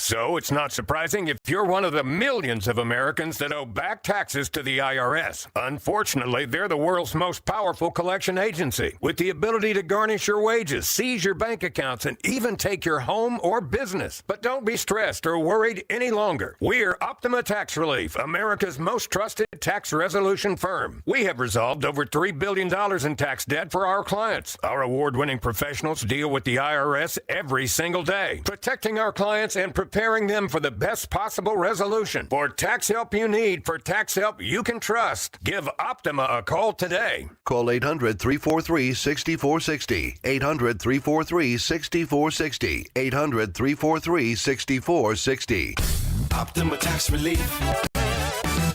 So it's not surprising if you're one of the millions of Americans that owe back taxes to the IRS. Unfortunately, they're the world's most powerful collection agency, with the ability to garnish your wages, seize your bank accounts, and even take your home or business. But don't be stressed or worried any longer. We're Optima Tax Relief, America's most trusted tax resolution firm. We have resolved over $3 billion in tax debt for our clients. Our award-winning professionals deal with the IRS every single day, protecting our clients and preparing them for the best possible resolution. For tax help you need, for tax help you can trust, give Optima a call today. Call 800-343-6460. 800-343-6460. 800-343-6460. Optima Tax Relief.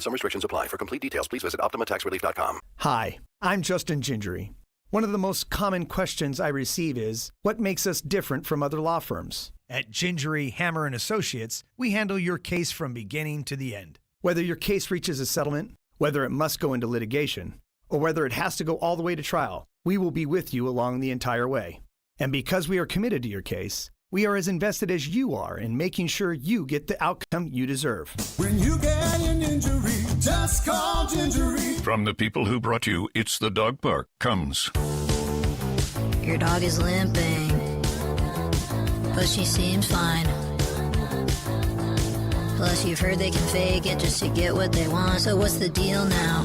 Some restrictions apply. For complete details, please visit OptimaTaxRelief.com. Hi, I'm Justin Gingery. One of the most common questions I receive is, what makes us different from other law firms? At Gingery, Hammer & Associates, we handle your case from beginning to the end. Whether your case reaches a settlement, whether it must go into litigation, or whether it has to go all the way to trial, we will be with you along the entire way. And because we are committed to your case, we are as invested as you are in making sure you get the outcome you deserve. When you get an injury, just call Gingery. From the people who brought you It's the Dog Park comes. Your dog is limping, but she seems fine. Plus, you've heard they can fake it just to get what they want. So what's the deal now?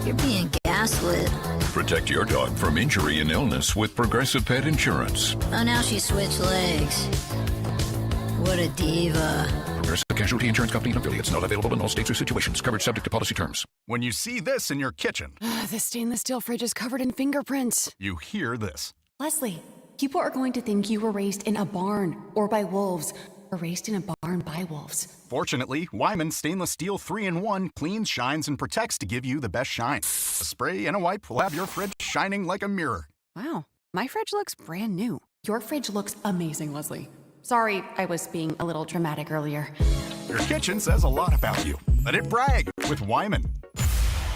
You're being gaslit. Protect your dog from injury and illness with Progressive Pet Insurance. Oh, now she switched legs. What a diva. Progressive Casualty Insurance Company and affiliates. Not available in all states or situations. Coverage subject to policy terms. When you see this in your kitchen, The stainless steel fridge is covered in fingerprints. you hear this. Leslie, people are going to think you were raised in a barn or by wolves, or raised in a barn by wolves. Fortunately, Wyman Stainless Steel 3-in-1 cleans, shines, and protects to give you the best shine. A spray and a wipe will have your fridge shining like a mirror. Wow, my fridge looks brand new. Your fridge looks amazing, Leslie. Sorry, I was being a little dramatic earlier. Your kitchen says a lot about you. Let it brag with Wyman.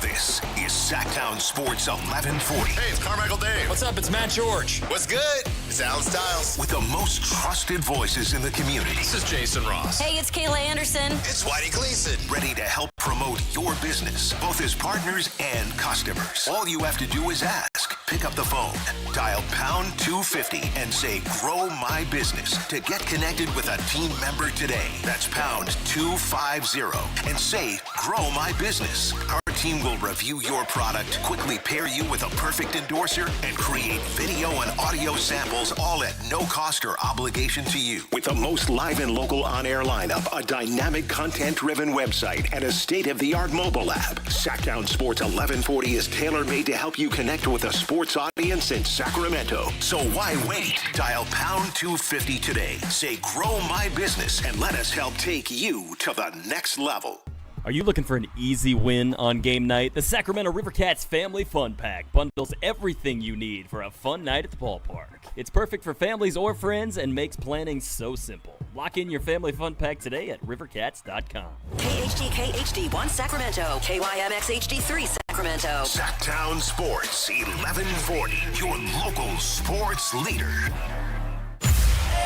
This is Sactown Sports 1140. Hey, it's Carmichael Dave. What's up? It's Matt George. What's good? It's Alan Stiles. With the most trusted voices in the community. This is Jason Ross. Hey, it's Kayla Anderson. It's Whitey Gleason. Ready to help promote your business, both as partners and customers. All you have to do is ask. Pick up the phone, dial pound 250 and say, grow my business to get connected with a team member today. That's pound 250 and say, grow my business. Our team will review your product, quickly pair you with a perfect endorser, and create video and audio samples, all at no cost or obligation to you. With the most live and local on-air lineup, a dynamic content-driven website, and a state-of-the-art mobile app, Sactown Sports 1140 is tailor-made to help you connect with a sports audience in Sacramento. So why wait? Dial pound 250 today. Say, grow my business, and let us help take you to the next level. Are you looking for an easy win on game night? The Sacramento Rivercats Family Fun Pack bundles everything you need for a fun night at the ballpark. It's perfect for families or friends and makes planning so simple. Lock in your Family Fun Pack today at rivercats.com. KHD HD1 Sacramento, KYMX HD3 Sacramento. Sactown Sports 1140, your local sports leader.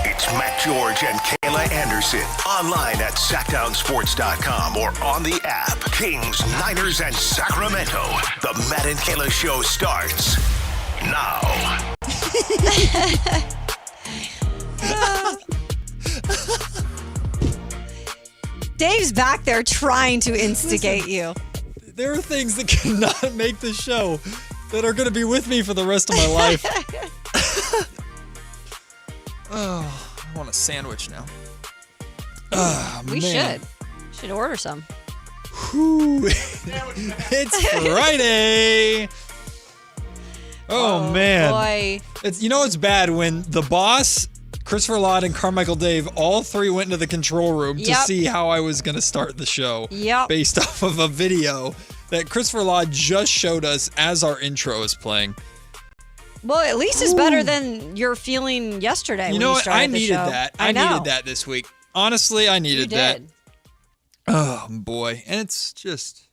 It's Matt George and Kayla Anderson. Online at SactownSports.com or on the app. Kings, Niners, and Sacramento. The Matt and Kayla Show starts now. Dave's back there trying to instigate you. There are things that cannot make the show that are going to be with me for the rest of my life. Oh, I want a sandwich now. We should order some. Whew. It's Friday. Oh man. Boy. It's it's bad when the boss, Christopher Lott, and Carmichael Dave all three went into the control room to see how I was going to start the show. Based off of a video that Christopher Lott just showed us as our intro is playing. Well, at least it's better than your feeling yesterday. You know what? I needed that. I needed that this week. Honestly, I needed that. Oh, boy. And it's just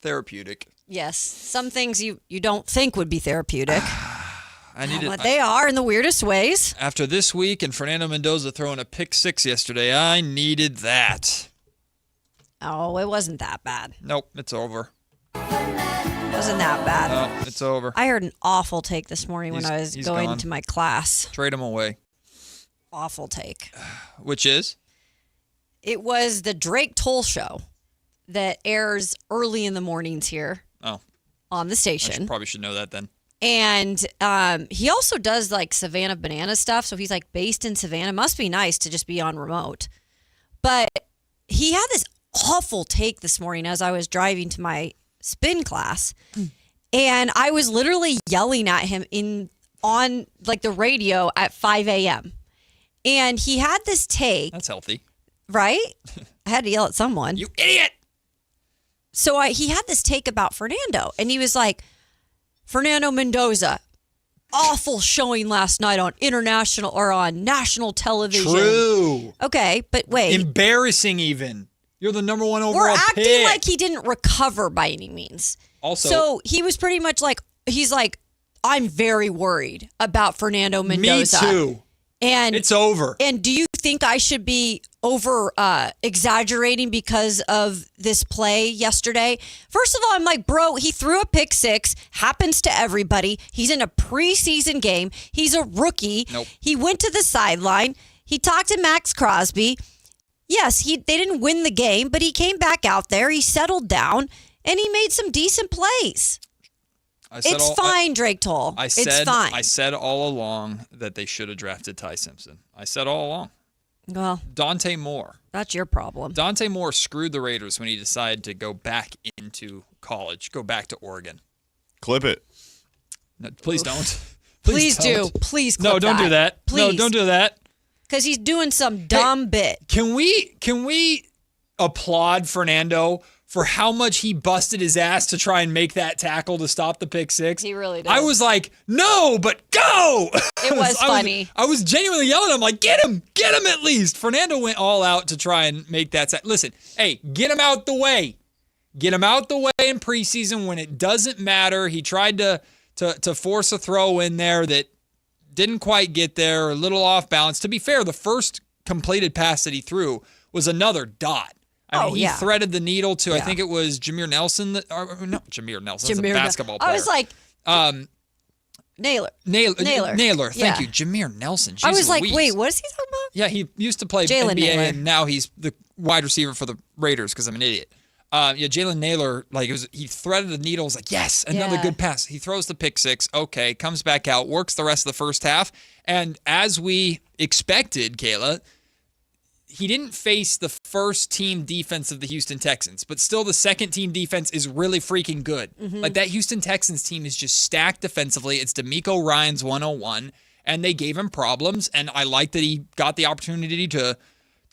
therapeutic. Yes. Some things you don't think would be therapeutic. But they are in the weirdest ways. After this week and Fernando Mendoza throwing a pick 6 yesterday, I needed that. Oh, it wasn't that bad. Nope, it's over. It wasn't that bad. No, it's over. I heard an awful take this morning when I was going gone. to my class. Trade him away. Awful take. Which is? It was the Drake Toll Show that airs early in the mornings here on the station. Probably should know that then. And he also does like Savannah Banana stuff. So he's like based in Savannah. Must be nice to just be on remote. But he had this awful take this morning as I was driving to my spin class. And I was literally yelling at him on like the radio at 5 a.m. And he had this take. That's healthy. Right? I had to yell at someone. You idiot! So he had this take about Fernando. And he was like, Fernando Mendoza, awful showing last night on international or on national television. True. Okay, but wait. Embarrassing even. You're the number one overall We're acting pick. like he didn't recover by any means. Also, so he was pretty much like, he's like, I'm very worried about Fernando Mendoza. Me too. And it's over. And do you think I should be over exaggerating because of this play yesterday? First of all, I'm like, bro, he threw a pick 6. Happens to everybody. He's in a preseason game. He's a rookie. Nope. He went to the sideline. He talked to Max Crosby. Yes, they didn't win the game, but he came back out there. He settled down, and he made some decent plays. It's fine, Drake Toll. It's fine. I said all along that they should have drafted Ty Simpson. I said all along. Well, Dante Moore. That's your problem. Dante Moore screwed the Raiders when he decided to go back into college, go back to Oregon. Clip it. No, please don't. Please do. Please clip No, don't do that. Please. No, don't do that. Because he's doing some dumb bit. Can we applaud Fernando for how much he busted his ass to try and make that tackle to stop the pick 6? He really did. I was like, no, but go! It was funny. I was genuinely yelling. I'm like, get him at least. Fernando went all out to try and make that. Listen, hey, get him out the way. Get him out the way in preseason when it doesn't matter. He tried to force a throw in there that didn't quite get there, a little off balance. To be fair, the first completed pass that he threw was another dot. I mean, he threaded the needle to, I think it was Jameer Nelson. Jameer Nelson. That's a basketball player. I was like, Naylor. Naylor. Thank you. Jameer Nelson. Jeez I was like, Louise. wait, what is he talking about? Yeah, he used to play Jalen NBA, Naylor. and now he's the wide receiver for the Raiders because I'm an idiot. Jalen Naylor, he threaded the needle. Was like, yes, another good pass. He throws the pick 6. Okay, comes back out, works the rest of the first half. And as we expected, Kayla, he didn't face the first team defense of the Houston Texans, but still the second team defense is really freaking good. Mm-hmm. Like that Houston Texans team is just stacked defensively. It's DeMeco Ryans 101, and they gave him problems. And I like that he got the opportunity to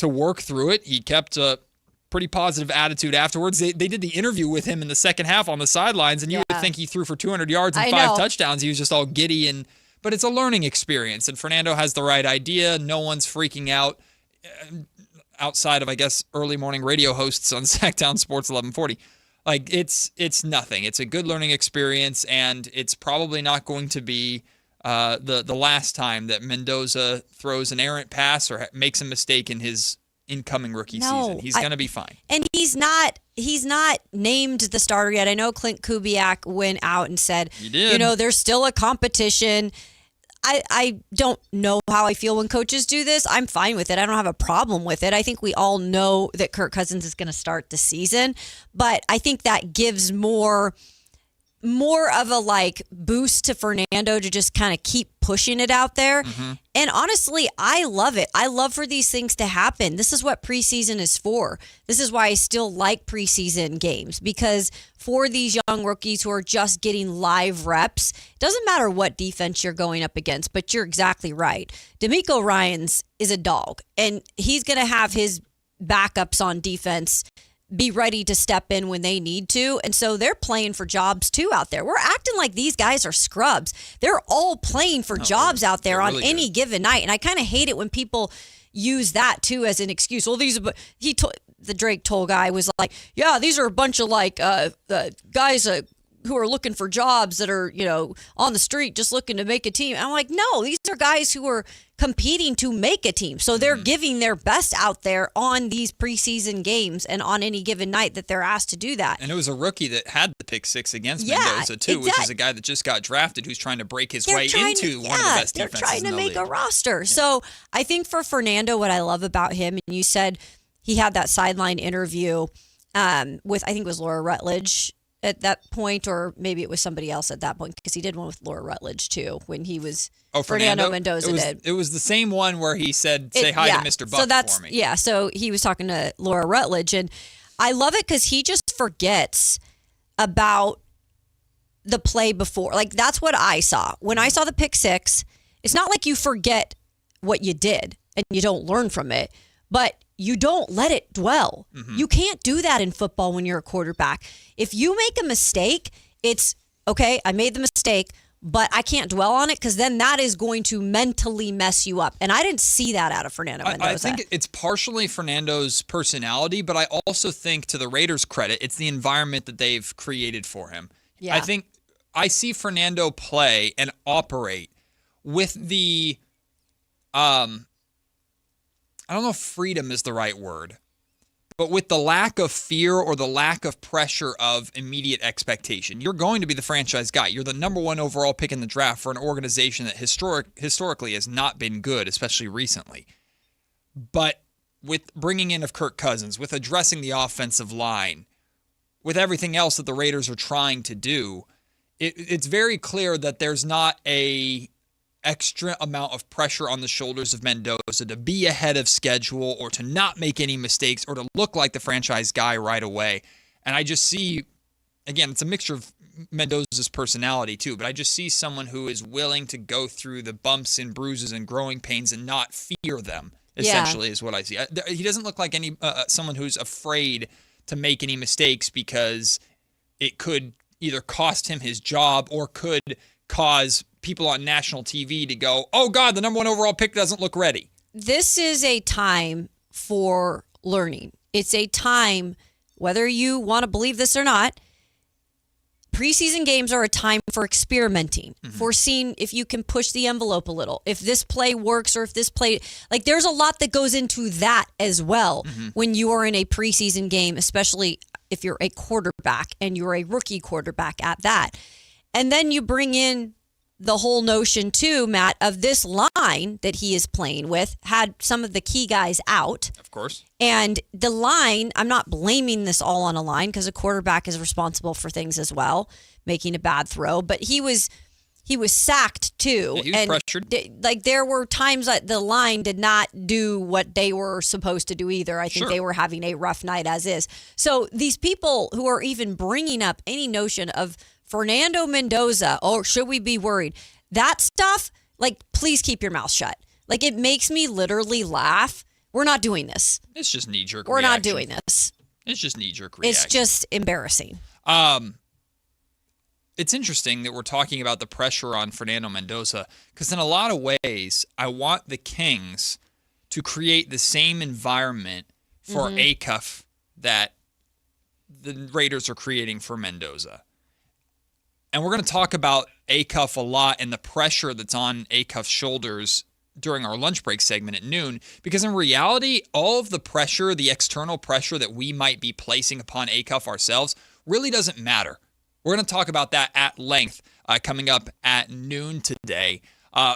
work through it. He kept a pretty positive attitude afterwards. They did the interview with him in the second half on the sidelines, and you would think he threw for 200 yards and 5 touchdowns. He was just all giddy, but it's a learning experience, and Fernando has the right idea. No one's freaking out. Outside of, I guess, early morning radio hosts on Sactown Sports 1140. Like, it's nothing. It's a good learning experience, and it's probably not going to be the last time that Mendoza throws an errant pass or makes a mistake in his incoming rookie season. He's going to be fine. And he's not named the starter yet. I know Clint Kubiak went out and said, there's still a competition. I don't know how I feel when coaches do this. I'm fine with it. I don't have a problem with it. I think we all know that Kirk Cousins is going to start the season, but I think that gives more of a boost to Fernando to just kind of keep pushing it out there. Mm-hmm. And honestly, I love it. I love for these things to happen. This is what preseason is for. This is why I still like preseason games, because for these young rookies who are just getting live reps, it doesn't matter what defense you're going up against, but you're exactly right. DeMeco Ryans is a dog, and he's going to have his backups on defense be ready to step in when they need to. And so they're playing for jobs too out there. We're acting like these guys are scrubs. They're all playing for jobs out there on really any given night. And I kind of hate it when people use that too as an excuse. Well, the Drake Toll guy was like, yeah, these are a bunch of guys who are looking for jobs that are, on the street just looking to make a team. I'm like, no, these are guys who are competing to make a team. So they're giving their best out there on these preseason games and on any given night that they're asked to do that. And it was a rookie that had the pick six against Mendoza, too, which is a guy that just got drafted who's trying to break his way into one of the best defenses in the league. They're trying to make a roster. Yeah. So I think for Fernando, what I love about him, and you said he had that sideline interview with, I think it was Laura Rutledge at that point, or maybe it was somebody else at that point, because he did one with Laura Rutledge too when he was. Oh, Fernando Mendoza did. It was the same one where he said, "Say hi to Mr. Buck for me." Yeah, so he was talking to Laura Rutledge, and I love it because he just forgets about the play before. Like, that's what I saw when I saw the pick six. It's not like you forget what you did and you don't learn from it, but you don't let it dwell. You can't do that in football when you're a quarterback. If you make a mistake, it's, okay, I made the mistake, but I can't dwell on it because then that is going to mentally mess you up. And I didn't see that out of Fernando Mendoza. I think it's partially Fernando's personality, but I also think, to the Raiders' credit, it's the environment that they've created for him. Yeah. I think I see Fernando play and operate with the I don't know if freedom is the right word, but with the lack of fear or the lack of pressure of immediate expectation. You're going to be the franchise guy. You're the number one overall pick in the draft for an organization that historically has not been good, especially recently. But with bringing in of Kirk Cousins, with addressing the offensive line, with everything else that the Raiders are trying to do, it's very clear that there's not a extra amount of pressure on the shoulders of Mendoza to be ahead of schedule or to not make any mistakes or to look like the franchise guy right away. And I just see, again, it's a mixture of Mendoza's personality too, but I just see someone who is willing to go through the bumps and bruises and growing pains and not fear them, essentially, is what I see. He doesn't look like someone who's afraid to make any mistakes because it could either cost him his job or could cause people on national TV to go, oh God, the number one overall pick doesn't look ready. This is a time for learning. It's a time, whether you want to believe this or not, preseason games are a time for experimenting, for seeing if you can push the envelope a little, if this play works or if this play, like there's a lot that goes into that as well when you are in a preseason game, especially if you're a quarterback and you're a rookie quarterback at that. And then you bring in the whole notion too, Matt, of this line that he is playing with had some of the key guys out. Of course. And the line, I'm not blaming this all on a line because a quarterback is responsible for things as well, making a bad throw. But he was sacked too. Yeah, he was pressured. Like there were times that the line did not do what they were supposed to do either. I think they were having a rough night as is. So these people who are even bringing up any notion of Fernando Mendoza, oh, should we be worried? That stuff, like, please keep your mouth shut. Like, it makes me literally laugh. We're not doing this. It's just knee-jerk We're reaction. not doing this. It's just knee-jerk reaction. It's just embarrassing. It's interesting that we're talking about the pressure on Fernando Mendoza because in a lot of ways, I want the Kings to create the same environment for Acuff that the Raiders are creating for Mendoza. And we're going to talk about Acuff a lot and the pressure that's on Acuff's shoulders during our lunch break segment at noon, because in reality, all of the pressure, the external pressure that we might be placing upon Acuff ourselves really doesn't matter. We're going to talk about that at length coming up at noon today.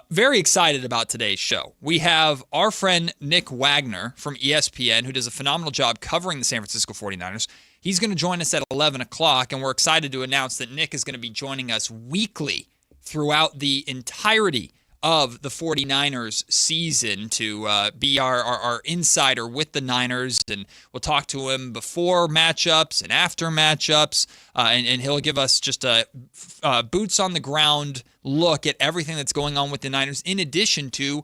Very excited about today's show. We have our friend Nick Wagner from ESPN, who does a phenomenal job covering the San Francisco 49ers. He's going to join us at 11 o'clock, and we're excited to announce that Nick is going to be joining us weekly throughout the entirety of the 49ers season to be our insider with the Niners, and we'll talk to him before matchups and after matchups, and he'll give us just a boots on the ground look at everything that's going on with the Niners, in addition to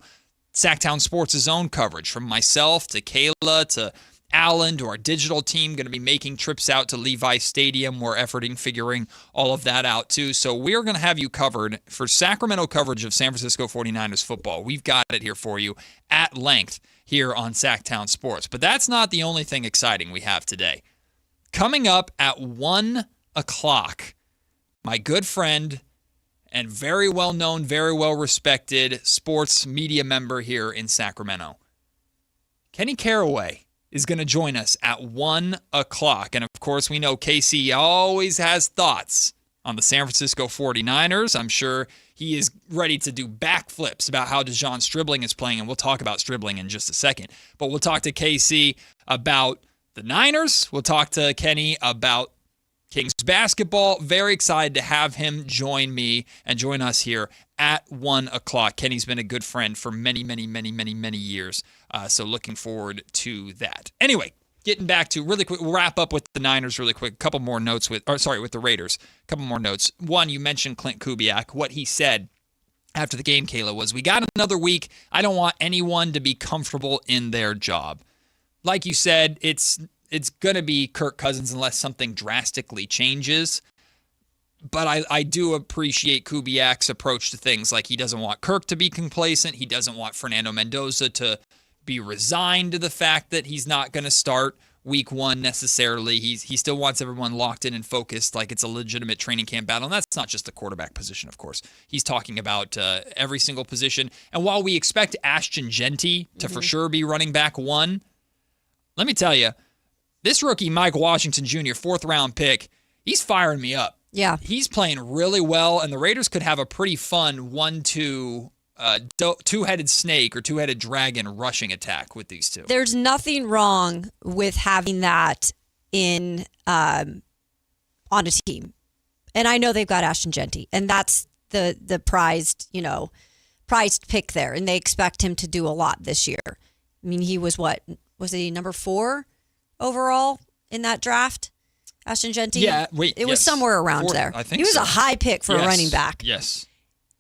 Sactown Sports' own coverage, from myself to Kayla to Alan to our digital team, going to be making trips out to Levi Stadium. We're figuring all of that out too. So we're going to have you covered for Sacramento coverage of San Francisco 49ers football. We've got it here for you at length here on Sactown Sports. But that's not the only thing exciting we have today. Coming up at 1 o'clock, my good friend and very well-known, very well-respected sports media member here in Sacramento. Kenny Caraway is going to join us at 1 o'clock. And, of course, we know KC always has thoughts on the San Francisco 49ers. I'm sure he is ready to do backflips about how DeJon Stribling is playing, and we'll talk about Stribling in just a second. But we'll talk to KC about the Niners. We'll talk to Kenny about Kings basketball. Very excited to have him join me and join us here at 1 o'clock. Kenny's been a good friend for many, many, many, many, many years. So looking forward to that. Anyway, getting back to really quick, we'll wrap up with the Niners really quick. A couple more notes with the Raiders. A couple more notes. One, you mentioned Clint Kubiak. What he said after the game, Kayla, was, we got another week. I don't want anyone to be comfortable in their job. Like you said, it's going to be Kirk Cousins unless something drastically changes. But I do appreciate Kubiak's approach to things. Like, he doesn't want Kirk to be complacent. He doesn't want Fernando Mendoza to be resigned to the fact that he's not going to start week one necessarily. He still wants everyone locked in and focused like it's a legitimate training camp battle. And that's not just the quarterback position, of course. He's talking about every single position. And while we expect Ashton Genty to for sure be running back one, let me tell you, this rookie, Mike Washington Jr., 4th-round pick, he's firing me up. Yeah. He's playing really well, and the Raiders could have a pretty fun 1-2 two-headed snake or two-headed dragon rushing attack with these two. There's nothing wrong with having that in on a team. And I know they've got Ashton Genty, and that's the prized pick there, and they expect him to do a lot this year. I mean, he was he number 4 overall in that draft? Ashton Genty? Yeah, it was somewhere around 4th, there. I think he was so. a high pick for a running back. Yes.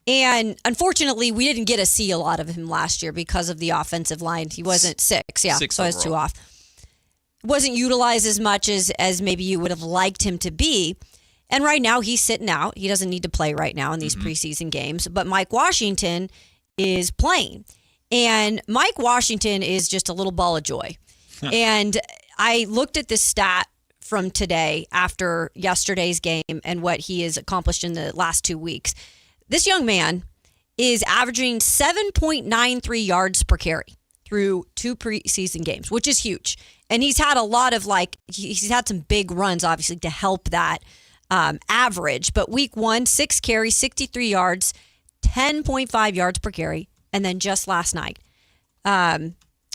And unfortunately, we didn't get to see a lot of him last year because of the offensive line. He wasn't 6. Yeah, 6 so I was overall. 2 off. Wasn't utilized as much as maybe you would have liked him to be. And right now, he's sitting out. He doesn't need to play right now in these preseason games. But Mike Washington is playing. And Mike Washington is just a little ball of joy. And I looked at this stat from today after yesterday's game and what he has accomplished in the last 2 weeks. This young man is averaging 7.93 yards per carry through 2 preseason games, which is huge. And he's had a lot of he's had some big runs, obviously, to help that average. But week 1, 6 carries, 63 yards, 10.5 yards per carry. And then just last night,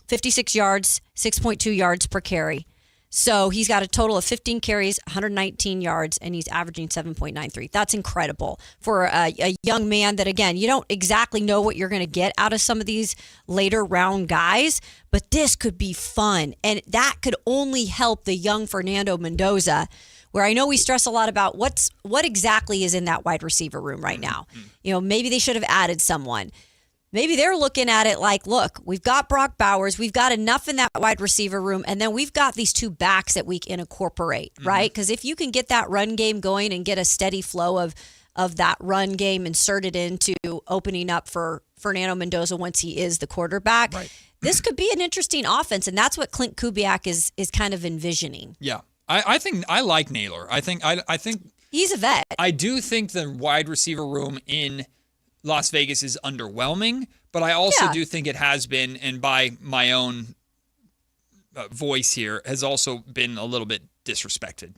56 yards, 6.2 yards per carry. So he's got a total of 15 carries, 119 yards, and he's averaging 7.93. That's incredible for a young man that, again, you don't exactly know what you're going to get out of some of these later round guys, but this could be fun. And that could only help the young Fernando Mendoza, where I know we stress a lot about what exactly is in that wide receiver room right now. Maybe they should have added someone. Maybe they're looking at it like, look, we've got Brock Bowers, we've got enough in that wide receiver room, and then we've got these 2 backs that we can incorporate, right? Because if you can get that run game going and get a steady flow of that run game inserted into opening up for Fernando Mendoza once he is the quarterback, this could be an interesting offense, and that's what Clint Kubiak is kind of envisioning. Yeah, I think I like Naylor. I think he's a vet. I do think the wide receiver room in Las Vegas is underwhelming, but I also do think it has been, and by my own voice here, has also been a little bit disrespected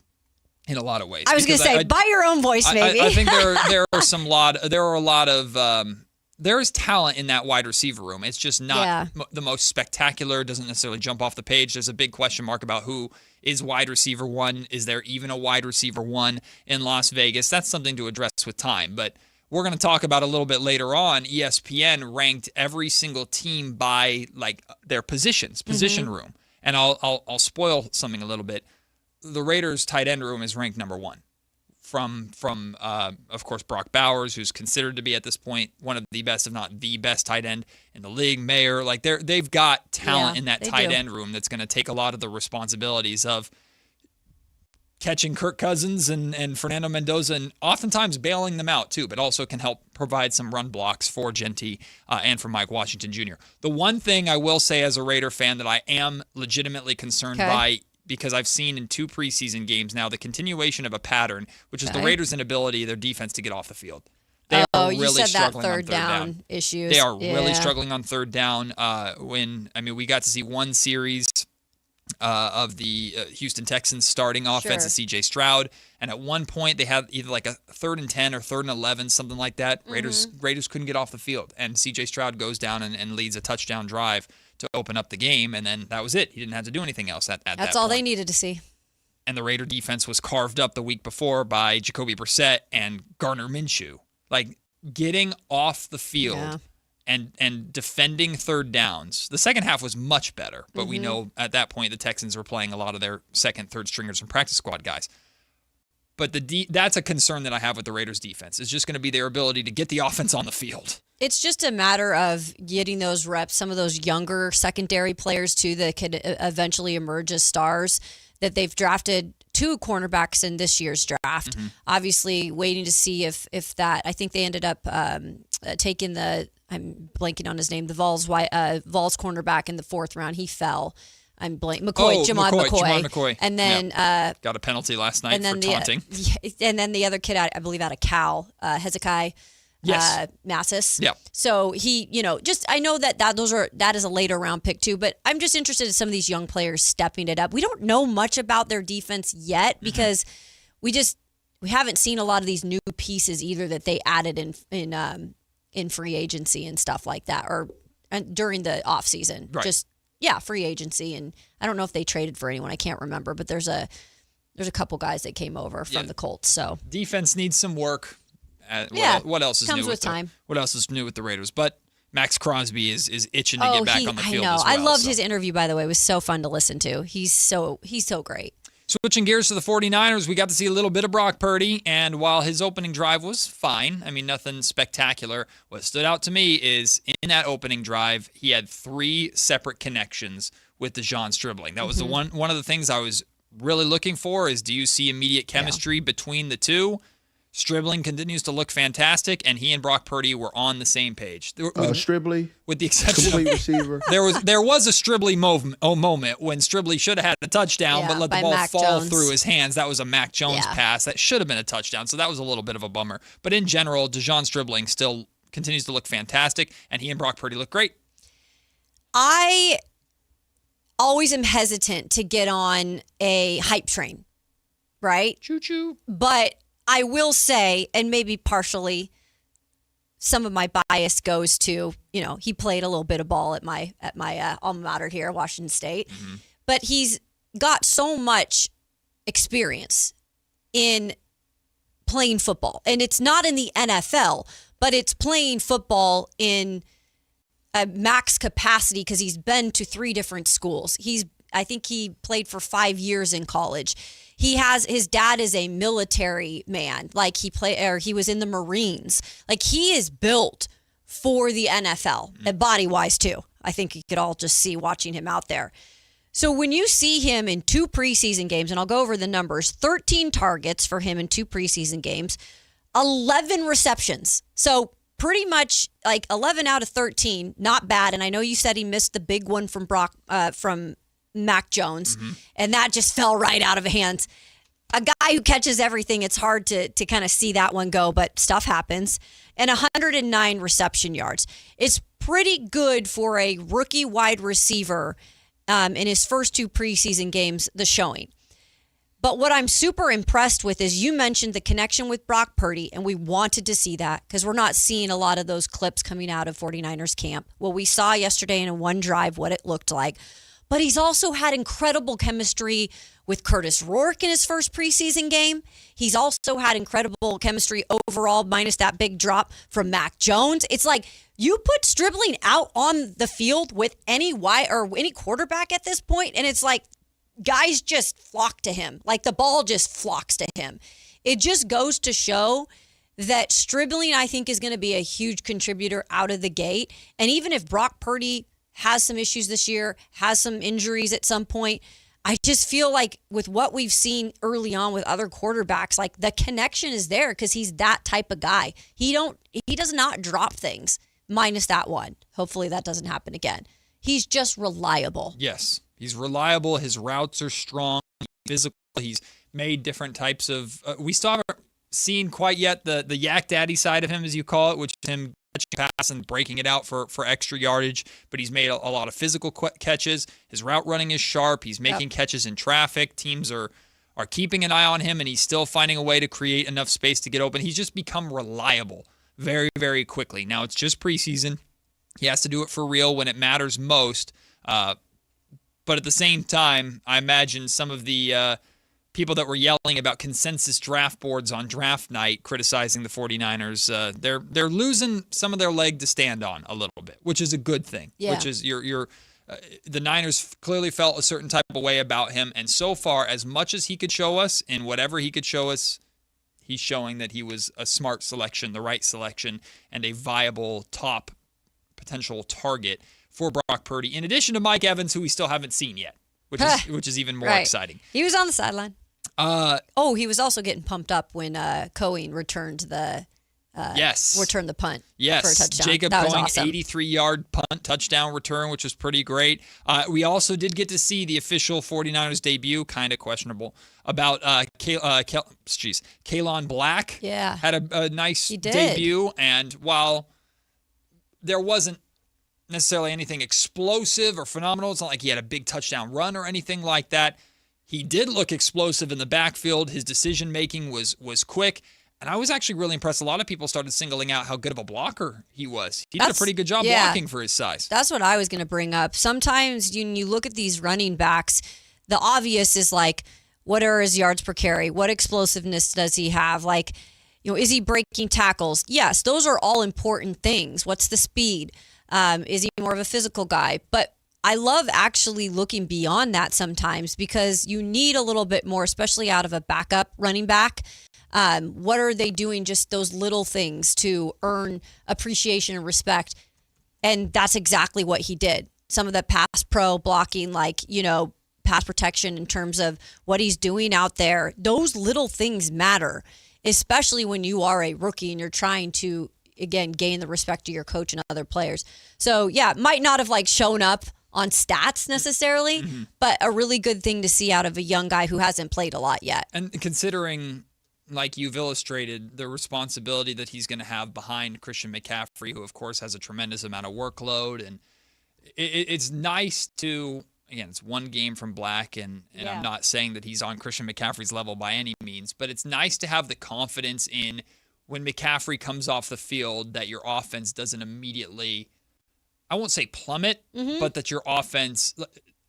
in a lot of ways. I was going to say, by your own voice, maybe. I think there is talent in that wide receiver room. It's just not the most spectacular. Doesn't necessarily jump off the page. There's a big question mark about who is wide receiver 1. Is there even a wide receiver 1 in Las Vegas? That's something to address with time, but we're going to talk about a little bit later on. ESPN ranked every single team by their position room. And I'll spoil something a little bit. The Raiders tight end room is ranked number 1 from of course, Brock Bowers, who's considered to be at this point one of the best, if not the best tight end in the league. Mayer, they've got talent in that tight end room that's going to take a lot of the responsibilities of catching Kirk Cousins and Fernando Mendoza, and oftentimes bailing them out too, but also can help provide some run blocks for Genty and for Mike Washington Jr. The one thing I will say as a Raider fan that I am legitimately concerned by because I've seen in 2 preseason games now the continuation of a pattern, which is the Raiders' inability, their defense, to get off the field. They are really you said struggling that on third down issues. They are really struggling on third down. We got to see one series of the Houston Texans starting offense is C.J. Stroud, and at one point they had either like a 3rd and 10 or 3rd and 11, something like that. Raiders couldn't get off the field, and C.J. Stroud goes down and leads a touchdown drive to open up the game, and then that was it. He didn't have to do anything else at that point. That's all they needed to see. And the Raider defense was carved up the week before by Jacoby Brissett and Gardner Minshew. Like, getting off the field and defending third downs. The second half was much better, but we know at that point the Texans were playing a lot of their second, third stringers and practice squad guys. But that's a concern that I have with the Raiders defense. It's just going to be their ability to get the offense on the field. It's just a matter of getting those reps, some of those younger secondary players too that could eventually emerge as stars, that they've drafted 2 cornerbacks in this year's draft. Obviously waiting to see if that, I think they ended up taking I'm blanking on his name, the Vols cornerback in the 4th round. He fell. Jamon McCoy. And then got a penalty last night for taunting. And then the other kid, I believe out of Cal, Hezekiah. Massis. Yeah. So he, I know that is a later round pick too, but I'm just interested in some of these young players stepping it up. We don't know much about their defense yet because we haven't seen a lot of these new pieces either that they added in free agency and stuff like that, or during the off season. Right. Free agency, and I don't know if they traded for anyone. I can't remember, but there's a couple guys that came over from the Colts. So defense needs some work. What else is comes new with time? What else is new with the Raiders? But Max Crosby is itching to get back on the field. I know. As well, I loved his interview, by the way. It was so fun to listen to. He's so great. Switching gears to the 49ers, we got to see a little bit of Brock Purdy, and while his opening drive was fine, nothing spectacular, what stood out to me is in that opening drive, he had 3 separate connections with DeJon Stribling. That was the one of the things I was really looking for is, do you see immediate chemistry between the two? Stribling continues to look fantastic, and he and Brock Purdy were on the same page. Stribley, with the exception complete of receiver. There was a Stribley moment when Stribley should have had a touchdown, but let the ball fall through his hands. That was a Mac Jones pass that should have been a touchdown, so that was a little bit of a bummer. But in general, DeJon Stribling still continues to look fantastic, and he and Brock Purdy look great. I always am hesitant to get on a hype train, right? Choo-choo. But I will say, and maybe partially some of my bias goes to, he played a little bit of ball at my alma mater here, Washington State. But he's got so much experience in playing football. And it's not in the NFL, but it's playing football in a max capacity because he's been to 3 different schools. I think he played for 5 years in college. His dad is a military man. Like he was in the Marines. Like he is built for the NFL and body wise too. I think you could all just see watching him out there. So when you see him in 2 preseason games, and I'll go over the numbers, 13 targets for him in 2 preseason games, 11 receptions. So pretty much like 11 out of 13, not bad. And I know you said he missed the big one from Mac Jones, and that just fell right out of hands. A guy who catches everything, it's hard to kind of see that one go, but stuff happens. And 109 reception yards. It's pretty good for a rookie wide receiver in his first 2 preseason games, the showing. But what I'm super impressed with is you mentioned the connection with Brock Purdy, and we wanted to see that because we're not seeing a lot of those clips coming out of 49ers camp. Well, we saw yesterday in one drive what it looked like. But he's also had incredible chemistry with Curtis Rourke in his first preseason game. He's also had incredible chemistry overall, minus that big drop from Mac Jones. It's like you put Stribling out on the field with any quarterback at this point, and it's like guys just flock to him. Like the ball just flocks to him. It just goes to show that Stribling, I think, is going to be a huge contributor out of the gate. And even if Brock Purdy has some issues this year, has some injuries at some point, I just feel like with what we've seen early on with other quarterbacks, like the connection is there because he's that type of guy. He does not drop things, minus that one. Hopefully that doesn't happen again. He's just reliable. Yes. He's reliable. His routes are strong. He's physical. He's made different types of we still haven't seen quite yet the Yak Daddy side of him, as you call it, which is him catching pass and breaking it out for extra yardage. But he's made a lot of physical catches. His route running is sharp. He's making catches in traffic. Teams are keeping an eye on him, and he's still finding a way to create enough space to get open. He's just become reliable very, very quickly. Now, it's just preseason. He has to do it for real when it matters most. But at the same time, I imagine some of the people that were yelling about consensus draft boards on draft night criticizing the 49ers, they're losing some of their leg to stand on a little bit, which is a good thing. Yeah. Which is the Niners clearly felt a certain type of way about him, and so far, as much as he could show us and whatever he could show us, he's showing that he was a smart selection, the right selection, and a viable top potential target for Brock Purdy, in addition to Mike Evans, who we still haven't seen yet, which is even more exciting. He was on the sideline. He was also getting pumped up when Cohen returned the punt for a touchdown. Jacob that was Cohen, awesome. 83-yard punt touchdown return, which was pretty great. We also did get to see the official 49ers debut, kind of questionable, about Kaelon Black. Yeah. Had a nice debut, and while there wasn't necessarily anything explosive or phenomenal, it's not like he had a big touchdown run or anything like that. He did look explosive in the backfield. His decision-making was quick. And I was actually really impressed. A lot of people started singling out how good of a blocker he was. He did a pretty good job blocking for his size. That's what I was going to bring up. Sometimes when you look at these running backs, the obvious is like, what are his yards per carry? What explosiveness does he have? Like, is he breaking tackles? Yes, those are all important things. What's the speed? Is he more of a physical guy? But I love actually looking beyond that sometimes because you need a little bit more, especially out of a backup running back. What are they doing? Just those little things to earn appreciation and respect. And that's exactly what he did. Some of the pass pro blocking, pass protection in terms of what he's doing out there. Those little things matter, especially when you are a rookie and you're trying to, again, gain the respect of your coach and other players. So, yeah, might not have shown up on stats necessarily, but a really good thing to see out of a young guy who hasn't played a lot yet. And considering, like you've illustrated, the responsibility that he's going to have behind Christian McCaffrey, who, of course, has a tremendous amount of workload. And it's nice to, again, it's one game from Black, and I'm not saying that he's on Christian McCaffrey's level by any means, but it's nice to have the confidence in when McCaffrey comes off the field that your offense doesn't immediately, I won't say plummet, but that your offense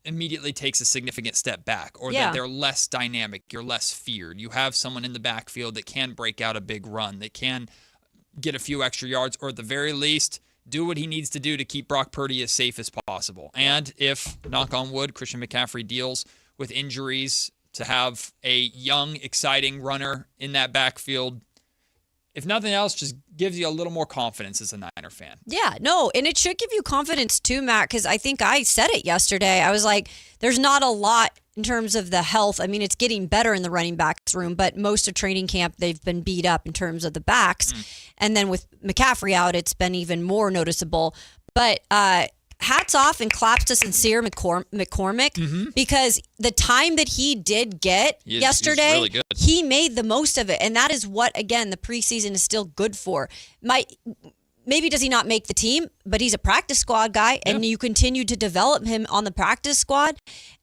immediately takes a significant step back, or that they're less dynamic, you're less feared. You have someone in the backfield that can break out a big run, that can get a few extra yards, or at the very least, do what he needs to do to keep Brock Purdy as safe as possible. And if, knock on wood, Christian McCaffrey deals with injuries, to have a young, exciting runner in that backfield, if nothing else, just gives you a little more confidence as a Niner fan. Yeah, no, and it should give you confidence too, Matt, because I think I said it yesterday. I was like, there's not a lot in terms of the health. I mean, it's getting better in the running backs room, but most of training camp, they've been beat up in terms of the backs. And then with McCaffrey out, it's been even more noticeable. But hats off and claps to Sincere McCormick, because the time that he did get yesterday, really good. He made the most of it. And that is what, again, the preseason is still good for. Maybe does he not make the team, but he's a practice squad guy, and you continue to develop him on the practice squad.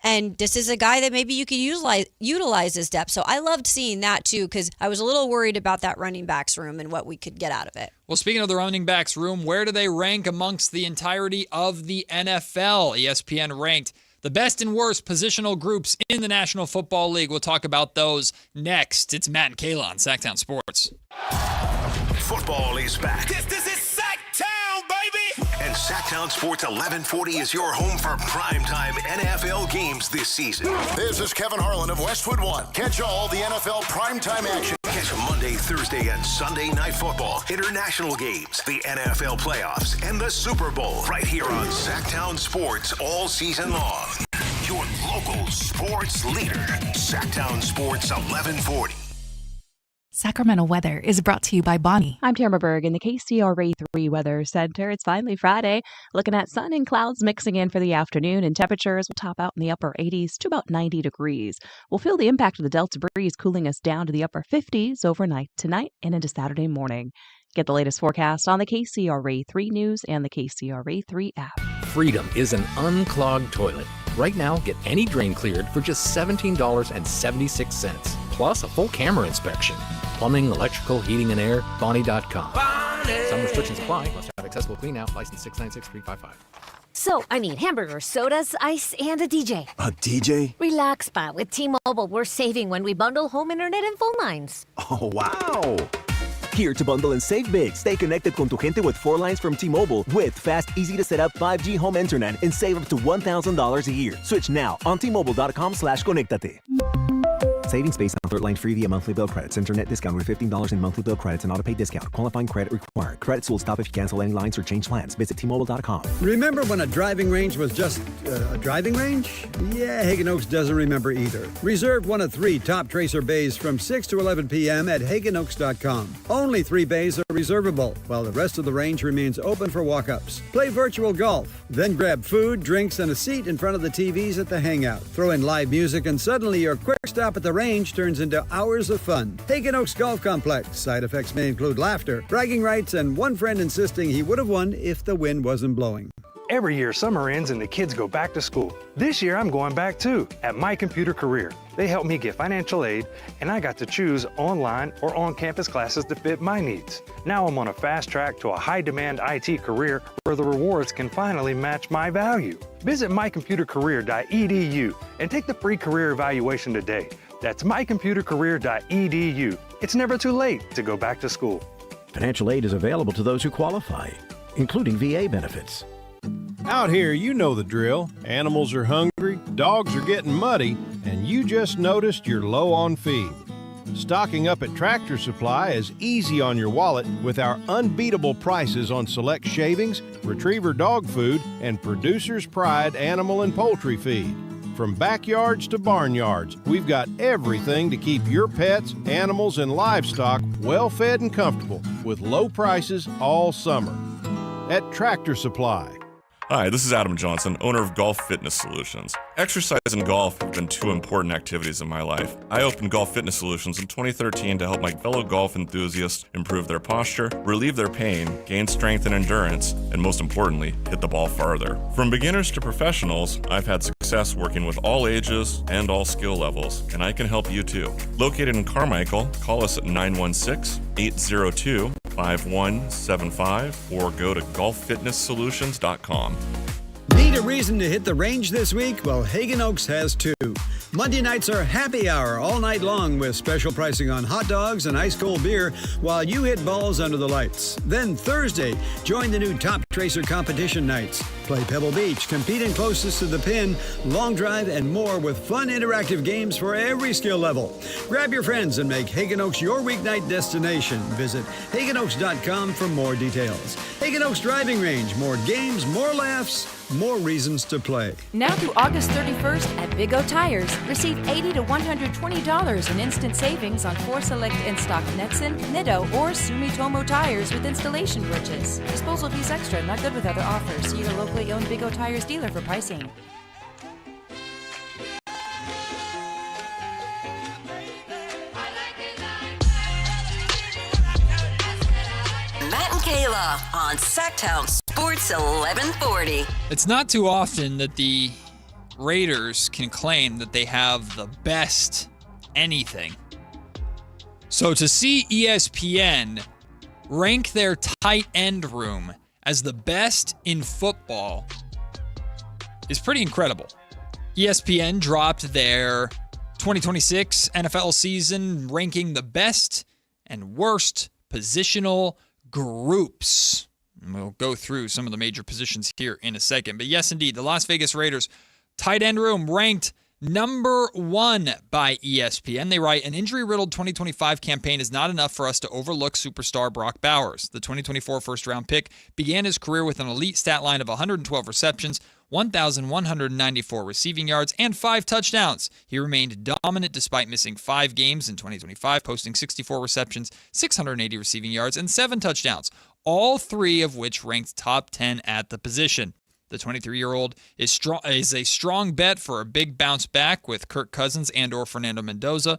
And this is a guy that maybe you could utilize his depth. So I loved seeing that too, because I was a little worried about that running backs room and what we could get out of it. Well, speaking of the running backs room, where do they rank amongst the entirety of the NFL? ESPN ranked the best and worst positional groups in the National Football League. We'll talk about those next. It's Matt and Kayla on Sactown Sports. Football is back. This is Sactown, baby! And Sactown Sports 1140 is your home for primetime NFL games this season. This is Kevin Harlan of Westwood One. Catch all the NFL primetime action. Catch Monday, Thursday, and Sunday night football, international games, the NFL playoffs, and the Super Bowl right here on Sactown Sports all season long. Your local sports leader, Sactown Sports 1140. Sacramento weather is brought to you by Bonnie. I'm Tamara Berg in the KCRA 3 Weather Center. It's finally Friday. Looking at sun and clouds mixing in for the afternoon, and temperatures will top out in the upper 80s to about 90 degrees. We'll feel the impact of the Delta breeze cooling us down to the upper 50s overnight tonight and into Saturday morning. Get the latest forecast on the KCRA 3 News and the KCRA 3 app. Freedom is an unclogged toilet. Right now, get any drain cleared for just $17.76, plus a full camera inspection. Plumbing, electrical, heating, and air, Bonnie.com. Some restrictions apply. Must have accessible clean out. License 696355. So, I need hamburgers, sodas, ice, and a DJ. A DJ? Relax, Pa. With T-Mobile, we're saving when we bundle home internet and phone lines. Oh, wow! Here to bundle and save big. Stay connected con tu gente with 4 lines from T-Mobile with fast, easy-to-set-up 5G home internet and save up to $1,000 a year. Switch now on T-Mobile.com/conectate. Savings based on third line free via monthly bill credits. Internet discount with $15 in monthly bill credits and auto-pay discount. Qualifying credit required. Credits will stop if you cancel any lines or change plans. Visit T-Mobile.com. Remember when a driving range was just a driving range? Yeah, Hagen Oaks doesn't remember either. Reserve one of 3 top Tracer bays from 6 to 11 p.m. at HagenOaks.com. Only 3 bays are reservable, while the rest of the range remains open for walk-ups. Play virtual golf, then grab food, drinks, and a seat in front of the TVs at the hangout. Throw in live music, and suddenly your quick stop at the range turns into hours of fun. Hagen Oaks Golf Complex. Side effects may include laughter, bragging rights, and one friend insisting he would have won if the wind wasn't blowing. Every year, summer ends and the kids go back to school. This year, I'm going back too, at My Computer Career. They helped me get financial aid, and I got to choose online or on-campus classes to fit my needs. Now I'm on a fast track to a high-demand IT career where the rewards can finally match my value. Visit mycomputercareer.edu and take the free career evaluation today. That's mycomputercareer.edu. It's never too late to go back to school. Financial aid is available to those who qualify, including VA benefits. Out here, you know the drill. Animals are hungry, dogs are getting muddy, and you just noticed you're low on feed. Stocking up at Tractor Supply is easy on your wallet with our unbeatable prices on select shavings, retriever dog food, and Producer's Pride animal and poultry feed. From backyards to barnyards, we've got everything to keep your pets, animals, and livestock well fed and comfortable with low prices all summer. At Tractor Supply. Hi, this is Adam Johnson, owner of Golf Fitness Solutions. Exercise and golf have been 2 important activities in my life. I opened Golf Fitness Solutions in 2013 to help my fellow golf enthusiasts improve their posture, relieve their pain, gain strength and endurance, and most importantly, hit the ball farther. From beginners to professionals, I've had success working with all ages and all skill levels, and I can help you too. Located in Carmichael, call us at 916-802-5175 or go to golffitnesssolutions.com. Need a reason to hit the range this week? Well, Hagen Oaks has 2. Monday nights are happy hour all night long with special pricing on hot dogs and ice cold beer while you hit balls under the lights. Then Thursday, join the new Top Tracer competition nights. Play Pebble Beach, compete in closest to the pin, long drive, and more with fun interactive games for every skill level. Grab your friends and make Hagen Oaks your weeknight destination. Visit HagenOaks.com for more details. Hagen Oaks Driving Range, more games, more laughs, more reasons to play. Now through August 31st at Big O Tires, receive $80 to $120 in instant savings on 4 select in-stock Netson, Nitto, or Sumitomo tires with installation purchase. Disposal fees extra, not good with other offers. See your locally owned Big O Tires dealer for pricing. Matt and Kayla on Sactown Sports 1140. It's not too often that the Raiders can claim that they have the best anything. So to see ESPN rank their tight end room as the best in football is pretty incredible. ESPN dropped their 2026 NFL season ranking the best and worst positional groups. And we'll go through some of the major positions here in a second. But yes, indeed, the Las Vegas Raiders tight end room ranked number 1 by ESPN. They write, an injury-riddled 2025 campaign is not enough for us to overlook superstar Brock Bowers. The 2024 first-round pick began his career with an elite stat line of 112 receptions, 1,194 receiving yards, and 5 touchdowns. He remained dominant despite missing 5 games in 2025, posting 64 receptions, 680 receiving yards, and 7 touchdowns, all 3 of which ranked top 10 at the position. The 23-year-old is a strong bet for a big bounce back with Kirk Cousins and/or Fernando Mendoza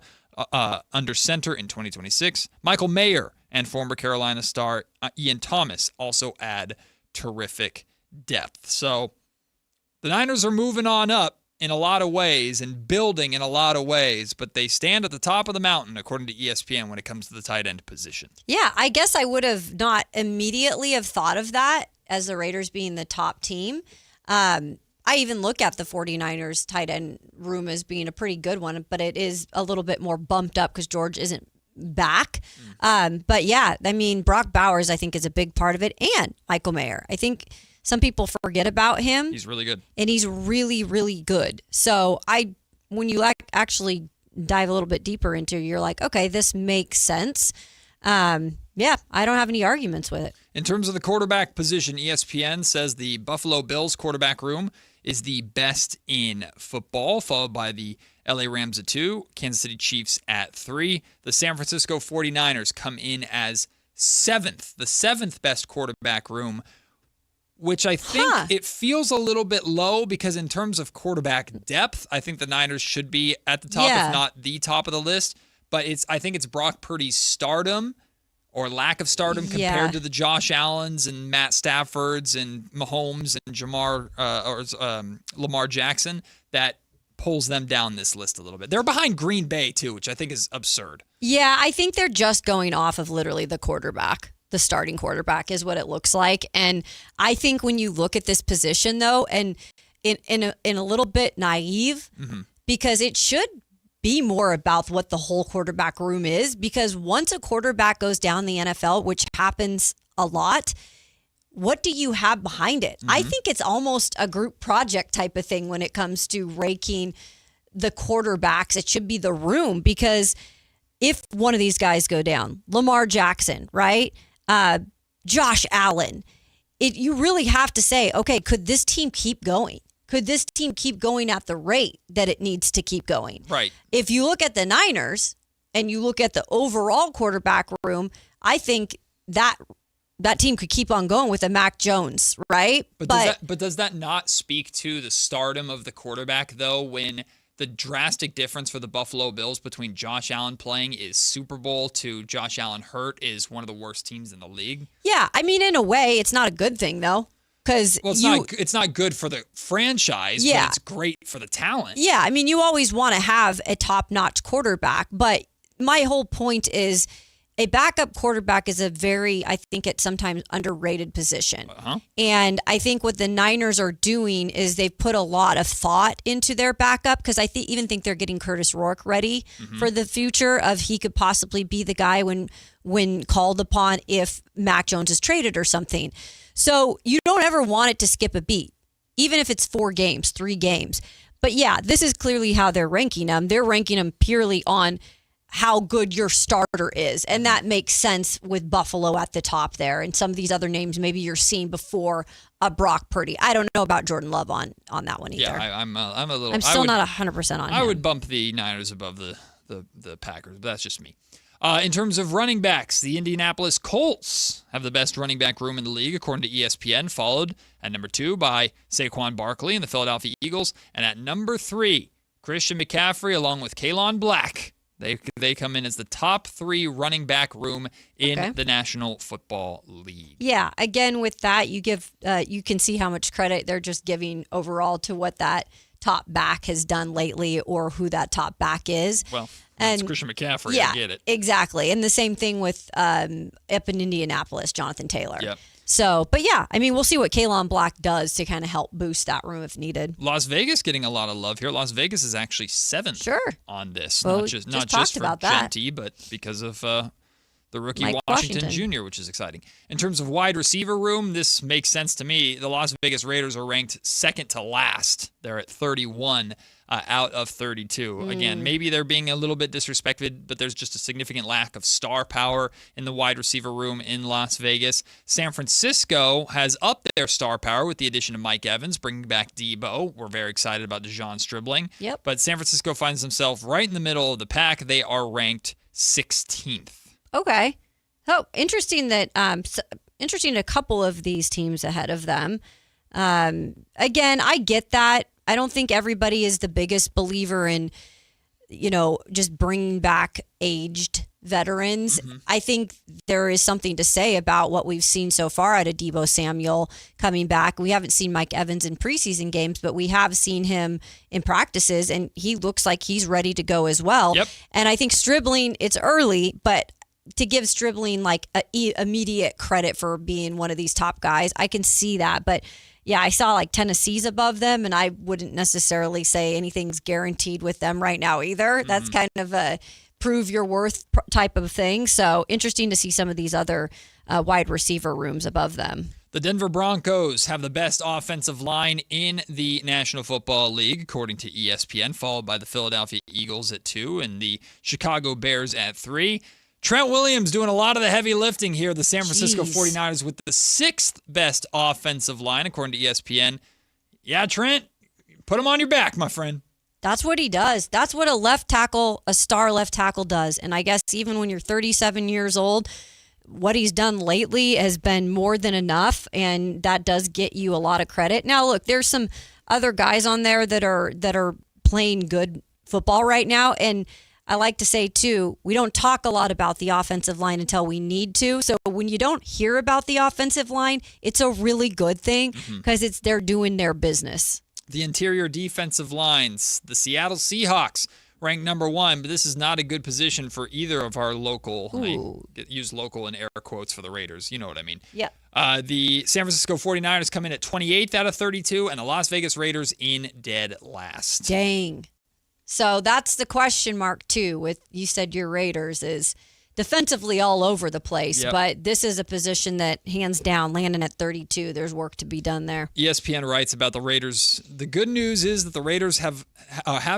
under center in 2026. Michael Mayer and former Carolina star Ian Thomas also add terrific depth. So the Niners are moving on up in a lot of ways and building in a lot of ways, but they stand at the top of the mountain, according to ESPN, when it comes to the tight end position. Yeah, I guess I would have not immediately have thought of that as the Raiders being the top team. I even look at the 49ers tight end room as being a pretty good one, but it is a little bit more bumped up because George isn't back. But yeah, I mean, Brock Bowers, I think, is a big part of it, and Michael Mayer. I think some people forget about him. He's really good. And he's really, really good. So when you actually dive a little bit deeper into it, you're like, okay, this makes sense. Yeah, I don't have any arguments with it. In terms of the quarterback position, ESPN says the Buffalo Bills quarterback room is the best in football, followed by the LA Rams at 2, Kansas City Chiefs at 3. The San Francisco 49ers come in as 7th, the 7th best quarterback room, which I think it feels a little bit low because in terms of quarterback depth, I think the Niners should be at the top, if not the top of the list. But I think it's Brock Purdy's stardom or lack of stardom compared to the Josh Allens and Matt Staffords and Mahomes and Lamar Jackson that pulls them down this list a little bit. They're behind Green Bay too, which I think is absurd. Yeah, I think they're just going off of literally the quarterback. The starting quarterback is what it looks like. And I think when you look at this position, though, and in a little bit naive, because it should be more about what the whole quarterback room is, because once a quarterback goes down the NFL, which happens a lot, what do you have behind it? I think it's almost a group project type of thing when it comes to ranking the quarterbacks. It should be the room, because if one of these guys go down, Lamar Jackson, right? Josh Allen, you really have to say, okay, could this team keep going? Could this team keep going at the rate that it needs to keep going? Right. If you look at the Niners and you look at the overall quarterback room, I think that team could keep on going with a Mac Jones, right? But does that not speak to the stardom of the quarterback, though, when the drastic difference for the Buffalo Bills between Josh Allen playing is Super Bowl to Josh Allen hurt is one of the worst teams in the league? Yeah, I mean, in a way, it's not a good thing, though. Because it's not good for the franchise, but it's great for the talent. Yeah, I mean, you always want to have a top-notch quarterback, but my whole point is a backup quarterback is I think it's sometimes underrated position. And I think what the Niners are doing is they've put a lot of thought into their backup, because I even think they're getting Curtis Rourke ready for the future of he could possibly be the guy when called upon if Mac Jones is traded or something. So you don't ever want it to skip a beat, even if it's 4 games, 3 games. But yeah, this is clearly how they're ranking them. They're ranking them purely on how good your starter is. And that makes sense with Buffalo at the top there. And some of these other names maybe you're seeing before a Brock Purdy. I don't know about Jordan Love on that one either. Yeah, I'm a little... I'm still not 100% on him. I would bump the Niners above the Packers, but that's just me. In terms of running backs, the Indianapolis Colts have the best running back room in the league, according to ESPN, followed at number 2 by Saquon Barkley and the Philadelphia Eagles. And at number 3, Christian McCaffrey along with Kayla Black. They come in as the top 3 running back room in the National Football League. Yeah, again, with that, you can see how much credit they're just giving overall to what that top back has done lately or who that top back is. Well, it's Christian McCaffrey. I get it. Exactly. And the same thing with up in Indianapolis, Jonathan Taylor. Yep. So, but yeah, I mean, we'll see what Kayla Black does to kind of help boost that room if needed. Las Vegas getting a lot of love here. Las Vegas is actually 7th on this. Well, not just for Genty, but because of the rookie Mike Washington Jr., which is exciting. In terms of wide receiver room, this makes sense to me. The Las Vegas Raiders are ranked second to last. They're at 31. out of 32. Again, maybe they're being a little bit disrespected, but there's just a significant lack of star power in the wide receiver room in Las Vegas. San Francisco has upped their star power with the addition of Mike Evans, bringing back Debo. We're very excited about DeJon Stribling. Yep. But San Francisco finds themselves right in the middle of the pack. They are ranked 16th. Okay. Oh, interesting that a couple of these teams ahead of them. Again, I get that. I don't think everybody is the biggest believer in, just bringing back aged veterans. I think there is something to say about what we've seen so far out of Debo Samuel coming back. We haven't seen Mike Evans in preseason games, but we have seen him in practices, and he looks like he's ready to go as well. Yep. And I think Stribling, it's early, but to give Stribling like immediate credit for being one of these top guys, I can see that. But yeah, I saw like Tennessee's above them, and I wouldn't necessarily say anything's guaranteed with them right now either. That's kind of a prove your worth type of thing. So interesting to see some of these other wide receiver rooms above them. The Denver Broncos have the best offensive line in the National Football League, according to ESPN, followed by the Philadelphia Eagles at 2 and the Chicago Bears at 3. Trent Williams doing a lot of the heavy lifting here. The San Francisco 49ers with the 6th best offensive line, according to ESPN. Yeah, Trent, put him on your back, my friend. That's what he does. That's what a star left tackle does. And I guess even when you're 37 years old, what he's done lately has been more than enough, and that does get you a lot of credit. Now, look, there's some other guys on there that are playing good football right now, and I like to say, too, we don't talk a lot about the offensive line until we need to. So when you don't hear about the offensive line, it's a really good thing because they're doing their business. The interior defensive lines, the Seattle Seahawks ranked number 1, but this is not a good position for either of our local. I use local in air quotes for the Raiders. You know what I mean. Yeah. The San Francisco 49ers come in at 28th out of 32, and the Las Vegas Raiders in dead last. Dang. So that's the question mark, too, with you said your Raiders is defensively all over the place, but this is a position that, hands down, landing at 32, there's work to be done there. ESPN writes about the Raiders. The good news is that the Raiders have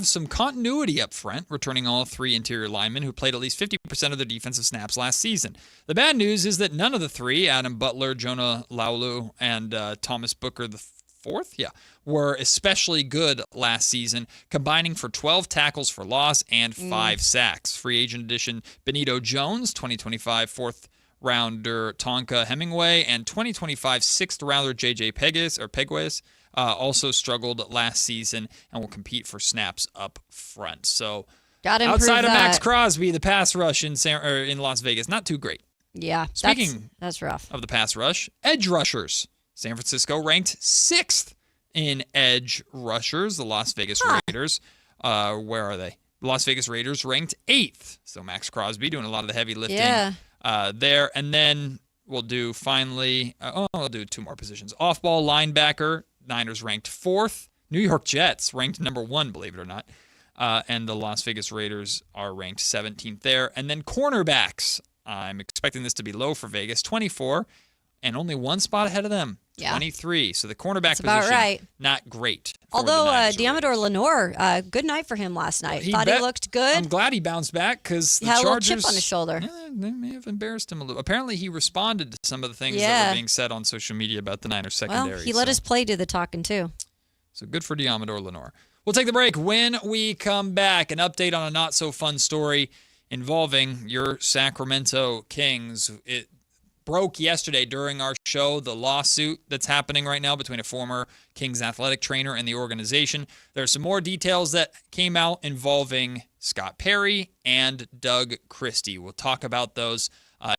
some continuity up front, returning all 3 interior linemen who played at least 50% of their defensive snaps last season. The bad news is that none of the 3, Adam Butler, Jonah Laulu, and Thomas Booker IV, were especially good last season, combining for 12 tackles for loss and 5 sacks. Free agent addition Benito Jones, 2025 4th-rounder Tonka Hemingway, and 2025 6th-rounder J.J. Pegues also struggled last season and will compete for snaps up front. So outside of Max Crosby, the pass rush in Las Vegas, not too great. Yeah, Speaking that's rough. Of the pass rush, edge rushers. San Francisco ranked 6th in edge rushers. The Las Vegas Raiders, where are they? The Las Vegas Raiders ranked 8th. So Max Crosby doing a lot of the heavy lifting there. And then we'll do 2 more positions. Off-ball linebacker, Niners ranked 4th. New York Jets ranked number 1, believe it or not. And the Las Vegas Raiders are ranked 17th there. And then cornerbacks. I'm expecting this to be low for Vegas, 24, and only 1 spot ahead of them. 23. So the cornerback position, not great. Although Diamador Lenore, good night for him last night. Thought he looked good. I'm glad he bounced back because the had Chargers, a little chip on his shoulder. They may have embarrassed him a little. Apparently, he responded to some of the things that were being said on social media about the Niners secondary. Well, he let his play do the talking, too. So good for Diamador Lenore. We'll take the break. When we come back, an update on a not-so-fun story involving your Sacramento Kings. It broke yesterday during our show, the lawsuit that's happening right now between a former Kings athletic trainer and the organization. There are some more details that came out involving Scott Perry and Doug Christie. We'll talk about those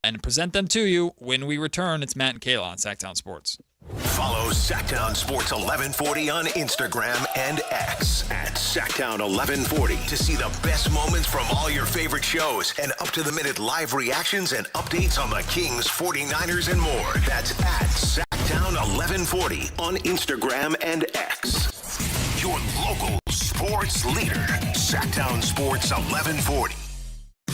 and present them to you when we return. It's Matt and Kayla on Sactown Sports. Follow Sactown Sports 1140 on Instagram and X at Sactown 1140 to see the best moments from all your favorite shows and up-to-the-minute live reactions and updates on the Kings, 49ers, and more. That's at Sactown 1140 on Instagram and X. Your local sports leader, Sactown Sports 1140.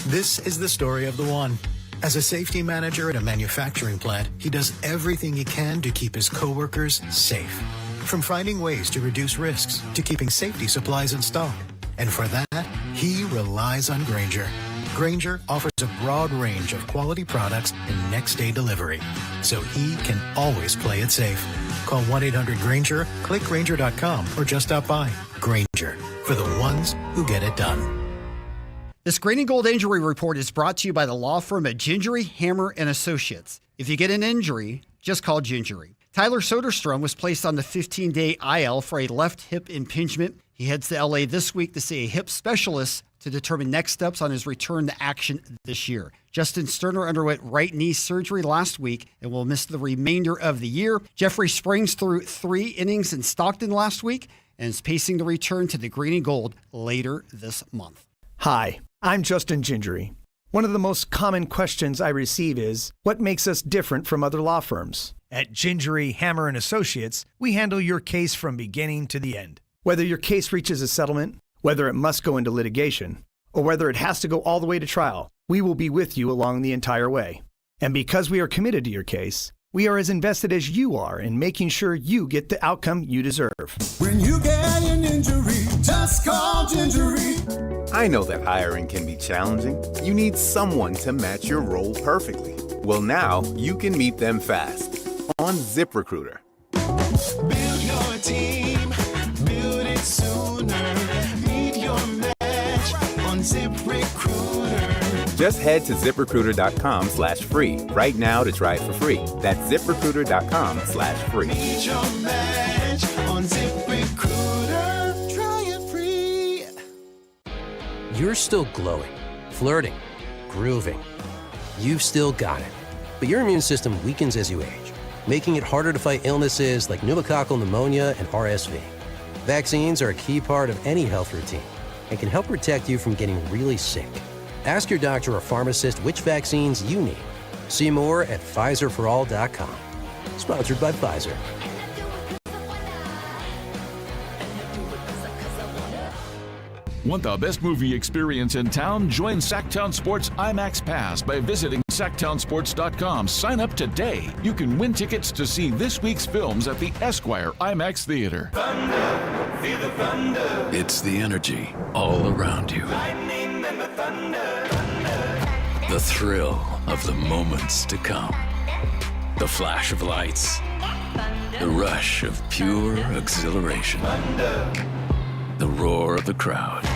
This is the story of the one. As a safety manager at a manufacturing plant, he does everything he can to keep his coworkers safe. From finding ways to reduce risks to keeping safety supplies in stock. And for that, he relies on Grainger. Grainger offers a broad range of quality products and next-day delivery, so he can always play it safe. Call 1-800-GRAINGER, click Grainger.com, or just stop by. Grainger, for the ones who get it done. This Green and Gold Injury Report is brought to you by the law firm at Gingery, Hammer, and Associates. If you get an injury, just call Gingery. Tyler Soderstrom was placed on the 15-day IL for a left hip impingement. He heads to LA this week to see a hip specialist to determine next steps on his return to action this year. Justin Sterner underwent right knee surgery last week and will miss the remainder of the year. Jeffrey Springs threw 3 innings in Stockton last week and is pacing to return to the Green and Gold later this month. Hi, I'm Justin Gingery. One of the most common questions I receive is, what makes us different from other law firms? At Gingery, Hammer, and Associates, we handle your case from beginning to the end. Whether your case reaches a settlement, whether it must go into litigation, or whether it has to go all the way to trial, we will be with you along the entire way. And because we are committed to your case, we are as invested as you are in making sure you get the outcome you deserve. When you get an injury, just call Gingery. I know that hiring can be challenging. You need someone to match your role perfectly. Well, now you can meet them fast on ZipRecruiter. Build your team, build it sooner. Meet your match on ZipRecruiter. Just head to ZipRecruiter.com/free right now to try it for free. That's ZipRecruiter.com/free. Meet your match on ZipRecruiter. Try it free. You're still glowing, flirting, grooving. You've still got it. But your immune system weakens as you age, making it harder to fight illnesses like pneumococcal pneumonia and RSV. Vaccines are a key part of any health routine and can help protect you from getting really sick. Ask your doctor or pharmacist which vaccines you need. See more at PfizerForAll.com. Sponsored by Pfizer. Want the best movie experience in town? Join Sactown Sports IMAX Pass by visiting SactownSports.com. Sign up today. You can win tickets to see this week's films at the Esquire IMAX Theater. Thunder, feel the thunder. It's the energy all around you. Lightning and the thunder, thunder. The thrill of the moments to come. The flash of lights. The rush of pure exhilaration. Thunder. The roar of the crowd.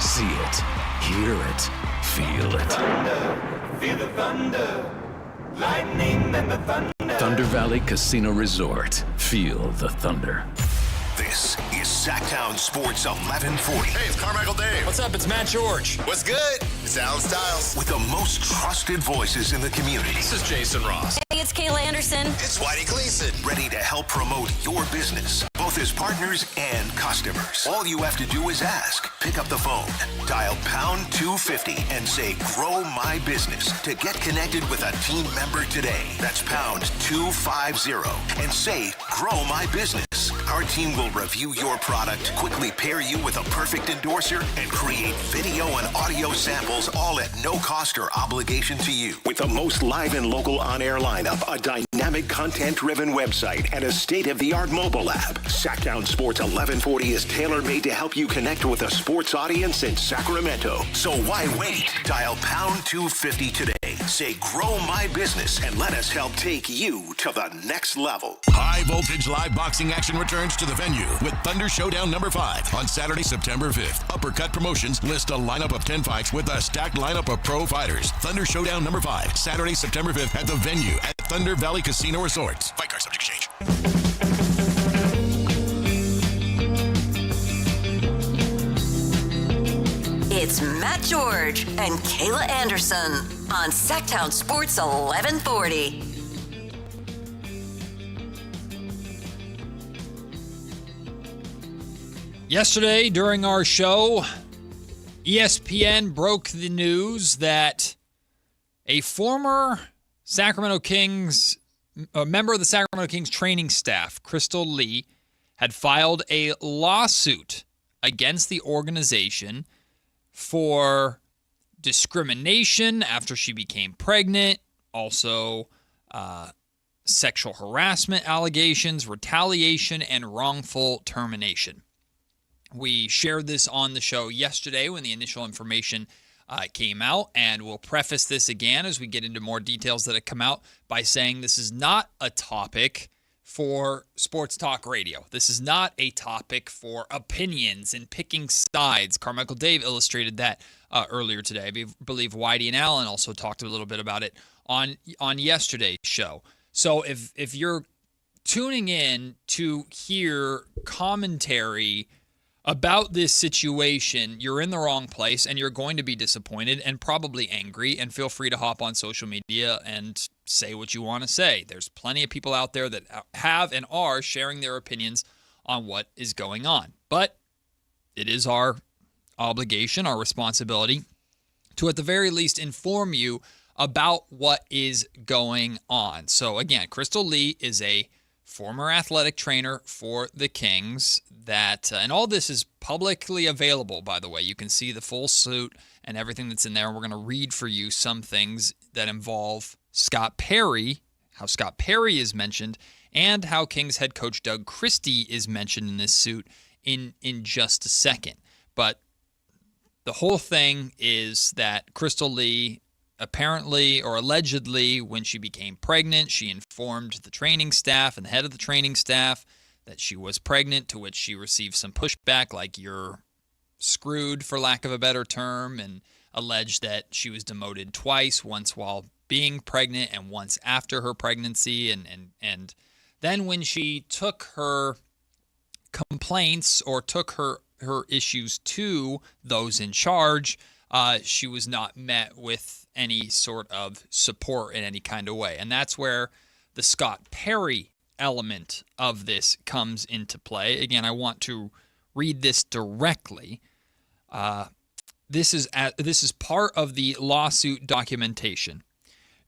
See it, hear it, feel it. Thunder, feel the thunder. Lightning and the thunder. Thunder Valley Casino Resort. Feel the thunder. This is Sactown Sports 1140. Hey, it's Carmichael Dave. What's up? It's Matt George. What's good? It's Alan Stiles. With the most trusted voices in the community. This is Jason Ross. Hey, it's Kayla Anderson. It's Whitey Gleason. Ready to help promote your business, both as partners and customers. All you have to do is ask. Pick up the phone, dial pound 250 and say, grow my business to get connected with a team member today. That's pound 250 and say, grow my business. Our team will review your product, quickly pair you with a perfect endorser, and create video and audio samples, all at no cost or obligation to you. With the most live and local on-air lineup, a dynamic content-driven website, and a state-of-the-art mobile app, Sactown Sports 1140 is tailor-made to help you connect with a sports audience in Sacramento. So why wait? Dial pound 250 today. Say, grow my business, and let us help take you to the next level. High voltage live boxing action returns to the venue with Thunder Showdown number 5 on Saturday, September 5th. Uppercut Promotions list a lineup of 10 fights with a stacked lineup of pro fighters. Thunder Showdown number 5, Saturday, September 5th at the venue at Thunder Valley Casino Resort. Fight card subject to change. It's Matt George and Kayla Anderson on Sactown Sports 1140. Yesterday, during our show, ESPN broke the news that a former Sacramento Kings, a member of the Sacramento Kings training staff, Crystal Lee, had filed a lawsuit against the organization for discrimination after she became pregnant, also sexual harassment allegations, retaliation, and wrongful termination. We shared this on the show yesterday when the initial information came out, and we'll preface this again as we get into more details that have come out by saying this is not a topic for sports talk radio. This is not a topic for opinions and picking sides. Carmichael Dave illustrated that earlier today. I believe Whitey and Allen also talked a little bit about it on yesterday's show. So if you're tuning in to hear commentary about this situation, you're in the wrong place and you're going to be disappointed and probably angry, and feel free to hop on social media and say what you want to say. There's plenty of people out there that have and are sharing their opinions on what is going on. But it is our obligation, our responsibility to at the very least inform you about what is going on. So again, Crystal Lee is a former athletic trainer for the Kings and all this is publicly available, by the way. You can see the full suit and everything that's in there. We're going to read for you some things that involve Scott Perry, how Scott Perry is mentioned, and how Kings head coach Doug Christie is mentioned in this suit in just a second. But the whole thing is that Crystal Lee apparently or allegedly, when she became pregnant, she informed the training staff and the head of the training staff that she was pregnant, to which she received some pushback, like you're screwed, for lack of a better term, and alleged that she was demoted twice, once while being pregnant and once after her pregnancy. And then when she took her complaints or took her issues to those in charge, she was not met with any sort of support in any kind of way. And that's where the Scott Perry element of this comes into play. Again, I want to read this directly. This is part of the lawsuit documentation.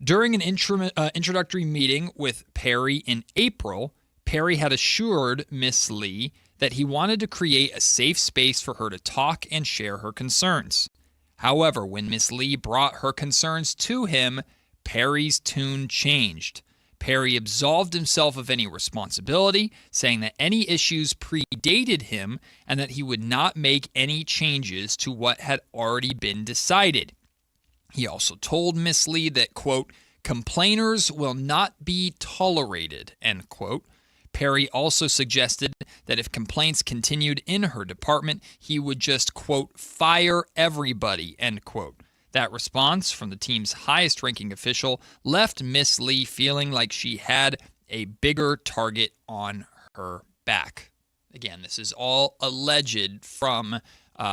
During an introductory meeting with Perry in April, Perry had assured Miss Lee that he wanted to create a safe space for her to talk and share her concerns. However, when Miss Lee brought her concerns to him, Perry's tune changed. Perry absolved himself of any responsibility, saying that any issues predated him and that he would not make any changes to what had already been decided. He also told Miss Lee that, quote, complainers will not be tolerated, end quote. Perry also suggested that if complaints continued in her department, he would just, quote, fire everybody, end quote. That response from the team's highest-ranking official left Miss Lee feeling like she had a bigger target on her back. Again, this is all alleged from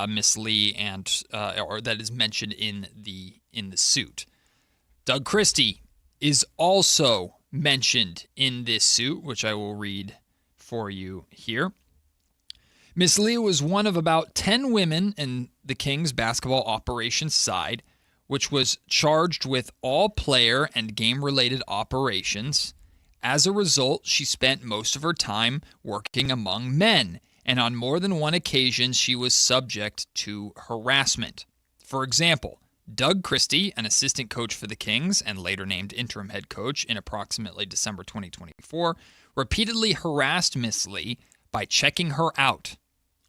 Miss Lee, or that is mentioned in the suit. Doug Christie is also mentioned in this suit, which I will read for you here. Miss Lee was one of about 10 women in the Kings basketball operations side, which was charged with all player and game-related operations. As a result, she spent most of her time working among men, and on more than one occasion, she was subject to harassment. For example, Doug Christie, an assistant coach for the Kings and later named interim head coach in approximately December 2024, repeatedly harassed Miss Lee by checking her out.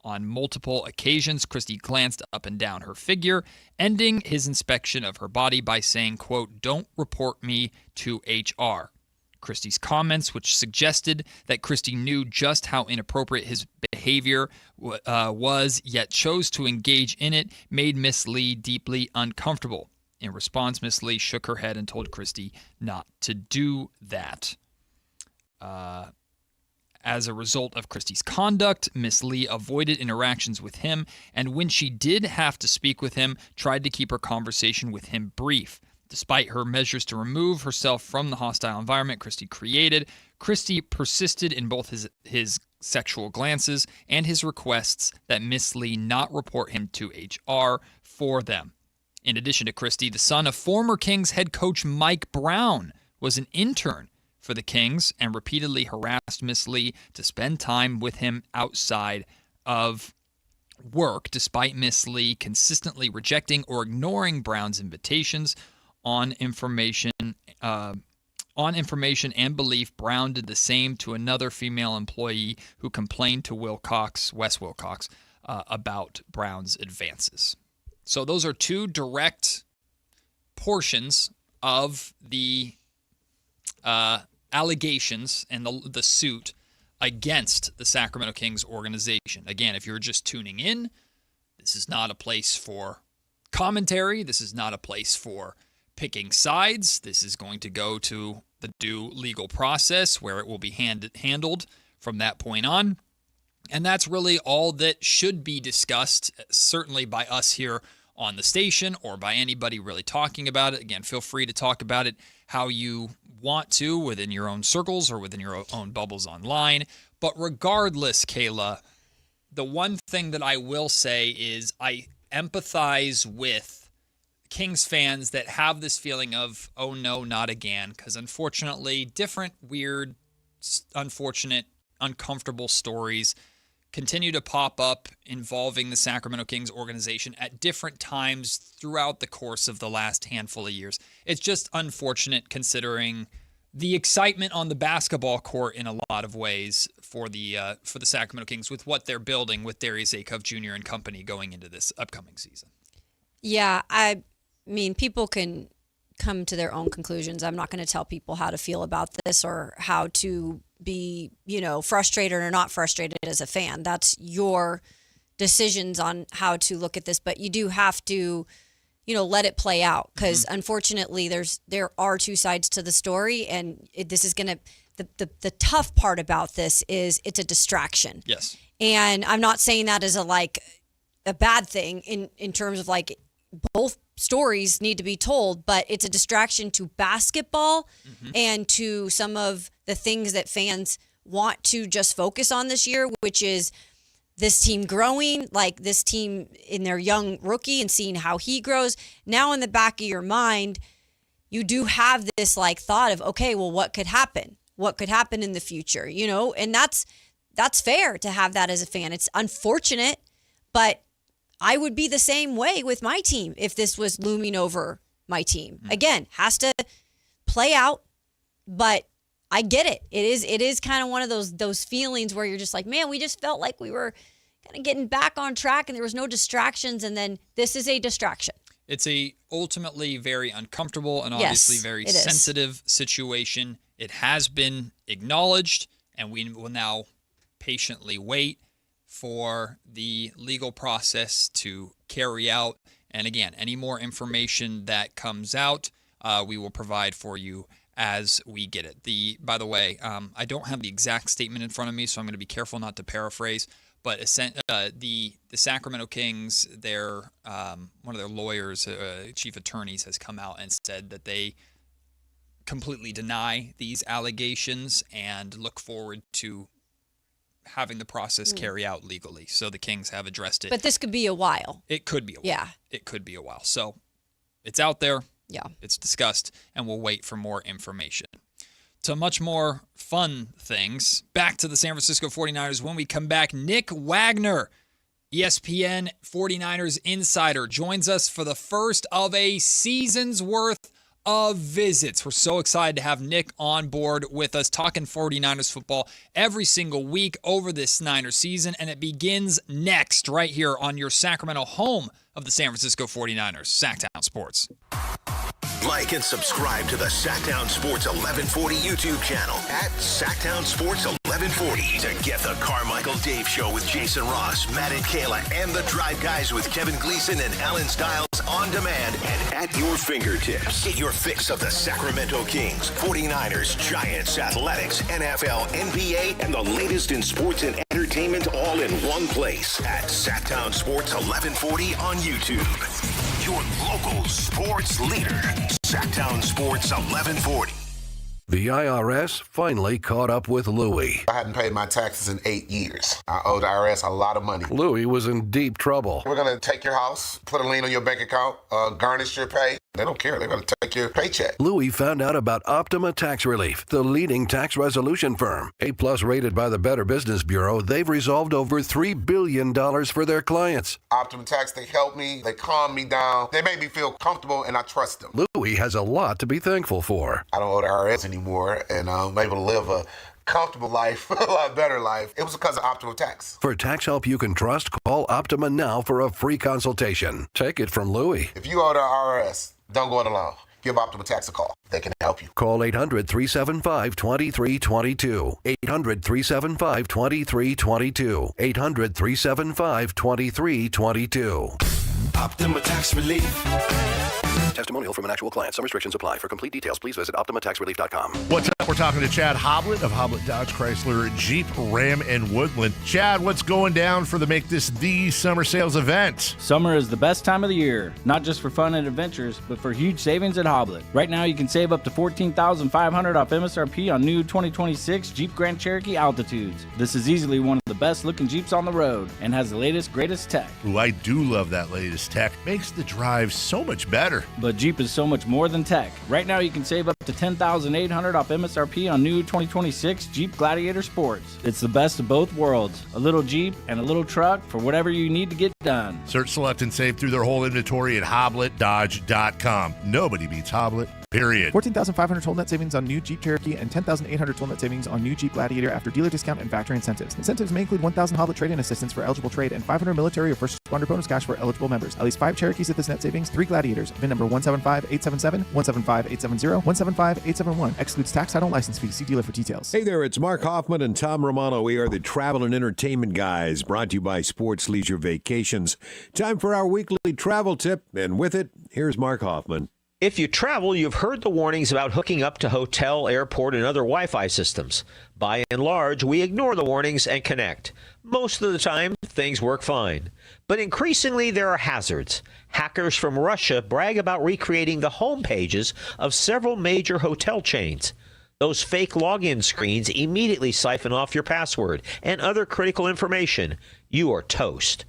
On multiple occasions, Christie glanced up and down her figure, ending his inspection of her body by saying, quote, don't report me to HR. Christie's comments, which suggested that Christie knew just how inappropriate his behavior was, yet chose to engage in it, made Miss Lee deeply uncomfortable. In response, Miss Lee shook her head and told Christie not to do that. As a result of Christie's conduct, Miss Lee avoided interactions with him, and when she did have to speak with him, tried to keep her conversation with him brief. Despite her measures to remove herself from the hostile environment Christie created, Christie persisted in both his sexual glances and his requests that Miss Lee not report him to HR for them. In addition to Christie, the son of former Kings head coach Mike Brown was an intern for the Kings and repeatedly harassed Miss Lee to spend time with him outside of work, despite Miss Lee consistently rejecting or ignoring Brown's invitations on information On information and belief, Brown did the same to another female employee who complained to Wes Wilcox, about Brown's advances. So those are two direct portions of the allegations and the suit against the Sacramento Kings organization. Again, if you're just tuning in, this is not a place for commentary. This is not a place for picking sides. This is going to go to the due legal process where it will be handled from that point on. And that's really all that should be discussed, certainly by us here on the station or by anybody really talking about it. Again, feel free to talk about it how you want to within your own circles or within your own bubbles online. But regardless, Kayla, the one thing that I will say is I empathize with Kings fans that have this feeling of, oh no, not again, because unfortunately, different, weird, unfortunate, uncomfortable stories continue to pop up involving the Sacramento Kings organization at different times throughout the course of the last handful of years. It's just unfortunate considering the excitement on the basketball court in a lot of ways for the Sacramento Kings with what they're building with Darius Acuff Jr. and company going into this upcoming season. Yeah, I mean, people can come to their own conclusions. I'm not going to tell people how to feel about this or how to be, frustrated or not frustrated as a fan. That's your decisions on how to look at this, but you do have to, let it play out because unfortunately there are two sides to the story, and this is going to, the tough part about this is it's a distraction. Yes. And I'm not saying that as a bad thing in terms of both stories need to be told, but it's a distraction to basketball and to some of the things that fans want to just focus on this year, which is this team growing, like this team in their young rookie and seeing how he grows. Now in the back of your mind, you do have this thought of, okay, well, what could happen? What could happen in the future? And that's fair to have that as a fan. It's unfortunate, but I would be the same way with my team if this was looming over my team. Again, has to play out, but I get it. It is kind of one of those feelings where you're just like, man, we just felt like we were kind of getting back on track and there was no distractions, and then this is a distraction. It's a ultimately very uncomfortable and obviously very sensitive situation. It has been acknowledged, and we will now patiently wait for the legal process to carry out. And again, any more information that comes out, we will provide for you as we get it. By the way, I don't have the exact statement in front of me, so I'm going to be careful not to paraphrase. But the Sacramento Kings, one of their lawyers, chief attorneys, has come out and said that they completely deny these allegations and look forward to having the process carry out legally. So the Kings have addressed it. But this could be a while. It could be a while. Yeah. It could be a while. So it's out there. Yeah. It's discussed, and we'll wait for more information. To much more fun things, back to the San Francisco 49ers when we come back. Nick Wagner, ESPN 49ers insider, joins us for the first of a season's worth of visits. We're so excited to have Nick on board with us, talking 49ers football every single week over this Niners season, and it begins next right here on your Sacramento home of the San Francisco 49ers, Sactown Sports. Like and subscribe to the Sactown Sports 1140 YouTube channel at Sactown Sports 1140 to get the Carmichael Dave Show with Jason Ross, Matt and Kayla, and the Drive Guys with Kevin Gleason and Alan Stiles on demand and at your fingertips. Get your fix of the Sacramento Kings, 49ers, Giants, Athletics, NFL, NBA, and the latest in sports and entertainment all in one place at Sactown Sports 1140 on YouTube. Your local sports leader, Sactown Sports 1140. The IRS finally caught up with Louie. I hadn't paid my taxes in 8 years. I owe the IRS a lot of money. Louie was in deep trouble. We're going to take your house, put a lien on your bank account, garnish your pay. They don't care. They're going to take your paycheck. Louis found out about Optima Tax Relief, the leading tax resolution firm. A-plus rated by the Better Business Bureau, they've resolved over $3 billion for their clients. Optima Tax, they help me. They calm me down. They make me feel comfortable, and I trust them. Louis has a lot to be thankful for. I don't owe the IRS anymore, and I'm able to live a comfortable life, a lot better life. It was because of Optima Tax. For tax help you can trust, call Optima now for a free consultation. Take it from Louis. If you owe the IRS, don't go it alone. Give Optima Tax a call. They can help you. Call 800-375-2322. 800-375-2322. 800-375-2322. Optima Tax Relief. Testimonial from an actual client. Some restrictions apply. For complete details, please visit OptimaTaxRelief.com. What's up? We're talking to Chad Hoblet of Hoblet Dodge Chrysler Jeep Ram and Woodland. Chad, what's going down for the Make This the Summer Sales event? Summer is the best time of the year, not just for fun and adventures, but for huge savings at Hoblet. Right now, you can save up to $14,500 off MSRP on new 2026 Jeep Grand Cherokee Altitudes. This is easily one of the best-looking Jeeps on the road and has the latest, greatest tech. Ooh, I do love that latest tech. Makes the drive so much better. But Jeep is so much more than tech. Right now, you can save up to $10,800 off MSRP on new 2026 Jeep Gladiator Sports. It's the best of both worlds. A little Jeep and a little truck for whatever you need to get done. Search, select, and save through their whole inventory at HobletDodge.com. Nobody beats Hoblet, period. $14,500 total net savings on new Jeep Cherokee and $10,800 total net savings on new Jeep Gladiator after dealer discount and factory incentives. Incentives may include $1,000 Hoblet trade-in assistance for eligible trade and $500 military or first responder bonus cash for eligible members. At least 5 Cherokees at this net savings, 3 Gladiators. VIN number 175877, 175870, 175871. Excludes tax, title, and license fees. See dealer for details. Hey there, it's Mark Hoffman and Tom Romano. We are the travel and entertainment guys, brought to you by Sports Leisure Vacations. Time for our weekly travel tip, and with it, here's Mark Hoffman. If you travel, you've heard the warnings about hooking up to hotel, airport, and other Wi-Fi systems. By and large, we ignore the warnings and connect. Most of the time, things work fine. But increasingly, there are hazards. Hackers from Russia brag about recreating the home pages of several major hotel chains. Those fake login screens immediately siphon off your password and other critical information. You are toast.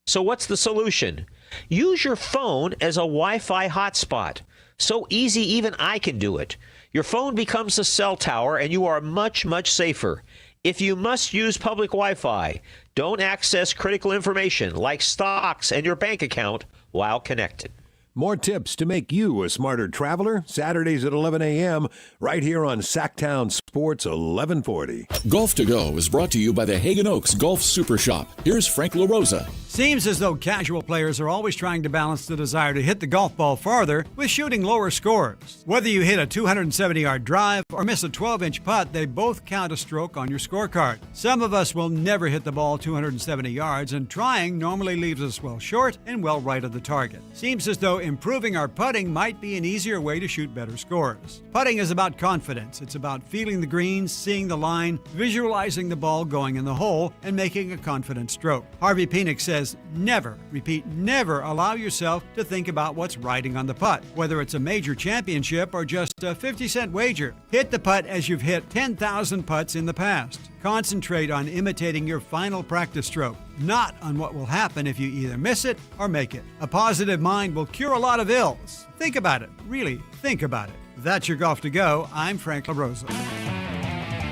So what's the solution? Use your phone as a Wi-Fi hotspot. So easy, even I can do it. Your phone becomes a cell tower, and you are much, much safer. If you must use public Wi-Fi, don't access critical information like stocks and your bank account while connected. More tips to make you a smarter traveler, Saturdays at 11 a.m., right here on Sactown Sports 1140. Golf to Go is brought to you by the Hagen Oaks Golf Super Shop. Here's Frank LaRosa. Seems as though casual players are always trying to balance the desire to hit the golf ball farther with shooting lower scores. Whether you hit a 270-yard drive or miss a 12-inch putt, they both count a stroke on your scorecard. Some of us will never hit the ball 270 yards, and trying normally leaves us well short and well right of the target. Seems as though improving our putting might be an easier way to shoot better scores. Putting is about confidence. It's about feeling the greens, seeing the line, visualizing the ball going in the hole, and making a confident stroke. Harvey Penick says, never, repeat, never allow yourself to think about what's riding on the putt, whether it's a major championship or just a 50-cent wager. Hit the putt as you've hit 10,000 putts in the past. Concentrate on imitating your final practice stroke, not on what will happen if you either miss it or make it. A positive mind will cure a lot of ills. Think about it. Really, think about it. That's your Golf to Go. I'm Frank LaRosa.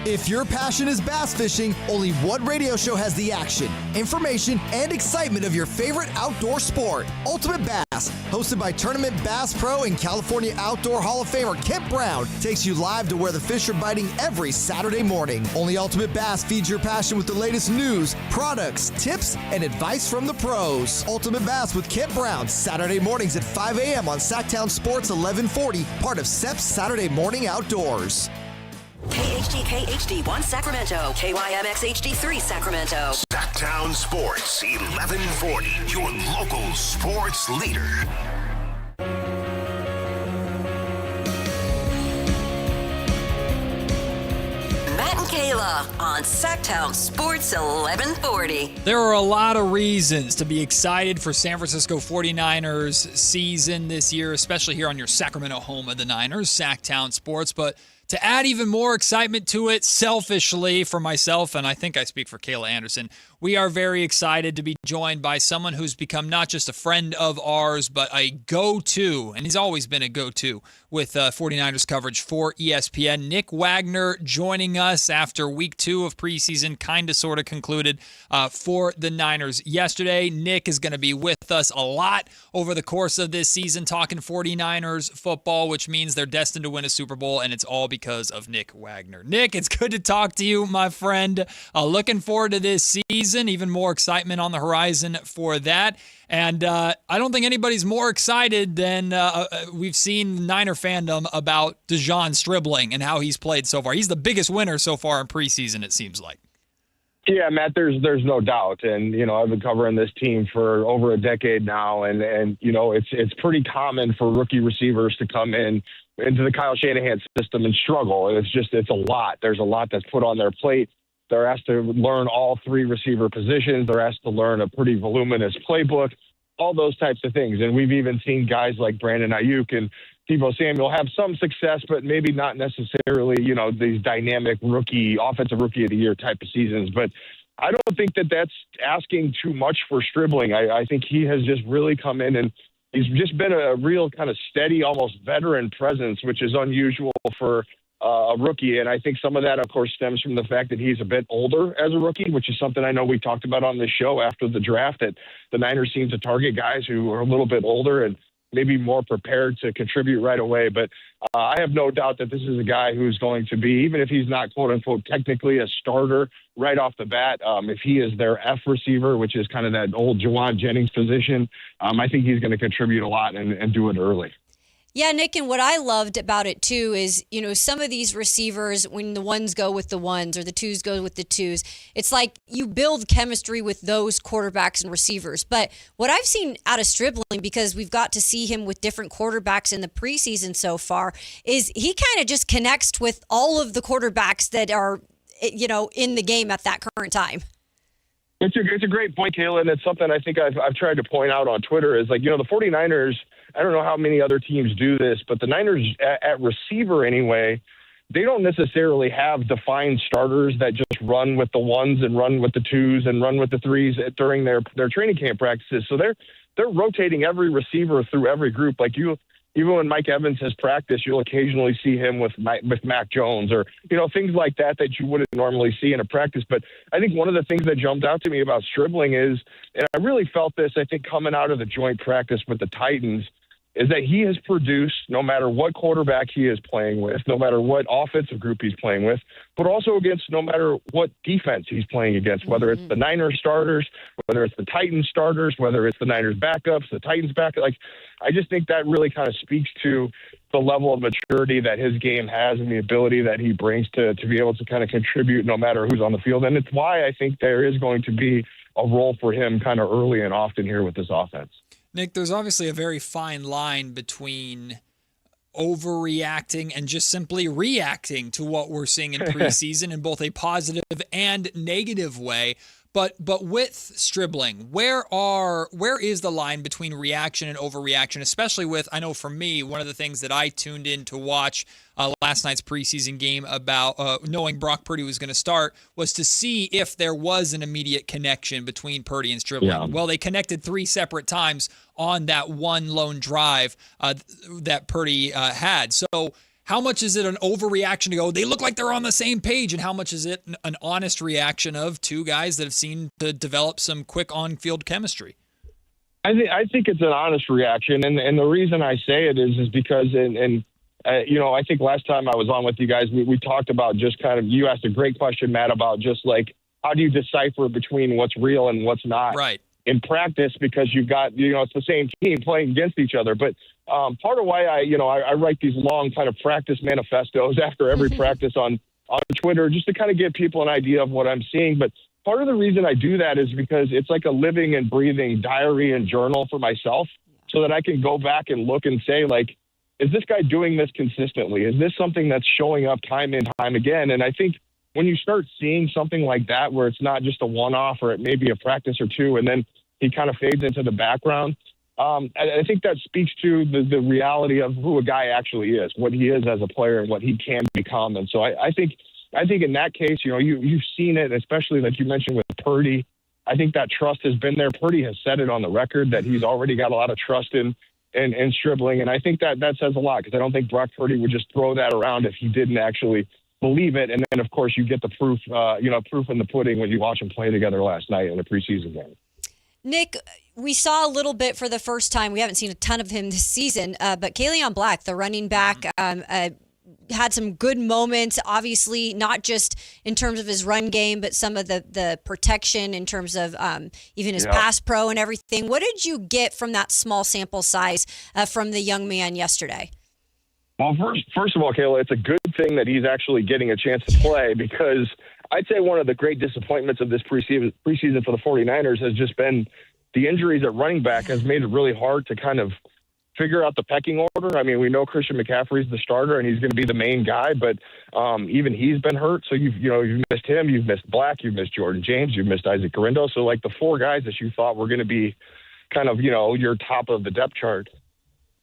If your passion is bass fishing, only one radio show has the action, information, and excitement of your favorite outdoor sport. Ultimate Bass, hosted by Tournament Bass Pro and California Outdoor Hall of Famer Kent Brown, takes you live to where the fish are biting every Saturday morning. Only Ultimate Bass feeds your passion with the latest news, products, tips, and advice from the pros. Ultimate Bass with Kent Brown, Saturday mornings at 5 a.m. on Sactown Sports 1140, part of SEP's Saturday Morning Outdoors. KHD1 Sacramento, KYMX HD3 Sacramento. Sactown Sports 1140, your local sports leader. Matt and Kayla on Sactown Sports 1140. There are a lot of reasons to be excited for San Francisco 49ers season this year, especially here on your Sacramento home of the Niners, Sactown Sports, but to add even more excitement to it, selfishly for myself, and I think I speak for Kayla Anderson, we are very excited to be joined by someone who's become not just a friend of ours, but a go-to, and he's always been a go-to with 49ers coverage for ESPN. Nick Wagner joining us after week 2 of preseason, kind of sort of concluded for the Niners yesterday. Nick is going to be with us a lot over the course of this season, talking 49ers football, which means they're destined to win a Super Bowl, and it's all because of Nick Wagner. Nick, it's good to talk to you, my friend. Looking forward to this season. Even more excitement on the horizon for that. And I don't think anybody's more excited than we've seen Niner fandom about DeJon Stribling and how he's played so far. He's the biggest winner so far in preseason, it seems like. Yeah, Matt, there's no doubt. And, I've been covering this team for over a decade now. And it's pretty common for rookie receivers to come into the Kyle Shanahan system and struggle. It's a lot. There's a lot that's put on their plate. They're asked to learn all 3 receiver positions. They're asked to learn a pretty voluminous playbook, all those types of things. And we've even seen guys like Brandon Ayuk and Deebo Samuel have some success, but maybe not necessarily, these dynamic offensive rookie of the year type of seasons. But I don't think that's asking too much for Stribling. I think he has just really come in and he's just been a real kind of steady, almost veteran presence, which is unusual for a rookie. And I think some of that, of course, stems from the fact that he's a bit older as a rookie, which is something I know we talked about on this show after the draft, that the Niners seem to target guys who are a little bit older and maybe more prepared to contribute right away. But I have no doubt that this is a guy who's going to be, even if he's not, quote unquote, technically a starter right off the bat, if he is their F receiver, which is kind of that old Jawan Jennings position, I think he's going to contribute a lot and do it early. Yeah, Nick, and what I loved about it too is, some of these receivers, when the ones go with the ones or the twos go with the twos, it's like you build chemistry with those quarterbacks and receivers. But what I've seen out of Stribling, because we've got to see him with different quarterbacks in the preseason so far, is he kind of just connects with all of the quarterbacks that are, in the game at that current time. It's a great point, Kayla, and it's something I think I've tried to point out on Twitter is the 49ers, I don't know how many other teams do this, but the Niners at receiver anyway, they don't necessarily have defined starters that just run with the ones and run with the twos and run with the threes during their training camp practices. So they're rotating every receiver through every group. Even when Mike Evans has practiced, you'll occasionally see him with Mac Jones or, things like that you wouldn't normally see in a practice. But I think one of the things that jumped out to me about Stribling is, and I really felt this, I think, coming out of the joint practice with the Titans, is that he has produced no matter what quarterback he is playing with, no matter what offensive group he's playing with, but also against no matter what defense he's playing against, whether it's the Niners starters, whether it's the Titans starters, whether it's the Niners backups, the Titans backups. I just think that really kind of speaks to the level of maturity that his game has and the ability that he brings to be able to kind of contribute no matter who's on the field. And it's why I think there is going to be a role for him kind of early and often here with this offense. Nick, there's obviously a very fine line between overreacting and just simply reacting to what we're seeing in preseason in both a positive and negative way. But with Stribling, where is the line between reaction and overreaction, especially with, I know for me, one of the things that I tuned in to watch last night's preseason game about knowing Brock Purdy was going to start was to see if there was an immediate connection between Purdy and Stribling. Yeah. Well, they connected 3 separate times on that one lone drive that Purdy had. So how much is it an overreaction to go, they look like they're on the same page, and how much is it an honest reaction of 2 guys that have seen to develop some quick on-field chemistry? I think it's an honest reaction, and the reason I say it is because I think last time I was on with you guys, we talked about just kind of, you asked a great question, Matt, about just how do you decipher between what's real and what's not in practice, because you've got, it's the same team playing against each other. But part of why I write these long kind of practice manifestos after every practice on Twitter, just to kind of give people an idea of what I'm seeing. But part of the reason I do that is because it's like a living and breathing diary and journal for myself, so that I can go back and look and say, is this guy doing this consistently? Is this something that's showing up time and time again? And I think when you start seeing something like that, where it's not just a one-off or it may be a practice or 2, and then he kind of fades into the background, I think that speaks to the reality of who a guy actually is, what he is as a player and what he can become. And so I think in that case, you've seen it, especially like you mentioned with Purdy. I think that trust has been there. Purdy has said it on the record that he's already got a lot of trust in Stribling. And I think that says a lot, because I don't think Brock Purdy would just throw that around if he didn't actually believe it. And then, of course, you get the proof in the pudding when you watch them play together last night in a preseason game. Nick, we saw a little bit for the first time. We haven't seen a ton of him this season, but Kayleon Black, the running back, had some good moments, obviously, not just in terms of his run game, but some of the protection in terms of even his pass pro and everything. What did you get from that small sample size from the young man yesterday? Well, first of all, Kayla, it's a good thing that he's actually getting a chance to play, because I'd say one of the great disappointments of this preseason for the 49ers has just been the injuries at running back has made it really hard to kind of figure out the pecking order. I mean, we know Christian McCaffrey's the starter and he's going to be the main guy, but even he's been hurt. So you've missed him, you've missed Black, you've missed Jordan James, you've missed Isaac Guerrero. So like the four guys that you thought were going to be kind of, your top of the depth chart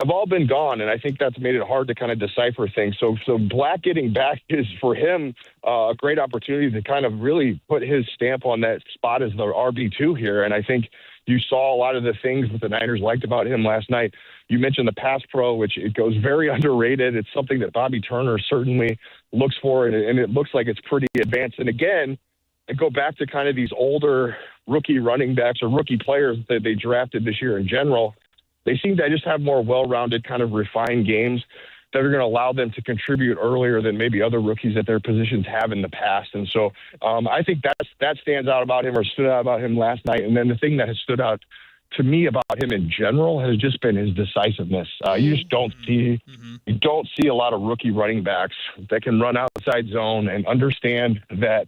have all been gone. And I think that's made it hard to kind of decipher things. So Black getting back is for him a great opportunity to kind of really put his stamp on that spot as the RB2 here. And I think you saw a lot of the things that the Niners liked about him last night. You mentioned the pass pro, which it goes very underrated. It's something that Bobby Turner certainly looks for, and it looks like it's pretty advanced. And again, I go back to kind of these older rookie running backs or rookie players that they drafted this year in general. They seem to just have more well-rounded, kind of refined games that are going to allow them to contribute earlier than maybe other rookies at their positions have in the past. And so I think that stands out about him, or stood out about him last night. And then the thing that has stood out to me about him in general has just been his decisiveness. You just don't see a lot of rookie running backs that can run outside zone and understand that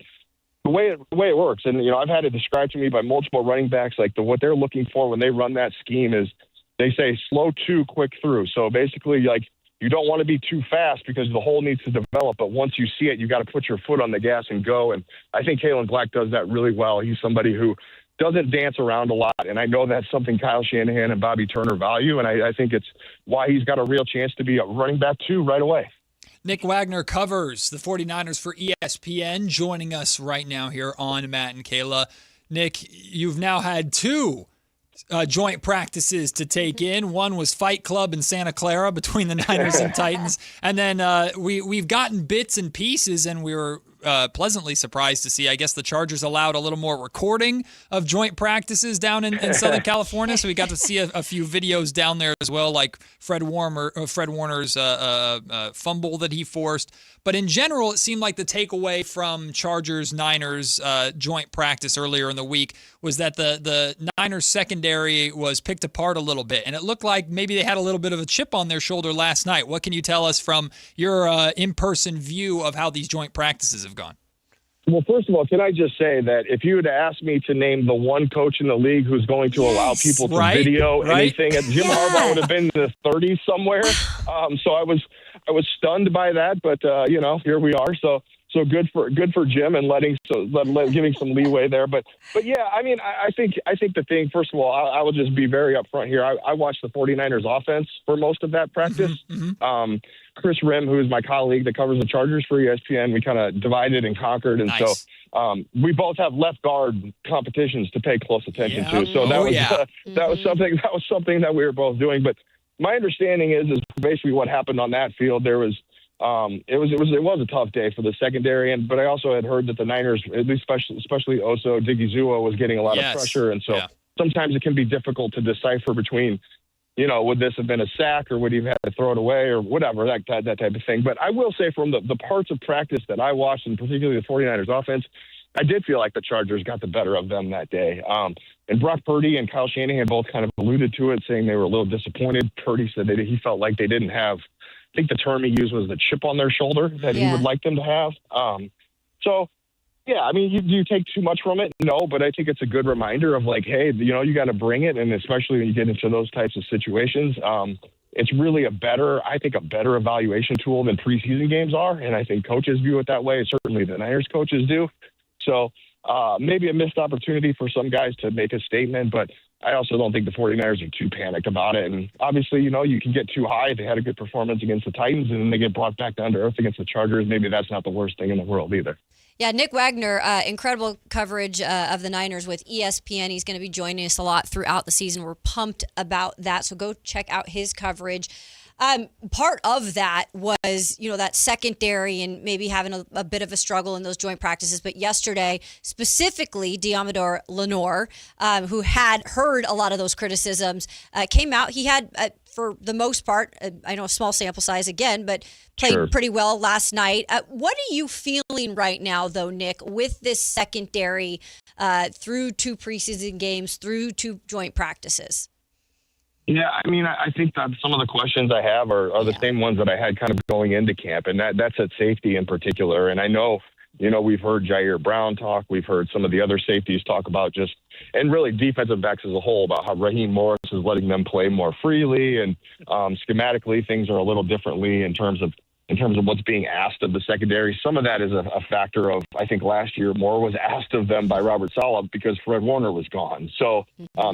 the way it works. And I've had it described to me by multiple running backs, like what they're looking for when they run that scheme is they say slow to, quick through. So basically, like, you don't want to be too fast because the hole needs to develop. But once you see it, you got to put your foot on the gas and go. And I think Kaylen Black does that really well. He's somebody who doesn't dance around a lot. And I know that's something Kyle Shanahan and Bobby Turner value. And I think it's why he's got a real chance to be a running back too right away. Nick Wagner covers the 49ers for ESPN, joining us right now here on Matt and Kayla. Nick, you've now had two joint practices to take in. One was Fight Club in Santa Clara between the Niners and Titans. And then we've gotten bits and pieces, and we were pleasantly surprised to see, I guess the Chargers allowed a little more recording of joint practices down in Southern California. So we got to see a few videos down there as well, like Fred Warner's fumble that he forced. But in general, it seemed like the takeaway from Chargers-Niners joint practice earlier in the week was that the Niners secondary was picked apart a little bit. And it looked like maybe they had a little bit of a chip on their shoulder last night. What can you tell us from your in-person view of how these joint practices have gone? Well, first of all, can I just say that if you had asked me to name the one coach in the league who's going to allow people to video anything, Jim Harbaugh would have been in the 30s somewhere. So I was stunned by that, but here we are. So good for Jim and giving some leeway there. But yeah, I mean, I think the thing, first of all, I will just be very upfront here. I watched the 49ers offense for most of that practice. Mm-hmm. Chris Rim, who is my colleague that covers the Chargers for ESPN, we kind of divided and conquered. And so we both have left guard competitions to pay close attention to. So that was something that we were both doing. But my understanding is basically what happened on that field. There was, it was a tough day for the secondary, but I also had heard that the Niners, at least especially Oso Digizua, was getting a lot of pressure, and so sometimes it can be difficult to decipher between, would this have been a sack or would he have had to throw it away or whatever, that type of thing. But I will say from the parts of practice that I watched, and particularly the 49ers offense, I did feel like the Chargers got the better of them that day. And Brock Purdy and Kyle Shanahan both kind of alluded to it, saying they were a little disappointed. Purdy said that he felt like they didn't have, I think the term he used was the chip on their shoulder that he would like them to have. Yeah, I mean, you take too much from it? No, but I think it's a good reminder of like, hey, you got to bring it. And especially when you get into those types of situations, it's really a better evaluation tool than preseason games are. And I think coaches view it that way. Certainly the Niners coaches do. So maybe a missed opportunity for some guys to make a statement, but I also don't think the 49ers are too panicked about it. And obviously, you can get too high. They had a good performance against the Titans, and then they get brought back down to earth against the Chargers. Maybe that's not the worst thing in the world either. Yeah, Nick Wagner, incredible coverage of the Niners with ESPN. He's going to be joining us a lot throughout the season. We're pumped about that, so go check out his coverage. Part of that was, that secondary and maybe having a bit of a struggle in those joint practices. But yesterday, specifically, Diamador Lenore, who had heard a lot of those criticisms, came out. He had, for the most part, I know a small sample size again, but played pretty well last night. What are you feeling right now, though, Nick, with this secondary through 2 preseason games, through 2 joint practices? Yeah, I mean, I think that some of the questions I have are the same ones that I had kind of going into camp, and that's at safety in particular. And I know, we've heard Jair Brown talk. We've heard some of the other safeties talk about and really defensive backs as a whole, about how Raheem Morris is letting them play more freely. And schematically, things are a little differently in terms of what's being asked of the secondary. Some of that is a factor of, I think last year more was asked of them by Robert Saleh because Fred Warner was gone. So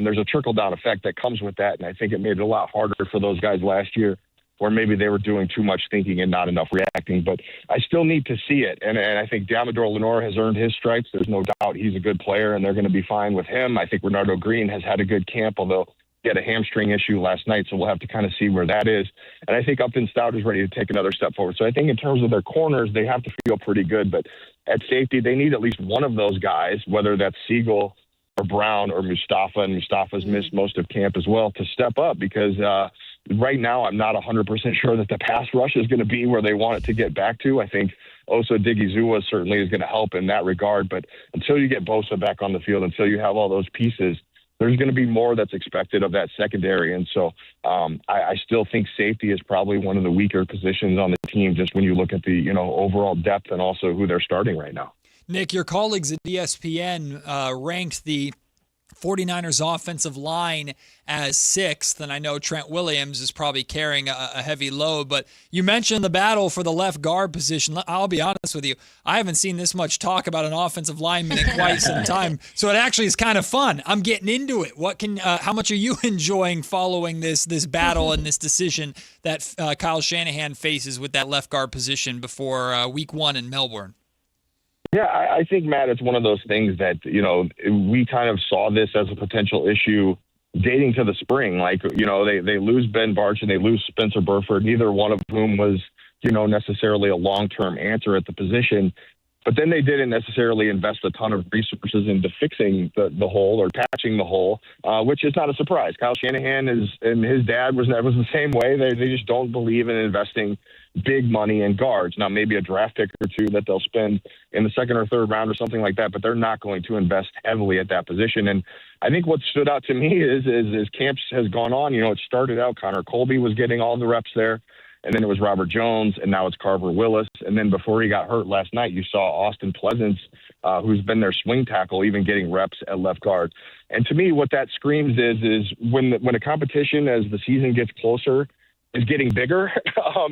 there's a trickle-down effect that comes with that, and I think it made it a lot harder for those guys last year, where maybe they were doing too much thinking and not enough reacting. But I still need to see it, and I think Diamador Lenore has earned his stripes. There's no doubt he's a good player, and they're going to be fine with him. I think Renardo Green has had a good camp, although he had a hamstring issue last night, so we'll have to kind of see where that is. And I think Upton Stout is ready to take another step forward. So I think in terms of their corners, they have to feel pretty good. But at safety, they need at least one of those guys, whether that's Siegel or Brown or Mustafa, and Mustafa's missed most of camp as well, to step up, because right now I'm not 100% sure that the pass rush is going to be where they want it to get back to. I think Osa Digizua certainly is going to help in that regard. But until you get Bosa back on the field, until you have all those pieces, there's going to be more that's expected of that secondary. And so I still think safety is probably one of the weaker positions on the team, just when you look at the overall depth and also who they're starting right now. Nick, your colleagues at ESPN ranked the 49ers offensive line as 6th, and I know Trent Williams is probably carrying a heavy load, but you mentioned the battle for the left guard position. I'll be honest with you, I haven't seen this much talk about an offensive lineman in quite some time, so it actually is kind of fun. I'm getting into it. How much are you enjoying following this battle and this decision that Kyle Shanahan faces with that left guard position before week 1 in Melbourne? Yeah, I think, Matt, it's one of those things that, we kind of saw this as a potential issue dating to the spring. Like, they lose Ben Barch and they lose Spencer Burford, neither one of whom was, necessarily a long-term answer at the position. But then they didn't necessarily invest a ton of resources into fixing the hole or patching the hole, which is not a surprise. Kyle Shanahan and his dad was the same way. They just don't believe in investing big money in guards. Now, maybe a draft pick or 2 that they'll spend in the 2nd or 3rd round or something like that, but they're not going to invest heavily at that position. And I think what stood out to me is as camps has gone on, it started out Connor Colby was getting all the reps there, and then it was Robert Jones, and now it's Carver Willis. And then before he got hurt last night, you saw Austin Pleasance, who's been their swing tackle, even getting reps at left guard. And to me, what that screams is when a competition, as the season gets closer, is getting bigger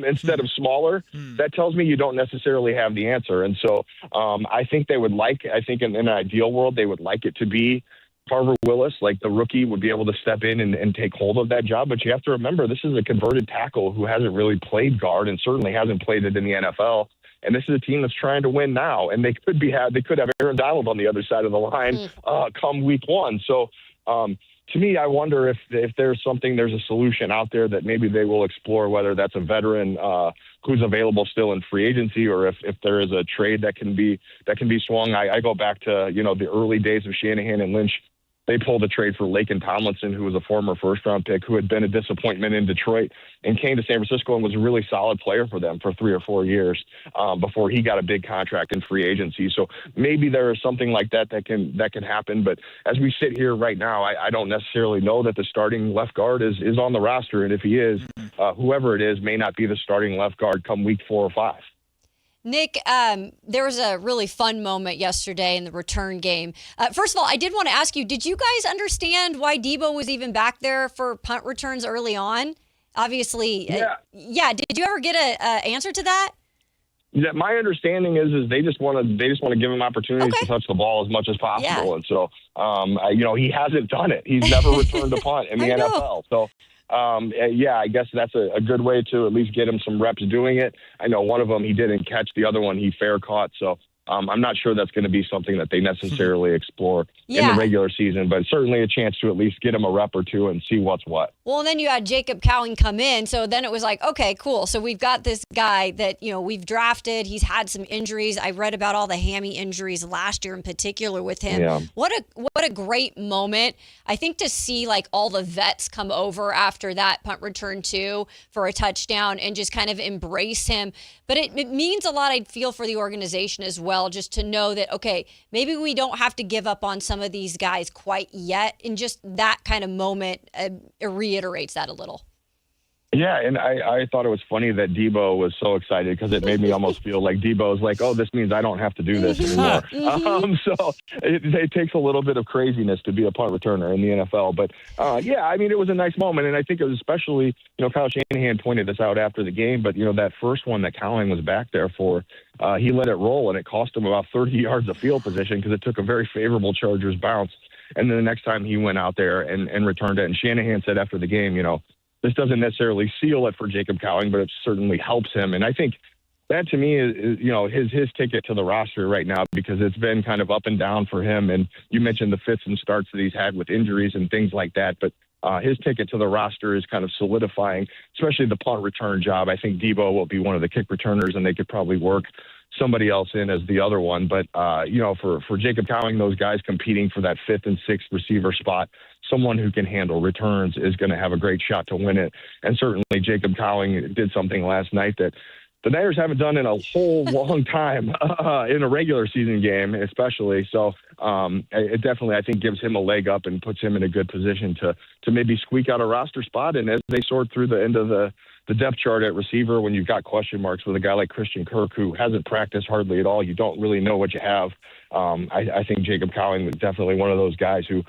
instead of smaller, that tells me you don't necessarily have the answer. And so I think in an ideal world, they would like it to be Carver Willis, like the rookie, would be able to step in and take hold of that job. But you have to remember, this is a converted tackle who hasn't really played guard and certainly hasn't played it in the NFL. And this is a team that's trying to win now. And they could have Aaron Donald on the other side of the line come week 1. So to me, I wonder if there's a solution out there that maybe they will explore, whether that's a veteran who's available still in free agency, or if there is a trade that can be swung. I go back to, the early days of Shanahan and Lynch. They pulled a trade for Laken Tomlinson, who was a former first-round pick who had been a disappointment in Detroit and came to San Francisco and was a really solid player for them for 3 or 4 years before he got a big contract in free agency. So maybe there is something like that can happen. But as we sit here right now, I don't necessarily know that the starting left guard is on the roster. And if he is, whoever it is may not be the starting left guard come week 4 or 5. Nick, there was a really fun moment yesterday in the return game. First of all, I did want to ask you, did you guys understand why Debo was even back there for punt returns early on? Obviously, yeah. Did you ever get an answer to that? Yeah, my understanding is they just want to give him opportunities to touch the ball as much as possible. Yeah. And so, he hasn't done it. He's never returned a punt in the NFL. So, I guess that's a good way to at least get him some reps doing it. I know one of them he didn't catch, the other one he fair caught. So I'm not sure that's going to be something that they necessarily explore in the regular season, but certainly a chance to at least get him a rep or two and see what's what. Well, and then you had Jacob Cowing come in, so then it was like, okay, cool. So we've got this guy that, we've drafted. He's had some injuries. I read about all the hammy injuries last year in particular with him. Yeah. What a great moment. I think to see like all the vets come over after that punt return too for a touchdown and just kind of embrace him. But it means a lot, I feel, for the organization as well, just to know that, okay, maybe we don't have to give up on some of these guys quite yet. And just that kind of moment reiterates that a little. Yeah, and I thought it was funny that Debo was so excited because it made me almost feel like Debo is like, oh, this means I don't have to do this anymore. So it takes a little bit of craziness to be a punt returner in the NFL. But, it was a nice moment. And I think it was especially, Kyle Shanahan pointed this out after the game, but, that first one that Cowling was back there for, he let it roll, and it cost him about 30 yards of field position because it took a very favorable Chargers bounce. And then the next time he went out there and returned it, and Shanahan said after the game, this doesn't necessarily seal it for Jacob Cowling, but it certainly helps him. And I think that to me is his ticket to the roster right now, because it's been kind of up and down for him. And you mentioned the fits and starts that he's had with injuries and things like that. But his ticket to the roster is kind of solidifying, especially the punt return job. I think Debo will be one of the kick returners, and they could probably work somebody else in as the other one. But, for Jacob Cowling, those guys competing for that fifth and sixth receiver spot, someone who can handle returns is going to have a great shot to win it. And certainly Jacob Cowling did something last night that the Niners haven't done in a whole long time in a regular season game, especially. So it definitely, I think, gives him a leg up and puts him in a good position to maybe squeak out a roster spot. And as they sort through the end of the depth chart at receiver, when you've got question marks with a guy like Christian Kirk, who hasn't practiced hardly at all, you don't really know what you have. I think Jacob Cowling was definitely one of those guys who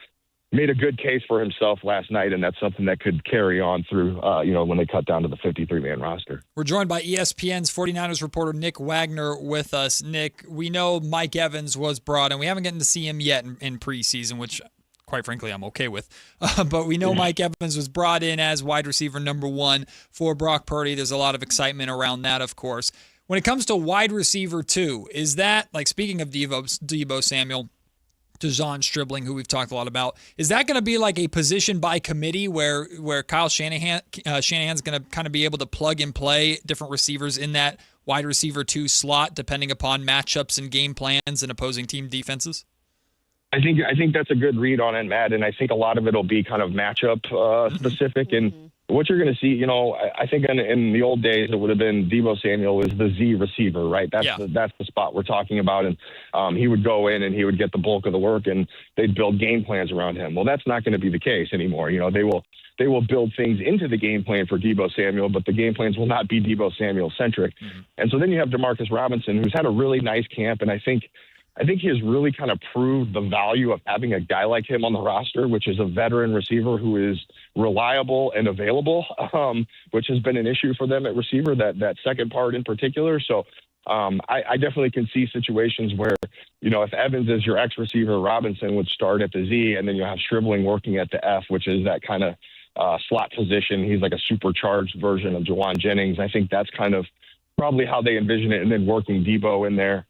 made a good case for himself last night, and that's something that could carry on through, when they cut down to the 53-man roster. We're joined by ESPN's 49ers reporter Nick Wagner with us. Nick, we know Mike Evans was brought in. We haven't gotten to see him yet in preseason, which, quite frankly, I'm okay with. But we know Mike Evans was brought in as wide receiver number 1 for Brock Purdy. There's a lot of excitement around that, of course. When it comes to wide receiver 2, is that, like, speaking of Deebo Samuel, DeJon Stribling, who we've talked a lot about, is that going to be like a position by committee where Kyle Shanahan's going to kind of be able to plug and play different receivers in that wide receiver 2 slot, depending upon matchups and game plans and opposing team defenses? I think that's a good read on it, Matt, and I think a lot of it will be kind of matchup specific. And what you're going to see, I think in the old days, it would have been Deebo Samuel is the Z receiver, right? That's the spot we're talking about. And he would go in and he would get the bulk of the work, and they'd build game plans around him. Well, that's not going to be the case anymore. They will build things into the game plan for Deebo Samuel, but the game plans will not be Deebo Samuel centric. And so then you have Demarcus Robinson, who's had a really nice camp, and I think he has really kind of proved the value of having a guy like him on the roster, which is a veteran receiver who is reliable and available, which has been an issue for them at receiver, that second part in particular. So I definitely can see situations where, if Evans is your X receiver, Robinson would start at the Z, and then you have Stribling working at the F, which is that kind of slot position. He's like a supercharged version of Jawan Jennings. I think that's kind of probably how they envision it, and then working Deebo in there.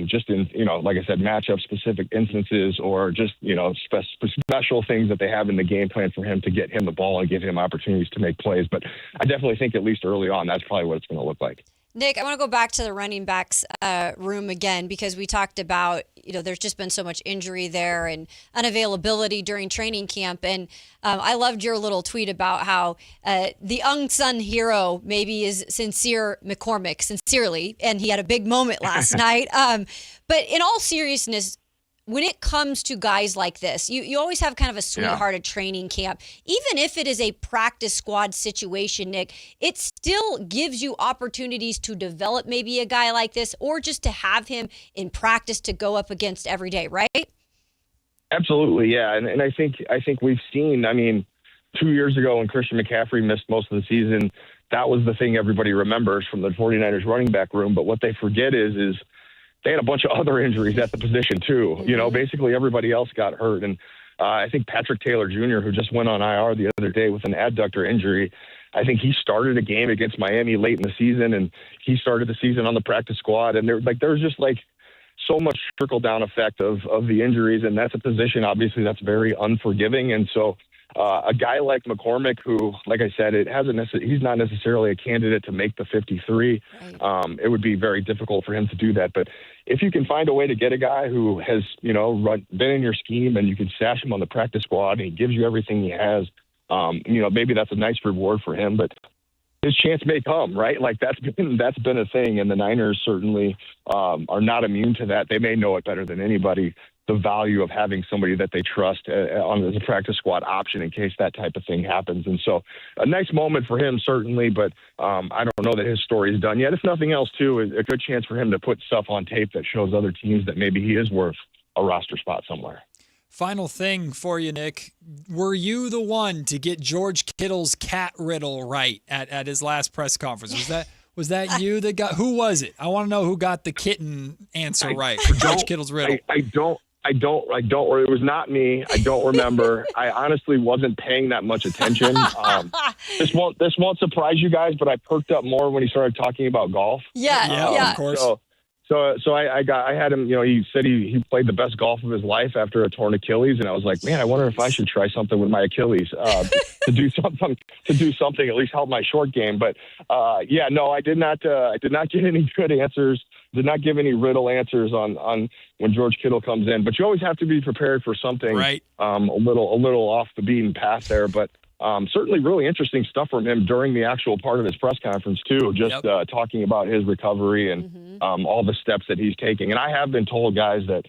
Just in, like I said, matchup specific instances, or just, special things that they have in the game plan for him to get him the ball and give him opportunities to make plays. But I definitely think at least early on, that's probably what it's going to look like. Nick, I want to go back to the running backs room again, because we talked about, there's just been so much injury there and unavailability during training camp. And I loved your little tweet about how the unsung hero maybe is Sincere McCormick, sincerely, and he had a big moment last night. But in all seriousness, when it comes to guys like this, you always have kind of a sweethearted training camp. Even if it is a practice squad situation, Nick, it still gives you opportunities to develop maybe a guy like this, or just to have him in practice to go up against every day, right? Absolutely, yeah. And I think we've seen, 2 years ago when Christian McCaffrey missed most of the season, that was the thing everybody remembers from the 49ers running back room. But what they forget is they had a bunch of other injuries at the position too. Basically everybody else got hurt. And I think Patrick Taylor Jr., who just went on IR the other day with an adductor injury, I think he started a game against Miami late in the season, and he started the season on the practice squad. And there was just so much trickle-down effect of the injuries, and that's a position, obviously, that's very unforgiving. And so a guy like McCormick, who, like I said, he's not necessarily a candidate to make the 53. Right. It would be very difficult for him to do that. But if you can find a way to get a guy who has, been in your scheme and you can stash him on the practice squad and he gives you everything he has, maybe that's a nice reward for him. But his chance may come, right? Like that's been a thing, and the Niners certainly are not immune to that. They may know it better than anybody, the value of having somebody that they trust on as a practice squad option in case that type of thing happens. And so a nice moment for him, certainly, but I don't know that his story is done yet. If nothing else, too, a good chance for him to put stuff on tape that shows other teams that maybe he is worth a roster spot somewhere. Final thing for you, Nick. Were you the one to get George Kittle's cat riddle right at his last press conference? Was that you that got? Who was it? I want to know who got the kitten answer right for George Kittle's riddle. I don't. It was not me. I don't remember. I honestly wasn't paying that much attention. This won't surprise you guys, but I perked up more when he started talking about golf. Yeah, of course. So I had him, he said he played the best golf of his life after a torn Achilles. And I was like, man, I wonder if I should try something with my Achilles to do something, at least help my short game. But I did not get any good answers, did not give any riddle answers on when George Kittle comes in. But you always have to be prepared for something right. A little off the beaten path there. But certainly really interesting stuff from him during the actual part of his press conference, too, just talking about his recovery and all the steps that he's taking. And I have been told, guys, that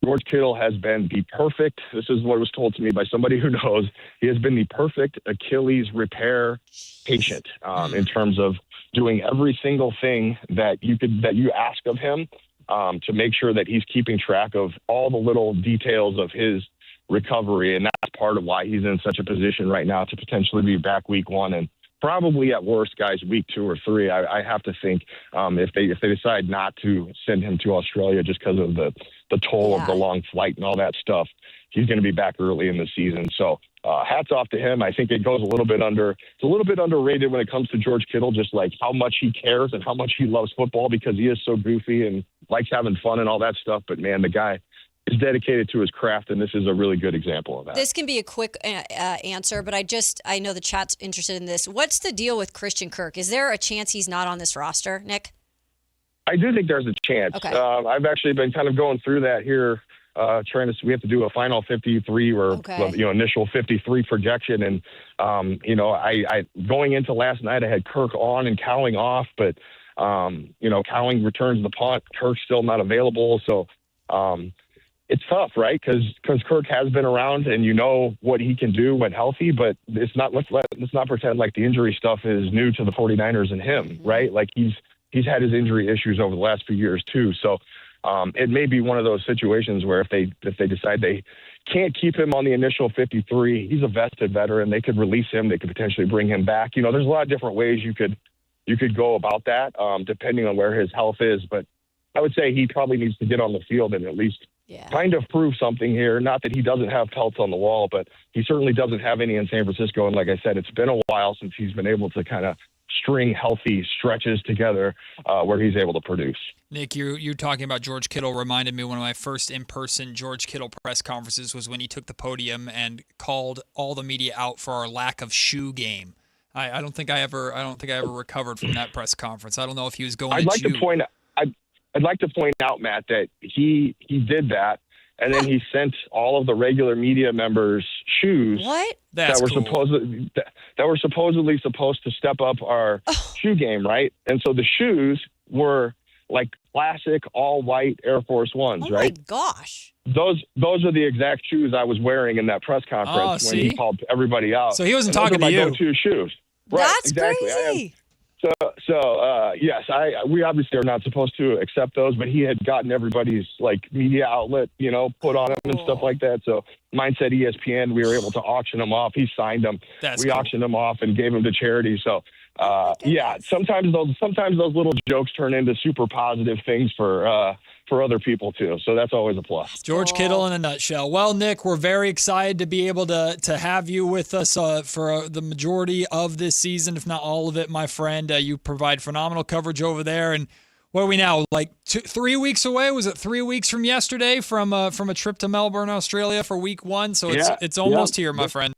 George Kittle has been the perfect, this is what was told to me by somebody who knows, he has been the perfect Achilles repair patient in terms of doing every single thing that you ask of him to make sure that he's keeping track of all the little details of his recovery, and that's part of why he's in such a position right now to potentially be back week 1 and probably at worst, guys, week 2 or 3. I have to think if they decide not to send him to Australia just because of the toll of the long flight and all that stuff, he's going to be back early in the season. So hats off to him. I think it goes a little bit underrated when it comes to George Kittle, just like how much he cares and how much he loves football because he is so goofy and likes having fun and all that stuff. But man, the guy is dedicated to his craft, and this is a really good example of that. This can be a quick answer, but I know the chat's interested in this. What's the deal with Christian Kirk? Is there a chance he's not on this roster, Nick? I do think there's a chance. Okay. I've actually been kind of going through that here, we have to do a final 53 or initial 53 projection, and I going into last night, I had Kirk on and Cowling off, but Cowling returns the punt. Kirk's still not available, so. It's tough, right? Because Kirk has been around, and you know what he can do when healthy. But it's not. Let's not pretend like the injury stuff is new to the 49ers and him, right? Like he's had his injury issues over the last few years too. So it may be one of those situations where if they decide they can't keep him on the initial 53, he's a vested veteran. They could release him. They could potentially bring him back. There's a lot of different ways you could go about that, depending on where his health is. But I would say he probably needs to get on the field and at least kind of prove something here. Not that he doesn't have pelts on the wall, but he certainly doesn't have any in San Francisco. And like I said, it's been a while since he's been able to kind of string healthy stretches together where he's able to produce. Nick, you talking about George Kittle reminded me one of my first in-person George Kittle press conferences was when he took the podium and called all the media out for our lack of shoe game. I don't think I ever recovered from that press conference. I don't know if he was going I'd like to point out, Matt, that he did that, and then he sent all of the regular media members shoes that were supposedly supposed to step up our shoe game, right? And so the shoes were like classic all white Air Force Ones, right? Oh my gosh. Those are the exact shoes I was wearing in that press conference when he called everybody out. So he wasn't talking to you. Those are my go-to shoes. Right, That's exactly. crazy. Yes, we obviously are not supposed to accept those, but he had gotten everybody's media outlet, put on them and stuff like that. So mine said ESPN. We were able to auction them off. He signed them. We auctioned them off and gave them to charity. So sometimes those little jokes turn into super positive things for other people too. So that's always a plus. George Kittle in a nutshell. Well, Nick, we're very excited to be able to have you with us for the majority of this season, if not all of it, my friend. You provide phenomenal coverage over there, and What are we now? Like 3 weeks away? Was it 3 weeks from yesterday from a trip to Melbourne, Australia for week 1? So it's almost here, my friend.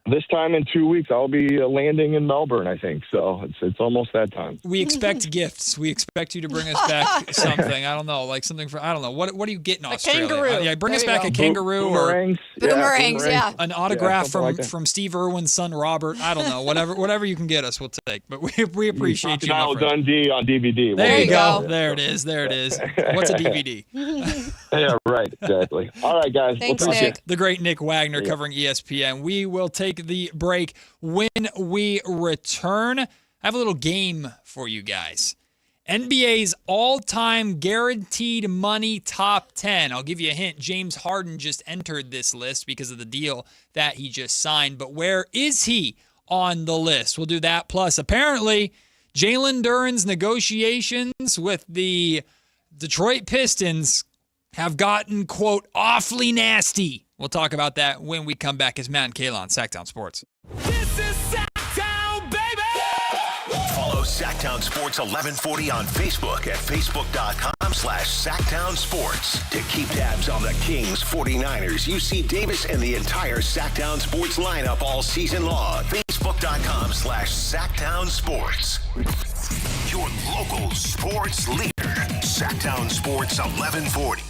This time in 2 weeks, I'll be landing in Melbourne, I think. So it's almost that time. We expect gifts. We expect you to bring us back something. I don't know, like something for, I don't know. What do you get in Australia? Kangaroo. Yeah, bring us back a kangaroo Boomerangs. or Boomerangs, yeah. an autograph something from Steve Irwin's son, Robert. I don't know. Whatever you can get us, we'll take. But we appreciate you, my Crocodile friend. Dundee on DVD. There you go. There it is. What's a DVD? Yeah, right. Exactly. All right, guys. Thanks, we'll Nick. The great Nick Wagner covering ESPN. We will take the break. When we return, I have a little game for you guys. NBA's all-time guaranteed money top 10. I'll give you a hint. James Harden just entered this list because of the deal that he just signed. But where is he on the list? We'll do that. Plus, apparently, Jalen Duren's negotiations with the Detroit Pistons have gotten, quote, awfully nasty. We'll talk about that when we come back as Matt and Kayla on Sactown Sports. This is Sactown, baby! Follow Sactown Sports 1140 on Facebook at facebook.com/Sactown Sports. To keep tabs on the Kings, 49ers, UC Davis, and the entire Sactown Sports lineup all season long. Facebook.com/Sactown Sports. Your local sports leader. Sactown Sports 1140.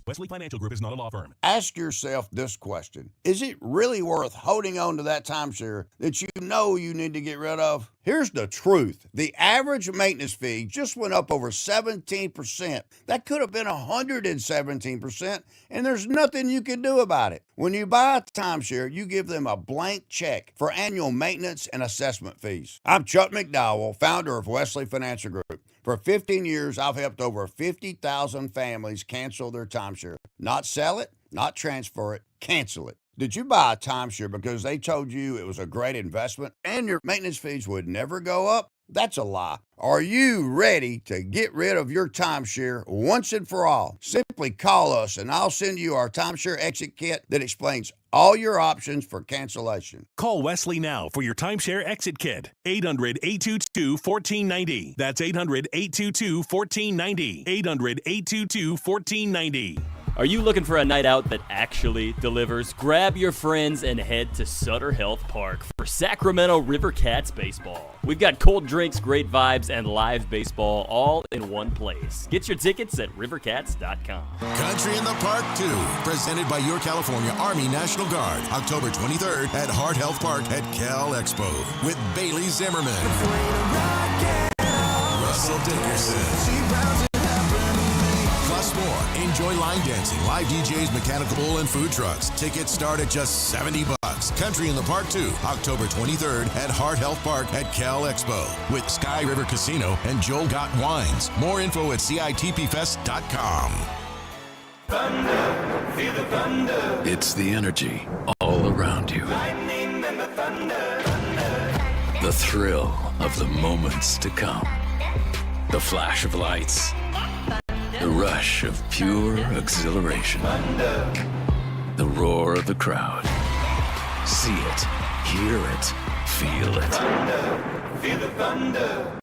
Wesley Financial Group is not a law firm. Ask yourself this question. Is it really worth holding on to that timeshare that you know you need to get rid of? Here's the truth. The average maintenance fee just went up over 17%. That could have been 117%, and there's nothing you can do about it. When you buy a timeshare, you give them a blank check for annual maintenance and assessment fees. I'm Chuck McDowell, founder of Wesley Financial Group. For 15 years, I've helped over 50,000 families cancel their timeshare. Not sell it, not transfer it, cancel it. Did you buy a timeshare because they told you it was a great investment and your maintenance fees would never go up? That's a lie. Are you ready to get rid of your timeshare once and for all? Simply call us and I'll send you our timeshare exit kit that explains all your options for cancellation. Call Wesley now for your timeshare exit kit. 800-822-1490. That's 800-822-1490. 800-822-1490. Are you looking for a night out that actually delivers? Grab your friends and head to Sutter Health Park for Sacramento River Cats baseball. We've got cold drinks, great vibes, and live baseball all in one place. Get your tickets at rivercats.com. Country in the Park 2, presented by your California Army National Guard, October 23rd at Hart Health Park at Cal Expo with Bailey Zimmerman, Russell Dickerson. Plus more. Enjoy line dancing, live DJs, mechanical and food trucks. Tickets start at just $70. Country in the Park 2, October 23rd at Hart Health Park at Cal Expo with Sky River Casino and Joel Gott Wines. More info at CITPFest.com. Thunder, feel the thunder. It's the energy all around you. Lightning and the thunder. The thrill of the moments to come. The flash of lights. The rush of pure exhilaration. The roar of the crowd. See it, hear it, feel it. Feel the thunder.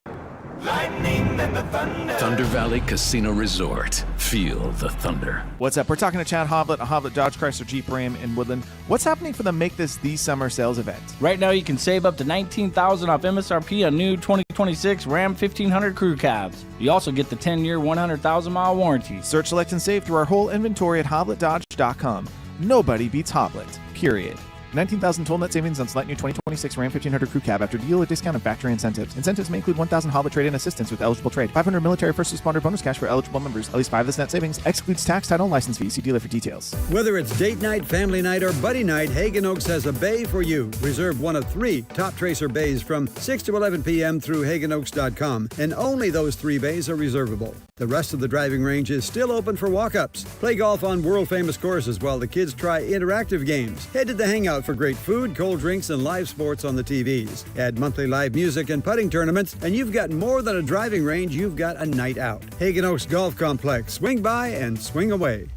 Lightning and the thunder. Thunder Valley Casino Resort. Feel the thunder. What's up? We're talking to Chad Hoblet of Hoblet Dodge Chrysler Jeep Ram in Woodland. What's happening for the Make This the Summer sales event? Right now, you can save up to $19,000 off MSRP on new 2026 Ram 1500 crew cabs. You also get the 10-year, 100,000-mile warranty. Search, select, and save through our whole inventory at HobletDodge.com. Nobody beats Hoblet, period. 19,000 total net savings on select new 2026 Ram 1500 crew cab after dealer discount and factory incentives. Incentives may include 1,000 Hoblet trade-in assistance with eligible trade. 500 military first responder bonus cash for eligible members. At least 5 of this net savings. Excludes tax, title, and license fees. See dealer for details. Whether it's date night, family night, or buddy night, Hagen Oaks has a bay for you. Reserve one of 3 top tracer bays from 6 to 11 p.m. through HagenOaks.com, and only those 3 bays are reservable. The rest of the driving range is still open for walk-ups. Play golf on world-famous courses while the kids try interactive games. Head to the Hangout for great food, cold drinks, and live sports on the TVs. Add monthly live music and putting tournaments, and you've got more than a driving range, you've got a night out. Hagen Oaks Golf Complex. Swing by and swing away.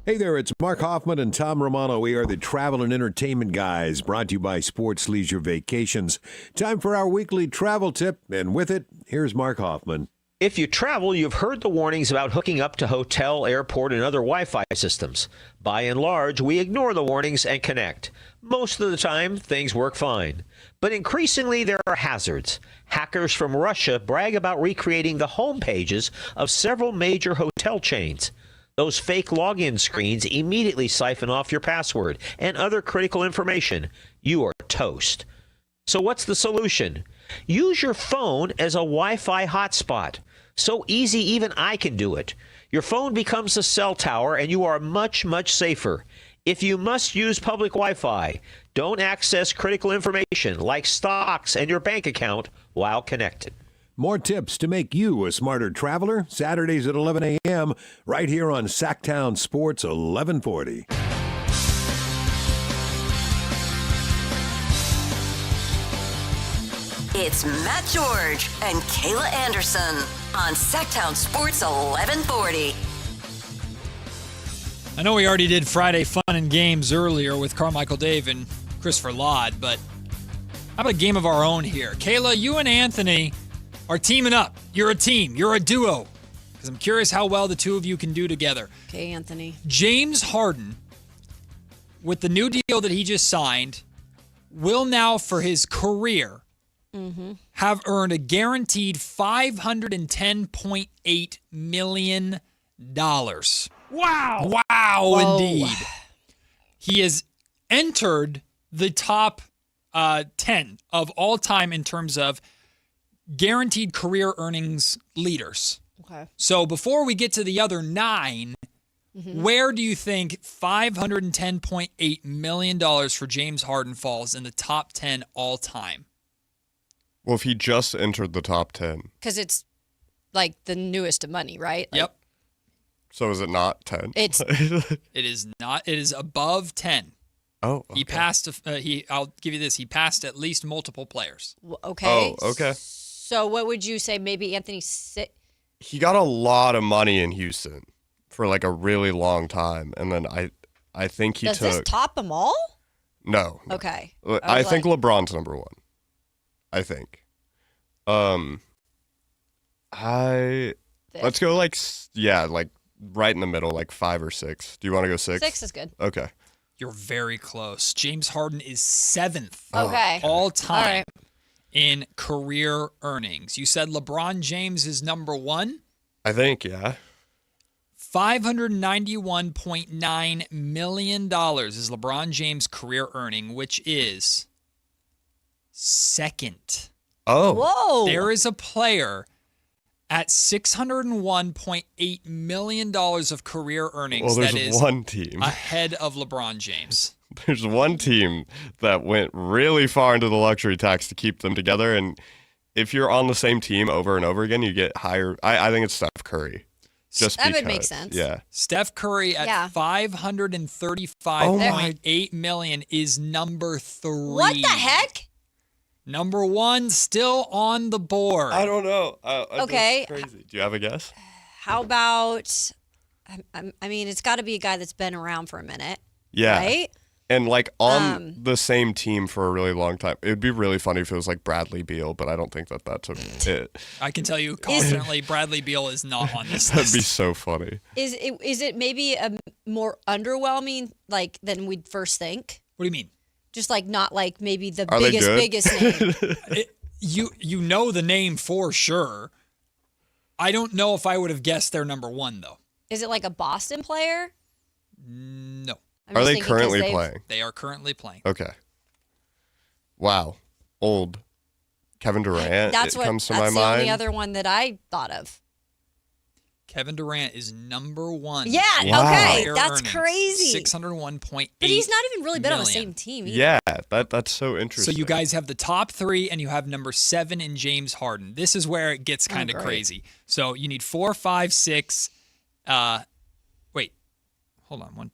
Hey there, it's Mark Hoffman and Tom Romano. We are the travel and entertainment guys, brought to you by Sports Leisure Vacations. Time for our weekly travel tip, and with it, here's Mark Hoffman. If you travel, you've heard the warnings about hooking up to hotel, airport, and other Wi-Fi systems. By and large, we ignore the warnings and connect. Most of the time, things work fine. But increasingly, there are hazards. Hackers from Russia brag about recreating the home pages of several major hotel chains. Those fake login screens immediately siphon off your password and other critical information. You are toast. So what's the solution? Use your phone as a Wi-Fi hotspot. So easy, even I can do it. Your phone becomes a cell tower, and you are much, much safer. If you must use public Wi-Fi, don't access critical information like stocks and your bank account while connected. More tips to make you a smarter traveler, Saturdays at 11 a.m. right here on Sactown Sports 1140. It's Matt George and Kayla Anderson on Sactown Sports 1140. I know we already did Friday Fun and Games earlier with Carmichael Dave and Christopher Laud, but how about a game of our own here? Kayla, you and Anthony are teaming up. You're a team. You're a duo. Because I'm curious how well the two of you can do together. Okay, Anthony. James Harden, with the new deal that he just signed, will now, for his career, have earned a guaranteed $510.8 million. Wow. Wow, indeed. He has entered the top 10 of all time in terms of guaranteed career earnings leaders. Okay. So before we get to the other 9, where do you think $510.8 million for James Harden falls in the top 10 all time? Well, if he just entered the top 10. Because it's like the newest of money, right? Like, Yep. So is it not 10? It's It is not. It is above 10. Oh, He passed. I'll give you this. He passed at least multiple players. okay. Oh, okay. So what would you say? Maybe Anthony. He got a lot of money in Houston for like a really long time, and then I think he Does took. this top them all? No. Okay. I think LeBron's number 1. I think. Let's go like right in the middle, like 5 or 6. Do you want to go 6? 6 is good. Okay. You're very close. James Harden is 7th Okay. all time All right. in career earnings. You said LeBron James is number 1? I think, yeah. $591.9 million is LeBron James' career earning, which is second. Oh. Whoa. There is a player at $601.8 million of career earnings Well, there's that is one team ahead of LeBron James. There's one team that went really far into the luxury tax to keep them together, and if you're on the same team over and over again, you get higher. I think it's Steph Curry. Just That because. would make sense. Yeah. Steph Curry at $535.8 million is number 3. What the heck? Number 1 still on the board. I don't know. Okay. That's crazy. Do you have a guess? How about? I mean, it's got to be a guy that's been around for a minute. Yeah. Right. And like on the same team for a really long time. It would be really funny if it was like Bradley Beal, but I don't think that's it. I can tell you confidently Bradley Beal is not on this That'd list. be so funny. Is it maybe a more underwhelming like than we'd first think? What do you mean? Just like not like maybe the Are they biggest name. You know the name for sure. I don't know if I would have guessed their number 1 though. Is it like a Boston player? No. I'm Are just they thinking 'cause currently they've- playing? They are currently playing. Okay. Wow. Old. Kevin Durant. That's it what. comes to That's my the mind. only other one that I thought of. Kevin Durant is number 1. Yeah. Wow. Okay. Career That's earnings, crazy. 601.8. But he's not even really been on the million. same team either. Yeah, that's so So interesting. you guys have the top 3, and you have number 7 in James Harden. This is where it gets kind of great. crazy. So you need 4, 5, 6. Wait, hold on. One.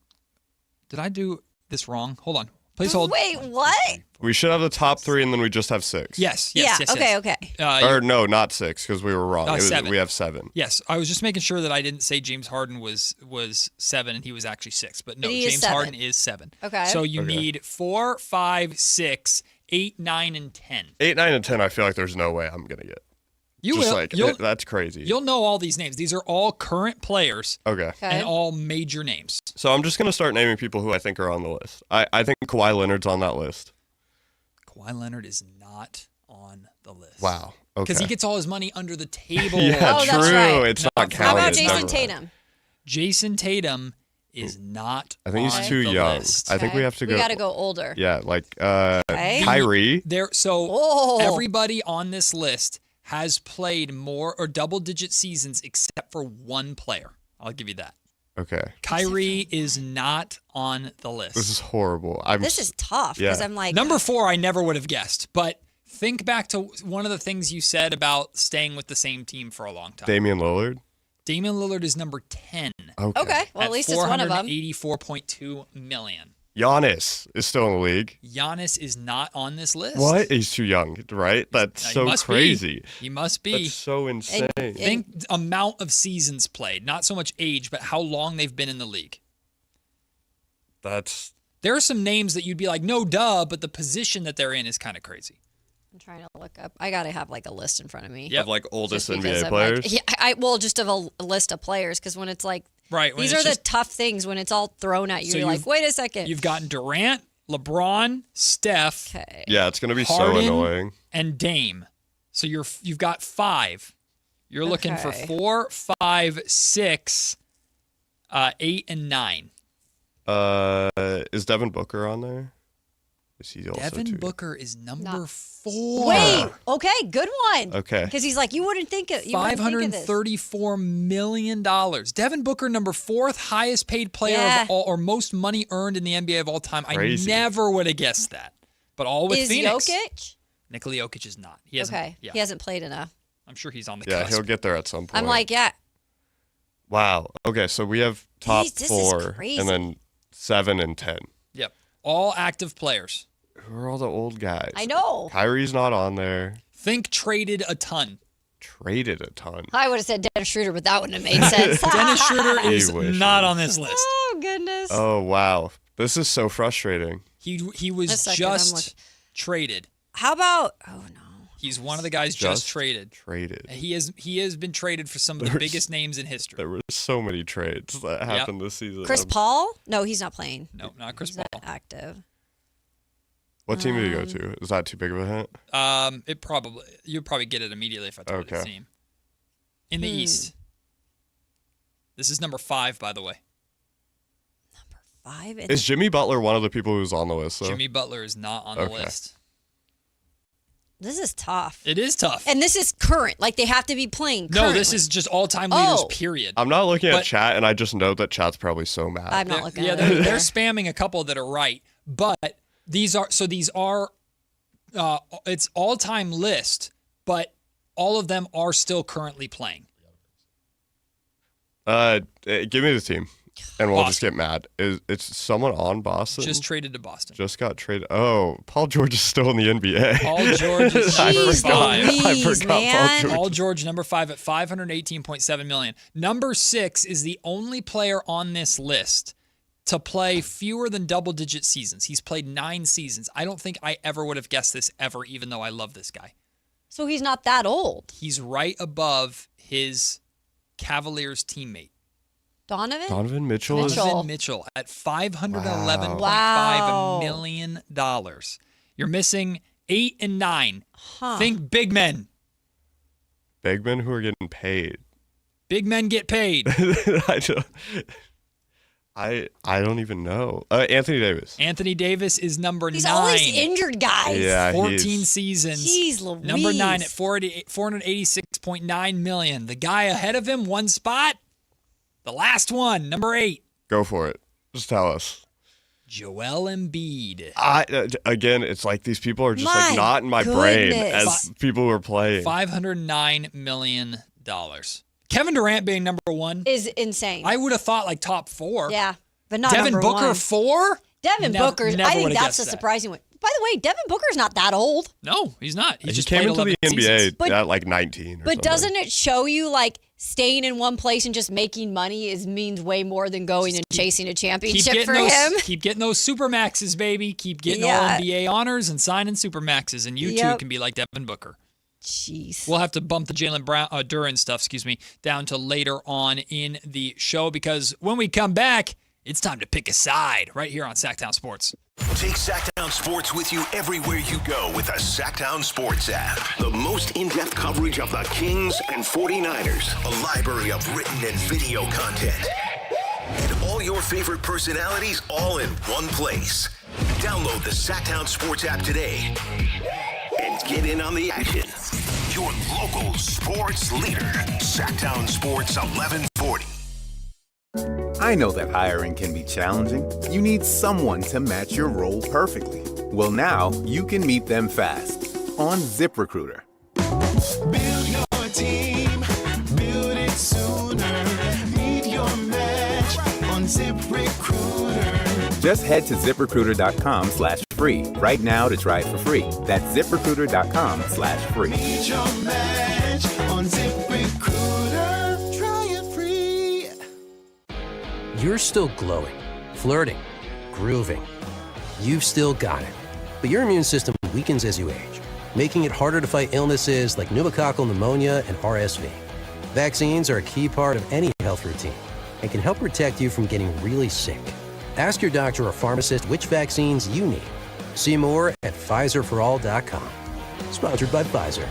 Did I do this wrong? Hold on. Please hold. Wait, what? We should have the top 3, and then we just have 6. Yes. Yeah. Okay. Yes. Okay. Or no, not 6, because we were wrong. 7. We have 7. Yes, I was just making sure that I didn't say James Harden was 7 and he was actually 6. But no, But he is James 7. Harden is 7. Okay. So you need 4, 5, 6, 8, 9, and 10. 8, 9, and 10. I feel like there's no way I'm gonna get. You Just will. like, that's crazy. You'll know all these names. These are all current players. Okay. And all major names. So I'm just going to start naming people who I think are on the list. I think Kawhi Leonard's on that list. Kawhi Leonard is not on the list. Wow. Okay. Because he gets all his money under the table. Yeah, Oh, true. that's right. It's not counted. How about It's Jason never- Tatum? Jason Tatum is not I think on he's too the young. list. I think we have to go. We got to go older. Yeah, like Okay. Kyrie. So everybody on this list has played more or double-digit seasons except for one player. I'll give you that. Okay. Kyrie is not on the list. This is horrible. This is tough because I'm like number 4. I never would have guessed, but think back to one of the things you said about staying with the same team for a long time. Damian Lillard. Damian Lillard is number 10. Okay, well, at least it's one of them. $484.2 million. Giannis is still in the league. Giannis is not on this list. What? He's too young, right? That's He so must crazy. be. He must be. That's so insane. Think amount of seasons played, not so much age, but how long they've been in the league. There are some names that you'd be like, no, duh, but the position that they're in is kind of crazy. I'm trying to look up. I got to have like a list in front of me. Of like oldest Just because NBA I'm players. Like, yeah, just of a list of players because when it's like, right, when these it's are the just- tough things when it's all thrown at you. So You're like, wait a second. You've gotten Durant, LeBron, Steph. Yeah, it's gonna be Harden, so annoying. And Dame. So you've got 5. You're looking for Okay. 4, 5, 6, 8, and 9. Is Devin Booker on there? Is he also Devin too? Booker is number 4. Wait, okay, good one. Okay. Because he's like, you wouldn't think of you wouldn't think of this. $534 million. Devin Booker, number 4th highest paid player Yeah. of all, or most money earned in the NBA of all time. Crazy. I never would have guessed that. But all with Is Phoenix. Jokic? Nikola Jokic is not. He hasn't. Okay, Yeah. he hasn't played enough. I'm sure he's on the Yeah, cusp. he'll get there at some point. I'm like, yeah. Wow. Okay, so we have top This is 4 crazy. and then 7 and 10. Yep. All active players. Who are all the old guys? I know. Kyrie's not on there. Think traded a ton. Traded a ton. I would have said Dennis Schroeder, but that wouldn't have made sense. Dennis Schroeder is He wishes. not on this list. Oh goodness. Oh wow, this is so frustrating. He A was second, I'm just looking. traded. How about? Oh no. He's one of the guys just traded. Traded. And he has been traded for some of the There's- biggest names in history. There were so many trades that happened this season. Chris Paul? No, he's not playing. No, not Chris He's Paul. not active. What team did he go to? Is that too big of a hint? You'd probably get it immediately if I told you the Okay. team. In the East. This is number 5, by the way. 5. Is Jimmy Butler one of the people who's on the list? Though? Jimmy Butler is not on the Okay. list. This is tough. It is tough. And this is current. Like they have to be playing. No, currently. this is just all-time leaders, Oh. period. I'm not looking But- at chat, and I just know that chat's probably so mad. I'm not looking Yeah, at they're, it. they're spamming a couple that are right, but these are it's all-time list, but all of them are still currently playing. Give me the team, and we'll just Boston. get mad. It's someone on Boston? Just traded to Boston. Just got traded. Oh, Paul George is still in the NBA. Paul George is I number forgot- 5. I forgot Paul George. Paul George, number 5 at $518.7 million. Number 6 is the only player on this list to play fewer than double-digit seasons. He's played 9 seasons. I don't think I ever would have guessed this ever, even though I love this guy. So he's not that old. He's right above his Cavaliers teammate. Donovan Mitchell. Donovan Mitchell at $511.5 Wow. million. You're missing 8 and 9. Huh. Think big men. Big men who are getting paid. Big men get paid. I don't even know. Anthony Davis. Anthony Davis is number 9. He's always injured, guys. Yeah, 14 seasons. Jeez Louise. Number 9 at $486.9 million. The guy ahead of him, one spot. The last one, number 8. Go for it. Just tell us. Joel Embiid. Again, it's like these people are just My like not in my brain goodness. as people who are playing. $509 million. Kevin Durant being number 1 is insane. I would have thought like top 4. Yeah, but not Devin number Booker 1. 4? Devin Booker's. never I think would've that's the guessed that. surprising one. By the way, Devin Booker's not that old. No, he's not. He He just came played into the 11 NBA seasons. at like 19 or But something. doesn't it show you like staying in one place and just making money means way more than going and chasing a Keep championship getting for those, him? keep getting those supermaxes, baby. Keep getting Yeah. all NBA honors and signing supermaxes, and you too Yep. can be like Devin Booker. Jeez. We'll have to bump the Duren stuff, down to later on in the show because when we come back, it's time to pick a side right here on Sactown Sports. Take Sactown Sports with you everywhere you go with the Sactown Sports app. The most in-depth coverage of the Kings and 49ers. A library of written and video content. And all your favorite personalities all in one place. Download the Sactown Sports app today and get in on the action. Your local sports leader. Sactown Sports 1140. I know that hiring can be challenging. You need someone to match your role perfectly. Well, now you can meet them fast on ZipRecruiter. Build your team, build it sooner. Meet your match on ZipRecruiter. Just head to ZipRecruiter.com/free right now to try it for free. That's ZipRecruiter.com/free. Meet your match on ZipRecruiter. Try it free. You're still glowing, flirting, grooving. You've still got it. But your immune system weakens as you age, making it harder to fight illnesses like pneumococcal pneumonia and RSV. Vaccines are a key part of any health routine and can help protect you from getting really sick. Ask your doctor or pharmacist which vaccines you need. See more at PfizerForAll.com. Sponsored by Pfizer.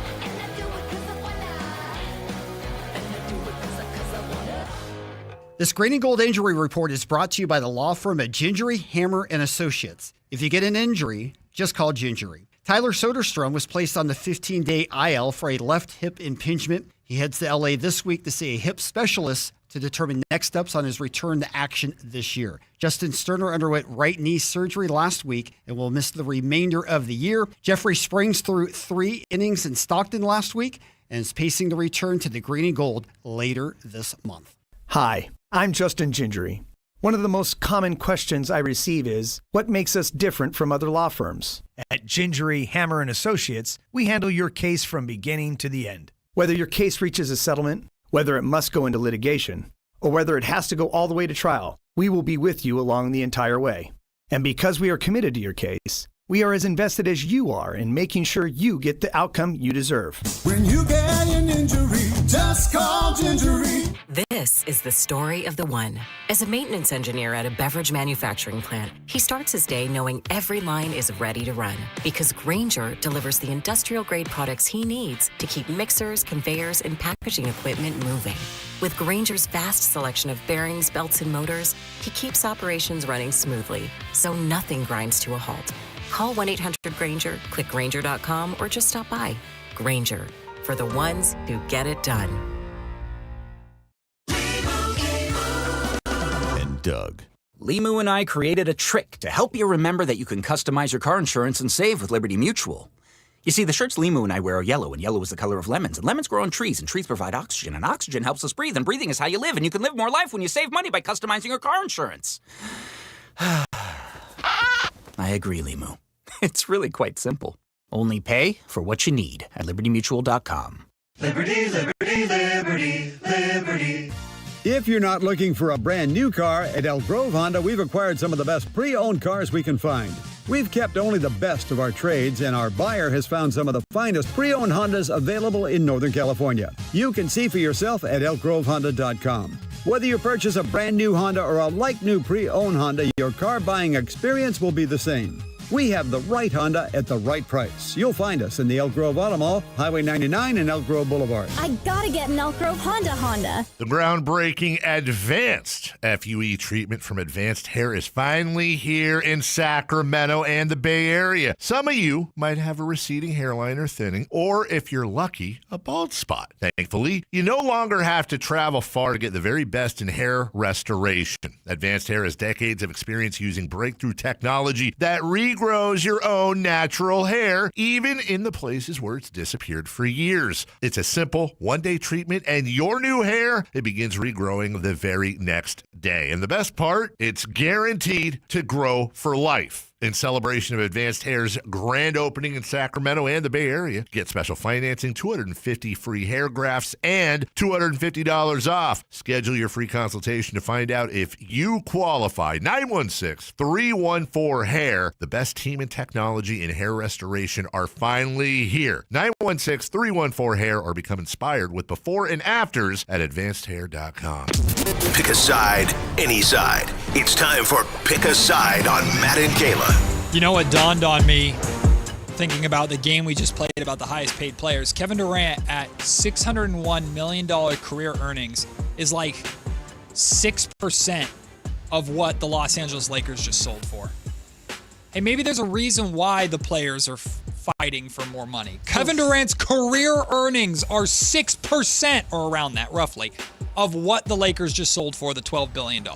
This Green and Gold Injury Report is brought to you by the law firm at Gingery, Hammer, and Associates. If you get an injury, just call Gingery. Tyler Soderstrom was placed on the 15-day IL for a left hip impingement. He heads to LA this week to see a hip specialist to determine next steps on his return to action this year. Justin Sterner underwent right knee surgery last week and will miss the remainder of the year. Jeffrey Springs threw 3 innings in Stockton last week and is pacing to return to the Green and Gold later this month. Hi, I'm Justin Gingery. One of the most common questions I receive is, what makes us different from other law firms? At Gingery, Hammer, and Associates, we handle your case from beginning to the end. Whether your case reaches a settlement, whether it must go into litigation, or whether it has to go all the way to trial, we will be with you along the entire way. And because we are committed to your case, we are as invested as you are in making sure you get the outcome you deserve. When you get an injury, just call Gingery. This is the story of the one. As a maintenance engineer at a beverage manufacturing plant, he starts his day knowing every line is ready to run because Grainger delivers the industrial-grade products he needs to keep mixers, conveyors, and packaging equipment moving. With Grainger's vast selection of bearings, belts, and motors, he keeps operations running smoothly, so nothing grinds to a halt. Call 1-800-GRAINGER, click Grainger.com, or just stop by. Grainger, for the ones who get it done. And Doug. Limu and I created a trick to help you remember that you can customize your car insurance and save with Liberty Mutual. You see, the shirts Limu and I wear are yellow, and yellow is the color of lemons, and lemons grow on trees, and trees provide oxygen, and oxygen helps us breathe, and breathing is how you live, and you can live more life when you save money by customizing your car insurance. I agree, Limu. It's really quite simple. Only pay for what you need at LibertyMutual.com. Liberty, liberty, liberty, liberty. If you're not looking for a brand new car, at Elk Grove Honda, we've acquired some of the best pre-owned cars we can find. We've kept only the best of our trades, and our buyer has found some of the finest pre-owned Hondas available in Northern California. You can see for yourself at elkgrovehonda.com. Whether you purchase a brand new Honda or a like-new pre-owned Honda, your car buying experience will be the same. We have the right Honda at the right price. You'll find us in the Elk Grove Auto Mall, Highway 99 and Elk Grove Boulevard. I gotta get an Elk Grove Honda. The groundbreaking Advanced FUE treatment from Advanced Hair is finally here in Sacramento and the Bay Area. Some of you might have a receding hairline or thinning, or if you're lucky, a bald spot. Thankfully, you no longer have to travel far to get the very best in hair restoration. Advanced Hair has decades of experience using breakthrough technology that regrows your own natural hair, even in the places where it's disappeared for years. It's a simple one-day treatment, and your new hair, it begins regrowing the very next day. And the best part, it's guaranteed to grow for life. In celebration of Advanced Hair's grand opening in Sacramento and the Bay Area, get special financing, 250 free hair grafts, and $250 off. Schedule your free consultation to find out if you qualify. 916-314-HAIR. The best team in technology in hair restoration are finally here. 916-314-HAIR, or become inspired with before and afters at advancedhair.com. Pick a side, any side. It's time for Pick a Side on Matt and Kayla. You know what dawned on me thinking about the game we just played about the highest paid players? Kevin Durant at $601 million career earnings is like 6% of what the Los Angeles Lakers just sold for. Hey, maybe there's a reason why the players are fighting for more money. Kevin Durant's career earnings are 6%, or around that roughly, of what the Lakers just sold for, the $12 billion.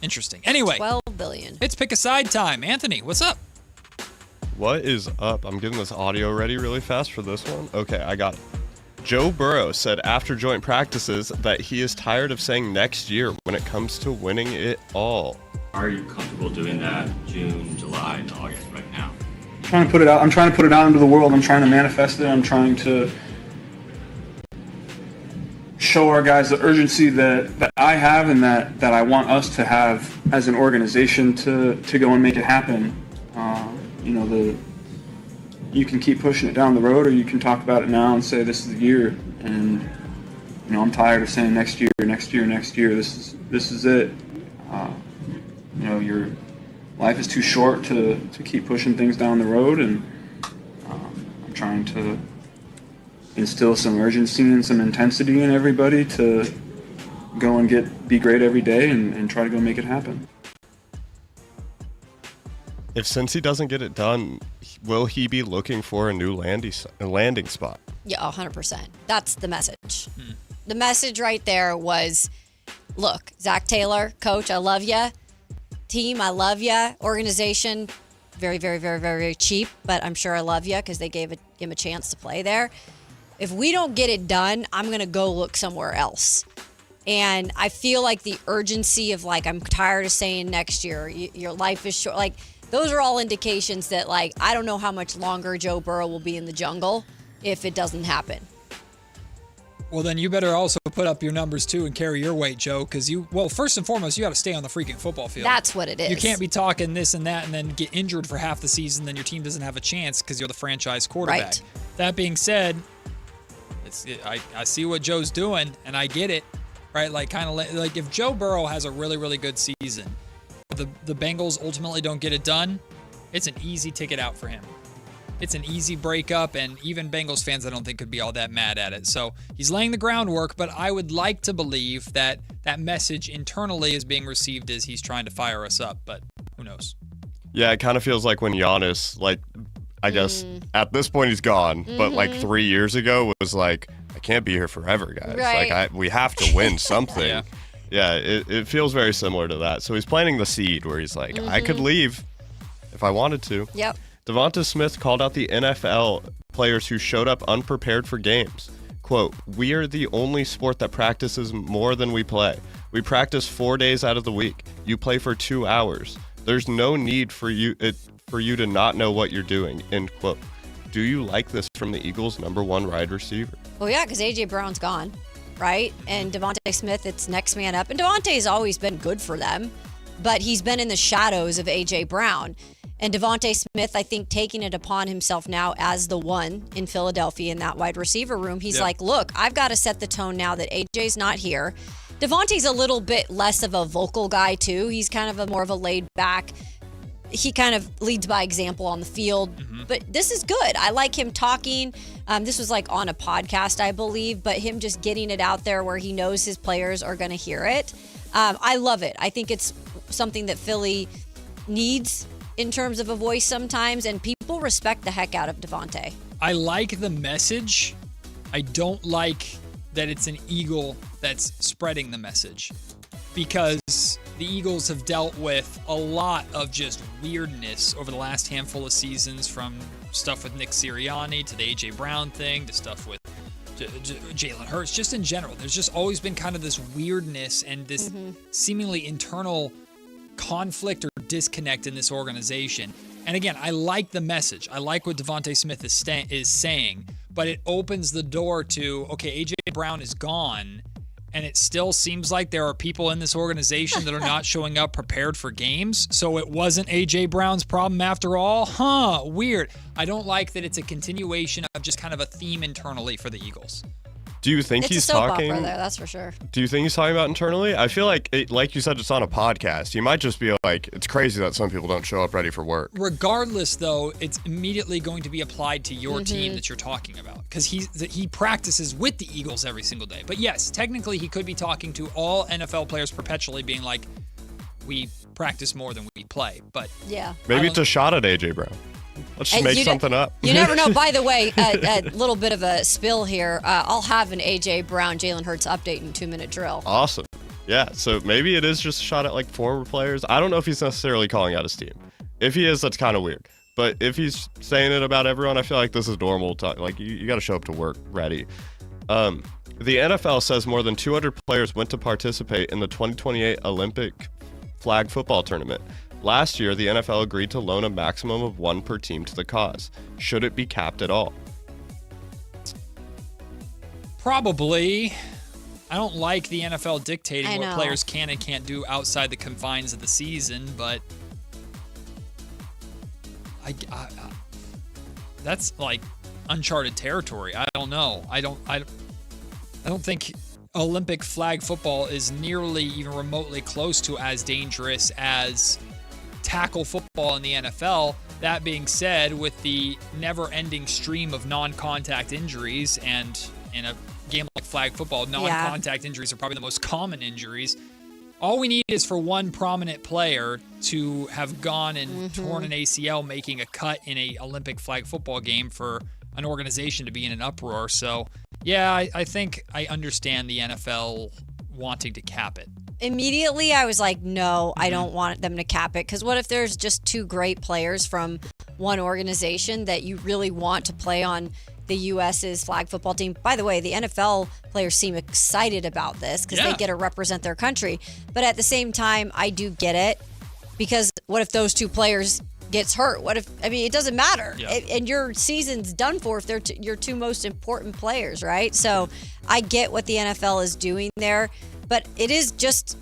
Interesting. Anyway, $12 billion. It's Pick a Side time. Anthony, what's up? What is up? I'm getting this audio ready really fast for this one. Okay, I got it. Joe Burrow said after joint practices that he is tired of saying next year when it comes to winning it all. Are you comfortable doing that June, July, and August right now? I'm trying to put it out. I'm trying to put it out into the world. I'm trying to manifest it. I'm trying to show our guys the urgency that I have and that I want us to have as an organization to go and make it happen. You can keep pushing it down the road, or you can talk about it now and say this is the year. And I'm tired of saying next year. This is it. Your life is too short to keep pushing things down the road, and I'm trying to instill some urgency and some intensity in everybody to go and be great every day and try to go make it happen. Since he doesn't get it done, will he be looking for a new landing spot? Yeah, 100%. That's the message. The message right there was, look, Zach Taylor, coach, I love you. Team, I love you. Organization, very, very, very, very, very cheap, but I'm sure I love you because they gave him a chance to play there. If we don't get it done, I'm going to go look somewhere else. And I feel like the urgency of I'm tired of saying next year, your life is short. Those are all indications that I don't know how much longer Joe Burrow will be in the jungle if it doesn't happen. Well, then you better also put up your numbers too and carry your weight, Joe, because first and foremost, you got to stay on the freaking football field. That's what it is. You can't be talking this and that and then get injured for half the season, then your team doesn't have a chance because you're the franchise quarterback. Right. That being said, I see what Joe's doing, and I get it, right? If Joe Burrow has a really, really good season, the Bengals ultimately don't get it done, it's an easy ticket out for him. It's an easy breakup, and even Bengals fans I don't think could be all that mad at it. So he's laying the groundwork, but I would like to believe that message internally is being received as he's trying to fire us up, but who knows? Yeah, it kind of feels like when Giannis, I guess at this point he's gone, but 3 years ago was I can't be here forever, guys. Right. We have to win something. Yeah, it feels very similar to that. So he's planting the seed where he's I could leave if I wanted to. Yep. Devonta Smith called out the NFL players who showed up unprepared for games. Quote, "We are the only sport that practices more than we play. We practice 4 days out of the week. You play for 2 hours. There's no need for you to not know what you're doing." End quote. Do you like this from the Eagles' number one wide receiver? Well, yeah, because A.J. Brown's gone, right? And Devontae Smith, it's next man up. And Devontae's always been good for them, but he's been in the shadows of A.J. Brown. And Devontae Smith, I think, taking it upon himself now as the one in Philadelphia in that wide receiver room. He's look, I've got to set the tone now that AJ's not here. Devontae's a little bit less of a vocal guy, too. He's kind of more of a laid back. He kind of leads by example on the field. But this is good. I like him talking. This was on a podcast, I believe, but him just getting it out there where he knows his players are going to hear it. I love it. I think it's something that Philly needs in terms of a voice sometimes, and people respect the heck out of Devontae. I like the message. I don't like that it's an Eagle that's spreading the message, because the Eagles have dealt with a lot of just weirdness over the last handful of seasons, from stuff with Nick Sirianni to the A.J. Brown thing to stuff with Jalen Hurts. Just in general, there's just always been kind of this weirdness and this seemingly internal conflict or disconnect in this organization. And again, I like the message. I like what Devontae Smith is saying, but it opens the door to, okay, A.J. Brown is gone, and it still seems like there are people in this organization that are not showing up prepared for games. So it wasn't A.J. Brown's problem after all? Huh, weird. I don't like that it's a continuation of just kind of a theme internally for the Eagles. Do you think It's he's a soap talking? opera there, that's for sure. Do you think he's talking about internally? I feel like, like you said, it's on a podcast. He might just be like, it's crazy that some people don't show up ready for work. Regardless, though, it's immediately going to be applied to your team that you're talking about because he practices with the Eagles every single day. But yes, technically, he could be talking to all NFL players perpetually, being like, we practice more than we play. But yeah, maybe it's a shot at A.J. Brown. Let's just make something up. You never know. By the way, a little bit of a spill here. I'll have an A.J. Brown, Jalen Hurts update in 2-minute drill. Awesome. Yeah, so maybe it is just a shot at like former players. I don't know if he's necessarily calling out his team. If he is, that's kind of weird. But if he's saying it about everyone, I feel like this is normal talk. Like you got to show up to work ready. The NFL says more than 200 players went to participate in the 2028 Olympic flag football tournament. Last year, the NFL agreed to loan a maximum of one per team to the cause. Should it be capped at all? probably. I don't like the NFL dictating what know. players can and can't do outside the confines of the season, but I that's like uncharted territory. I don't know. I don't think Olympic flag football is nearly even remotely close to as dangerous as tackle football in the NFL. That being said, with the never-ending stream of non-contact injuries, and in a game like flag football, non-contact injuries are probably the most common injuries. All we need is for one prominent player to have gone and torn an ACL making a cut in a Olympic flag football game for an organization to be in an uproar. So, yeah, I think I understand the NFL wanting to cap it. Immediately, I was like, no, I don't want them to cap it. Because what if there's just two great players from one organization that you really want to play on the U.S.'s flag football team? By the way, the NFL players seem excited about this because they get to represent their country. But at the same time, I do get it. Because what if those two players gets hurt? What if, I mean, it doesn't matter. And your season's done for if they're your two most important players, right? So I get what the NFL is doing there. But it is just,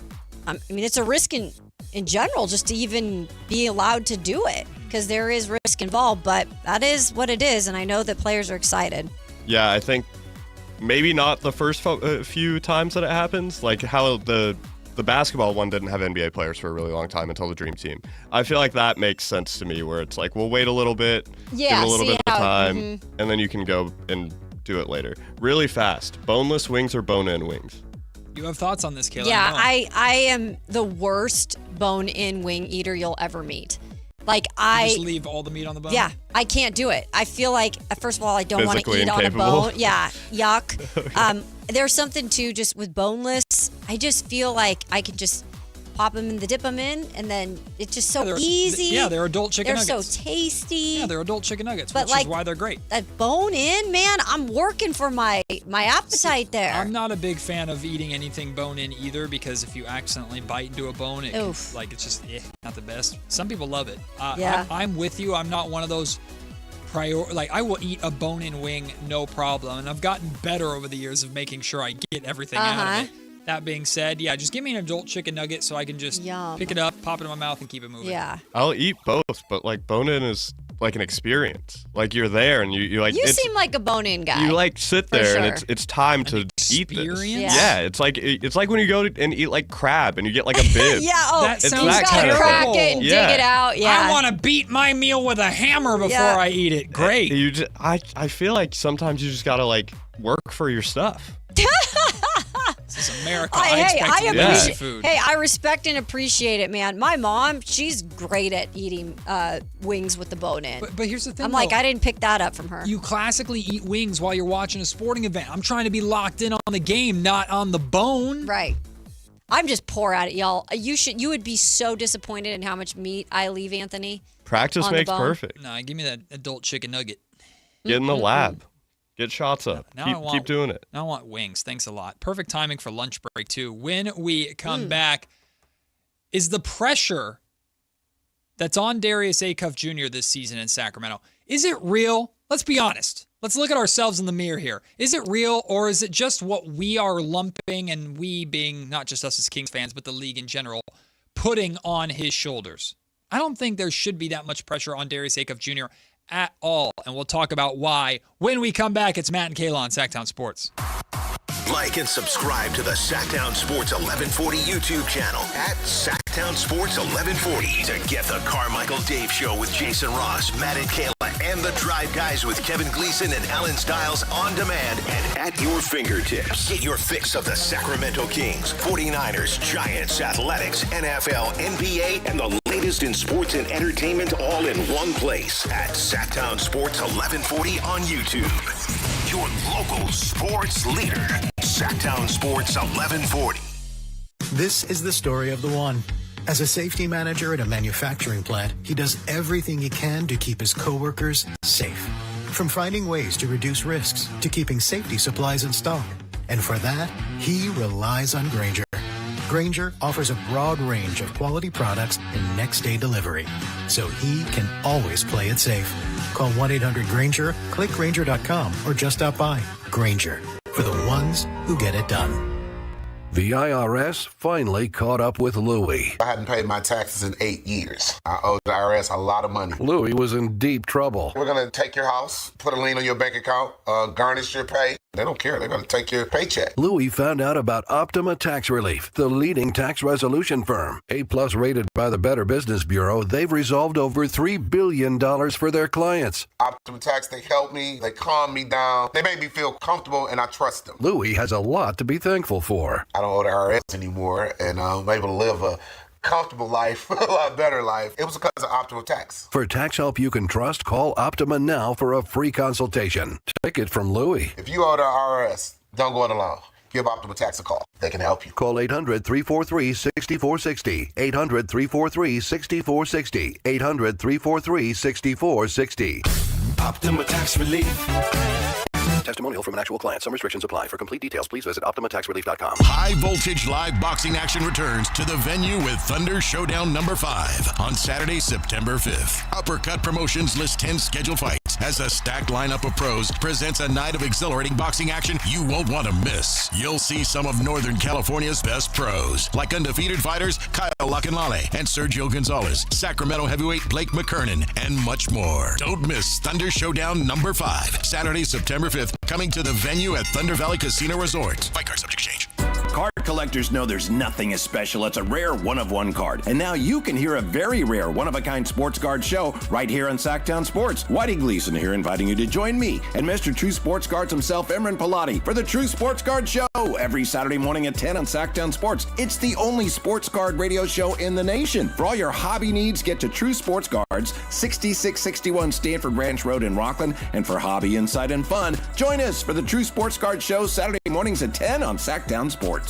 I mean, it's a risk in general just to even be allowed to do it because there is risk involved. But that is what it is. And I know that players are excited. Yeah, I think maybe not the first few times that it happens, like how the basketball one didn't have NBA players for a really long time until the Dream Team. I feel like that makes sense to me where it's like, we'll wait a little bit, give it a little bit of time, and then you can go and do it later. Really fast. Boneless wings or bone-in wings? You have thoughts on this, Kayla? Yeah, I am the worst bone-in wing eater you'll ever meet. Like You just leave all the meat on the bone? Yeah, I can't do it. I feel like, first of all, I don't want to Physically eat on a incapable. bone. Yeah, yuck. There's something too just with boneless. I just feel like I can just pop them in, dip them in, and then it's just so easy. They're adult chicken nuggets. They're so tasty. Yeah, they're adult chicken nuggets, But which like, is why they're great. That bone in, man, I'm working for my appetite there. I'm not a big fan of eating anything bone in either because if you accidentally bite into a bone, it's just not the best. Some people love it. I'm with you. I'm not one of those I will eat a bone-in wing, no problem. And I've gotten better over the years of making sure I get everything out of it. That being said, just give me an adult chicken nugget so I can just pick it up, pop it in my mouth, and keep it moving. Yeah. I'll eat both, but like bone-in is like an experience. Like you're there and you like. You seem like a bone-in guy. You like sit there and it's time to eat this. Yeah, it's like when you go and eat like crab and you get like a bib. That sounds you gotta crack it and dig it out. Yeah. I want to beat my meal with a hammer before I eat it. Great. I feel like sometimes you just gotta like work for your stuff. This is America. I appreciate food. Hey, I respect and appreciate it, man. My mom, she's great at eating wings with the bone in. But here's the thing, I'm like, I didn't pick that up from her. You classically eat wings while you're watching a sporting event. I'm trying to be locked in on the game, not on the bone. Right. I'm just poor at it, y'all. You would be so disappointed in how much meat I leave Anthony. Practice makes perfect. No, give me that adult chicken nugget. Get in the lab. Get shots up. Keep doing it. Now I want wings. Thanks a lot. Perfect timing for lunch break, too. When we come back, is the pressure that's on Darius Acuff Jr. this season in Sacramento. Is it real? Let's be honest. Let's look at ourselves in the mirror here. Is it real, or is it just what we are lumping, and we being not just us as Kings fans, but the league in general, putting on his shoulders? I don't think there should be that much pressure on Darius Acuff Jr. at all, and we'll talk about why when we come back. It's Matt and Kayla on Sactown Sports. Like and subscribe to the Sactown Sports 1140 YouTube channel at Sactown Sports 1140 to get the Carmichael Dave Show with Jason Ross, Matt and Kayla, and the Drive Guys with Kevin Gleason and Alan Stiles on demand and at your fingertips. Get your fix of the Sacramento Kings, 49ers, Giants, Athletics, NFL, NBA, and the latest in sports and entertainment all in one place at Sactown Sports 1140 on YouTube. Your local sports leader, Sactown Sports 1140. This is the story of the one. As a safety manager at a manufacturing plant, he does everything he can to keep his coworkers safe. From finding ways to reduce risks to keeping safety supplies in stock. And for that, he relies on Grainger. Grainger offers a broad range of quality products and next-day delivery, so he can always play it safe. Call 1-800-GRAINGER, click Grainger.com, or just stop by. Grainger, for the ones who get it done. The IRS finally caught up with Louie. I hadn't paid my taxes in 8 years. I owed the IRS a lot of money. Louie was in deep trouble. We're going to take your house, put a lien on your bank account, garnish your pay. They don't care. They're going to take your paycheck. Louie found out about Optima Tax Relief, the leading tax resolution firm. A-plus rated by the Better Business Bureau, they've resolved over $3 billion for their clients. Optima Tax, they helped me. They calmed me down. They made me feel comfortable, and I trust them. Louie has a lot to be thankful for. I don't owe the IRS anymore, and I'm able to live a comfortable life, a lot better life. It was because of Optima Tax. For tax help you can trust, call Optima now for a free consultation. Take it from Louie. If you owe the IRS, don't go it alone. Give Optima Tax a call. They can help you. Call 800-343-6460. 800-343-6460. 800-343-6460. Optima Tax Relief. Testimonial from an actual client. Some restrictions apply. For complete details, please visit OptimaTaxRelief.com. High voltage live boxing action returns to the venue with Thunder Showdown number 5 on Saturday, September 5th. Uppercut Promotions lists 10 scheduled fights as a stacked lineup of pros presents a night of exhilarating boxing action you won't want to miss. You'll see some of Northern California's best pros, like undefeated fighters Kyle Lacanlale and Sergio Gonzalez, Sacramento heavyweight Blake McKernan, and much more. Don't miss Thunder Showdown number 5, Saturday, September 5th, coming to the venue at Thunder Valley Casino Resort. Fight card subject to change. Card collectors know there's nothing as special. It's a rare one-of-one card. And now you can hear a very rare one-of-a-kind sports card show right here on Sactown Sports. Whitey Gleason here inviting you to join me and Mr. True Sports Cards himself, Emran Pilati, for the True Sports Card Show every Saturday morning at 10 on Sactown Sports. It's the only sports card radio show in the nation. For all your hobby needs, get to True Sports Cards, 6661 Stanford Ranch Road in Rockland. And for hobby, insight, and fun, join us for the True Sports Card Show Saturday mornings at 10 on Sactown Sports.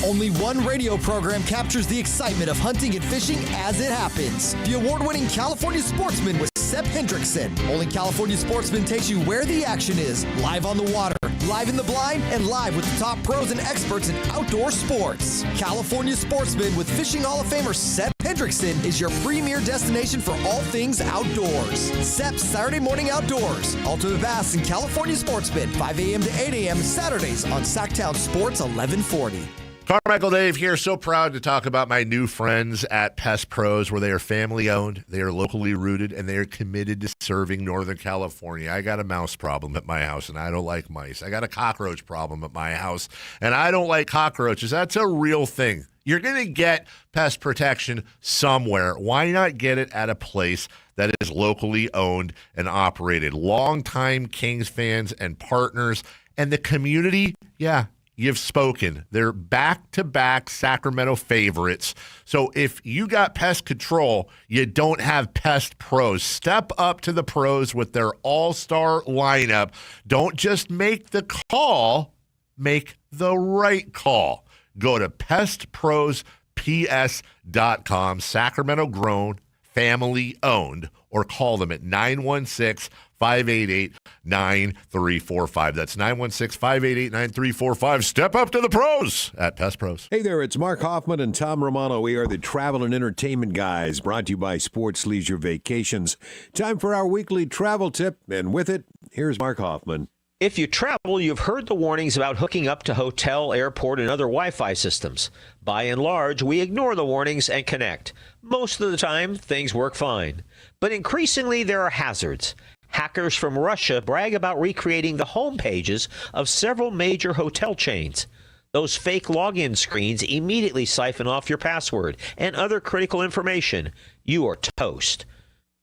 Only one radio program captures the excitement of hunting and fishing as it happens. The award-winning California Sportsman with Sep Hendrickson. Only California Sportsman takes you where the action is, live on the water, live in the blind, and live with the top pros and experts in outdoor sports. California Sportsman with Fishing Hall of Famer Sep Hendrickson is your premier destination for all things outdoors. Sep's Saturday Morning Outdoors. Ultimate Bass and California Sportsman, 5 a.m. to 8 a.m. Saturdays on Sactown Sports 1140. Carmichael Dave here. So proud to talk about my new friends at Pest Pros, where they are family owned, they are locally rooted, and they are committed to serving Northern California. I got a mouse problem at my house, and I don't like mice. I got a cockroach problem at my house, and I don't like cockroaches. That's a real thing. You're going to get pest protection somewhere. Why not get it at a place that is locally owned and operated? Longtime Kings fans and partners, and the community, yeah. You've spoken. They're back-to-back Sacramento favorites. So if you got pest control, you don't have Pest Pros. Step up to the pros with their all-star lineup. Don't just make the call, make the right call. Go to pestprosps.com, Sacramento grown, family owned, or call them at 916 916-588-9345. That's 916-588-9345. Step up to the pros at Pest Pros. Hey there, it's Mark Hoffman and Tom Romano. We are the travel and entertainment guys, brought to you by Sports Leisure Vacations. Time for our weekly travel tip, and with it, here's Mark Hoffman. If you travel, you've heard the warnings about hooking up to hotel, airport, and other Wi-Fi systems. By and large, we ignore the warnings and connect. Most of the time, things work fine. But increasingly, there are hazards. Hackers from Russia brag about recreating the home pages of several major hotel chains. Those fake login screens immediately siphon off your password and other critical information. You are toast.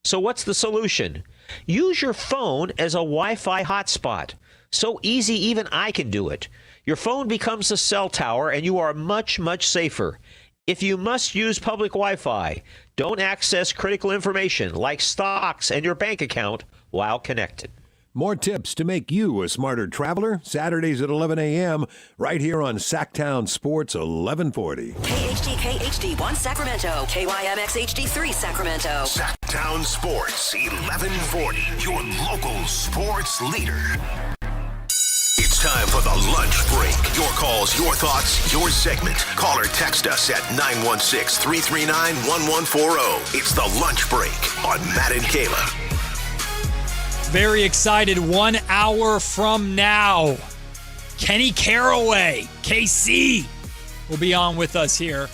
So what's the solution? Use your phone as a Wi-Fi hotspot. So easy, even I can do it. Your phone becomes a cell tower, and you are much, much safer. If you must use public Wi-Fi, don't access critical information like stocks and your bank account while connected. More tips to make you a smarter traveler, Saturdays at 11 a.m., right here on Sactown Sports 1140. KHTK HD1 Sacramento, KYMX HD3 Sacramento. Sactown Sports 1140, your local sports leader. It's time for the lunch break. Your calls, your thoughts, your segment. Call or text us at 916-339-1140. It's the lunch break on Matt and Kayla. Very excited. 1 hour from now, Kenny Caraway, KC, will be on with us here.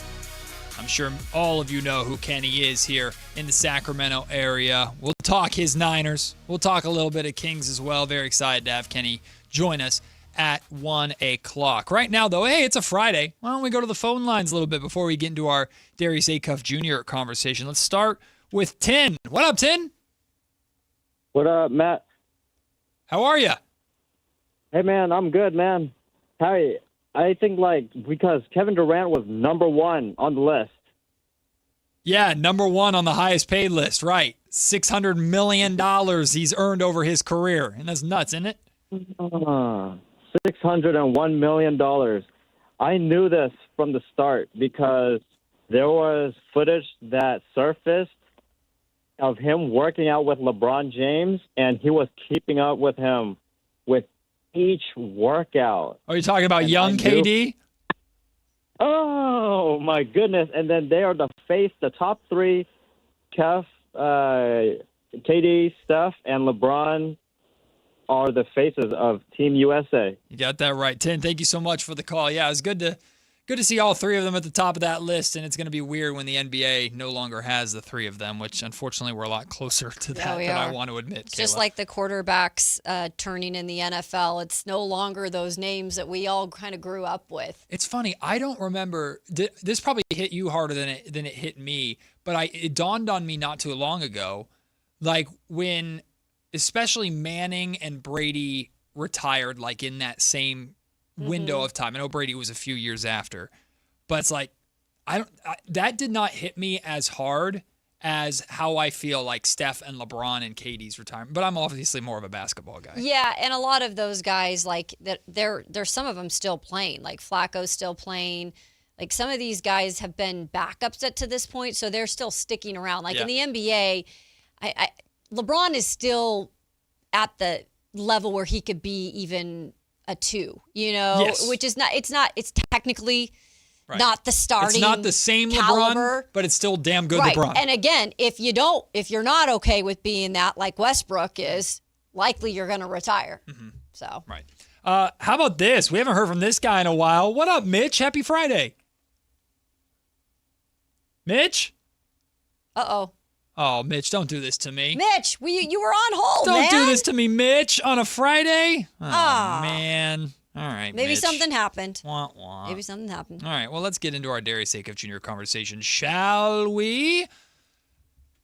I'm sure all of you know who Kenny is here in the Sacramento area. We'll talk his Niners. We'll talk a little bit of Kings as well. Very excited to have Kenny join us at 1 o'clock. Right now, though, hey, it's a Friday. Why don't we go to the phone lines a little bit before we get into our Darius Acuff Jr. conversation? Let's start with Tin. What up, Tin? What up, Matt? How are you? Hey, man, I'm good, man. Hey, I think, because Kevin Durant was number one on the list. Yeah, number one on the highest paid list, right. $600 million he's earned over his career. And that's nuts, isn't it? $601 million. I knew this from the start because there was footage that surfaced of him working out with LeBron James, and he was keeping up with him with each workout. Are you talking about young KD? Oh, my goodness. And then they are the top three, KD, Steph, and LeBron are the faces of Team USA. You got that right, Tin. Thank you so much for the call. Yeah, it was good to see all three of them at the top of that list, and it's going to be weird when the NBA no longer has the three of them, which unfortunately we're a lot closer to that than I want to admit. It's just like the quarterbacks turning in the NFL. It's no longer those names that we all kind of grew up with. It's funny. I don't remember. This probably hit you harder than it hit me, but it dawned on me not too long ago, like when especially Manning and Brady retired, like in that same window of time. I know Brady was a few years after, but it's like that did not hit me as hard as how I feel like Steph and LeBron and KD's retirement. But I'm obviously more of a basketball guy. Yeah, and a lot of those guys, like there's some of them still playing. Like Flacco's still playing. Like some of these guys have been backups to this point, so they're still sticking around. Like in the NBA, LeBron is still at the level where he could be even a 2, which is it's technically not the starting. It's not the same caliber, LeBron, but it's still damn good right. LeBron. And again, if you're not okay with being that, like Westbrook is, likely you're going to retire. Mm-hmm. So right. How about this? We haven't heard from this guy in a while. What up, Mitch? Happy Friday, Mitch. Oh, Mitch, don't do this to me. Mitch, you were on hold, Don't do this to me, Mitch, on a Friday. Oh, man. All right, Maybe Mitch. something happened. Wah, wah. Maybe something happened. All right, well, let's get into our Darius Acuff Jr. conversation, shall we?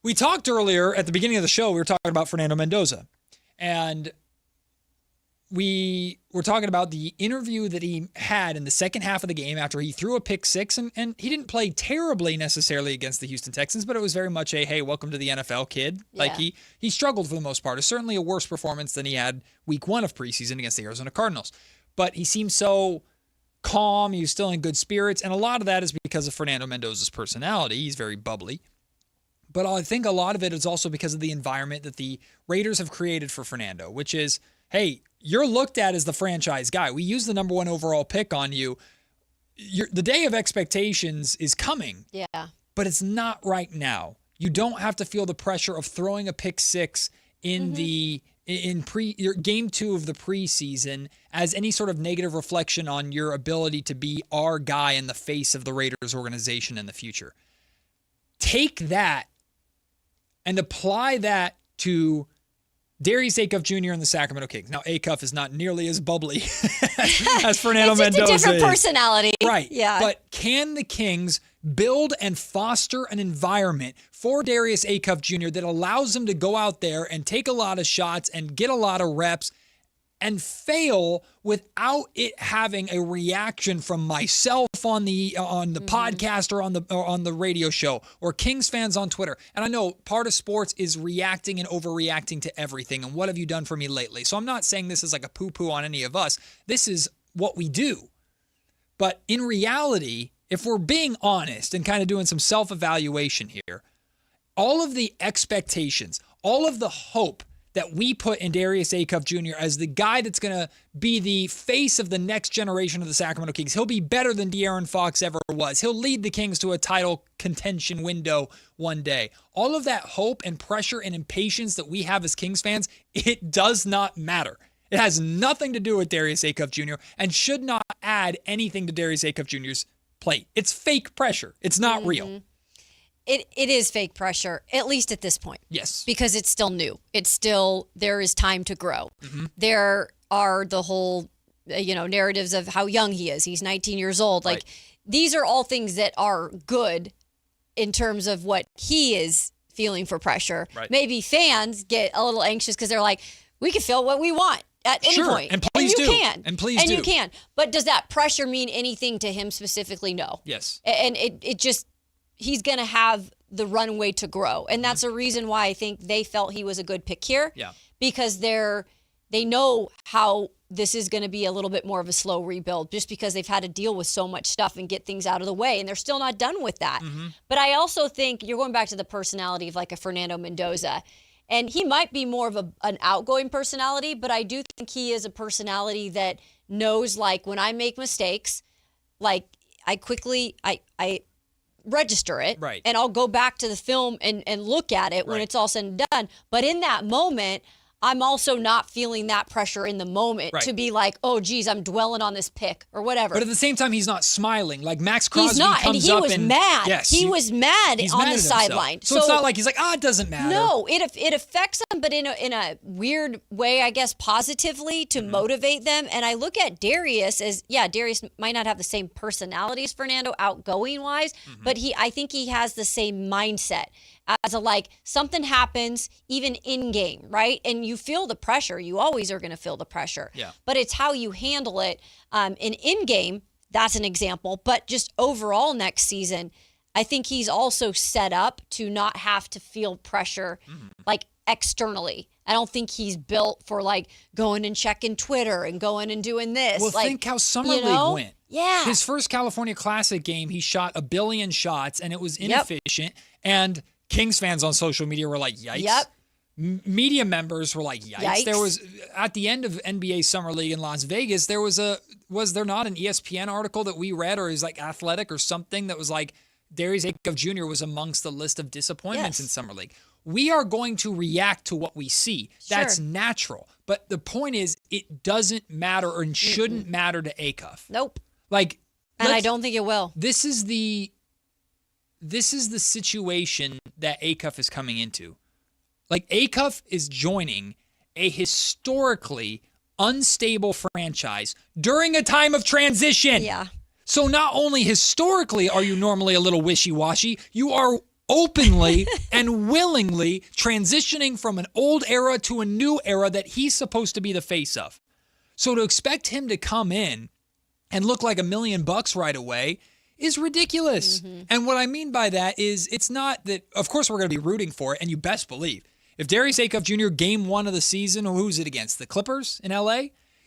We talked earlier at the beginning of the show, we were talking about Fernando Mendoza. And we were talking about the interview that he had in the second half of the game after he threw a pick six, and he didn't play terribly necessarily against the Houston Texans, but it was very much a, hey, welcome to the NFL, kid. Yeah. Like he struggled for the most part. It's certainly a worse performance than he had week 1 of preseason against the Arizona Cardinals. But he seemed so calm. He was still in good spirits, and a lot of that is because of Fernando Mendoza's personality. He's very bubbly. But I think a lot of it is also because of the environment that the Raiders have created for Fernando, which is, hey, you're looked at as the franchise guy. We use the number 1 overall pick on you. The day of expectations is coming. Yeah. But it's not right now. You don't have to feel the pressure of throwing a pick 6 in your game 2 of the preseason as any sort of negative reflection on your ability to be our guy in the face of the Raiders organization in the future. Take that and apply that to Darius Acuff Jr. and the Sacramento Kings. Now, Acuff is not nearly as bubbly as Fernando Mendoza It's just a different is. personality. Right. Yeah. But can the Kings build and foster an environment for Darius Acuff Jr. that allows him to go out there and take a lot of shots and get a lot of reps and fail without it having a reaction from myself on the podcast or on the radio show or Kings fans on Twitter? And I know part of sports is reacting and overreacting to everything. And what have you done for me lately? So I'm not saying this is like a poo-poo on any of us. This is what we do. But in reality, if we're being honest and kind of doing some self-evaluation here, all of the expectations, all of the hope that we put in Darius Acuff Jr. as the guy that's going to be the face of the next generation of the Sacramento Kings. He'll be better than De'Aaron Fox ever was. He'll lead the Kings to a title contention window one day. All of that hope and pressure and impatience that we have as Kings fans, it does not matter. It has nothing to do with Darius Acuff Jr. and should not add anything to Darius Acuff Jr.'s plate. It's fake pressure. It's not real. It is fake pressure, at least at this point. Yes. Because it's still new. There is time to grow. There are the whole, narratives of how young he is. He's 19 years old. Like, these are all things that are good in terms of what he is feeling for pressure. Right. Maybe fans get a little anxious because they're like, we can feel what we want at any point. And please you do. can. And please and do. you can. But does that pressure mean anything to him specifically? No. Yes. And it just, he's going to have the runway to grow. And that's a reason why I think they felt he was a good pick here. Yeah. Because they know how this is going to be a little bit more of a slow rebuild just because they've had to deal with so much stuff and get things out of the way. And they're still not done with that. But I also think you're going back to the personality of like a Fernando Mendoza. And he might be more of an outgoing personality, but I do think he is a personality that knows, like, when I make mistakes, like, I quickly register it. Right. And I'll go back to the film and look at it when it's all said and done. But in that moment, I'm also not feeling that pressure in the moment to be like, oh, geez, I'm dwelling on this pick or whatever. But at the same time, he's not smiling. Like Max Crosby he's not, comes and he up was and mad. Yes, he was mad he's on mad the at himself. sideline. So it's not like he's like, it doesn't matter. No, it affects them, but in a weird way, I guess, positively to motivate them. And I look at Darius as, Darius might not have the same personality as Fernando, outgoing wise, but I think he has the same mindset. As something happens even in game, right? And you feel the pressure. You always are going to feel the pressure. Yeah. But it's how you handle it. In game, that's an example. But just overall next season, I think he's also set up to not have to feel pressure externally. I don't think he's built for going and checking Twitter and going and doing this. Well, think how Summer League went. Yeah. His first California Classic game, he shot 1 billion shots and it was inefficient. And Kings fans on social media were like, yikes. Yep. Media members were like, yikes. There was, at the end of NBA Summer League in Las Vegas, was there not an ESPN article that we read, or is Athletic or something, that was like Darius Acuff Jr. was amongst the list of disappointments in Summer League. We are going to react to what we see. That's natural. But the point is, it doesn't matter and shouldn't matter to Acuff. Nope. And I don't think it will. This is the situation that Acuff is coming into. Acuff is joining a historically unstable franchise during a time of transition. Yeah. So not only historically are you normally a little wishy-washy, you are openly and willingly transitioning from an old era to a new era that he's supposed to be the face of. So to expect him to come in and look like $1 million right away is ridiculous. And what I mean by that is, it's not that, of course we're going to be rooting for it, and you best believe. If Darius Acuff Jr. game 1 of the season, who's it against? The Clippers in LA?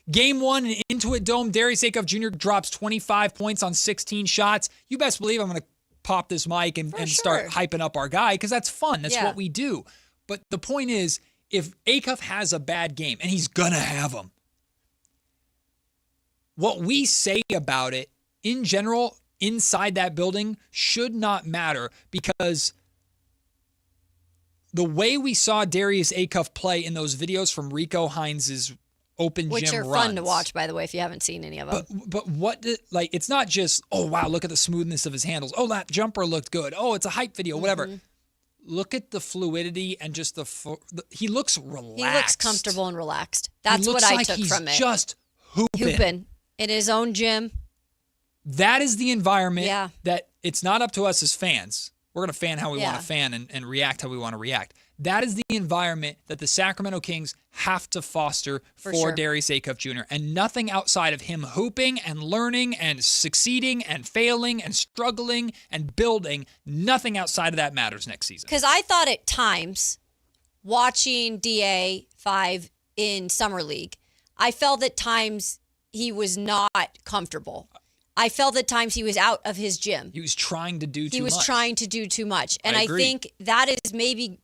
Game 1 in Intuit Dome, Darius Acuff Jr. drops 25 points on 16 shots. You best believe I'm going to pop this mic and start hyping up our guy because that's fun. That's what we do. But the point is, if Acuff has a bad game, and he's going to have them, what we say about it in general inside that building should not matter, because the way we saw Darius Acuff play in those videos from Rico Hines' open gym runs, which are fun to watch, by the way, if you haven't seen any of them. But what it's not just, oh wow, look at the smoothness of his handles. Oh, that jumper looked good. Oh, it's a hype video, whatever. Look at the fluidity and just he looks relaxed. He looks comfortable and relaxed. That's what I took from it. He's just hooping in his own gym. That is the environment that it's not up to us as fans. We're going to fan how we want to fan and react how we want to react. That is the environment that the Sacramento Kings have to foster for Darius Acuff Jr. And nothing outside of him hooping and learning and succeeding and failing and struggling and building, nothing outside of that matters next season. Because I thought at times, watching DA5 in Summer League, I felt at times he was not comfortable. I felt at times he was out of his gym. He was trying to do too much. He was trying to do too much. And I think that is maybe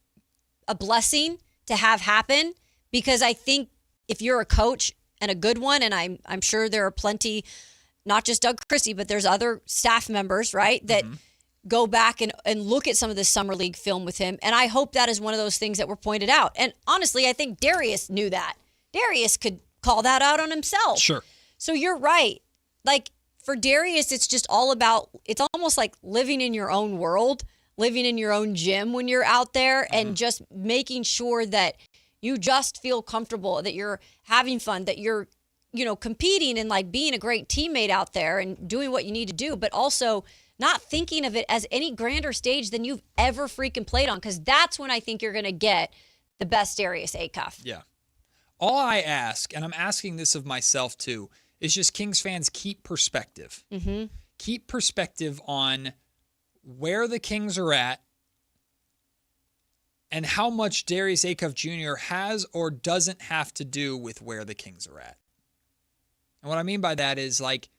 a blessing to have happen, because I think if you're a coach and a good one, and I'm sure there are plenty, not just Doug Christie, but there's other staff members, right, that go back and look at some of this Summer League film with him. And I hope that is one of those things that were pointed out. And honestly, I think Darius knew that. Darius could call that out on himself. Sure. So you're right. Like, for Darius, it's just all about, it's almost like living in your own world, living in your own gym when you're out there, and just making sure that you just feel comfortable, that you're having fun, that you're, competing and like being a great teammate out there and doing what you need to do, but also not thinking of it as any grander stage than you've ever freaking played on, because that's when I think you're going to get the best Darius Acuff. Yeah. All I ask, and I'm asking this of myself too, is just Kings fans keep perspective. Keep perspective on where the Kings are at and how much Darius Acuff Jr. has or doesn't have to do with where the Kings are at. And what I mean by that is, like,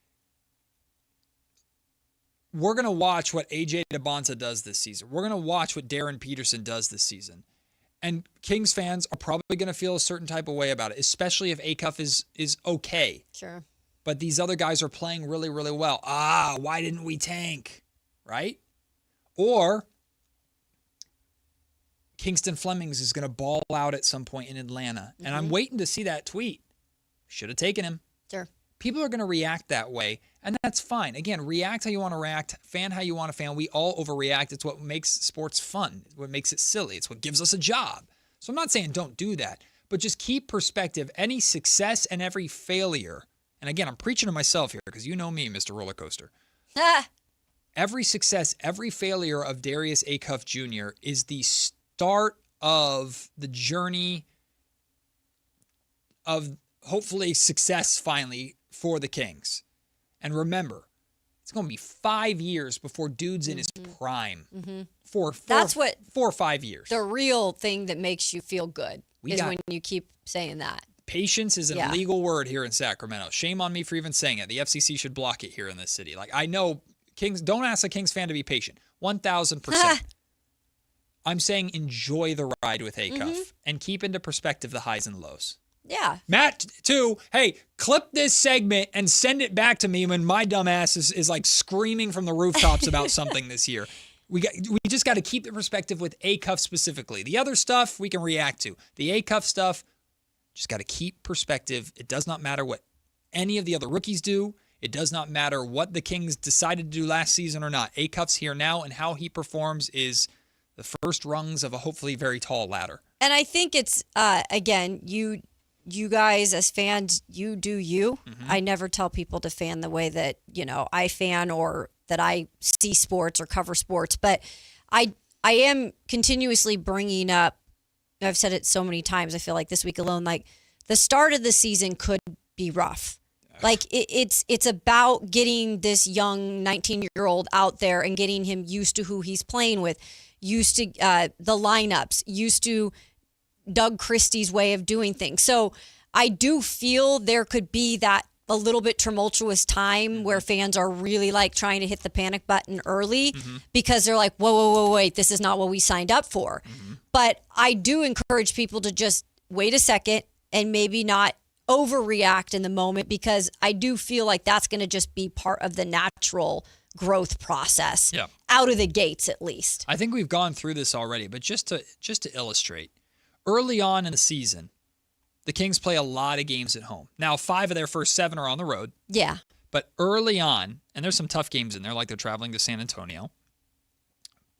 we're going to watch what A.J. DeBonza does this season. We're going to watch what Darren Peterson does this season. And Kings fans are probably going to feel a certain type of way about it, especially if Acuff is okay. Sure. But these other guys are playing really, really well. Why didn't we tank? Right? Or Kingston Flemings is going to ball out at some point in Atlanta. And I'm waiting to see that tweet. Should have taken him. Sure. People are going to react that way, and that's fine. Again, react how you want to react, fan how you want to fan. We all overreact. It's what makes sports fun. It's what makes it silly. It's what gives us a job. So I'm not saying don't do that, but just keep perspective. Any success and every failure, and again, I'm preaching to myself here because you know me, Mr. Roller Coaster. Every success, every failure of Darius Acuff Jr. is the start of the journey of hopefully success finally for the Kings. And remember, it's going to be 5 years before dude's in his prime. That's what 4 or 5 years. The real thing that makes you feel good is when you keep saying that. Patience is an illegal word here in Sacramento. Shame on me for even saying it. The FCC should block it here in this city. Like, I know Kings, don't ask a Kings fan to be patient. 1,000%. I'm saying enjoy the ride with Acuff and keep into perspective the highs and lows. Yeah. Matt, too, hey, clip this segment and send it back to me when my dumb ass is like screaming from the rooftops about something this year. We just got to keep the perspective with Acuff specifically. The other stuff we can react to. The Acuff stuff, just got to keep perspective. It does not matter what any of the other rookies do. It does not matter what the Kings decided to do last season or not. Acuff's here now, and how he performs is the first rungs of a hopefully very tall ladder. And I think it's, again, you guys as fans, you do you. I never tell people to fan the way that, I fan or that I see sports or cover sports. But I am continuously bringing up, I've said it so many times, I feel like this week alone, like the start of the season could be rough. Like it's about getting this young 19-year-old out there and getting him used to who he's playing with, used to the lineups, used to Doug Christie's way of doing things. So I do feel there could be that a little bit tumultuous time where fans are really like trying to hit the panic button early because they're like, whoa, wait, this is not what we signed up for. But I do encourage people to just wait a second and maybe not overreact in the moment, because I do feel like that's going to just be part of the natural growth process out of the gates, at least. I think we've gone through this already, but just to illustrate, early on in the season, the Kings play a lot of games at home. Now, 5 of their first 7 are on the road. Yeah. But early on, and there's some tough games in there, like they're traveling to San Antonio.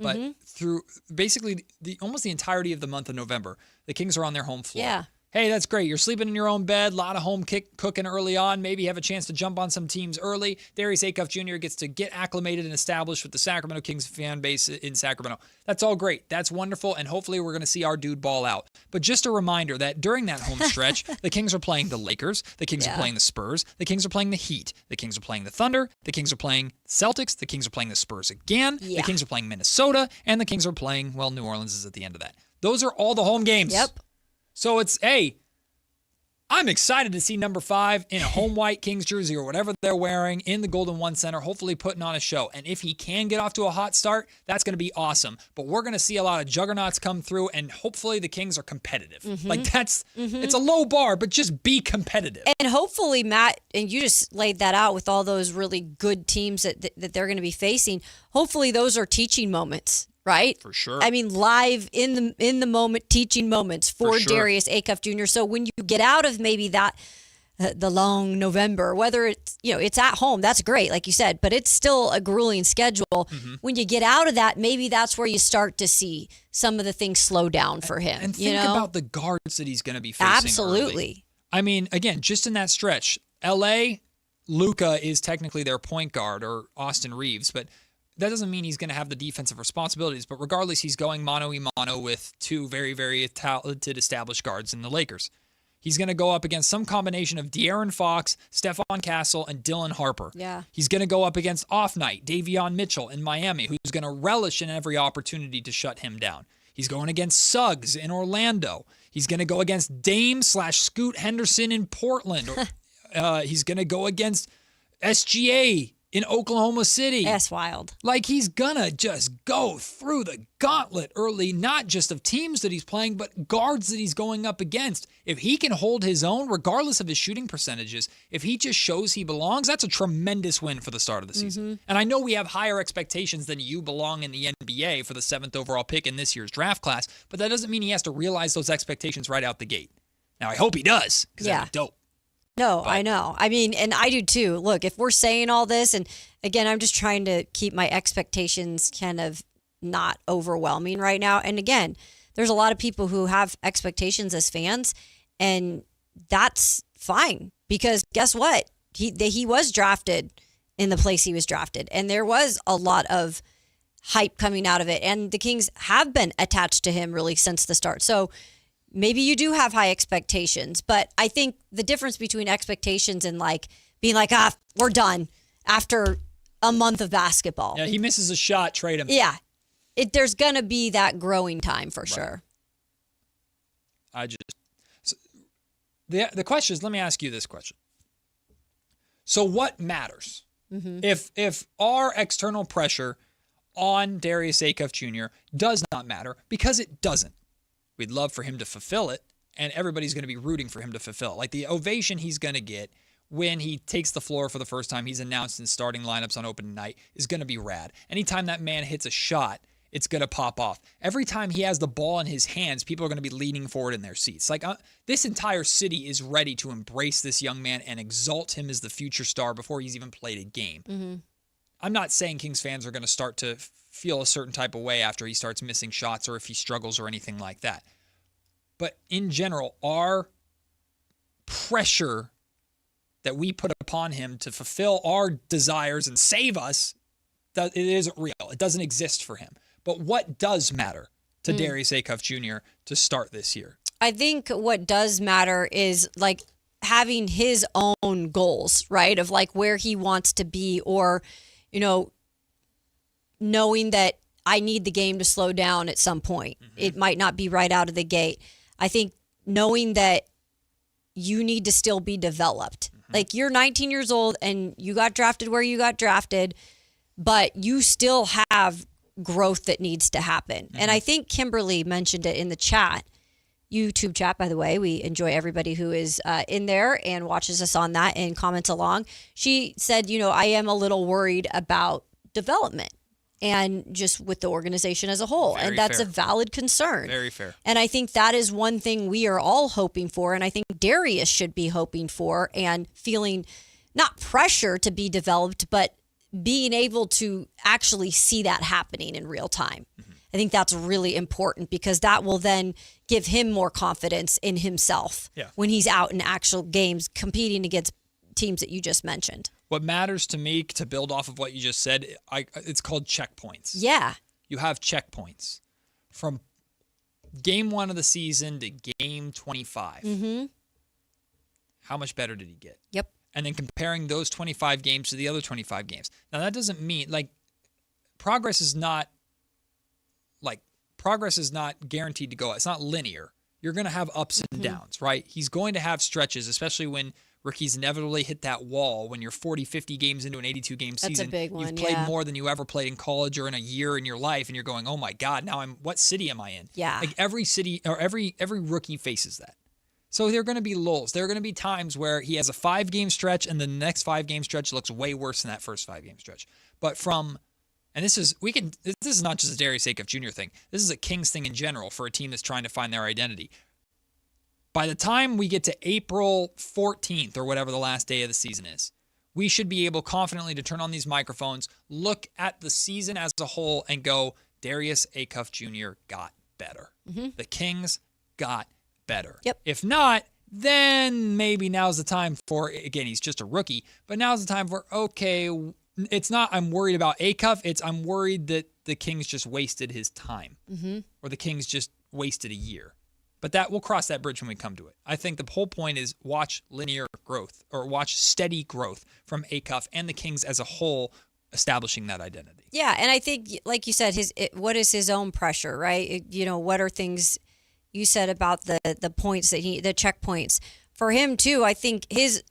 But through basically almost the entirety of the month of November, the Kings are on their home floor. Yeah. Hey, that's great. You're sleeping in your own bed, a lot of home cooking early on. Maybe you have a chance to jump on some teams early. Darius Acuff Jr. gets to get acclimated and established with the Sacramento Kings fan base in Sacramento. That's all great. That's wonderful, and hopefully we're going to see our dude ball out. But just a reminder that during that home stretch, the Kings are playing the Lakers, the Kings are playing the Spurs, the Kings are playing the Heat, the Kings are playing the Thunder, the Kings are playing Celtics, the Kings are playing the Spurs again, the Kings are playing Minnesota, and the Kings are playing, well, New Orleans is at the end of that. Those are all the home games. Yep. So it's, hey, I'm excited to see number 5 in a home white Kings jersey or whatever they're wearing in the Golden One Center, hopefully putting on a show. And if he can get off to a hot start, that's going to be awesome. But we're going to see a lot of juggernauts come through, and hopefully the Kings are competitive. Like it's a low bar, but just be competitive. And hopefully, Matt, and you just laid that out with all those really good teams that they're going to be facing. Hopefully those are teaching moments. Right? For sure. I mean, live in the moment, teaching moments for Darius Acuff Jr. So when you get out of maybe that, the long November, whether it's, it's at home, that's great, like you said, but it's still a grueling schedule. When you get out of that, maybe that's where you start to see some of the things slow down for him. And think about the guards that he's going to be facing. Absolutely. Early. I mean, again, just in that stretch, LA, Luka is technically their point guard, or Austin Reeves, but that doesn't mean he's going to have the defensive responsibilities, but regardless, he's going mano-a-mano with 2 very, very talented established guards in the Lakers. He's going to go up against some combination of De'Aaron Fox, Stephon Castle, and Dylan Harper. Yeah. He's going to go up against Off-Night, Davion Mitchell in Miami, who's going to relish in every opportunity to shut him down. He's going against Suggs in Orlando. He's going to go against Dame/Scoot Henderson in Portland. He's going to go against SGA in Oklahoma City. That's wild. Like, he's gonna just go through the gauntlet early, not just of teams that he's playing, but guards that he's going up against. If he can hold his own, regardless of his shooting percentages, if he just shows he belongs, that's a tremendous win for the start of the season. And I know we have higher expectations than you belong in the NBA for the 7th overall pick in this year's draft class, but that doesn't mean he has to realize those expectations right out the gate. Now, I hope he does, because that'd be dope. No, I know. I mean, and I do too. Look, if we're saying all this, and again, I'm just trying to keep my expectations kind of not overwhelming right now. And again, there's a lot of people who have expectations as fans, and that's fine, because guess what? He was drafted in the place he was drafted, and there was a lot of hype coming out of it, and the Kings have been attached to him really since the start. So maybe you do have high expectations, but I think the difference between expectations and like being like, we're done after a month of basketball. Yeah, he misses a shot, trade him. Yeah. There's going to be that growing time for sure. The question is, let me ask you this question. So what matters? If our external pressure on Darius Acuff Jr. does not matter, because it doesn't. We'd love for him to fulfill it, and everybody's going to be rooting for him to fulfill it. Like the ovation he's going to get when he takes the floor for the first time, he's announced in starting lineups on opening night, is going to be rad. Anytime that man hits a shot, it's going to pop off. Every time he has the ball in his hands, people are going to be leaning forward in their seats. Like this entire city is ready to embrace this young man and exalt him as the future star before he's even played a game. I'm not saying Kings fans are going to start to feel a certain type of way after he starts missing shots or if he struggles or anything like that. But in general, our pressure that we put upon him to fulfill our desires and save us, it isn't real. It doesn't exist for him. But what does matter to Darius Acuff Jr. to start this year? I think what does matter is like having his own goals, right? Of like where he wants to be, or, knowing that I need the game to slow down at some point. It might not be right out of the gate. I think knowing that you need to still be developed Like, you're 19 years old and you got drafted where you got drafted, but you still have growth that needs to happen. And I think Kimberly mentioned it in the chat, YouTube chat, by the way. We enjoy everybody who is in there and watches us on that and comments along. She said, I am a little worried about development and just with the organization as a whole. Very and that's fair. a valid concern. Very fair. And I think that is one thing we are all hoping for. And I think Darius should be hoping for and feeling not pressure to be developed, but being able to actually see that happening in real time. I think that's really important because that will then give him more confidence in himself when he's out in actual games competing against teams that you just mentioned. What matters to me, to build off of what you just said, it's called checkpoints. Yeah. You have checkpoints from game 1 of the season to game 25. Mm-hmm. How much better did he get? Yep. And then comparing those 25 games to the other 25 games. Now, that doesn't mean, progress is not guaranteed to go. It's not linear. You're going to have ups and downs, right? He's going to have stretches, especially when rookies inevitably hit that wall when you're 40, 50 games into an 82-game season. That's a big one, You've played more than you ever played in college or in a year in your life, and you're going, oh my God, now what city am I in? Yeah. Like every city or every rookie faces that. So there are going to be lulls. There are going to be times where he has a 5-game stretch and the next 5-game stretch looks way worse than that first 5-game stretch. But this is not just a Darius Acuff Jr. thing. This is a Kings thing in general for a team that's trying to find their identity. By the time we get to April 14th or whatever the last day of the season is, we should be able confidently to turn on these microphones, look at the season as a whole, and go, Darius Acuff Jr. got better. Mm-hmm. The Kings got better. Yep. If not, then maybe now's the time for, again, he's just a rookie, but now's the time for, okay, it's not I'm worried about Acuff, it's I'm worried that the Kings just wasted his time. Mm-hmm. Or the Kings just wasted a year. But we'll cross that bridge when we come to it. I think the whole point is watch linear growth or watch steady growth from Acuff and the Kings as a whole establishing that identity. Yeah, and I think, like you said, what is his own pressure, right? What are things you said about the points that the checkpoints for him too? I think his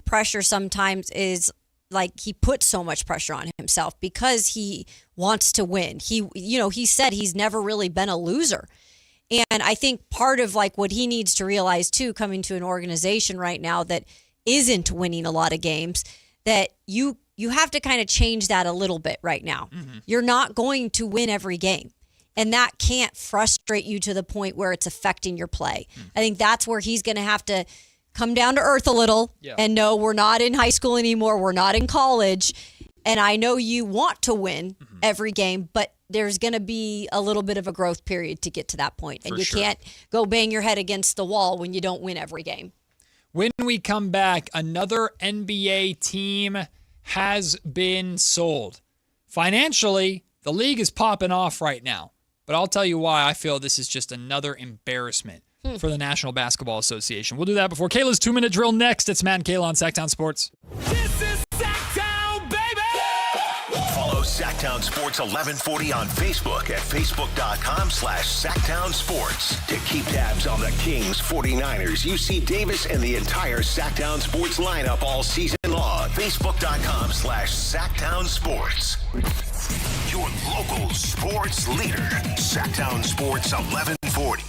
pressure sometimes is like he puts so much pressure on himself because he wants to win. He said he's never really been a loser. And I think part of what he needs to realize too, coming to an organization right now that isn't winning a lot of games, that you have to kind of change that a little bit right now. Mm-hmm. You're not going to win every game. And that can't frustrate you to the point where it's affecting your play. Mm-hmm. I think that's where he's going to have to come down to earth a little and know we're not in high school anymore. We're not in college. And I know you want to win every game, but there's going to be a little bit of a growth period to get to that point. And can't go bang your head against the wall when you don't win every game. When we come back, another NBA team has been sold. Financially, the league is popping off right now. But I'll tell you why I feel this is just another embarrassment for the National Basketball Association. We'll do that before Kayla's 2-minute drill next. It's Matt and Kayla on Sactown Sports. This is Sactown, baby! Follow Sactown Sports 1140 on Facebook at facebook.com/Sactown Sports. To keep tabs on the Kings, 49ers, UC Davis, and the entire Sactown Sports lineup all season long. Facebook.com/Sactown Sports. Your local sports leader, Sactown Sports 1140.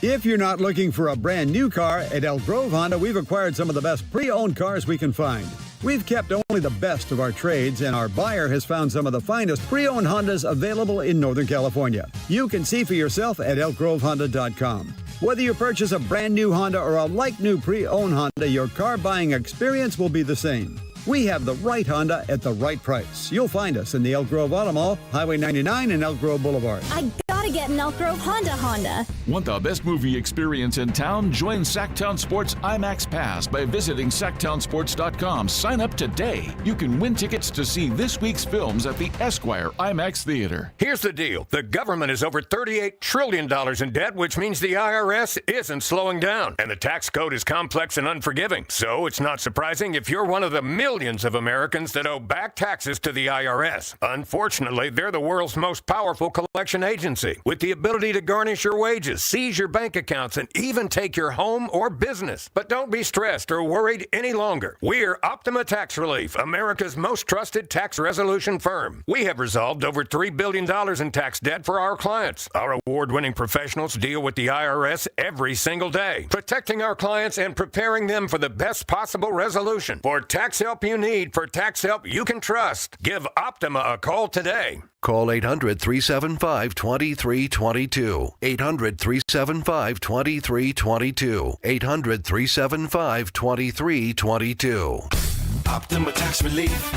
If you're not looking for a brand new car, at Elk Grove Honda, we've acquired some of the best pre-owned cars we can find. We've kept only the best of our trades, and our buyer has found some of the finest pre-owned Hondas available in Northern California. You can see for yourself at elkgrovehonda.com. Whether you purchase a brand new Honda or a like-new pre-owned Honda, your car buying experience will be the same. We have the right Honda at the right price. You'll find us in the Elk Grove Auto Mall, Highway 99 and Elk Grove Boulevard. I gotta get an Elk Grove Honda. Want the best movie experience in town? Join Sactown Sports IMAX Pass by visiting SactownSports.com. Sign up today. You can win tickets to see this week's films at the Esquire IMAX Theater. Here's the deal. The government is over $38 trillion in debt, which means the IRS isn't slowing down. And the tax code is complex and unforgiving. So it's not surprising if you're one of the millions of Americans that owe back taxes to the IRS. Unfortunately, they're the world's most powerful collection agency. with the ability to garnish your wages, seize your bank accounts, and even take your home or business. But don't be stressed or worried any longer. We're Optima Tax Relief, America's most trusted tax resolution firm. We have resolved over $3 billion in tax debt for our clients. Our award-winning professionals deal with the IRS every single day, protecting our clients and preparing them for the best possible resolution. For tax help you need, for tax help you can trust, give Optima a call today. Call 800-375-2322. 800-375-2322. 800-375-2322. Optima Tax Relief.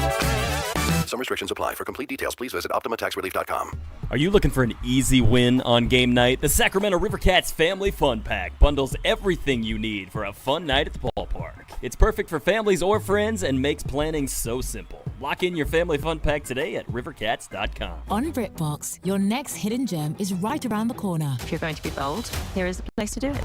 Some restrictions apply. For complete details, please visit OptimaTaxRelief.com. Are you looking for an easy win on game night? The Sacramento River Cats Family Fun Pack bundles everything you need for a fun night at the ballpark. It's perfect for families or friends and makes planning so simple. Lock in your family fun pack today at rivercats.com. On BritBox, your next hidden gem is right around the corner. If you're going to be bold, here is the place to do it.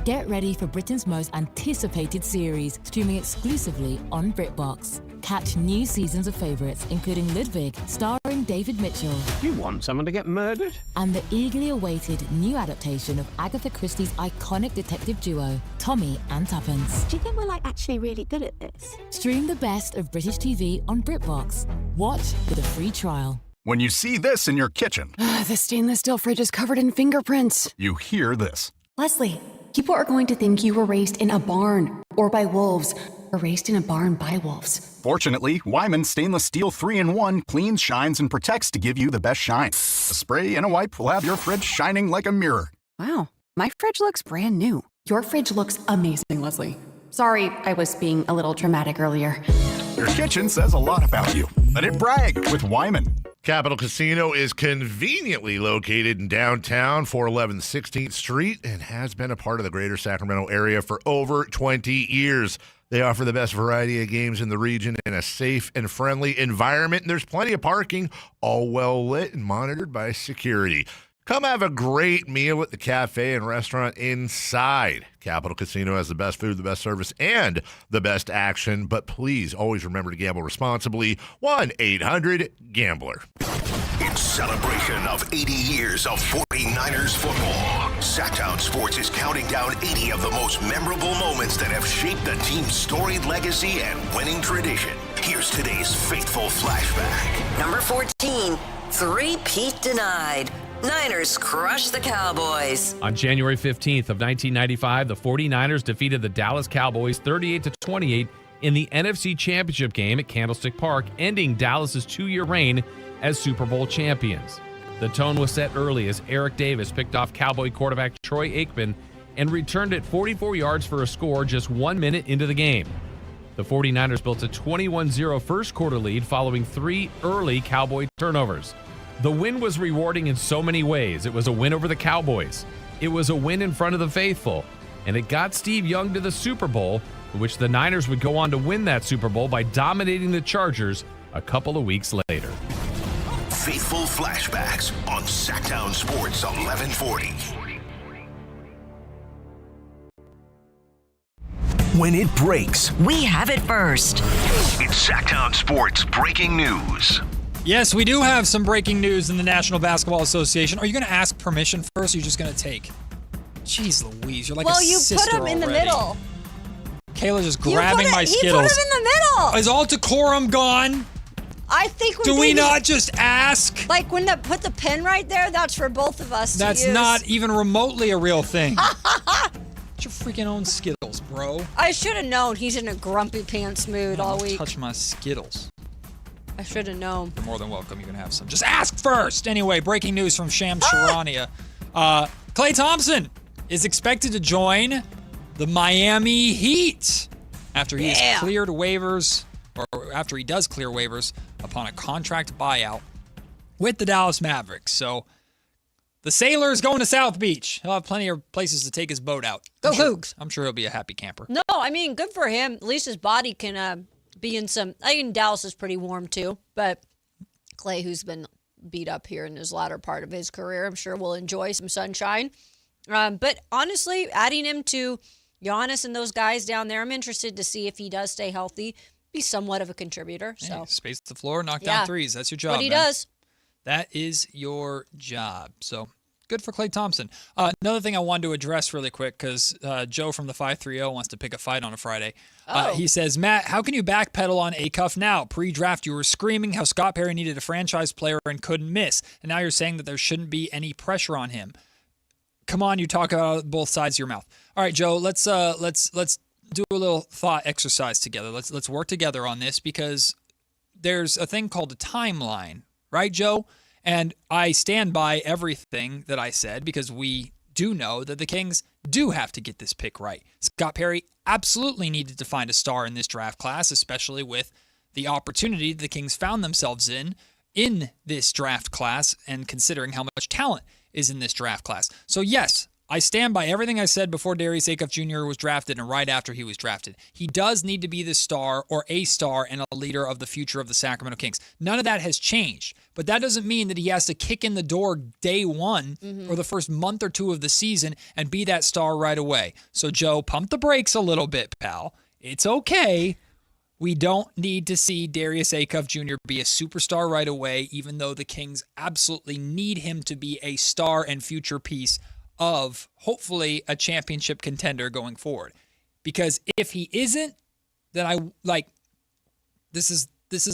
Get ready for Britain's most anticipated series, streaming exclusively on BritBox. Catch new seasons of favourites, including Ludwig, starring David Mitchell. You want someone to get murdered? And the eagerly awaited new adaptation of Agatha Christie's iconic detective duo, Tommy and Tuppence. Do you think we're actually really good at this? Stream the best of British TV on BritBox. Watch with a free trial. When you see this in your kitchen, The stainless steel fridge is covered in fingerprints. you hear this. Leslie, people are going to think you were raised in a barn or by wolves or raised in a barn by wolves. Fortunately, Wyman Stainless Steel 3-in-1 cleans, shines, and protects to give you the best shine. A spray and a wipe will have your fridge shining like a mirror. Wow, my fridge looks brand new. Your fridge looks amazing, Leslie. Sorry, I was being a little dramatic earlier. Your kitchen says a lot about you. Let it brag with Wyman. Capital Casino is conveniently located in downtown, 411 16th Street, and has been a part of the greater Sacramento area for over 20 years. They offer the best variety of games in the region in a safe and friendly environment, and there's plenty of parking, all well lit and monitored by security. Come have a great meal at the cafe and restaurant inside. Capital Casino has the best food, the best service, and the best action. But please always remember to gamble responsibly. 1-800-GAMBLER. In celebration of 80 years of 49ers football, Sactown Sports is counting down 80 of the most memorable moments that have shaped the team's storied legacy and winning tradition. Here's today's faithful flashback. Number 14, three-peat denied. Niners crush the Cowboys. On January 15th of 1995, the 49ers defeated the Dallas Cowboys 38-28 in the NFC Championship game at Candlestick Park, ending Dallas's 2-year reign as Super Bowl champions. The tone was set early as Eric Davis picked off Cowboy quarterback Troy Aikman and returned it 44 yards for a score just 1 minute into the game. The 49ers built a 21-0 first quarter lead following 3 early Cowboy turnovers. The win was rewarding in so many ways. It was a win over the Cowboys. It was a win in front of the faithful. And it got Steve Young to the Super Bowl, in which the Niners would go on to win that Super Bowl by dominating the Chargers a couple of weeks later. Faithful flashbacks on Sactown Sports 1140. When it breaks, we have it first. It's Sactown Sports breaking news. Yes, we do have some breaking news in the National Basketball Association. Are you going to ask permission first, or are you just going to take? Jeez Louise, you're like a sister Well, you put him in the middle. Kayla's just grabbing my Skittles. He put him in the middle. Is all decorum gone? I think Do we not just ask? Like when put the pin right there, that's for both of us to use. That's not even remotely a real thing. Get your freaking own Skittles, bro. I should have known he's in a grumpy pants mood all week. Touch my Skittles. I should have known. You're more than welcome. You can have some. Just ask first. Anyway, breaking news from Shams Charania. Klay Thompson is expected to join the Miami Heat after he has cleared waivers, or after he does clear waivers upon a contract buyout with the Dallas Mavericks. So the Sailor's going to South Beach. He'll have plenty of places to take his boat out. Go Cougs. I'm sure he'll be a happy camper. No, I mean, good for him. At least his body can be in some. I think Dallas is pretty warm too, but Klay, who's been beat up here in his latter part of his career, I'm sure will enjoy some sunshine. But honestly, adding him to Giannis and those guys down there, I'm interested to see if he does stay healthy, be somewhat of a contributor. So hey, space the floor, knock down threes. That's your job. What he does. That is your job. So Good for Klay Thompson. Another thing I wanted to address really quick, because Joe from the 530 wants to pick a fight on a Friday. He says, Matt, how can you backpedal on Acuff now? Pre-draft, you were screaming how Scott Perry needed a franchise player and couldn't miss. And now you're saying that there shouldn't be any pressure on him. Come on, you talk about both sides of your mouth. All right, Joe, let's do a little thought exercise together. Let's work together on this, because there's a thing called a timeline, right, Joe? And I stand by everything that I said, because we do know that the Kings do have to get this pick right. Scott Perry absolutely needed to find a star in this draft class, especially with the opportunity the Kings found themselves in this draft class, and considering how much talent is in this draft class. So yes, I stand by everything I said before Darius Acuff Jr. was drafted and right after he was drafted. He does need to be the star, or a star, and a leader of the future of the Sacramento Kings. None of that has changed, but that doesn't mean that he has to kick in the door day one or the first month or two of the season and be that star right away. So Joe, pump the brakes a little bit, pal. It's okay. We don't need to see Darius Acuff Jr. be a superstar right away, even though the Kings absolutely need him to be a star and future piece of hopefully a championship contender going forward. Because if he isn't, then this is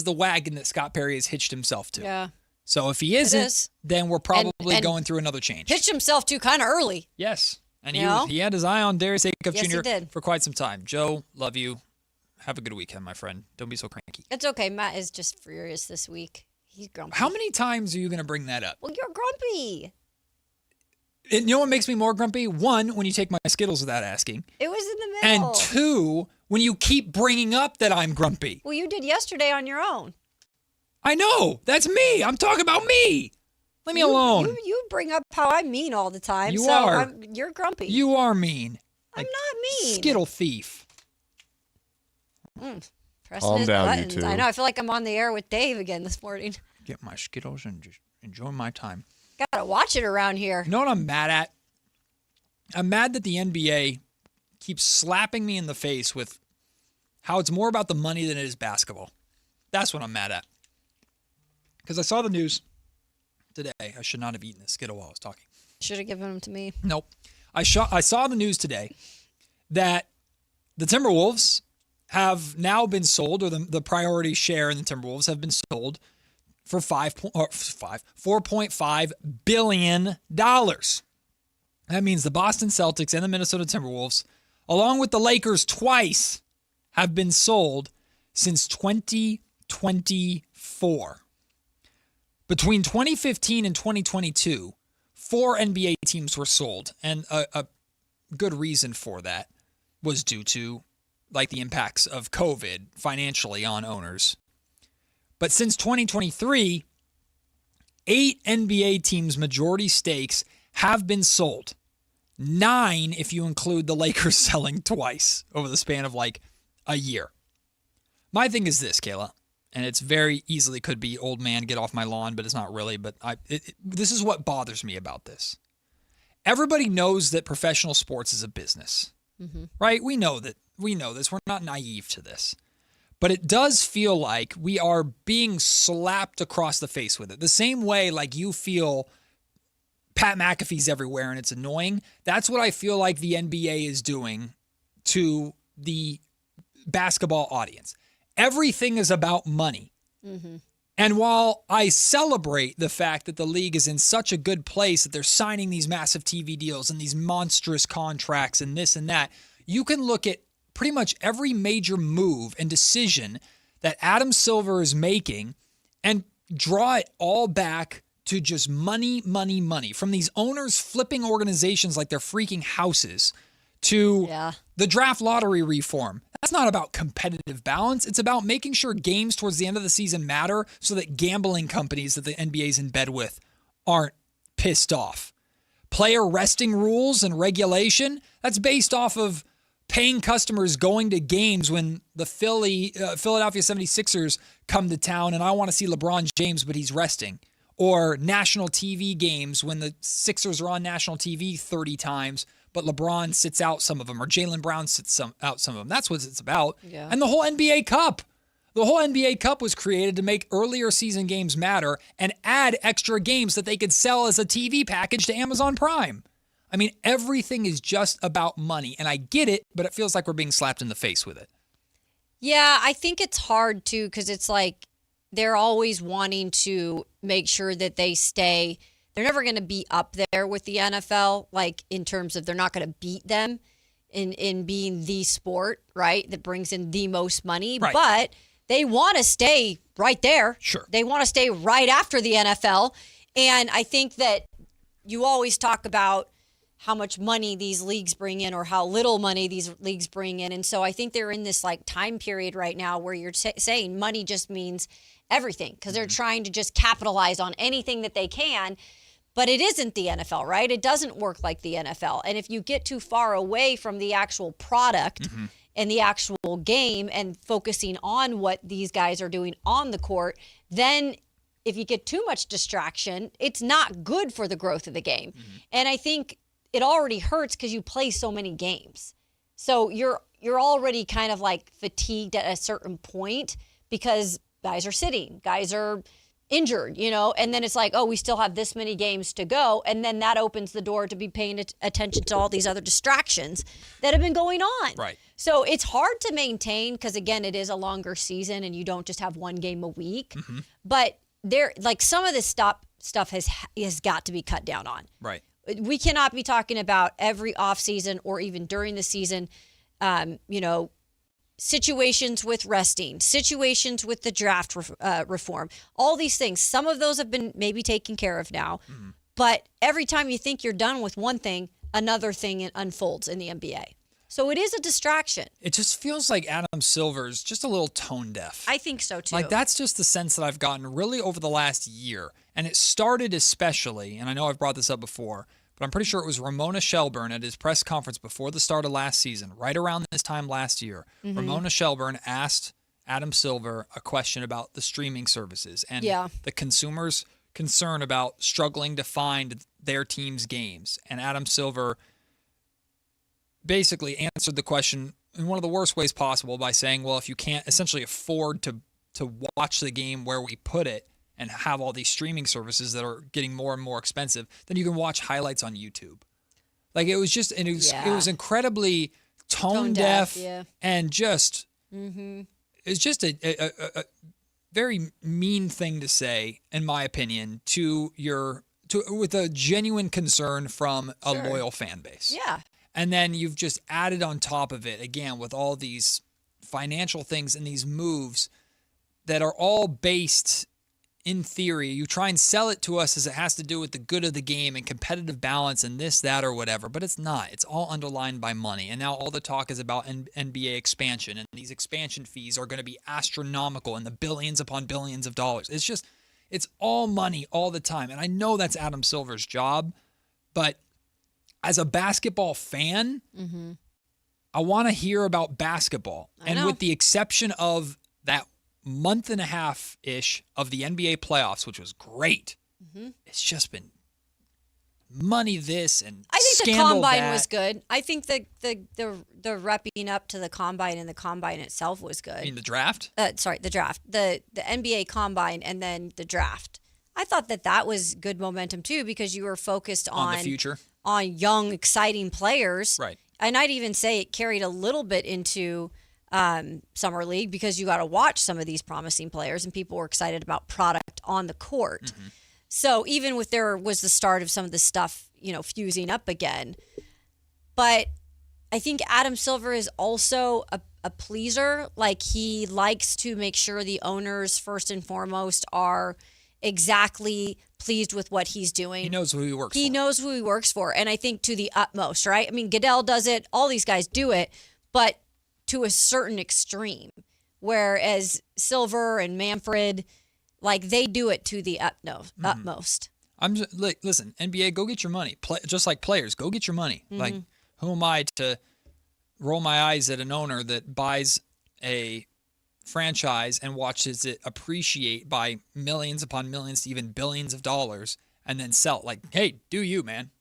the wagon that Scott Perry has hitched himself to. Yeah. So if he isn't, then we're probably going through another change. Hitched himself to kind of early. Yes. And he had his eye on Darius Acuff Yes, Jr. he did. for quite some time. Joe, love you. Have a good weekend, my friend. Don't be so cranky. It's okay. Matt is just furious this week. He's grumpy. How many times are you going to bring that up? Well, you're grumpy. You know what makes me more grumpy? One, when you take my Skittles without asking. It was in the middle. And two, when you keep bringing up that I'm grumpy. Well, you did yesterday on your own. I know. That's me. I'm talking about me. Leave me alone. You bring up how I'm mean all the time. You are. You're grumpy. You are mean. I'm not mean. Skittle thief. Pressing his buttons. You two. I know. I feel like I'm on the air with Dave again this morning. Get my Skittles and just enjoy my time. Gotta watch it around here. You know what I'm mad at? I'm mad that the NBA keeps slapping me in the face with how it's more about the money than it is basketball. That's what I'm mad at. Because I saw the news today. I should not have eaten this Skittle while I was talking. Should have given them to me. Nope. I saw the news today that the Timberwolves have now been sold, or the priority share in the Timberwolves have been sold for $4.5 billion. That means the Boston Celtics and the Minnesota Timberwolves, along with the Lakers twice, have been sold since 2024. Between 2015 and 2022, 4 NBA teams were sold, and a good reason for that was due to the impacts of COVID financially on owners. But since 2023, 8 NBA teams' majority stakes have been sold. 9 if you include the Lakers selling twice over the span of a year. My thing is this, Kayla, and it's very easily could be old man, get off my lawn, but it's not really. But this is what bothers me about this. Everybody knows that professional sports is a business, right? We know that. We know this. We're not naive to this. But it does feel like we are being slapped across the face with it. The same way you feel Pat McAfee's everywhere and it's annoying. That's what I feel like the NBA is doing to the basketball audience. Everything is about money. And while I celebrate the fact that the league is in such a good place that they're signing these massive TV deals and these monstrous contracts and this and that, you can look at pretty much every major move and decision that Adam Silver is making and draw it all back to just money, money, money. From these owners flipping organizations like they're freaking houses to the draft lottery reform. That's not about competitive balance. It's about making sure games towards the end of the season matter so that gambling companies that the NBA's in bed with aren't pissed off. Player resting rules and regulation, that's based off of paying customers going to games when the Philadelphia 76ers come to town and I want to see LeBron James, but he's resting. Or national TV games when the Sixers are on national TV 30 times, but LeBron sits out some of them, or Jaylen Brown sits out some of them. That's what it's about. Yeah. And the whole NBA Cup. The whole NBA Cup was created to make earlier season games matter and add extra games that they could sell as a TV package to Amazon Prime. I mean, everything is just about money, and I get it, but it feels like we're being slapped in the face with it. Yeah, I think it's hard too because it's like they're always wanting to make sure that they stay. They're never going to be up there with the NFL, like in terms of they're not going to beat them in being the sport, right, that brings in the most money. Right. But they want to stay right there. Sure. They want to stay right after the NFL. And I think that you always talk about how much money these leagues bring in or how little money these leagues bring in. And so I think they're in this like time period right now where you're saying money just means everything because they're trying to just capitalize on anything that they can. But it isn't the NFL, right? It doesn't work like the NFL. And if you get too far away from the actual product and the actual game and focusing on what these guys are doing on the court, then if you get too much distraction, it's not good for the growth of the game. And I think it already hurts because you play so many games. So you're already kind of like fatigued at a certain point because guys are sitting, guys are injured, and then it's like, oh, we still have this many games to go. And then that opens the door to be paying attention to all these other distractions that have been going on. Right. So it's hard to maintain because, again, it is a longer season and you don't just have one game a week. But there, like some of this stuff has got to be cut down on. Right. We cannot be talking about every offseason or even during the season, situations with resting, situations with the draft reform, all these things. Some of those have been maybe taken care of now. But every time you think you're done with one thing, another thing unfolds in the NBA. So it is a distraction. It just feels like Adam Silver's just a little tone deaf. I think so, too. Like, that's just the sense that I've gotten really over the last year. And it started especially, and I know I've brought this up before, but I'm pretty sure it was Ramona Shelburne at his press conference before the start of last season, right around this time last year. Ramona Shelburne asked Adam Silver a question about the streaming services and the consumers' concern about struggling to find their team's games. And Adam Silver basically answered the question in one of the worst ways possible by saying, well, if you can't essentially afford to watch the game where we put it and have all these streaming services that are getting more and more expensive, then you can watch highlights on YouTube. Like, it was just, and it was incredibly tone deaf and just, it's just a very mean thing to say, in my opinion, with a genuine concern from a loyal fan base. Yeah. And then you've just added on top of it, again, with all these financial things and these moves that are all based, in theory, you try and sell it to us as it has to do with the good of the game and competitive balance and this, that, or whatever. But it's not. It's all underlined by money. And now all the talk is about NBA expansion. And these expansion fees are going to be astronomical in the billions upon billions of dollars. It's all money all the time. And I know that's Adam Silver's job, but as a basketball fan, I want to hear about basketball. And with the exception of that month and a half-ish of the NBA playoffs, which was great, it's just been money this and I think the scandal combine that. was good. I think the repping up to the combine and the combine itself was good. I mean, the draft? The draft. The NBA combine and then the draft. I thought that was good momentum too because you were focused on the future, on young, exciting players. Right. And I'd even say it carried a little bit into Summer League because you got to watch some of these promising players and people were excited about product on the court. So even with there was the start of some of the stuff, fusing up again. But I think Adam Silver is also a pleaser. Like, he likes to make sure the owners, first and foremost, are exactly pleased with what he's doing. He knows who he works for. He knows who he works for. And I think to the utmost, right? I mean, Goodell does it. All these guys do it. But to a certain extreme. Whereas Silver and Manfred, like, they do it to the utmost. I'm just, listen, NBA, go get your money. Just like players, go get your money. Like, who am I to roll my eyes at an owner that buys a franchise and watches it appreciate by millions upon millions to even billions of dollars and then sell? Like, hey, do you, man.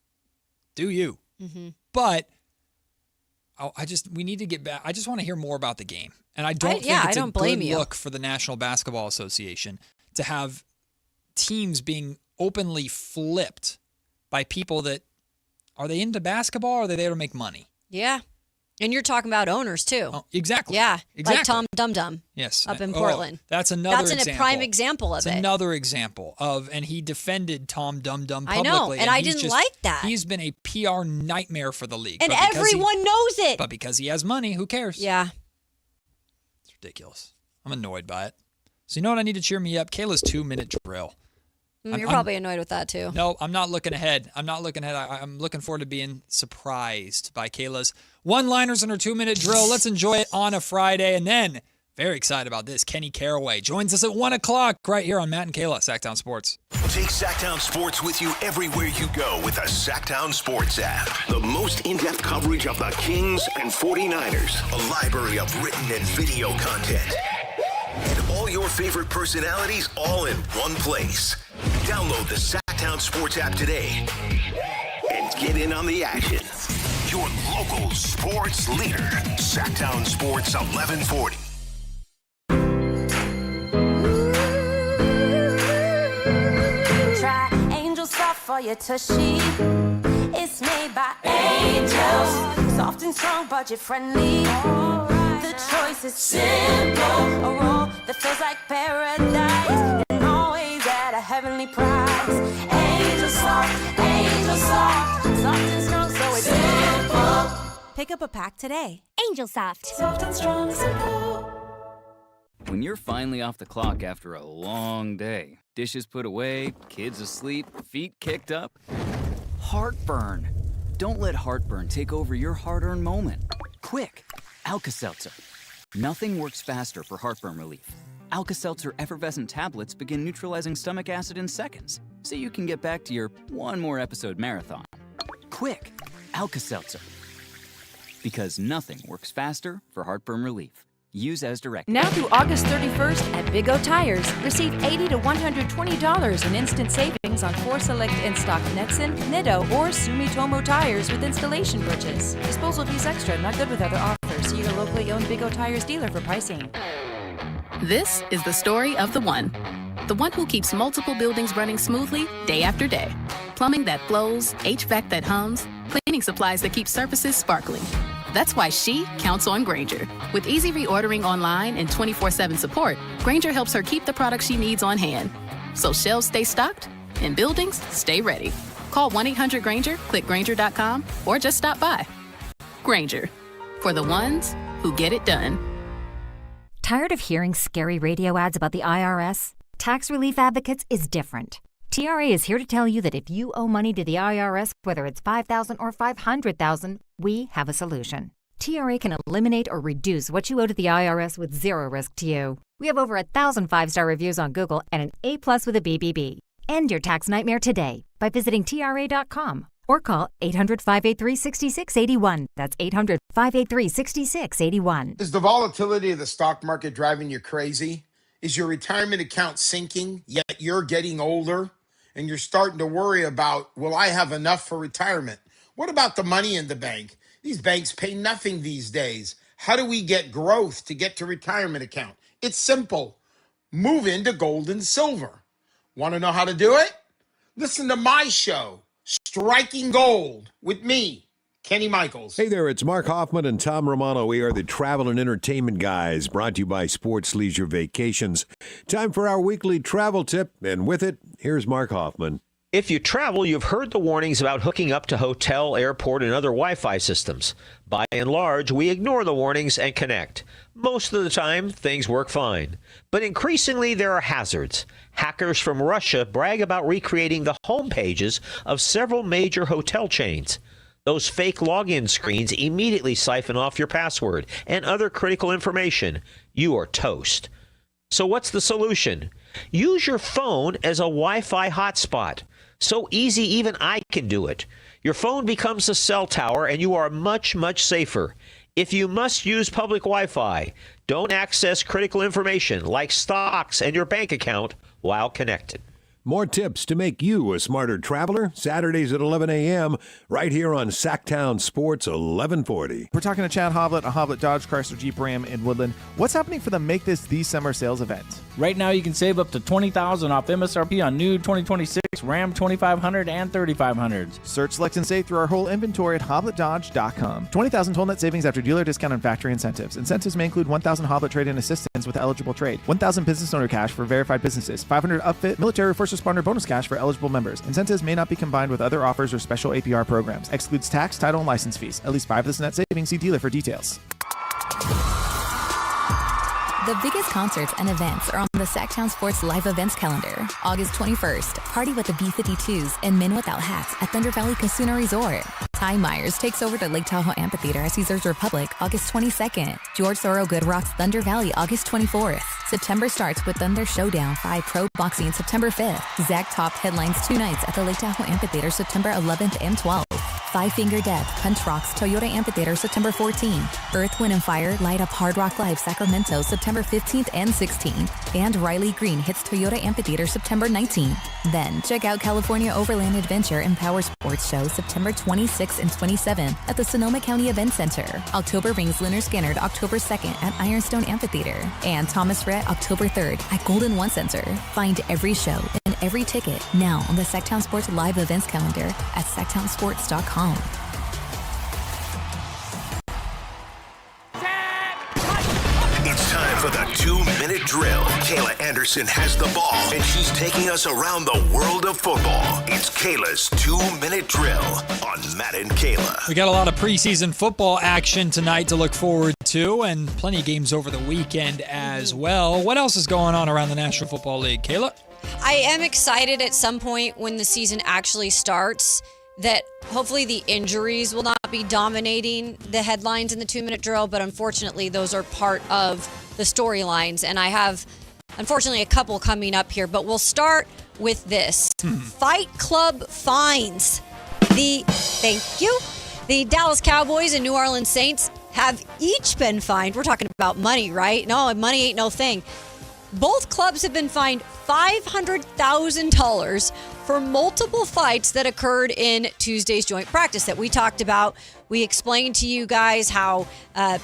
Do you. But we need to get back. I just want to hear more about the game. And I don't think it's a good look for the National Basketball Association to have teams being openly flipped by people that, are they into basketball or are they there to make money? Yeah. And you're talking about owners, too. Oh, exactly. Yeah. Exactly. Like Tom Dum Dum. Yes. Up in Portland. That's another example. That's a prime example of it. Another example of, and he defended Tom Dum Dum publicly. I know, and I didn't like that. He's been a PR nightmare for the league. And everyone knows it. But because he has money, who cares? Yeah. It's ridiculous. I'm annoyed by it. So you know what I need to cheer me up? Kayla's 2-minute drill. You're probably annoyed with that, too. No, I'm not looking ahead. I'm looking forward to being surprised by Kayla's one-liners in her 2-minute drill. Let's enjoy it on a Friday. And then, very excited about this, Kenny Caraway joins us at 1 o'clock right here on Matt and Kayla, Sactown Sports. Take Sactown Sports with you everywhere you go with the Sactown Sports app. The most in-depth coverage of the Kings and 49ers. A library of written and video content. And all your favorite personalities all in one place. Download the Sactown Sports app today and get in on the action. Your local sports leader, Sactown Sports 1140. Try Angel Soft for your tushy. It's made by angels. Soft and strong, budget friendly. The choice is simple. A roll that feels like paradise. And always at a heavenly price. Angel Soft, Angel Soft. Soft and strong, so it's simple. Pick up a pack today. Angel Soft. Soft and strong, simple. When you're finally off the clock after a long day, dishes put away, kids asleep, feet kicked up, heartburn. Don't let heartburn take over your hard-earned moment. Quick, Alka-Seltzer. Nothing works faster for heartburn relief. Alka-Seltzer effervescent tablets begin neutralizing stomach acid in seconds, so you can get back to your one more episode marathon. Quick, Alka-Seltzer. Because nothing works faster for heartburn relief. Use as directed. Now through August 31st at Big O Tires, receive $80 to $120 in instant savings on 4 select in-stock Nexen, Nitto, or Sumitomo tires with installation purchase. Disposal fees extra, not good with other offers. See your locally owned Big O Tires dealer for pricing. This is the story of the one who keeps multiple buildings running smoothly day after day. Plumbing that flows, HVAC that hums, cleaning supplies that keep surfaces sparkling. That's why she counts on Grainger. With easy reordering online and 24/7 support, Grainger helps her keep the products she needs on hand. So shelves stay stocked and buildings stay ready. Call 1-800-GRAINGER, click Grainger.com, or just stop by. Grainger, for the ones who get it done. Tired of hearing scary radio ads about the IRS? Tax Relief Advocates is different. TRA is here to tell you that if you owe money to the IRS, whether it's $5,000 or $500,000, we have a solution. TRA can eliminate or reduce what you owe to the IRS with zero risk to you. We have over 1,000 5-star reviews on Google and an A+ with a BBB. End your tax nightmare today by visiting TRA.com or call 800-583-6681. That's 800-583-6681. Is the volatility of the stock market driving you crazy? Is your retirement account sinking, yet you're getting older and you're starting to worry about, will I have enough for retirement? What about the money in the bank? These banks pay nothing these days. How do we get growth to get to retirement account? It's simple. Move into gold and silver. Want to know how to do it? Listen to my show, Striking Gold, with me, Kenny Michaels. Hey there, it's Mark Hoffman and Tom Romano. We are the travel and entertainment guys, brought to you by Sports Leisure Vacations. Time for our weekly travel tip, and with it, here's Mark Hoffman. If you travel, you've heard the warnings about hooking up to hotel, airport, and other Wi-Fi systems. By and large, we ignore the warnings and connect. Most of the time, things work fine. But increasingly, there are hazards. Hackers from Russia brag about recreating the home pages of several major hotel chains. Those fake login screens immediately siphon off your password and other critical information. You are toast. So what's the solution? Use your phone as a Wi-Fi hotspot. So easy, even I can do it. Your phone becomes a cell tower and you are much, much safer. If you must use public Wi-Fi, don't access critical information like stocks and your bank account while connected. More tips to make you a smarter traveler, Saturdays at 11 a.m., right here on Sactown Sports 1140. We're talking to Chad Hoblet, a Hoblet Dodge Chrysler Jeep Ram in Woodland. What's happening for the Make This the Summer sales event? Right now, you can save up to $20,000 off MSRP on new 2026 Ram 2500 and 3500s. Search, select, and save through our whole inventory at HobletDodge.com. 20,000 total net savings after dealer discount and factory incentives. Incentives may include 1,000 Hoblet trade-in assistance with eligible trade, 1,000 business owner cash for verified businesses, 500 upfit military first responder bonus cash for eligible members. Incentives may not be combined with other offers or special APR programs. Excludes tax, title, and license fees. At least 5 of this net savings. See dealer for details. The biggest concerts and events are on the Sactown Sports Live Events calendar. August 21st, party with the B-52s and Men Without Hats at Thunder Valley Casino Resort. Ty Myers takes over the Lake Tahoe Amphitheater as he serves Republic August 22nd. George Thorogood rocks Thunder Valley August 24th. September starts with Thunder Showdown 5 Pro Boxing September 5th. Zach Top headlines 2 nights at the Lake Tahoe Amphitheater September 11th and 12th. Five Finger Death Punch Rocks Toyota Amphitheater September 14th. Earth, Wind & Fire Light Up Hard Rock Live Sacramento September 15th and 16th. And Riley Green hits Toyota Amphitheater September 19th. Then check out California Overland Adventure and Power Sports Show September 26th and 27th at the Sonoma County Event Center. October brings Leonard Skinner October 2nd at Ironstone Amphitheater. And Thomas Rhett October 3rd at Golden One Center. Find every show and every ticket now on the Sactown Sports Live Events calendar at SactownSports.com. It's time for the 2-minute drill. Kayla Anderson has the ball, and she's taking us around the world of football. It's Kayla's 2-minute drill on Matt and Kayla. We got a lot of preseason football action tonight to look forward to, and plenty of games over the weekend as well. What else is going on around the National Football League, Kayla? I am excited at some point when the season actually starts that hopefully the injuries will not be dominating the headlines in the 2-minute drill, but unfortunately those are part of the storylines, and I have unfortunately a couple coming up here, but we'll start with this. Fight Club fines. The Dallas Cowboys and New Orleans Saints have each been fined. We're talking about money, right? No, money ain't no thing. Both clubs have been fined $500,000 for multiple fights that occurred in Tuesday's joint practice that we talked about. We explained to you guys how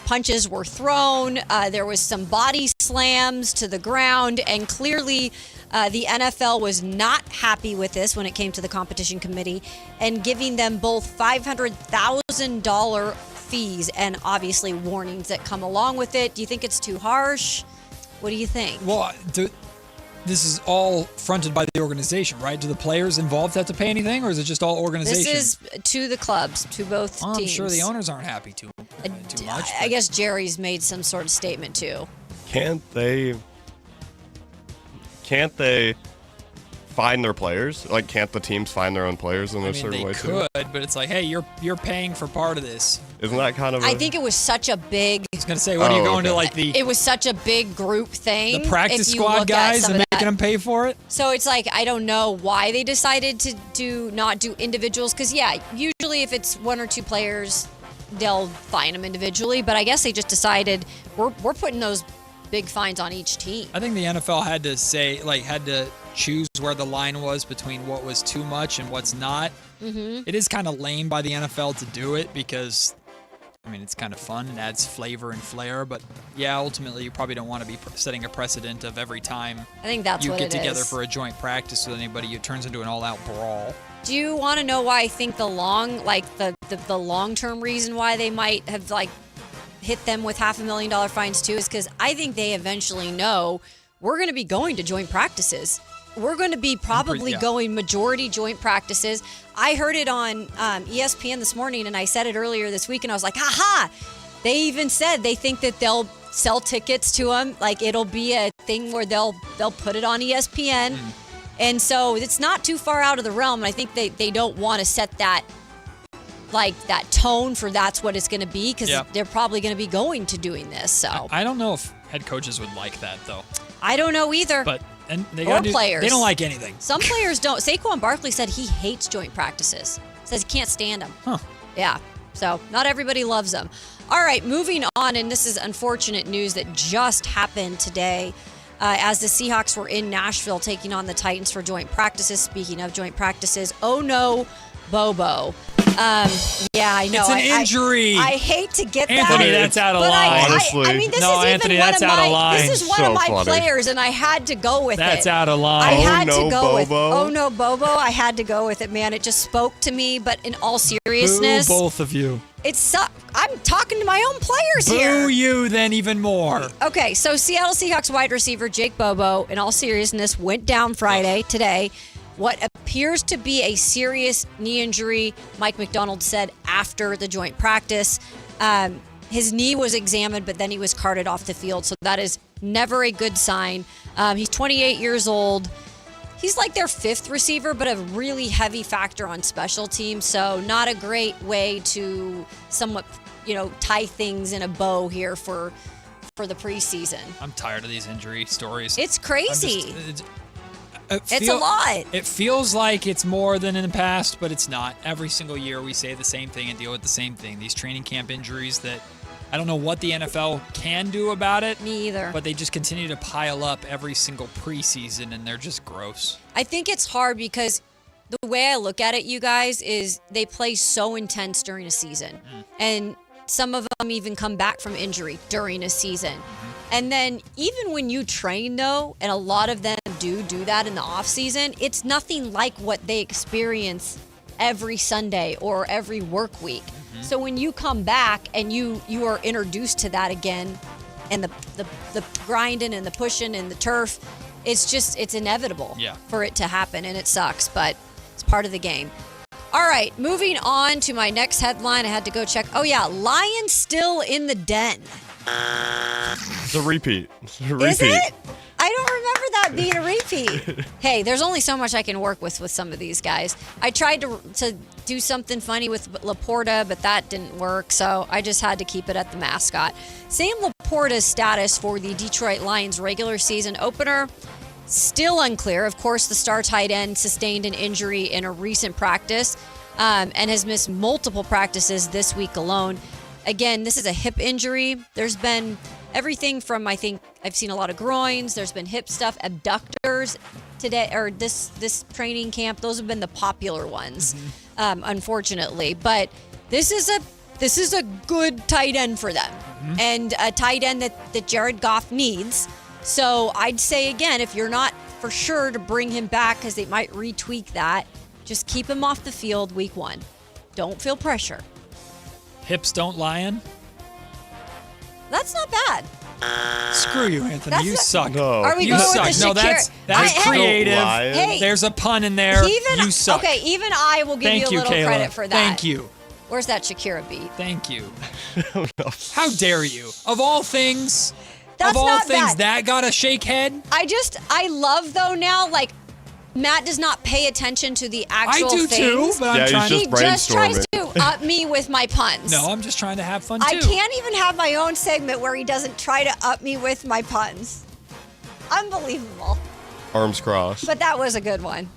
punches were thrown. There was some body slams to the ground, and clearly the NFL was not happy with this when it came to the competition committee and giving them both $500,000 fees and obviously warnings that come along with it. Do you think it's too harsh? What do you think? Well, this is all fronted by the organization, right? Do the players involved have to pay anything, or is it just all organization? This is to the clubs, to both teams. I'm sure the owners aren't happy too much. I guess Jerry's made some sort of statement too. Can't they find their players? Like, can't the teams find their own players in a certain way too? They could, but it's like, hey, you're paying for part of this. Isn't that kind of? I think it was such a big. I was gonna say, what are you going to like the? It was such a big group thing. The practice squad guys and making them pay for it. So it's like, I don't know why they decided to not do individuals, because usually if it's 1 or 2 players, they'll fine them individually. But I guess they just decided we're putting those big fines on each team. I think the NFL had to choose where the line was between what was too much and what's not. Mm-hmm. It is kind of lame by the NFL to do it because, it's kind of fun and adds flavor and flair. But ultimately, you probably don't want to be setting a precedent of every time I think that's you what get it together is. for a joint practice with anybody. It turns into an all-out brawl. Do you want to know why I think the long-term reason why they might have hit them with $500,000 fines too is because I think they eventually know we're going to be going to joint practices. We're going to be probably going majority joint practices. I heard it on ESPN this morning, and I said it earlier this week, and I was like, aha! They even said they think that they'll sell tickets to them. Like, it'll be a thing where they'll put it on ESPN. And so it's not too far out of the realm. And I think they don't want to set that tone for that's what it's going to be, because they're probably going to be going to doing this. So I don't know if head coaches would like that, though. I don't know either. But players. They don't like anything. Some players don't. Saquon Barkley said he hates joint practices. Says he can't stand them. Huh. Yeah. So not everybody loves them. All right, moving on, and this is unfortunate news that just happened today. as the Seahawks were in Nashville taking on the Titans for joint practices. Speaking of joint practices, oh no, Bobo. Yeah, I know. It's an injury. I hate to get Anthony, that. that's out of line. Honestly. I mean, this No, is Anthony, even that's one of out my. of line. This is one So of my funny. players, and I had to go with it. That's out of line. I had Oh, to no, go with. Bobo. Oh no, Bobo! I had to go with it, man. It just spoke to me. But in all seriousness, Boo both of you. I'm talking to my own players here. Boo you then even more. Okay, so Seattle Seahawks wide receiver Jake Bobo, in all seriousness, went down Friday, today. What appears to be a serious knee injury, Mike McDonald said after the joint practice. His knee was examined, but then he was carted off the field, so that is never a good sign. He's 28 years old. He's like their fifth receiver, but a really heavy factor on special teams, so not a great way to somewhat, tie things in a bow here for the preseason. I'm tired of these injury stories. It's crazy. It's a lot. It feels like it's more than in the past, but it's not. Every single year we say the same thing and deal with the same thing. These training camp injuries that I don't know what the NFL can do about it. Me either. But they just continue to pile up every single preseason, and they're just gross. I think it's hard because the way I look at it, you guys, is they play so intense during a season. And some of them even come back from injury during a season. And then even when you train, though, and a lot of them do that in the off season, it's nothing like what they experience every Sunday or every work week. So when you come back and you are introduced to that again, and the grinding and the pushing and the turf, it's inevitable for it to happen, and it sucks, but it's part of the game. All right, moving on to my next headline. I had to go check. Oh yeah, Lions still in the den. It's a repeat. Is it? I don't remember that being a repeat. Hey, there's only so much I can work with some of these guys. I tried to do something funny with Laporta, but that didn't work, so I just had to keep it at the mascot. Sam Laporta's status for the Detroit Lions regular season opener, still unclear. Of course, the star tight end sustained an injury in a recent practice and has missed multiple practices this week alone. Again, this is a hip injury. There's been everything from, I think I've seen a lot of groins. There's been hip stuff, abductors today, or this training camp. Those have been the popular ones, unfortunately. But this is a good tight end for them, and a tight end that Jared Goff needs. So I'd say, again, if you're not for sure to bring him back because they might retweak that, just keep him off the field week 1. Don't feel pressure. Hips don't lion? That's not bad. Screw you, Anthony. You suck. No. Are we You going suck. with the No, Shakira? that's creative. Hey. There's a pun in there. You suck. Okay, even I will give Thank you a little Kayla. credit for that. Thank you. Where's that Shakira beat? Thank you. How dare you? Of all things, That's of all not things, bad. that got a shake head? I love, though, now, like, Matt does not pay attention to the actual I do things. too, but I'm trying He just tries to up me with my puns. No, I'm just trying to have fun too. I can't even have my own segment where he doesn't try to up me with my puns. Unbelievable. Arms crossed. But that was a good one.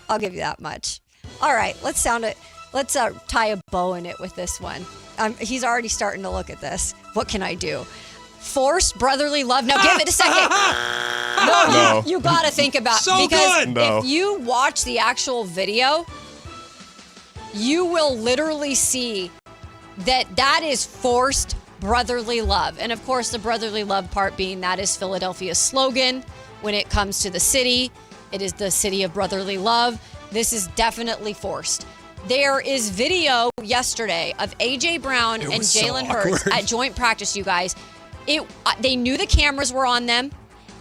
I'll give you that much. All right, let's tie a bow in it with this one. He's already starting to look at this. What can I do? Forced brotherly love. Now give it a second. No. You got to think about So because good. if you watch the actual video, you will literally see that is forced brotherly love. And of course, the brotherly love part being that is Philadelphia's slogan when it comes to the city. It is the city of brotherly love. This is definitely forced. There is video yesterday of A.J. Brown and Jalen Hurts at joint practice, you guys. They knew the cameras were on them,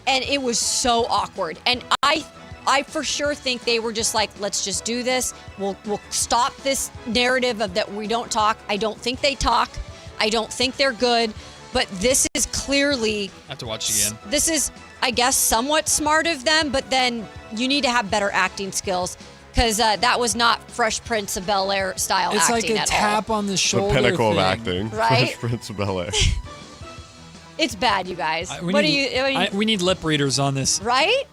and it was so awkward. And I for sure think they were just like, let's just do this. We'll stop this narrative of that we don't talk. I don't think they talk. I don't think they're good. But this is clearly... I have to watch it again. This is, I guess, somewhat smart of them, but then you need to have better acting skills because that was not Fresh Prince of Bel-Air style It's acting like a tap on the shoulder. The pinnacle thing. of acting. Right? Fresh Prince of Bel-Air. It's bad, you guys. We need lip readers on this. Right?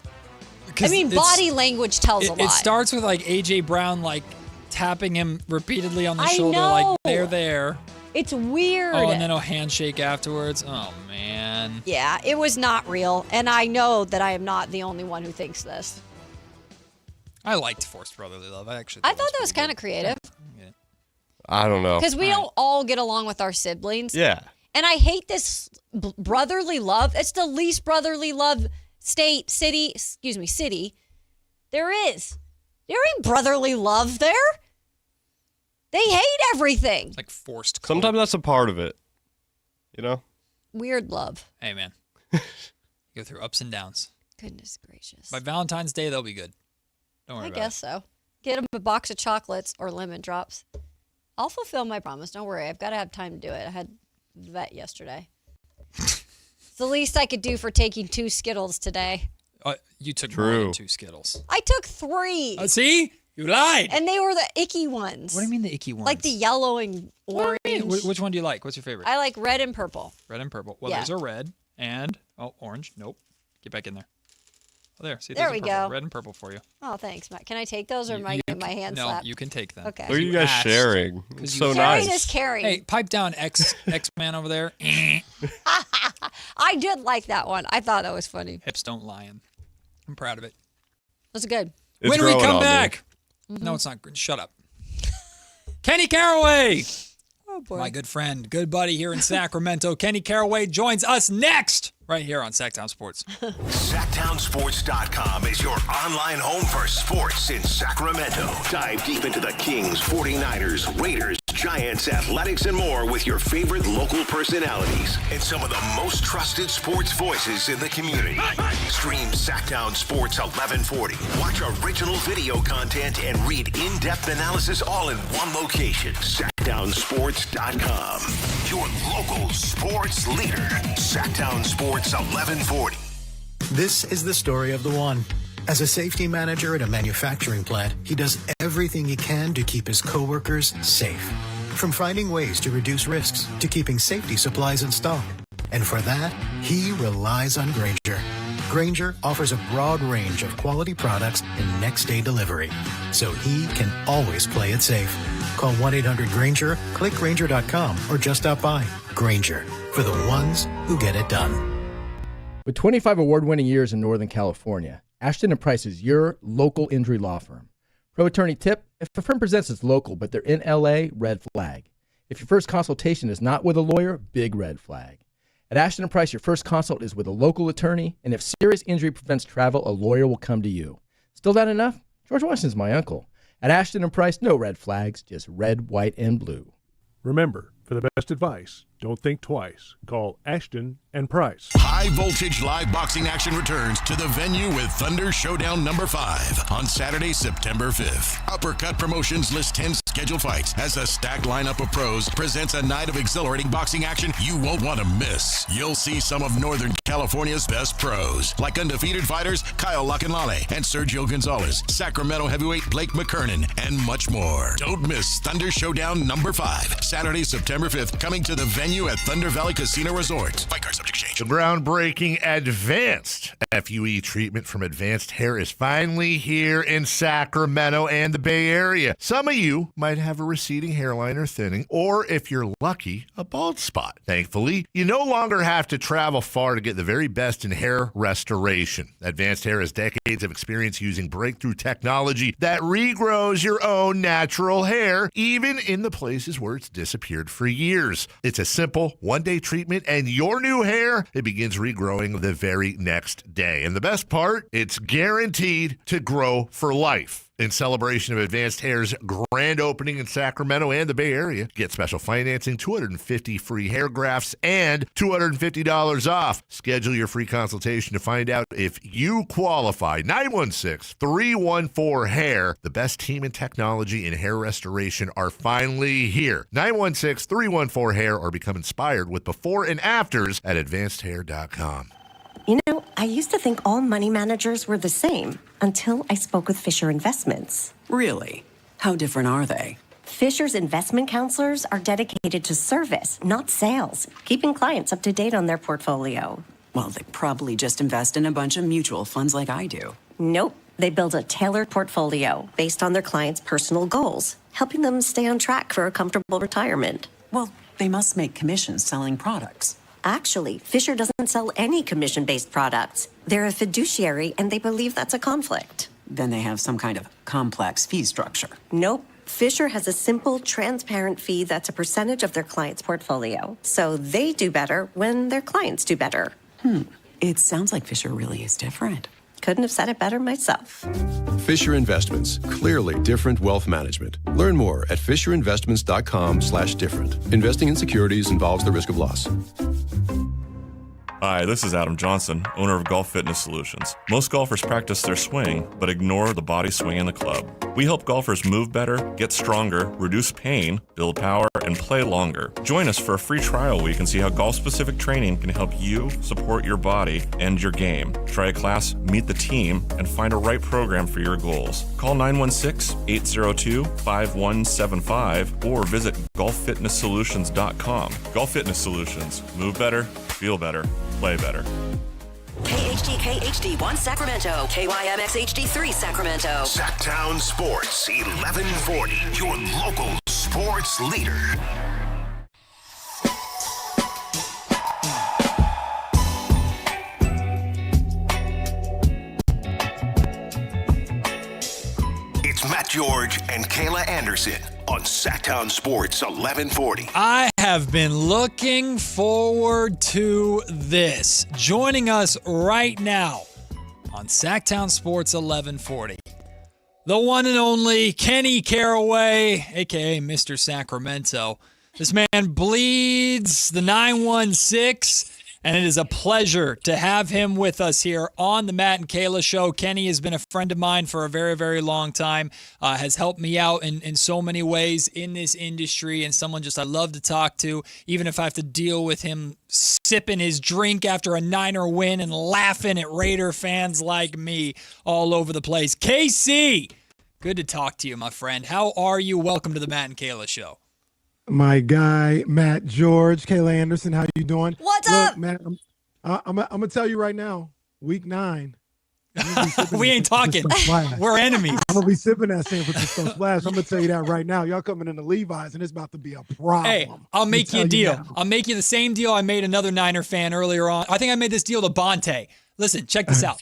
I mean, body language tells a lot. It starts with like A.J. Brown like tapping him repeatedly on the I shoulder, know. like they're there. It's weird. Oh, and then a handshake afterwards. Oh man. man. Yeah, it was not real. And I know that I am not the only one who thinks this. I liked forced brotherly love. I thought that was kind of creative. Yeah. I don't know. Because we don't all get along with our siblings. Yeah. And I hate this brotherly love. It's the least brotherly love city there is. There ain't brotherly love there. They hate everything. It's like forced. Sometimes that's a part of it. You know? Weird love. Hey, man. Go through ups and downs. Goodness gracious. By Valentine's Day, they'll be good. Don't worry I about guess so. Get them a box of chocolates or lemon drops. I'll fulfill my promise. Don't worry. I've got to have time to do it. I had vet yesterday. It's the least I could do for taking 2 Skittles today. You took more than 2 Skittles. I took 3. See? You lied. And they were the icky ones. What do you mean the icky ones? Like the yellow and orange. Which one do you like? What's your favorite? I like red and purple. Red and purple. Well, Yeah. there's a red and, orange. Nope. Get back in there. Oh, there. See, There there's we a purple. go. Red and purple for you. Oh, thanks, Matt. Can I take those or am I getting my hand slapped? No, you can take them. Okay. Look at you guys sharing. It's so Sharing nice. is caring. Hey, pipe down, X-Man over there. I did like that one. I thought that was funny. Hips don't lie. I'm proud of it. That's good. It's when we growing come on me. back. No, it's not good. Shut up. Kenny Caraway. Oh, boy. My good friend, good buddy here in Sacramento. Kenny Caraway joins us next right here on Sactown Sports. SactownSports.com is your online home for sports in Sacramento. Dive deep into the Kings, 49ers, Raiders, Giants, athletics, and more with your favorite local personalities and some of the most trusted sports voices in the community. Stream Sactown Sports 1140. Watch original video content and read in-depth analysis all in one location. SactownSports.com. Your local sports leader. Sactown Sports 1140. This is the story of the one. As a safety manager at a manufacturing plant, he does everything he can to keep his coworkers safe. From finding ways to reduce risks to keeping safety supplies in stock. And for that, he relies on Grainger. Grainger offers a broad range of quality products and next-day delivery, so he can always play it safe. Call 1-800-GRAINGER, click Grainger.com, or just stop by. Grainger, for the ones who get it done. With 25 award-winning years in Northern California, Ashton & Price is your local injury law firm. Pro attorney tip, if a firm presents as local but they're in L.A., red flag. If your first consultation is not with a lawyer, big red flag. At Ashton & Price, your first consult is with a local attorney, and if serious injury prevents travel, a lawyer will come to you. Still not enough? George Washington's my uncle. At Ashton & Price, no red flags, just red, white, and blue. Remember, for the best advice, don't think twice. Call Ashton and Price. High voltage live boxing action returns to the venue with Thunder Showdown number 5 on Saturday, September 5th. Uppercut Promotions lists 10 scheduled fights as a stacked lineup of pros presents a night of exhilarating boxing action you won't want to miss. You'll see some of Northern California's best pros, like undefeated fighters Kyle Lockenlale and Sergio Gonzalez, Sacramento heavyweight Blake McKernan, and much more. Don't miss Thunder Showdown number 5, Saturday, September 5th, coming to the venue at Thunder Valley Casino Resort. Fight card subject to change. The groundbreaking advanced FUE treatment from Advanced Hair is finally here in Sacramento and the Bay Area. Some of you might have a receding hairline or thinning, or if you're lucky, a bald spot. Thankfully, you no longer have to travel far to get the very best in hair restoration. Advanced Hair has decades of experience using breakthrough technology that regrows your own natural hair, even in the places where it's disappeared for years. It's a simple one-day treatment, and your new hair, it begins regrowing the very next day. And the best part, it's guaranteed to grow for life. In celebration of Advanced Hair's grand opening in Sacramento and the Bay Area, get special financing, 250 free hair grafts, and $250 off. Schedule your free consultation to find out if you qualify. 916-314-HAIR. The best team in technology in hair restoration are finally here. 916-314-HAIR, or become inspired with before and afters at advancedhair.com. You know, I used to think all money managers were the same until I spoke with Fisher Investments. Really? How different are they? Fisher's investment counselors are dedicated to service, not sales, keeping clients up to date on their portfolio. Well, they probably just invest in a bunch of mutual funds like I do. Nope. They build a tailored portfolio based on their clients' personal goals, helping them stay on track for a comfortable retirement. Well, they must make commissions selling products. Actually, Fisher doesn't sell any commission-based products. They're a fiduciary, and they believe that's a conflict. Then they have some kind of complex fee structure. Nope. Fisher has a simple, transparent fee that's a percentage of their client's portfolio. So they do better when their clients do better. It sounds like Fisher really is different. Couldn't have said it better myself. Fisher Investments. Clearly different wealth management. Learn more at fisherinvestments.com/different. Investing in securities involves the risk of loss. Hi, this is Adam Johnson, owner of Golf Fitness Solutions. Most golfers practice their swing, but ignore the body swing in the club. We help golfers move better, get stronger, reduce pain, build power, and play longer. Join us for a free trial week and see how golf-specific training can help you support your body and your game. Try a class, meet the team, and find a right program for your goals. Call 916-802-5175 or visit golffitnesssolutions.com. Golf Fitness Solutions. Move better, feel better, play better. KHD1 Sacramento, KYMX HD3 Sacramento. Sactown Sports 1140, your local sports leader. It's Matt George and Kayla Anderson on Sactown Sports 1140. I have been looking forward to this. Joining us right now on Sactown Sports 1140, the one and only Kenny Caraway, a.k.a. Mr. Sacramento. This man bleeds the 916, and it is a pleasure to have him with us here on the Matt and Kayla Show. Kenny has been a friend of mine for a very, very long time, has helped me out in so many ways in this industry, and someone just I love to talk to, even if I have to deal with him sipping his drink after a Niner win and laughing at Raider fans like me all over the place. KC, good to talk to you, my friend. How are you? Welcome to the Matt and Kayla Show. My guy, Matt George, Kayla Anderson, how you doing? What's up? Matt, I'm going to tell you right now, week 9. We ain't talking. We're enemies. I'm going to be sipping that San Francisco Splash. I'm going to tell you that right now. Y'all coming into Levi's, and it's about to be a problem. Hey, I'll make you a deal. I'll make you the same deal I made another Niner fan earlier on. I think I made this deal to Bonte. Listen, check this out.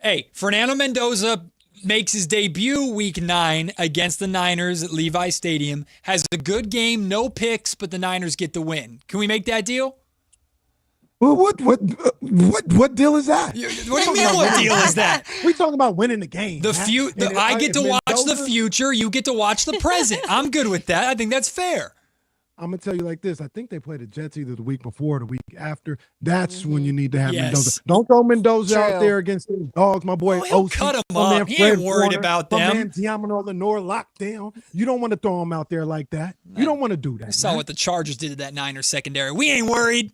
Hey, Fernando Mendoza makes his debut week 9 against the Niners at Levi Stadium, has a good game, no picks, but the Niners get the win. Can we make that deal? Well, what deal is that? What do you mean what deal is that? We talking about winning the game. I get to watch the future, you get to watch the present. I'm good with that. I think that's fair. I'm going to tell you like this. I think they played the Jets either the week before or the week after. That's when you need to have Mendoza. Don't throw Mendoza out there against the dogs. My boy OC. Cut him up. He ain't worried about them. My man Diamond Lenore locked down. You don't want to throw him out there like that. You don't want to do that. I saw what the Chargers did to that Niners secondary. We ain't worried,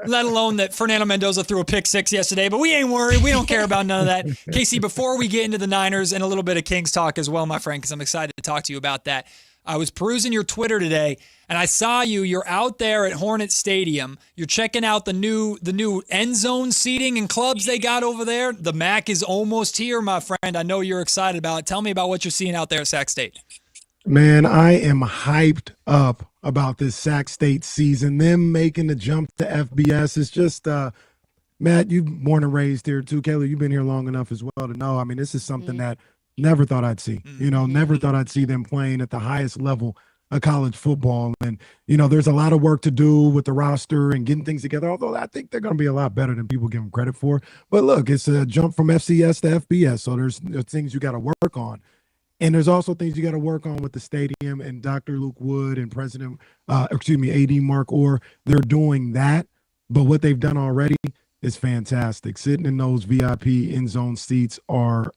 let alone that Fernando Mendoza threw a pick 6 yesterday, but we ain't worried. We don't care about none of that. Casey, before we get into the Niners and a little bit of Kings talk as well, my friend, because I'm excited to talk to you about that, I was perusing your Twitter today, and I saw you're out there at Hornet Stadium. You're checking out the new end zone seating and clubs they got over there. The MAC is almost here, my friend. I know you're excited about it. Tell me about what you're seeing out there at Sac State. Man, I am hyped up about this Sac State season. Them making the jump to FBS is just Matt, you've born and raised here too. Kayla, you've been here long enough as well to know. I mean, this is something that never thought I'd see. Never thought I'd see them playing at the highest level of college football. And, there's a lot of work to do with the roster and getting things together, although I think they're going to be a lot better than people give them credit for. But look, it's a jump from FCS to FBS, so there's things you got to work on. And there's also things you got to work on with the stadium, and Dr. Luke Wood and AD Mark Orr, they're doing that. But what they've done already is fantastic. Sitting in those VIP end zone seats are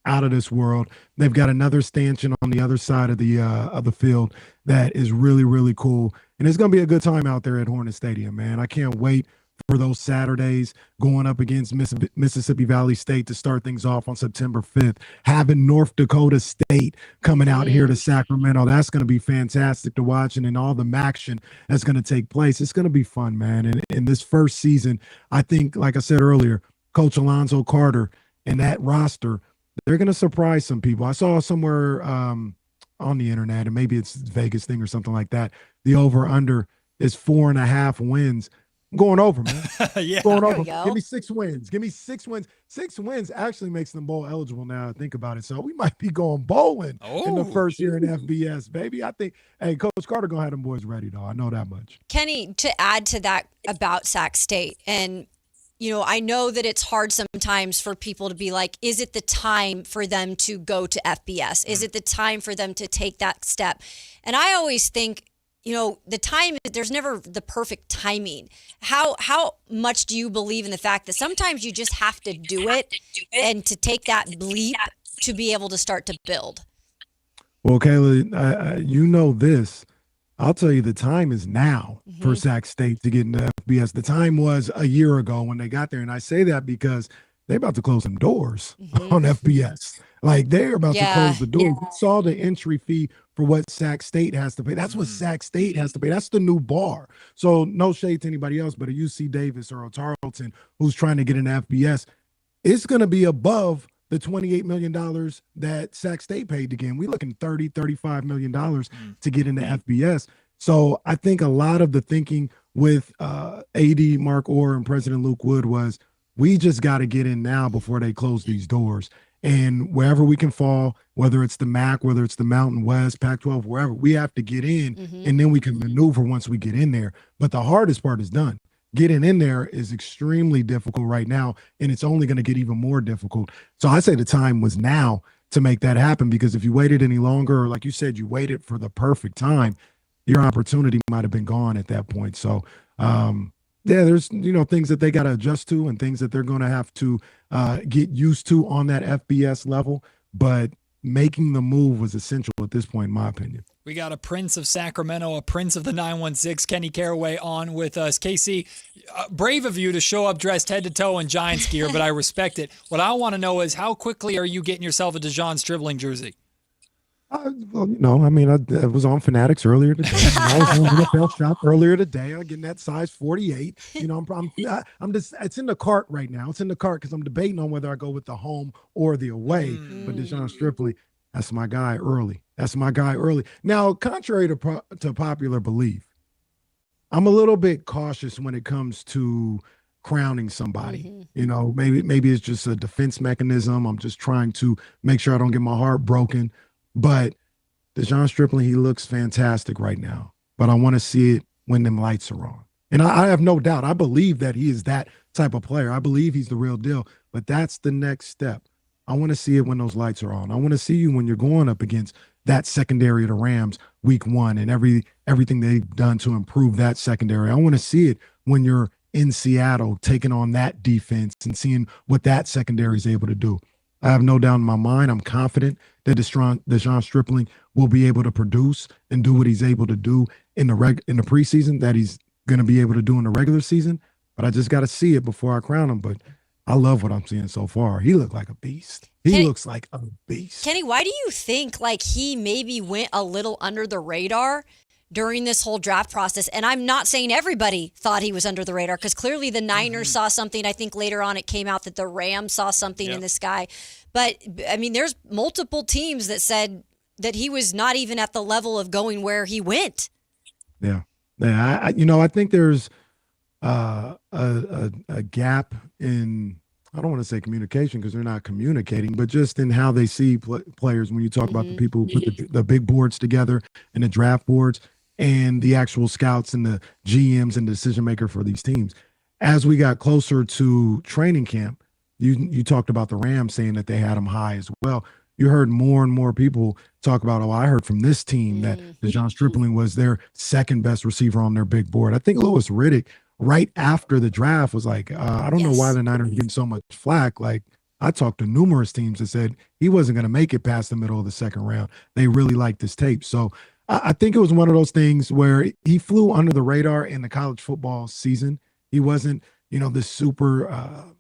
out of this world. They've got another stanchion on the other side of the field that is really, really cool. And it's going to be a good time out there at Hornet Stadium, man. I can't wait for those Saturdays going up against Mississippi Valley State to start things off on September 5th. Having North Dakota State coming out here to Sacramento, that's going to be fantastic to watch. And then all the action that's going to take place. It's going to be fun, man. And in this first season, I think, like I said earlier, Coach Alonzo Carter and that roster, they're going to surprise some people. I saw somewhere on the internet, and maybe it's Vegas thing or something like that, the over-under is 4.5 wins. I'm going over, man. Yeah. Going There over. we go. Give me 6 wins. Give me 6 wins. 6 wins actually makes them bowl eligible now. I think about it. So we might be going bowling in the first year in FBS, baby. I think, hey, Coach Carter going to have them boys ready, though. I know that much. Kenny, to add to that about Sac State, and I know that it's hard sometimes for people to be like, is it the time for them to go to FBS? Is it the time for them to take that step? And I always think, the time, there's never the perfect timing. How much do you believe in the fact that sometimes you just have to do it and to take that leap to be able to start to build? Well, Kayla, you know this. I'll tell you, the time is now for Sac State to get into FBS. The time was a year ago when they got there. And I say that because they're about to close some doors on FBS. Like, they're about to close the doors. We saw the entry fee for what Sac State has to pay. That's what Sac State has to pay. That's the new bar. So no shade to anybody else, but a UC Davis or a Tarleton who's trying to get into FBS, it's going to be above the $28 million that Sac State paid to get in. We're looking $30, $35 million to get into FBS. So I think a lot of the thinking with AD Mark Orr and President Luke Wood was, we just got to get in now before they close these doors. And wherever we can fall, whether it's the MAC, whether it's the Mountain West, Pac-12, wherever, we have to get in, and then we can maneuver once we get in there. But the hardest part is done. Getting in there is extremely difficult right now, and it's only going to get even more difficult. So I say the time was now to make that happen, because if you waited any longer, or like you said, you waited for the perfect time, your opportunity might have been gone at that point. So, there's, things that they got to adjust to and things that they're going to have to get used to on that FBS level. But making the move was essential at this point, in my opinion. We got a Prince of Sacramento, a Prince of the 916, Kenny Caraway, on with us. KC, brave of you to show up dressed head to toe in Giants gear, but I respect it. What I want to know is, how quickly are you getting yourself a DeJon Stribling jersey? I was on Fanatics earlier today. I was on NFL Shop earlier today. I'm getting that size 48. I'm just, it's in the cart right now. It's in the cart because I'm debating on whether I go with the home or the away. But DeJon Stribling, that's my guy early. Now, contrary to popular belief, I'm a little bit cautious when it comes to crowning somebody. Maybe it's just a defense mechanism. I'm just trying to make sure I don't get my heart broken. But DeJon Stribling, he looks fantastic right now. But I want to see it when them lights are on. And I have no doubt. I believe that he is that type of player. I believe he's the real deal. But that's the next step. I want to see it when those lights are on. I want to see you when you're going up against that secondary of the Rams week 1 and everything they've done to improve that secondary. I want to see it when you're in Seattle taking on that defense and seeing what that secondary is able to do. I have no doubt in my mind. I'm confident that DeJon Stribling will be able to produce and do what he's able to do in the preseason that he's going to be able to do in the regular season. But I just got to see it before I crown him. But I love what I'm seeing so far. He looked like a beast. He looks like a beast. Kenny, why do you think he maybe went a little under the radar during this whole draft process? And I'm not saying everybody thought he was under the radar, because clearly the Niners saw something. I think later on it came out that the Rams saw something in this guy. But, there's multiple teams that said that he was not even at the level of going where he went. Yeah. I think there's a gap in, I don't want to say communication because they're not communicating, but just in how they see players. When you talk about the people who put the big boards together and the draft boards and the actual scouts and the GMs and decision maker for these teams. As we got closer to training camp, you talked about the Rams saying that they had him high as well. You heard more and more people talk about, I heard from this team that DeJon Stribling was their second best receiver on their big board. I think Louis Riddick, right after the draft, was like, I don't know why the Niners are getting so much flack. Like, I talked to numerous teams that said he wasn't going to make it past the middle of the second round. They really liked this tape. So I think it was one of those things where he flew under the radar in the college football season. He wasn't, this super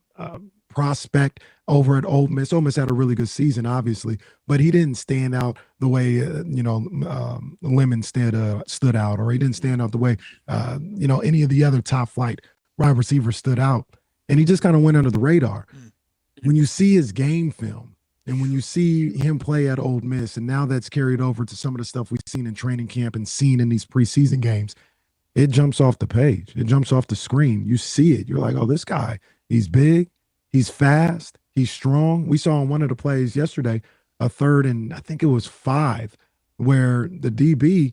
prospect over at Ole Miss. Ole Miss had a really good season, obviously, but he didn't stand out the way, Lemon stood out, or he didn't stand out the way, any of the other top flight wide receivers stood out. And he just kind of went under the radar. When you see his game film and when you see him play at Ole Miss, and now that's carried over to some of the stuff we've seen in training camp and seen in these preseason games, it jumps off the page. It jumps off the screen. You see it. You're like, oh, this guy, he's big, he's fast, he's strong. We saw on one of the plays yesterday, a 3rd and I think it was 5, where the DB,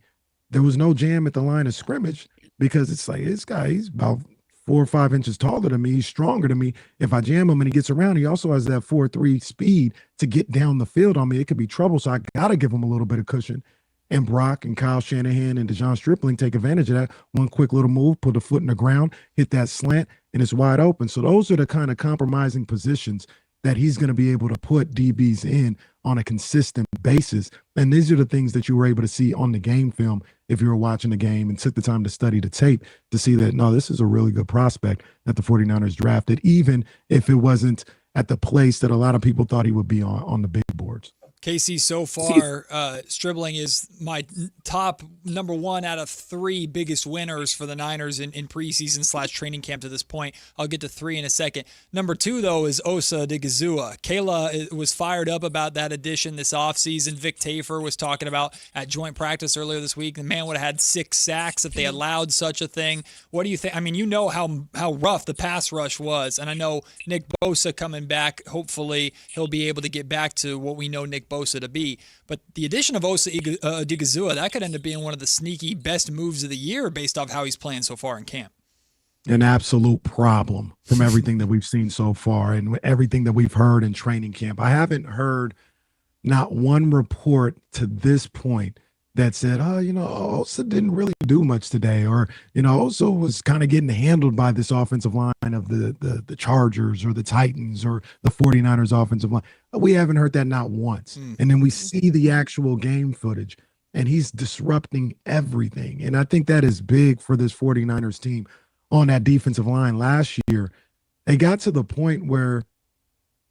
there was no jam at the line of scrimmage because it's like, this guy, he's about 4 or 5 inches taller than me. He's stronger than me. If I jam him and he gets around, he also has that 4.3 speed to get down the field on me. It could be trouble. So I got to give him a little bit of cushion. And Brock and Kyle Shanahan and DeJon Stripling take advantage of that. One quick little move, put a foot in the ground, hit that slant, and it's wide open. So those are the kind of compromising positions that he's going to be able to put DBs in on a consistent basis. And these are the things that you were able to see on the game film if you were watching the game and took the time to study the tape to see that, no, this is a really good prospect that the 49ers drafted, even if it wasn't at the place that a lot of people thought he would be on the big boards. KC, so far, Stribling is my top number 1 out of 3 biggest winners for the Niners in preseason / training camp to this point. I'll get to 3 in a second. Number 2, though, is Osa Odighizuwa. Kayla was fired up about that addition this offseason. Vic Tafur was talking about at joint practice earlier this week. The man would have had 6 sacks if they allowed such a thing. What do you think? I mean, you know how rough the pass rush was, and I know Nick Bosa coming back, hopefully he'll be able to get back to what we know Nick Bosa to be. But the addition of Osa Odighizuwa, that could end up being one of the sneaky best moves of the year based off how he's playing so far in camp. An absolute problem from everything that we've seen so far and everything that we've heard in training camp. I haven't heard not one report to this point that said, oh, Osa didn't really do much today, or, Osa was kind of getting handled by this offensive line of the Chargers or the Titans or the 49ers offensive line. We haven't heard that not once. And then we see the actual game footage, and he's disrupting everything. And I think that is big for this 49ers team on that defensive line. Last year, they got to the point where,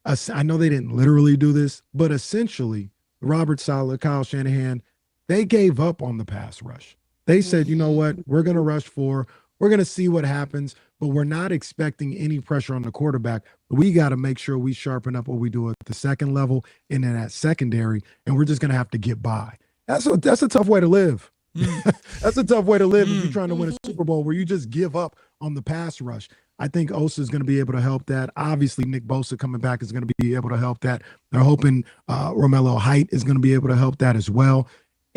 I know they didn't literally do this, but essentially, Robert Saleh, Kyle Shanahan, they gave up on the pass rush. They said, you know what, we're going to rush 4. We're going to see what happens, but we're not expecting any pressure on the quarterback. We got to make sure we sharpen up what we do at the second level and then at secondary, and we're just going to have to get by. That's a tough way to live. That's a tough way to live if you're trying to win a Super Bowl where you just give up on the pass rush. I think Osa is going to be able to help that. Obviously, Nick Bosa coming back is going to be able to help that. They're hoping Romello Height is going to be able to help that as well.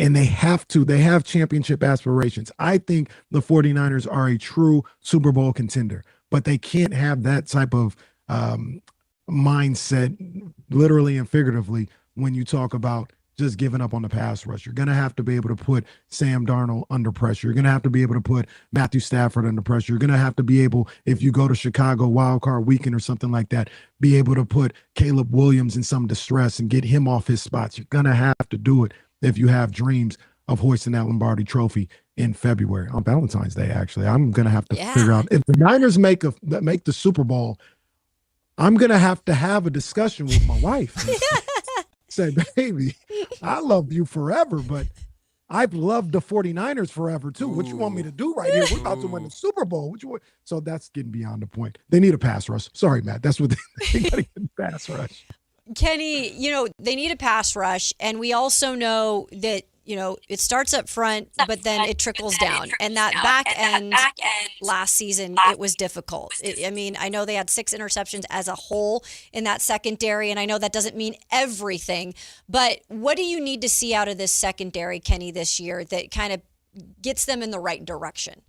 And they have championship aspirations. I think the 49ers are a true Super Bowl contender, but they can't have that type of mindset, literally and figuratively, when you talk about just giving up on the pass rush. You're going to have to be able to put Sam Darnold under pressure. You're going to have to be able to put Matthew Stafford under pressure. You're going to have to be able, if you go to Chicago wildcard weekend or something like that, be able to put Caleb Williams in some distress and get him off his spots. You're going to have to do it if you have dreams of hoisting that Lombardi trophy in February, on Valentine's Day, actually. I'm going to have to figure out, if the Niners make the Super Bowl, I'm going to have a discussion with my wife. Say, baby, I love you forever, but I've loved the 49ers forever too. What you want me to do right here? We're about to win the Super Bowl. So that's getting beyond the point. They need a pass rush. Sorry, Matt. That's what they got to get a pass rush. Kenny, they need a pass rush, and we also know that, it starts up front, but then it trickles down. And that back end last season, it was difficult. I know they had 6 interceptions as a whole in that secondary, and I know that doesn't mean everything, but what do you need to see out of this secondary, Kenny, this year that kind of gets them in the right direction?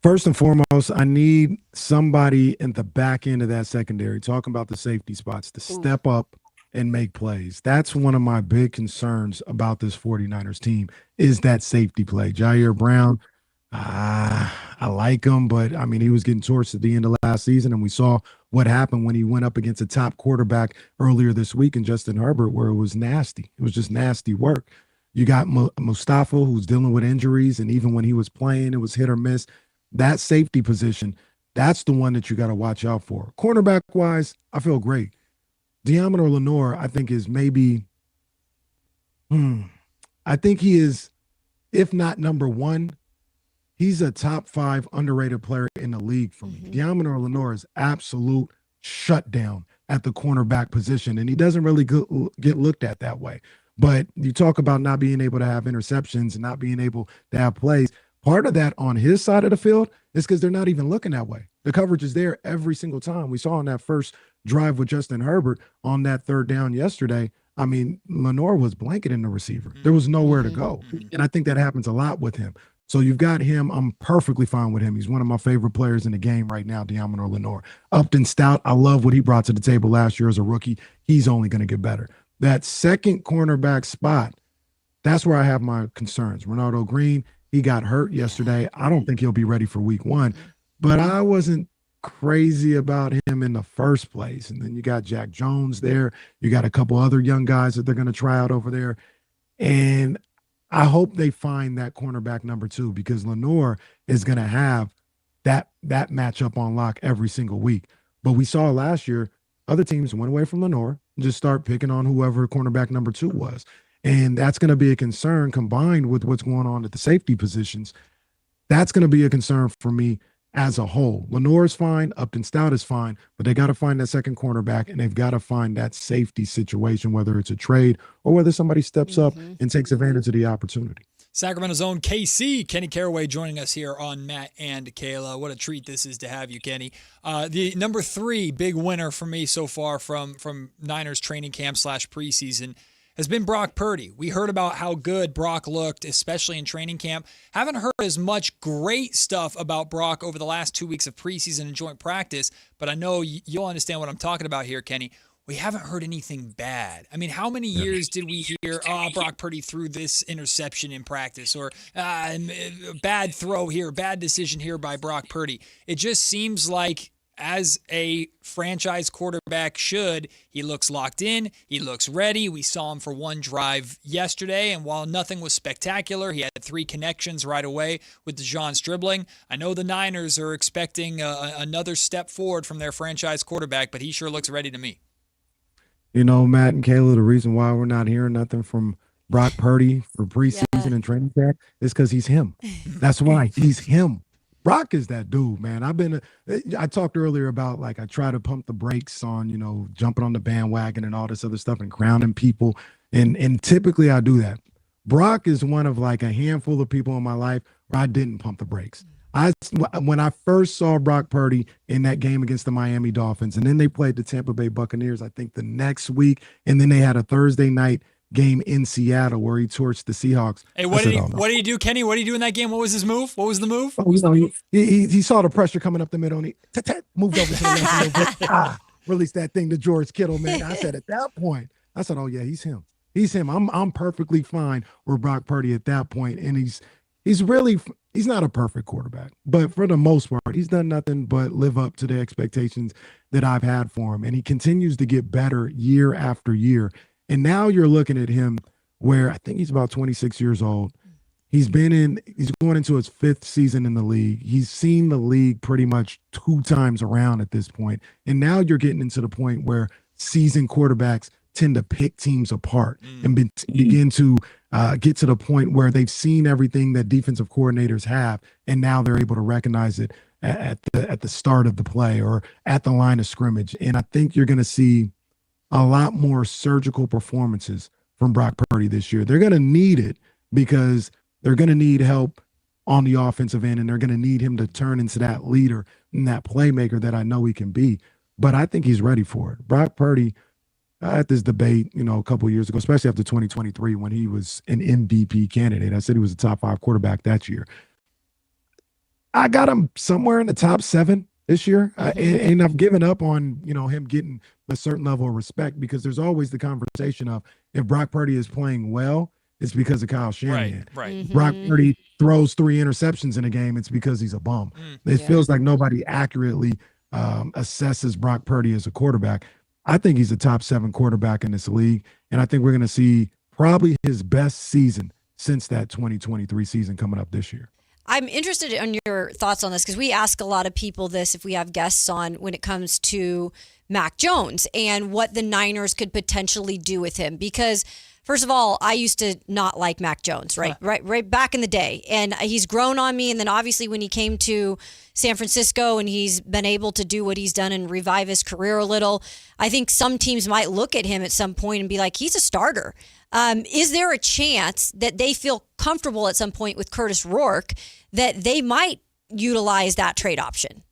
First and foremost, I need somebody in the back end of that secondary, talking about the safety spots, to step up and make plays. That's one of my big concerns about this 49ers team, is that safety play. Jair Brown, I like him, but he was getting torched at the end of last season, and we saw what happened when he went up against a top quarterback earlier this week in Justin Herbert, where it was nasty. It was just nasty work. You got Mustafa, who's dealing with injuries, and even when he was playing, it was hit or miss. That safety position, that's the one that you got to watch out for. Cornerback-wise, I feel great. Deommodore Lenoir, I think, is maybe I think he is, if not number 1, he's a top 5 underrated player in the league for me. Deommodore Lenoir is absolute shutdown at the cornerback position, and he doesn't really get looked at that way. But you talk about not being able to have interceptions and not being able to have plays. Part of that on his side of the field is because they're not even looking that way. The coverage is there every single time. We saw on that first drive with Justin Herbert on that third down yesterday. I mean, Lenoir was blanketing the receiver. There was nowhere to go. And I think that happens a lot with him. So you've got him. I'm perfectly fine with him. He's one of my favorite players in the game right now, De'Amon Lenoir. Upton Stout, I love what he brought to the table last year as a rookie. He's only going to get better. That second cornerback spot, that's where I have my concerns. Ronaldo Green, he got hurt yesterday. I don't think he'll be ready for week 1. But I wasn't crazy about him in the first place. And then you got Jack Jones there. You got a couple other young guys that they're going to try out over there. And I hope they find that cornerback number 2 because Lenoir is going to have that matchup on lock every single week. But we saw last year, other teams went away from Lenoir and just start picking on whoever cornerback number 2 was. And that's going to be a concern combined with what's going on at the safety positions. That's going to be a concern for me as a whole. Lenoir is fine. Upton Stout is fine. But they got to find that second cornerback, and they've got to find that safety situation, whether it's a trade or whether somebody steps up and takes advantage of the opportunity. Sacramento's own KC, Kenny Caraway, joining us here on Matt and Kayla. What a treat this is to have you, Kenny. The number 3 big winner for me so far from Niners training camp / preseason has been Brock Purdy. We heard about how good Brock looked, especially in training camp. Haven't heard as much great stuff about Brock over the last 2 weeks of preseason and joint practice, but I know you'll understand what I'm talking about here, Kenny. We haven't heard anything bad. I mean, how many years did we hear, Brock Purdy threw this interception in practice, or bad throw here, bad decision here by Brock Purdy? It just seems like, as a franchise quarterback should, he looks locked in, he looks ready. We saw him for one drive yesterday, and while nothing was spectacular, he had 3 connections right away with DeJon Stribling. I know the Niners are expecting another step forward from their franchise quarterback, but he sure looks ready to me. You know, Matt and Kayla, the reason why we're not hearing nothing from Brock Purdy for preseason and training camp is because he's him. That's why. He's him. Brock is that dude, man. I talked earlier about, like, I try to pump the brakes on, jumping on the bandwagon and all this other stuff and grounding people. And typically I do that. Brock is one of, like, a handful of people in my life where I didn't pump the brakes. When I first saw Brock Purdy in that game against the Miami Dolphins, and then they played the Tampa Bay Buccaneers, I think the next week, and then they had a Thursday night game in Seattle where he torched the Seahawks. Hey, what did he do, Kenny? What did he do in that game? What was his move? What was the move? He saw the pressure coming up the middle, and he moved over to the left, released that thing to George Kittle, man. I said at that point, oh yeah, he's him. He's him. I'm perfectly fine with Brock Purdy at that point, and he's not a perfect quarterback, but for the most part, he's done nothing but live up to the expectations that I've had for him, and he continues to get better year after year. And now you're looking at him where I think he's about 26 years old. He's going into his 5th season in the league. He's seen the league pretty much 2 times around at this point. And now you're getting into the point where seasoned quarterbacks tend to pick teams apart and begin to get to the point where they've seen everything that defensive coordinators have, and now they're able to recognize it at the start of the play or at the line of scrimmage. And I think you're going to see a lot more surgical performances from Brock Purdy this year. They're going to need it because they're going to need help on the offensive end, and they're going to need him to turn into that leader and that playmaker that I know he can be. But I think he's ready for it. Brock Purdy, I had this debate, a couple of years ago, especially after 2023 when he was an MVP candidate. I said he was a top 5 quarterback that year. I got him somewhere in the top 7 this year, and I've given up on him getting a certain level of respect because there's always the conversation of if Brock Purdy is playing well, it's because of Kyle Shanahan. Right. Mm-hmm. Brock Purdy throws 3 interceptions in a game, it's because he's a bum. It feels like nobody accurately assesses Brock Purdy as a quarterback. I think he's a top 7 quarterback in this league, and I think we're going to see probably his best season since that 2023 season coming up this year. I'm interested in your thoughts on this because we ask a lot of people this if we have guests on when it comes to Mac Jones and what the Niners could potentially do with him. Because First of all, I used to not like Mac Jones, right back in the day. And he's grown on me. And then obviously when he came to San Francisco and he's been able to do what he's done and revive his career a little, I think some teams might look at him at some point and be like, he's a starter. Is there a chance that they feel comfortable at some point with Curtis Rourke that they might utilize that trade option?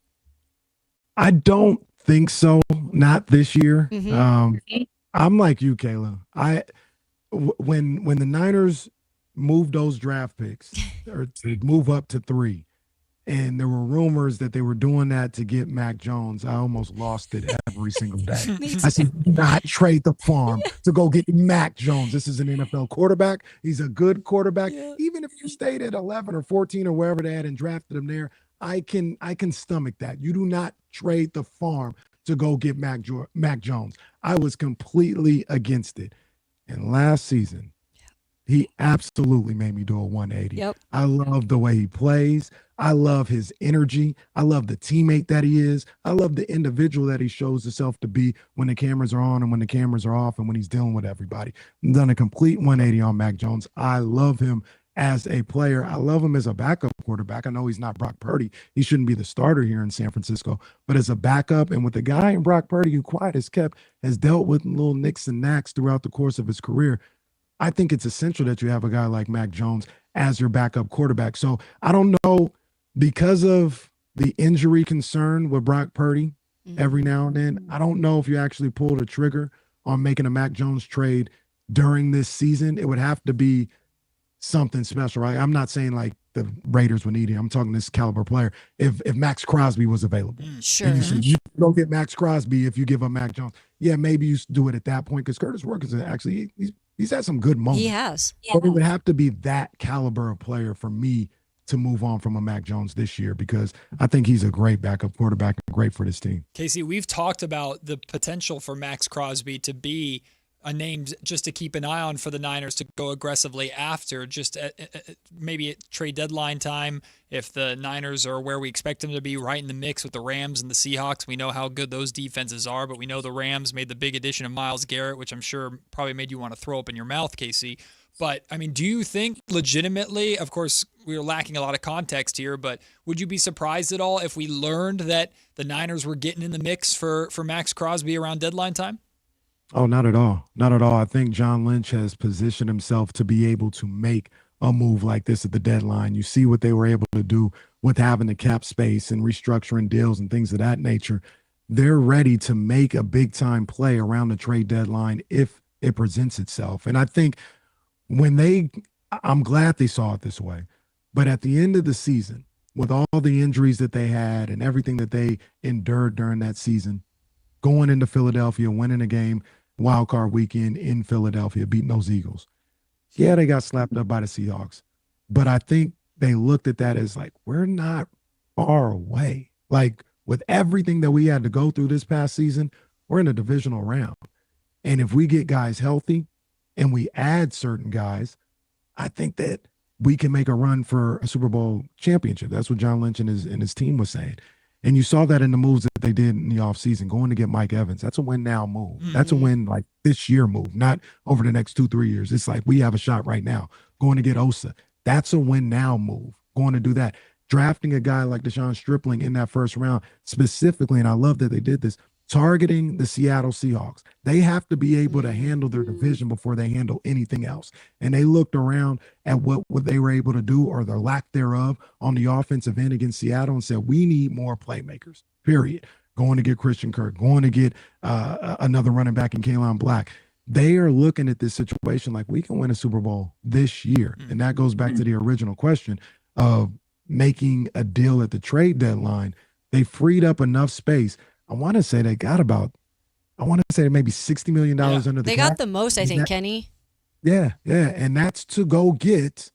I don't think so. Not this year. Mm-hmm. I'm like you, Kayla. When the Niners moved those draft picks or to move up to 3, and there were rumors that they were doing that to get Mac Jones, I almost lost it every single day. I said, do not trade the farm to go get Mac Jones. This is an NFL quarterback. He's a good quarterback. Yeah. Even if you stayed at 11 or 14 or wherever they had and drafted him there, I can stomach that. You do not trade the farm to go get Mac Jones. I was completely against it. And last season, he absolutely made me do a 180. Yep. I love the way he plays. I love his energy. I love the teammate that he is. I love the individual that he shows himself to be when the cameras are on and when the cameras are off and when he's dealing with everybody. I've done a complete 180 on Mac Jones. I love him as a player. I love him as a backup quarterback. I know he's not Brock Purdy. He shouldn't be the starter here in San Francisco, but as a backup and with the guy in Brock Purdy who quiet as kept has dealt with little nicks and knacks throughout the course of his career, I think it's essential that you have a guy like Mac Jones as your backup quarterback. So I don't know, because of the injury concern with Brock Purdy every now and then, I don't know if you actually pull the trigger on making a Mac Jones trade during this season. It would have to be something special, right? I'm not saying like the Raiders would need him. I'm talking this caliber player. If Max Crosby was available. Sure. And you said, you don't get Max Crosby if you give up Mac Jones. Yeah, maybe you do it at that point because Curtis Rourke is actually, he's had some good moments. He has. But it would have to be that caliber of player for me to move on from a Mac Jones this year because I think he's a great backup quarterback and great for this team. Casey, we've talked about the potential for Max Crosby to be a name just to keep an eye on for the Niners to go aggressively after, just maybe at trade deadline time. If the Niners are where we expect them to be, right in the mix with the Rams and the Seahawks, we know how good those defenses are, but we know the Rams made the big addition of Myles Garrett, which I'm sure probably made you want to throw up in your mouth, Casey. But, I mean, do you think legitimately, of course, we're lacking a lot of context here, but would you be surprised at all if we learned that the Niners were getting in the mix for Max Crosby around deadline time? Oh, not at all. Not at all. I think John Lynch has positioned himself to be able to make a move like this at the deadline. You see what they were able to do with having the cap space and restructuring deals and things of that nature. They're ready to make a big-time play around the trade deadline if it presents itself. And I think I'm glad they saw it this way. But at the end of the season, with all the injuries that they had and everything that they endured during that season, going into Philadelphia, winning a game, wild card weekend in Philadelphia, beating those Eagles. Yeah, they got slapped up by the Seahawks. But I think they looked at that as like, we're not far away. Like with everything that we had to go through this past season, we're in a divisional round. And if we get guys healthy and we add certain guys, I think that we can make a run for a Super Bowl championship. That's what John Lynch and his team was saying. And you saw that in the moves that they did in the offseason, going to get Mike Evans. That's a win now move. Mm-hmm. That's a win like this year move, not over the next 2-3 years. It's like we have a shot right now. Going to get Osa. That's a win now move. Going to do that. Drafting a guy like Deshaun Stripling in that first round specifically, and I love that they did this, targeting the Seattle Seahawks. They have to be able to handle their division before they handle anything else. And they looked around at what they were able to do or their lack thereof on the offensive end against Seattle and said, we need more playmakers, period. Going to get Christian Kirk, going to get another running back in Kayla Black. They are looking at this situation like we can win a Super Bowl this year. And that goes back to the original question of making a deal at the trade deadline. They freed up enough space. I want to say they got maybe $60 million under the cap. They got the most, I think, Kenny. Yeah. And that's to go get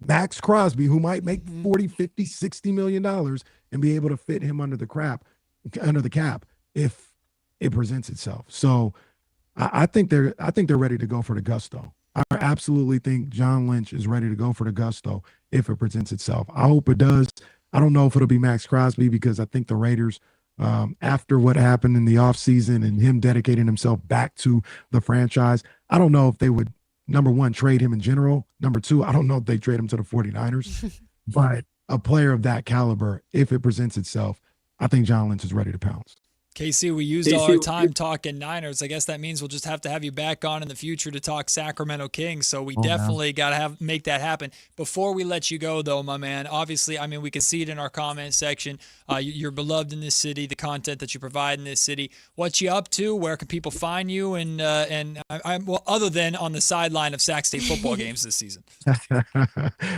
Max Crosby, who might make 40, 50, $60 million and be able to fit him under the cap if it presents itself. So I think they're ready to go for the gusto. I absolutely think John Lynch is ready to go for the gusto if it presents itself. I hope it does. I don't know if it'll be Max Crosby because I think the Raiders, after what happened in the offseason and him dedicating himself back to the franchise, I don't know if they would number one, trade him in general. Number two, I don't know if they trade him to the 49ers, but a player of that caliber, if it presents itself, I think John Lynch is ready to pounce. KC, we used all our time talking Niners. I guess that means we'll just have to have you back on in the future to talk Sacramento Kings. So we definitely got to make that happen. Before we let you go, though, my man, obviously, I mean, we can see it in our comment section. You're beloved in this city, the content that you provide in this city. What you up to? Where can people find you? And well, other than on the sideline of Sac State football games this season.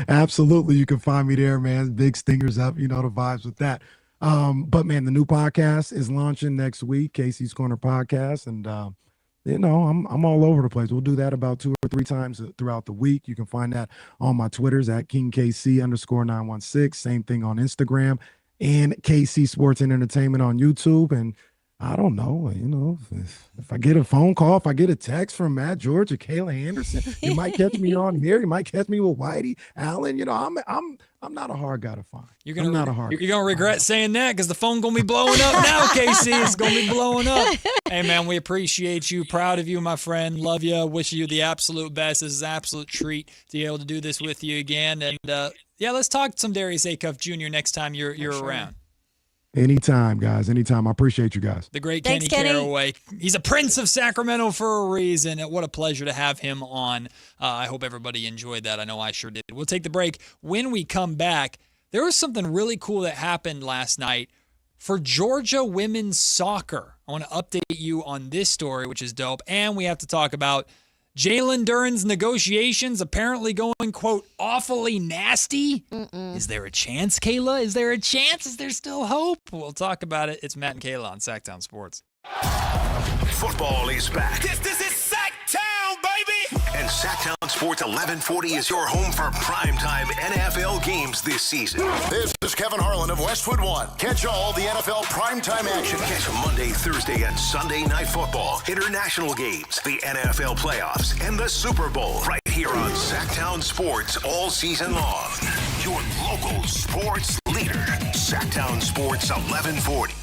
Absolutely. You can find me there, man. Big stingers up. You know the vibes with that. But man, the new podcast is launching next week, Casey's Corner Podcast. And, I'm all over the place. We'll do that about 2 or 3 times throughout the week. You can find that on my Twitters at KingKC_916. Same thing on Instagram and KC Sports and Entertainment on YouTube. And I don't know, if I get a phone call, if I get a text from Matt George or Kayla Anderson, you might catch me on here. You might catch me with Whitey Allen. I'm not a hard guy to find. You're gonna regret saying that because the phone gonna be blowing up now, Casey. It's gonna be blowing up. Hey man, we appreciate you. Proud of you, my friend. Love you. Wish you the absolute best. This is an absolute treat to be able to do this with you again. And let's talk some Darius Acuff Jr. next time you're around. Anytime, guys. Anytime. I appreciate you guys. The great Kenny Caraway. He's a prince of Sacramento for a reason. What a pleasure to have him on. I hope everybody enjoyed that. I know I sure did. We'll take the break. When we come back, there was something really cool that happened last night for Georgia women's soccer. I want to update you on this story, which is dope. And we have to talk about Jalen Duren's negotiations apparently going, quote, awfully nasty. Is there a chance, Kayla? Is there a chance? Is there still hope? We'll talk about it. It's Matt and Kayla on Sactown Sports. Football is back. This is Sactown, baby! And Sactown Sports 1140 is your home for primetime NFL games this season. This is Kevin Harlan of Westwood One. Catch all the NFL primetime action. Catch Monday, Thursday, and Sunday night football, international games, the NFL playoffs, and the Super Bowl right here on Sactown Sports all season long. Your local sports leader, Sactown Sports 1140.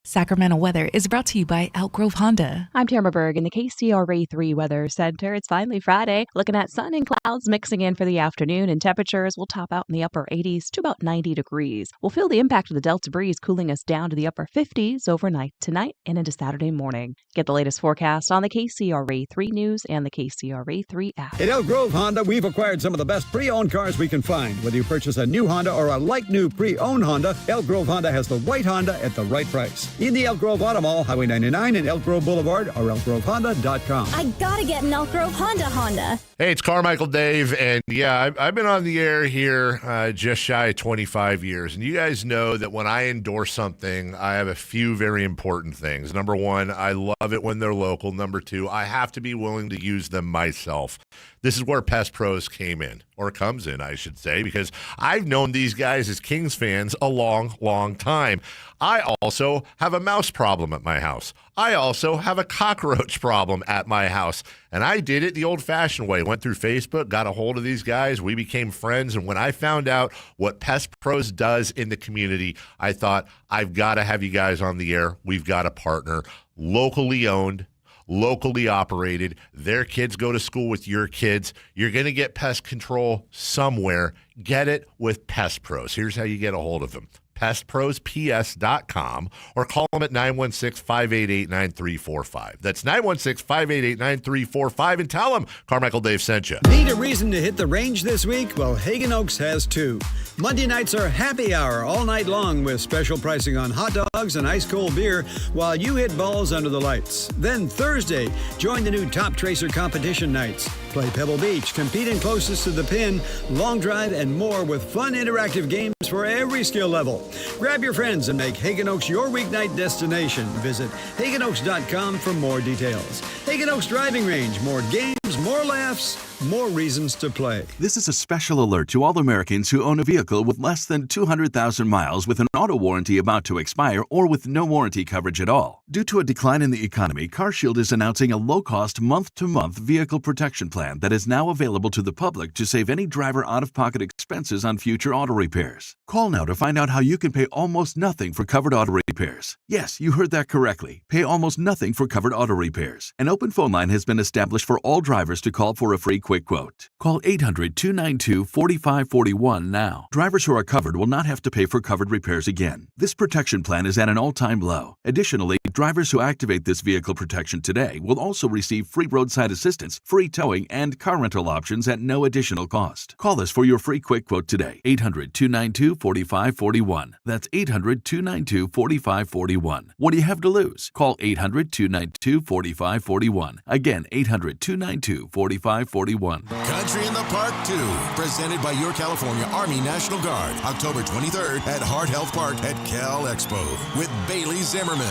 Sacramento weather is brought to you by Elk Grove Honda. I'm Tamara Berg in the KCRA 3 Weather Center. It's finally Friday. Looking at sun and clouds mixing in for the afternoon, and temperatures will top out in the upper 80s to about 90 degrees. We'll feel the impact of the Delta breeze cooling us down to the upper 50s overnight tonight and into Saturday morning. Get the latest forecast on the KCRA 3 News and the KCRA 3 app. At Elk Grove Honda, we've acquired some of the best pre-owned cars we can find. Whether you purchase a new Honda or a like-new pre-owned Honda, Elk Grove Honda has the right Honda at the right price. In the Elk Grove Auto Mall, Highway 99 and Elk Grove Boulevard, or elkgrovehonda.com. I gotta get an Elk Grove Honda. Hey, it's Carmichael Dave, and I've been on the air here just shy of 25 years, and you guys know that when I endorse something, I have a few very important things. Number one, I love it when they're local. Number two, I have to be willing to use them myself. This is where Pest Pros came in, or comes in, I should say, because I've known these guys as Kings fans a long, long time. I also have a mouse problem at my house. I also have a cockroach problem at my house. And I did it the old-fashioned way. Went through Facebook, got a hold of these guys. We became friends. And when I found out what Pest Pros does in the community, I thought, I've got to have you guys on the air. We've got to partner. Locally owned, locally operated. Their kids go to school with your kids. You're going to get pest control somewhere. Get it with Pest Pros. Here's how you get a hold of them. PestProsPS.com or call them at 916-588-9345. That's 916-588-9345 and tell them Carmichael Dave sent you. Need a reason to hit the range this week? Well, Hagen Oaks has two. Monday nights are happy hour all night long with special pricing on hot dogs and ice cold beer while you hit balls under the lights. Then Thursday, join the new Top Tracer competition nights. Play Pebble Beach, compete in closest to the pin, long drive, and more with fun interactive games for every skill level. Grab your friends and make Hagen Oaks your weeknight destination. Visit HagenOaks.com for more details. Hagen Oaks Driving Range, more games, more laughs, more reasons to play. This is a special alert to all Americans who own a vehicle with less than 200,000 miles with an auto warranty about to expire or with no warranty coverage at all. Due to a decline in the economy, CarShield is announcing a low-cost month-to-month vehicle protection plan that is now available to the public to save any driver out-of-pocket expenses on future auto repairs. Call now to find out how you can pay almost nothing for covered auto repairs. Yes, you heard that correctly. Pay almost nothing for covered auto repairs. An open phone line has been established for all drivers to call for a free quick quote. Call 800-292-4541 now. Drivers who are covered will not have to pay for covered repairs again. This protection plan is at an all-time low. Additionally, drivers who activate this vehicle protection today will also receive free roadside assistance, free towing, and car rental options at no additional cost. Call us for your free quick quote today. 800-292-4541. That's 800-292-4541. What do you have to lose? Call 800-292-4541. Again, 800-292-4541. Country in the Park 2, presented by your California Army National Guard, October 23rd at Hart Health Park at Cal Expo with Bailey Zimmerman,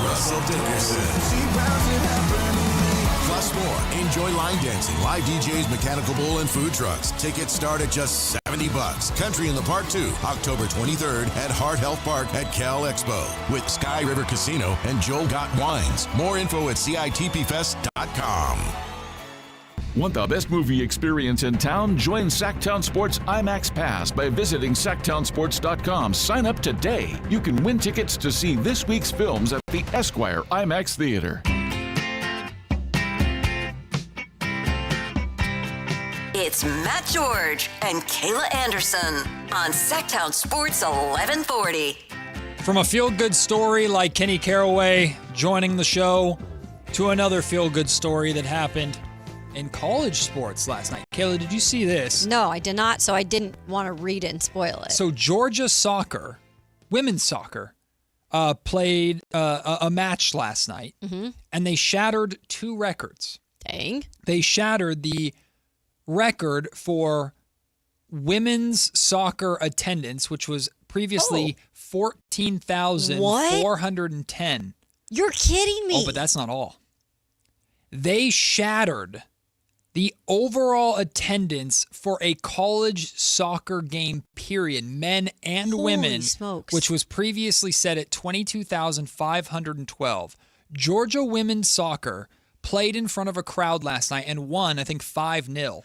Russell Dickerson, plus more. Enjoy line dancing, live DJs, mechanical bull, and food trucks. Tickets start at just $70. Country in the Park 2, October 23rd at Hart Health Park at Cal Expo with Sky River Casino and Joel Gott Wines. More info at CITPFest.com. Want the best movie experience in town? Join Sactown Sports IMAX Pass by visiting SactownSports.com. Sign up today. You can win tickets to see this week's films at the Esquire IMAX Theater. It's Matt George and Kayla Anderson on Sactown Sports 1140. From a feel-good story like Kenny Caraway joining the show to another feel-good story that happened in college sports last night. Kayla, did you see this? No, I did not, so I didn't want to read it and spoil it. So Georgia soccer, women's soccer, played a match last night, and they shattered 2 records. Dang. They shattered the record for women's soccer attendance, which was previously 14,410. You're kidding me. Oh, but that's not all. They shattered the overall attendance for a college soccer game, period, men and women, which was previously set at 22,512. Georgia women's soccer played in front of a crowd last night and won, I think, 5-0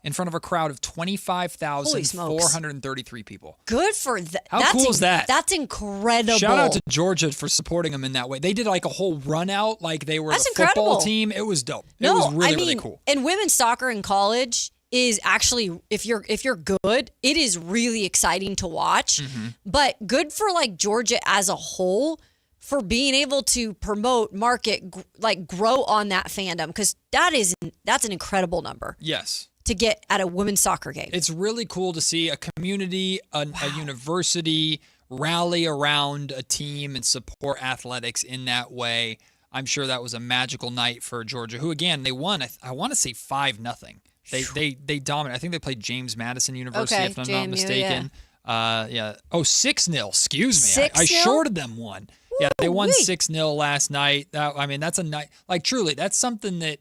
in front of a crowd of 25,433 people. Good for that. How cool is that? That's incredible. Shout out to Georgia for supporting them in that way. They did like a whole run out like they were the football team. It was dope. It was really cool. And women's soccer in college is actually, if you're good, it is really exciting to watch. But good for like Georgia as a whole for being able to promote, market, like grow on that fandom, because that's an incredible number. Yes. To get at a women's soccer game. It's really cool to see a community, a university rally around a team and support athletics in that way. I'm sure that was a magical night for Georgia, who again, they won, I want to say 5-0. They dominated. I think they played James Madison University, if I'm not mistaken. Yeah. Oh, 6-0. Excuse me. I shorted them one. Yeah, they won 6-0 last night. That's a night. Like, truly, that's something that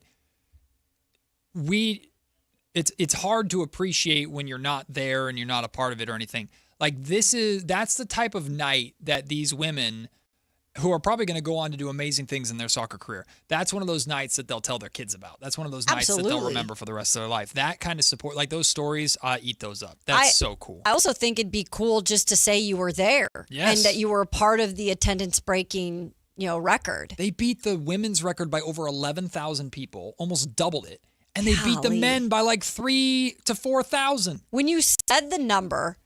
it's hard to appreciate when you're not there and you're not a part of it or anything. Like, that's the type of night that these women, who are probably going to go on to do amazing things in their soccer career, that's one of those nights that they'll tell their kids about. That's one of those nights that they'll remember for the rest of their life. That kind of support, like those stories, eat those up. That's so cool. I also think it'd be cool just to say you were there. Yes. And that you were a part of the attendance breaking, record. They beat the women's record by over 11,000 people, almost doubled it. And they beat the men by like 3,000 to 4,000. When you said the number,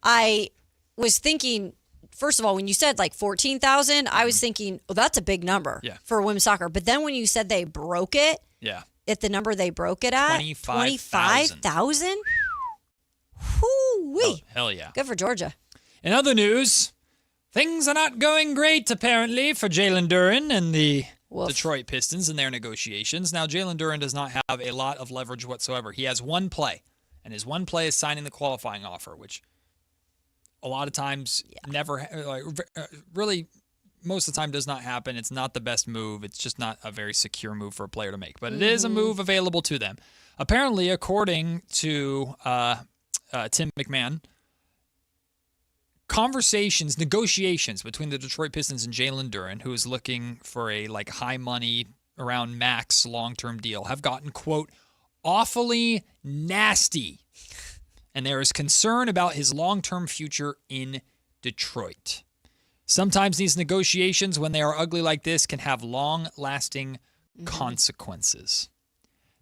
I was thinking, first of all, when you said like 14,000, I was thinking, well, that's a big number for women's soccer. But then when you said they broke it, at the number they broke it at, 25,000? Oh, hell yeah. Good for Georgia. In other news, things are not going great, apparently, for Jalen Duren and the Detroit Pistons in their negotiations. Now, Jalen Duren does not have a lot of leverage whatsoever. He has one play, and his one play is signing the qualifying offer, which a lot of times never really most of the time does not happen. It's not the best move. It's just not a very secure move for a player to make. But it is a move available to them. Apparently, according to Tim McMahon, negotiations between the Detroit Pistons and Jalen Duren, who is looking for a high money around max long-term deal, have gotten, quote, awfully nasty. And there is concern about his long-term future in Detroit. Sometimes these negotiations, when they are ugly like this, can have long-lasting consequences.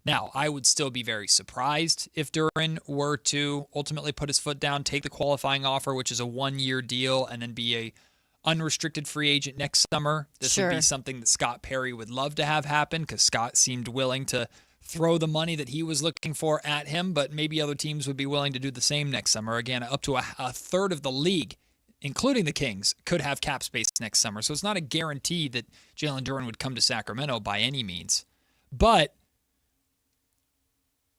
Now, I would still be very surprised if Duren were to ultimately put his foot down, take the qualifying offer, which is a 1-year deal, and then be a unrestricted free agent next summer. This would be something that Scott Perry would love to have happen, because Scott seemed willing to throw the money that he was looking for at him, but maybe other teams would be willing to do the same next summer. Again, up to a third of the league, including the Kings, could have cap space next summer. So it's not a guarantee that Jalen Duren would come to Sacramento by any means. But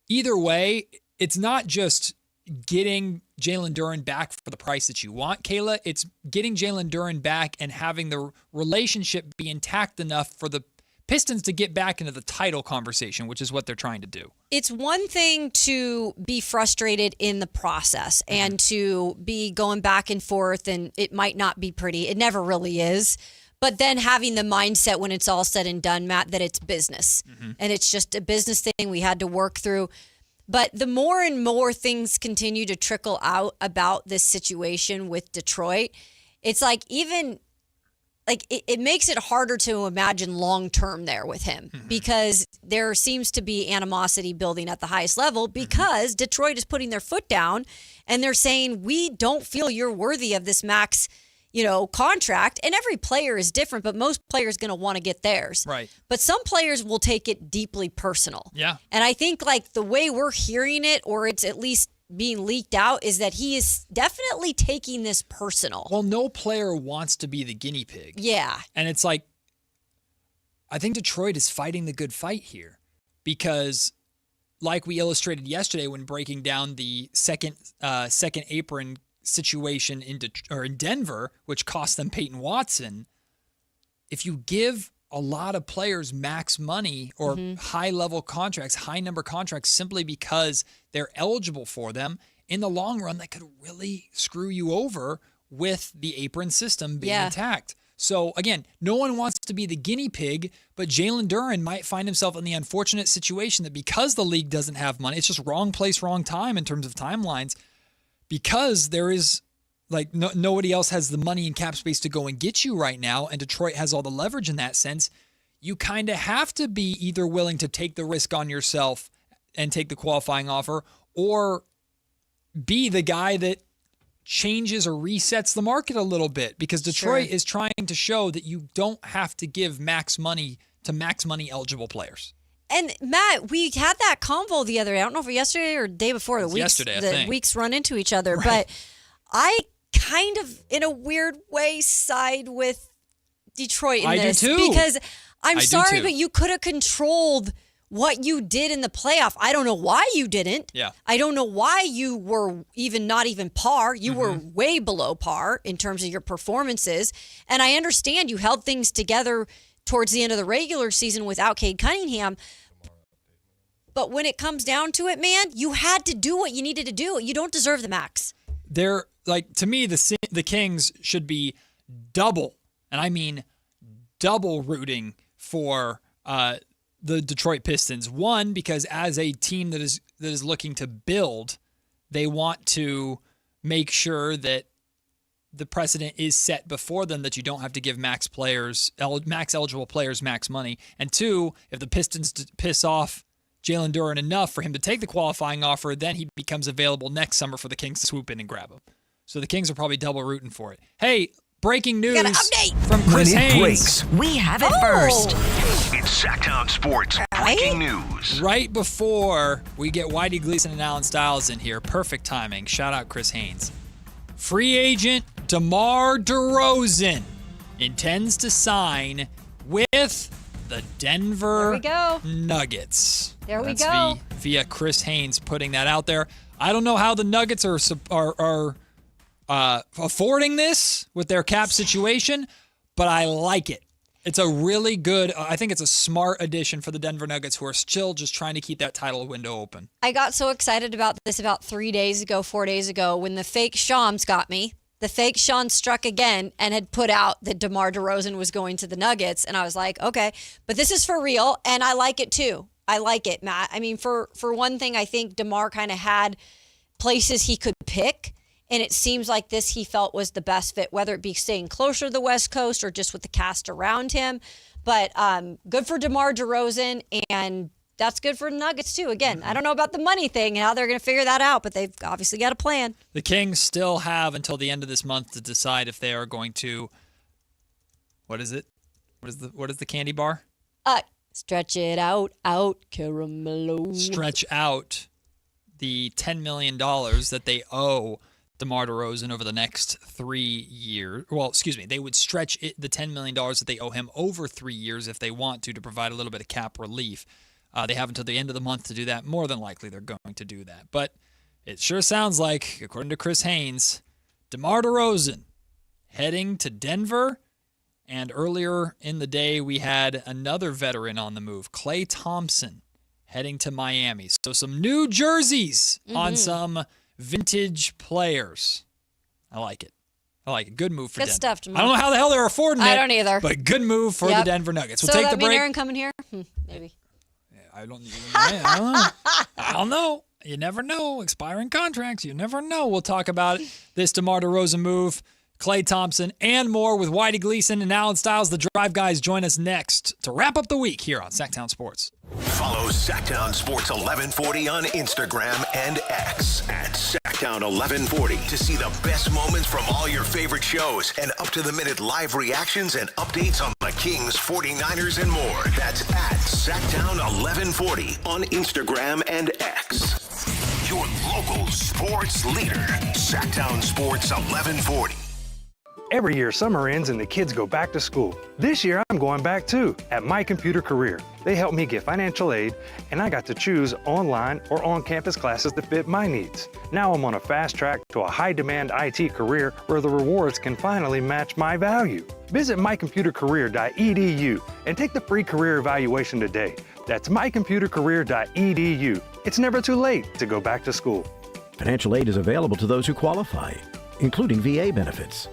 either way, it's not just getting Jalen Duren back for the price that you want, Kayla. It's getting Jalen Duren back and having the relationship be intact enough for the Pistons to get back into the title conversation, which is what they're trying to do. It's one thing to be frustrated in the process and to be going back and forth, and it might not be pretty. It never really is. But then having the mindset when it's all said and done, Matt, that it's business. And it's just a business thing we had to work through. But the more and more things continue to trickle out about this situation with Detroit, it's like it makes it harder to imagine long-term there with him, because there seems to be animosity building at the highest level because Detroit is putting their foot down and they're saying, we don't feel you're worthy of this max, contract. And every player is different, but most players going to want to get theirs. Right. But some players will take it deeply personal. Yeah. And I think the way we're hearing it, or it's at least being leaked out, is that he is definitely taking this personal. Well, no player wants to be the guinea pig. Yeah. And it's I think Detroit is fighting the good fight here, because like we illustrated yesterday when breaking down the second apron situation in Denver, which cost them Peyton Watson, if you give a lot of players max money or high-level contracts, high-number contracts, simply because they're eligible for them, in the long run, that could really screw you over with the apron system being attacked. So, again, no one wants to be the guinea pig, but Jalen Duren might find himself in the unfortunate situation that because the league doesn't have money, it's just wrong place, wrong time in terms of timelines, because there is nobody else has the money and cap space to go and get you right now, and Detroit has all the leverage in that sense. You kind of have to be either willing to take the risk on yourself and take the qualifying offer, or be the guy that changes or resets the market a little bit, because Detroit is trying to show that you don't have to give max money to max money eligible players. And Matt, we had that convo the other day. I don't know if it was yesterday or the day before. The weeks run into each other, but I kind of, in a weird way, side with Detroit in this. I do too. Because I'm sorry, but you could have controlled what you did in the playoff. I don't know why you didn't. Yeah. I don't know why you were not even par. You were way below par in terms of your performances. And I understand you held things together towards the end of the regular season without Cade Cunningham. But when it comes down to it, man, you had to do what you needed to do. You don't deserve the max. They're to me, the Kings should be double, and I mean double, rooting for the Detroit Pistons. One, because as a team that is looking to build, they want to make sure that the precedent is set before them that you don't have to give max eligible players max money. And two, if the Pistons piss off Jalen Duren enough for him to take the qualifying offer, then he becomes available next summer for the Kings to swoop in and grab him. So the Kings are probably double rooting for it. Hey, breaking news from Chris Haynes. Breaks, we have it first. It's Sactown Sports breaking news. Right before we get Whitey Gleason and Alan Stiles in here, perfect timing. Shout out Chris Haynes. Free agent DeMar DeRozan intends to sign with the Denver Nuggets. There we go. Via Chris Haynes putting that out there. I don't know how the Nuggets are affording this with their cap situation, but I like it. It's a really good, I think it's a smart addition for the Denver Nuggets, who are still just trying to keep that title window open. I got so excited about this about 4 days ago, when the fake Shams got me. The fake Sean struck again and had put out that DeMar DeRozan was going to the Nuggets. And I was like, okay, but this is for real. And I like it too. I like it, Matt. I mean, for one thing, I think DeMar kind of had places he could pick. And it seems like this he felt was the best fit, whether it be staying closer to the West Coast or just with the cast around him. But good for DeMar DeRozan, and that's good for the Nuggets too. Again, I don't know about the money thing and how they're going to figure that out, but they've obviously got a plan. The Kings still have until the end of this month to decide if they are going to, what is it? What is the candy bar? Stretch it out, caramello. Stretch out the $10 million that they owe DeMar DeRozan over the next 3 years. Well, excuse me. They would stretch the $10 million that they owe him over 3 years if they want to provide a little bit of cap relief. They have until the end of the month to do that. More than likely, they're going to do that. But it sure sounds like, according to Chris Haynes, DeMar DeRozan heading to Denver. And earlier in the day, we had another veteran on the move, Klay Thompson, heading to Miami. So some new jerseys on some vintage players. I like it. Good move for Good Denver. Stuff, Jamal. I don't know how the hell they're affording it. I don't either. But good move for the Denver Nuggets. We'll so take that the break. mean Aaron coming here? Maybe. I don't know. I don't know. You never know. Expiring contracts. You never know. We'll talk about this DeMar DeRozan move, Klay Thompson, and more with Whitey Gleason and Alan Stiles. The Drive Guys join us next to wrap up the week here on Sactown Sports. Follow Sactown Sports 1140 on Instagram and X at Sactown 1140 to see the best moments from all your favorite shows and up-to-the-minute live reactions and updates on the Kings, 49ers, and more. That's at Sactown 1140 on Instagram and X. Your local sports leader, Sactown Sports 1140. Every year, summer ends and the kids go back to school. This year, I'm going back too, at My Computer Career. They helped me get financial aid, and I got to choose online or on-campus classes that fit my needs. Now I'm on a fast track to a high-demand IT career where the rewards can finally match my value. Visit mycomputercareer.edu and take the free career evaluation today. That's mycomputercareer.edu. It's never too late to go back to school. Financial aid is available to those who qualify, including VA benefits.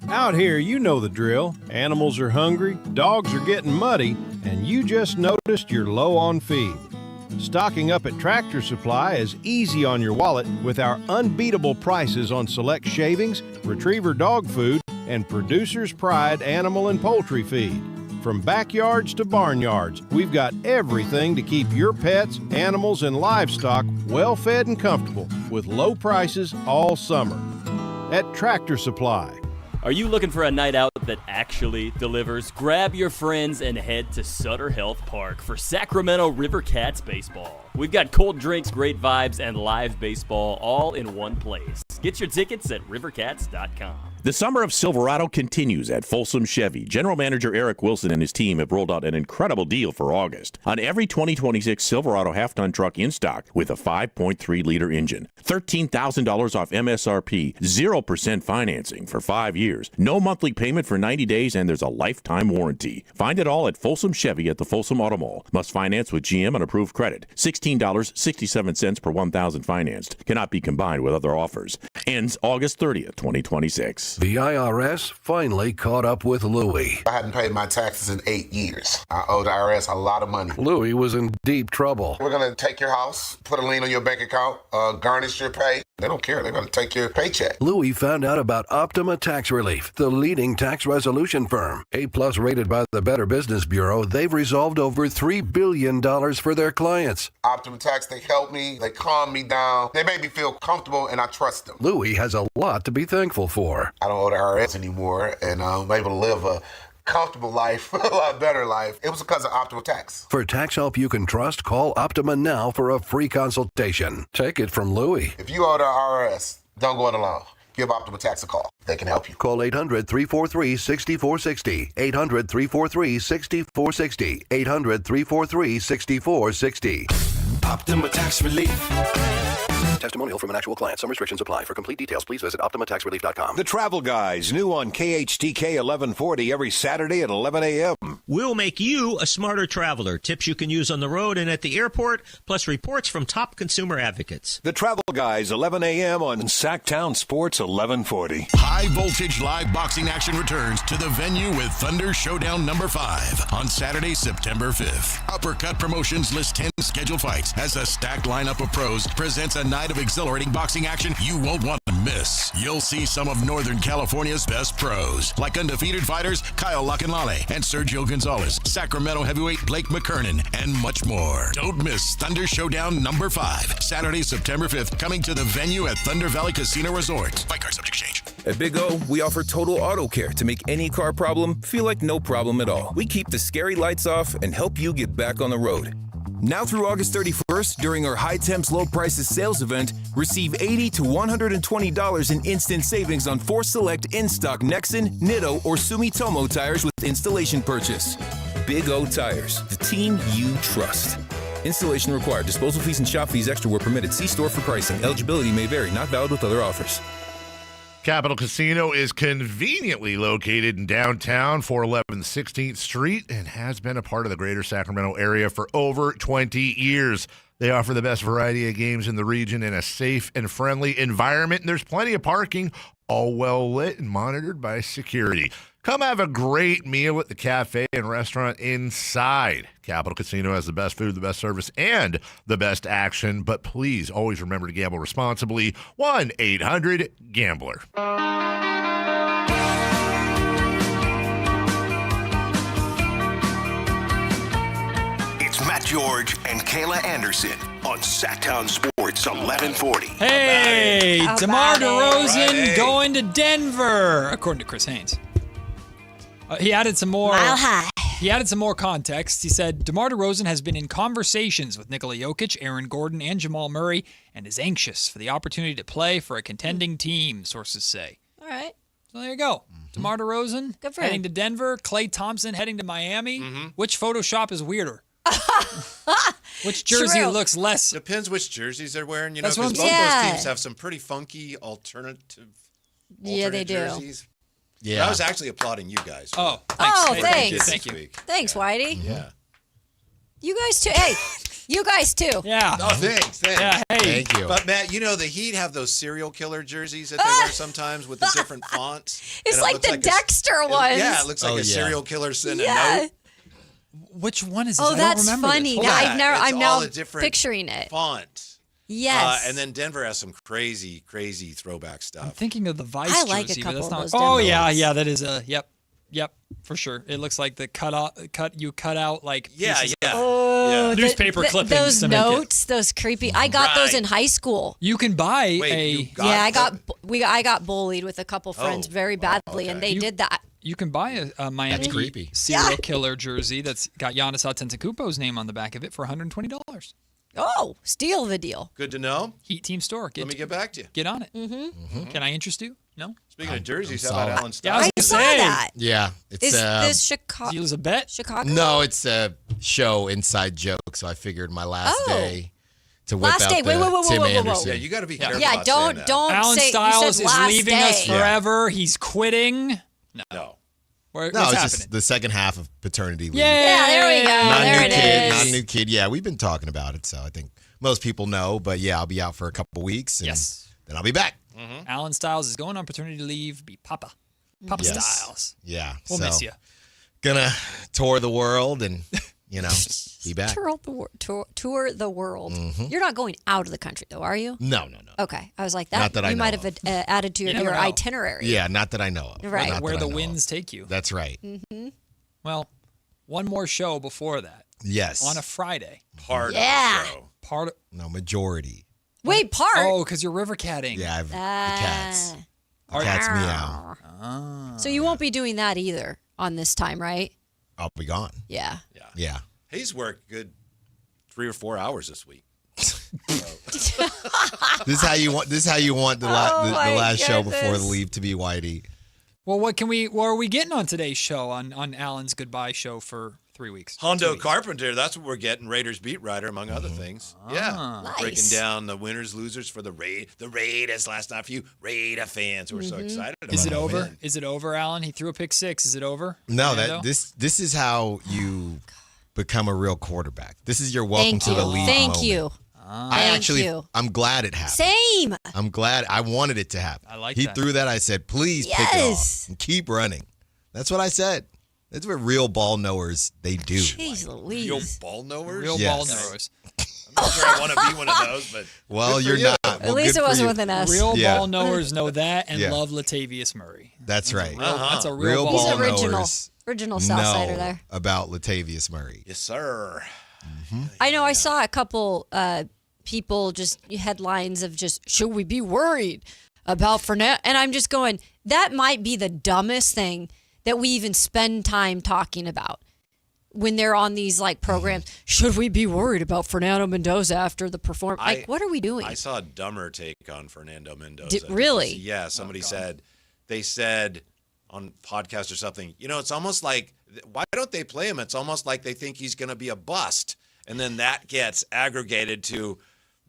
Out here, you know the drill. Animals are hungry, dogs are getting muddy, and you just noticed you're low on feed. Stocking up at Tractor Supply is easy on your wallet with our unbeatable prices on select shavings, retriever dog food, and Producer's Pride animal and poultry feed. From backyards to barnyards, we've got everything to keep your pets, animals, and livestock well fed and comfortable with low prices all summer. At Tractor Supply. Are you looking for a night out that actually delivers? Grab your friends and head to Sutter Health Park for Sacramento River Cats baseball. We've got cold drinks, great vibes, and live baseball all in one place. Get your tickets at rivercats.com. The summer of Silverado continues at Folsom Chevy. General Manager Eric Wilson and his team have rolled out an incredible deal for August on every 2026 Silverado half-ton truck in stock with a 5.3-liter engine. $13,000 off MSRP, 0% financing for 5 years, no monthly payment for 90 days, and there's a lifetime warranty. Find it all at Folsom Chevy at the Folsom Auto Mall. Must finance with GM on approved credit. $16.67 per 1,000 financed. Cannot be combined with other offers. Ends August 30th, 2026. The IRS finally caught up with Louie. I hadn't paid my taxes in 8 years. I owe the IRS a lot of money. Louie was in deep trouble. We're going to take your house, put a lien on your bank account, garnish your pay. They don't care. They're going to take your paycheck. Louie found out about Optima Tax Relief, the leading tax resolution firm. A-plus rated by the Better Business Bureau, they've resolved over $3 billion for their clients. Optima Tax, they helped me. They calmed me down. They made me feel comfortable, and I trust them. Louie has a lot to be thankful for. I don't owe the IRS anymore, and I'm able to live a comfortable life, a lot better life. It was because of Optima Tax. For tax help you can trust, call Optima now for a free consultation. Take it from Louie. If you owe the IRS, don't go it alone. Give Optima Tax a call. They can help you. Call 800-343-6460. 800-343-6460. 800-343-6460. Optima Tax Relief. Testimonial from an actual client. Some restrictions apply. For complete details, please visit OptimaTaxRelief.com. The Travel Guys, new on KHTK 1140 every Saturday at 11 a.m. We'll make you a smarter traveler. Tips you can use on the road and at the airport, plus reports from top consumer advocates. The Travel Guys, 11 a.m. on Sactown Sports 1140. High voltage live boxing action returns to the venue with Thunder Showdown number 5 on Saturday, September 5th. Uppercut Promotions lists 10 scheduled fights as a stacked lineup of pros presents a night of exhilarating boxing action you won't want to miss. You'll see some of Northern California's best pros, like undefeated fighters Kyle Lacanlale and Sergio Gonzalez, Sacramento heavyweight Blake McKernan, and much more. Don't miss Thunder Showdown number 5, Saturday, September 5th, coming to the venue at Thunder Valley Casino Resort. Fight card subject to change. At Big O, we offer total auto care to make any car problem feel like no problem at all. We keep the scary lights off and help you get back on the road. Now through August 31st, during our High Temps Low Prices sales event, receive $80 to $120 in instant savings on 4 select in-stock Nexen, Nitto, or Sumitomo tires with installation purchase. Big O Tires, the team you trust. Installation required. Disposal fees and shop fees extra were permitted. See store for pricing. Eligibility may vary. Not valid with other offers. Capital Casino is conveniently located in downtown, 411 16th Street, and has been a part of the greater Sacramento area for over 20 years. They offer the best variety of games in the region in a safe and friendly environment, and there's plenty of parking, all well lit and monitored by security. Come have a great meal at the cafe and restaurant inside. Capital Casino has the best food, the best service, and the best action. But please always remember to gamble responsibly. 1-800-GAMBLER. It's Matt George and Kayla Anderson on Sactown Sports 1140. Hey, DeMar DeRozan going to Denver, according to Chris Haynes. He added some more. Mile high. He added some more context. He said DeMar DeRozan has been in conversations with Nikola Jokic, Aaron Gordon, and Jamal Murray, and is anxious for the opportunity to play for a contending team. Sources say. All right. So there you go. DeMar DeRozan Good for heading him. to Denver. Klay Thompson heading to Miami. Which Photoshop is weirder? Which jersey looks less? Depends which jerseys they're wearing. You know, That's what because I'm both saying. those teams have some pretty funky alternate they do. jerseys. Yeah. But I was actually applauding you guys. Oh, thanks. Thank you. Thanks, Whitey. Yeah. You guys too. Hey, you guys too. Yeah. Oh, thanks. Yeah, hey. Thank you. But Matt, you know the Heat have those serial killer jerseys that they wear sometimes with the different fonts. It's And it like looks the Dexter ones. Yeah, it looks like Oh, a yeah. serial killer sent a Yeah. note. Which one is this? Oh, I that's don't remember funny. This. Now, Hold on. I'm It's now all a different picturing it. Font. Yes. And then Denver has some crazy throwback I'm stuff. thinking of the Vice I like a jersey, but couple that's of not. those Oh Denver yeah, ones. yeah, that is a yep, for sure. It looks like the cut out like pieces of Oh, newspaper clippings. Those to make it. notes, those creepy. I got those in high school. You can buy I got bullied with a couple friends very badly, and they did that. You can buy a Miami That's creepy. serial killer jersey that's got Giannis Antetokounmpo's name on the back of it for $120. Oh, steal the deal. Good to know. Heat Team Store. Let me get back to you. Get on it. Mm-hmm. Can I interest you? No. Speaking of jerseys, I'm how about solid. Alan Yeah, I Stiles? was I gonna saw say. that. Yeah. It's Is this Chicago? You lose a bet? Chicago? No, it's a show, inside joke. So I figured my last day to whip Last out day. the Wait, whoa. Tim Anderson. Yeah, you got to be careful. Yeah, about saying that. don't Alan say. Stiles you said is last leaving day. us forever. He's quitting. No. No, What's it's happening? just the second half of paternity leave. Yeah, there we go. Not there a new it kid, is. not a new kid. Yeah, we've been talking about it, so I think most people know. But yeah, I'll be out for a couple weeks, and then I'll be back. Alan Stiles is going on paternity leave. Be Papa Yes. Stiles. Yeah, We'll so miss you. Gonna tour the world and be back. Tour the world. Mhm. You're not going out of the country, though, are you? No. Okay, I was like Not that I you know might have added to You your never know. itinerary. Yeah, not that I know of. Right. Not Where that the I know winds of. take you. That's right. Mm-hmm. Well, one more show before that. Yes. On a Friday. Part Yeah. of the show. Part of, No, majority. Wait, part. Oh, because you're river catting. Yeah, I've the cats. The Are- cats meow. So you won't be doing that either on this time, right? I'll be gone. Yeah. Yeah. He's worked good 3 or 4 hours this week. This is how you want. This is how you want the last show before the leave to be, Whitey. Well, what are we getting on today's show on Alan's goodbye show for 3 weeks. Hondo Carpenter, that's what we're getting. Raiders beat writer, among other things. Yeah. Nice. Breaking down the winners, losers for the Raiders last night for you Raider fans who are so excited about it. Is it over? Is it over, Alan? He threw a pick 6. Is it over? No, Fernando? this is how you become a real quarterback. This is your welcome to the league Thank moment. you. I'm glad it happened. Same. I'm glad. I wanted it to happen. I like he that. threw that. I said, please pick it off and keep running. That's what I said. That's what real ball knowers, they do. Jeez Louise. Real ball knowers? Real ball knowers. I'm not sure I want to be one of those, but well, you're not. Well, At least it wasn't with an S. Real ball knowers know that and love Latavius Murray. That's right. That's a real ball. He's knowers original Southsider know there. about Latavius Murray. Yes, sir. I know. I saw a couple people just headlines of just, should we be worried about Fournette? And I'm just going, that might be the dumbest thing that we even spend time talking about when they're on these like programs. Should we be worried about Fernando Mendoza after the performance? Like, what are we doing? I saw a dumber take on Fernando Mendoza. Really? Yeah, somebody they said on podcast or something, it's almost like, why don't they play him? It's almost like they think he's going to be a bust. And then that gets aggregated to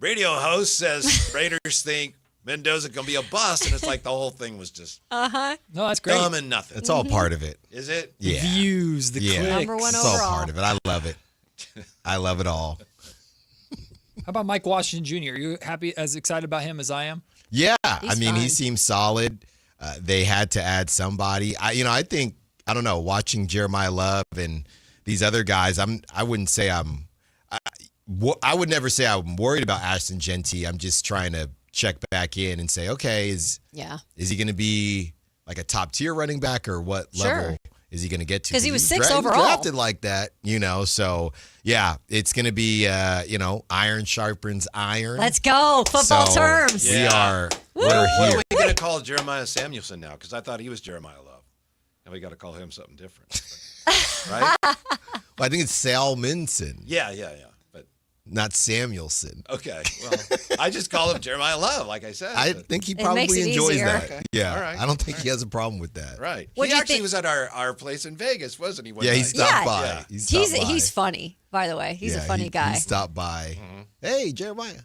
radio host says Raiders think Mendoza going to be a bust. And it's like the whole thing was just No, that's great. dumb and nothing. It's all part of it. Is it? Yeah. Views, the clicks. Number one It's overall. all part of it. I love it. I love it all. How about Mike Washington Jr.? Are you as excited about him as I am? Yeah. He's he fine. seems solid. They had to add somebody. I think, I don't know, watching Jeremiah Love and these other guys, I wouldn't say I would never say I'm worried about Ashton Genty. I'm just trying to check back in and say, okay, is he going to be like a top tier running back or what level is he going to get to? Because he was 6 he overall. drafted like that, so yeah, it's going to be, iron sharpens iron. Let's go. Football So, terms. We're What here. are we going to call Jeremiah Samuelson now? Because I thought he was Jeremiah Love. Now we got to call him something different. Right? Well, I think it's Salminson, Yeah. But not Samuelson. okay. Well, I just call him Jeremiah Love, like I said. I but- think he makes probably it enjoys easier. that. Okay. Yeah. All right. I don't think he has a problem with that. Right. What He do you actually think- was at our place in Vegas, wasn't he? one Yeah, he night? stopped by. Yeah. He stopped by. He's funny, by the way. He's a funny guy. He stopped by. Hey, Jeremiah.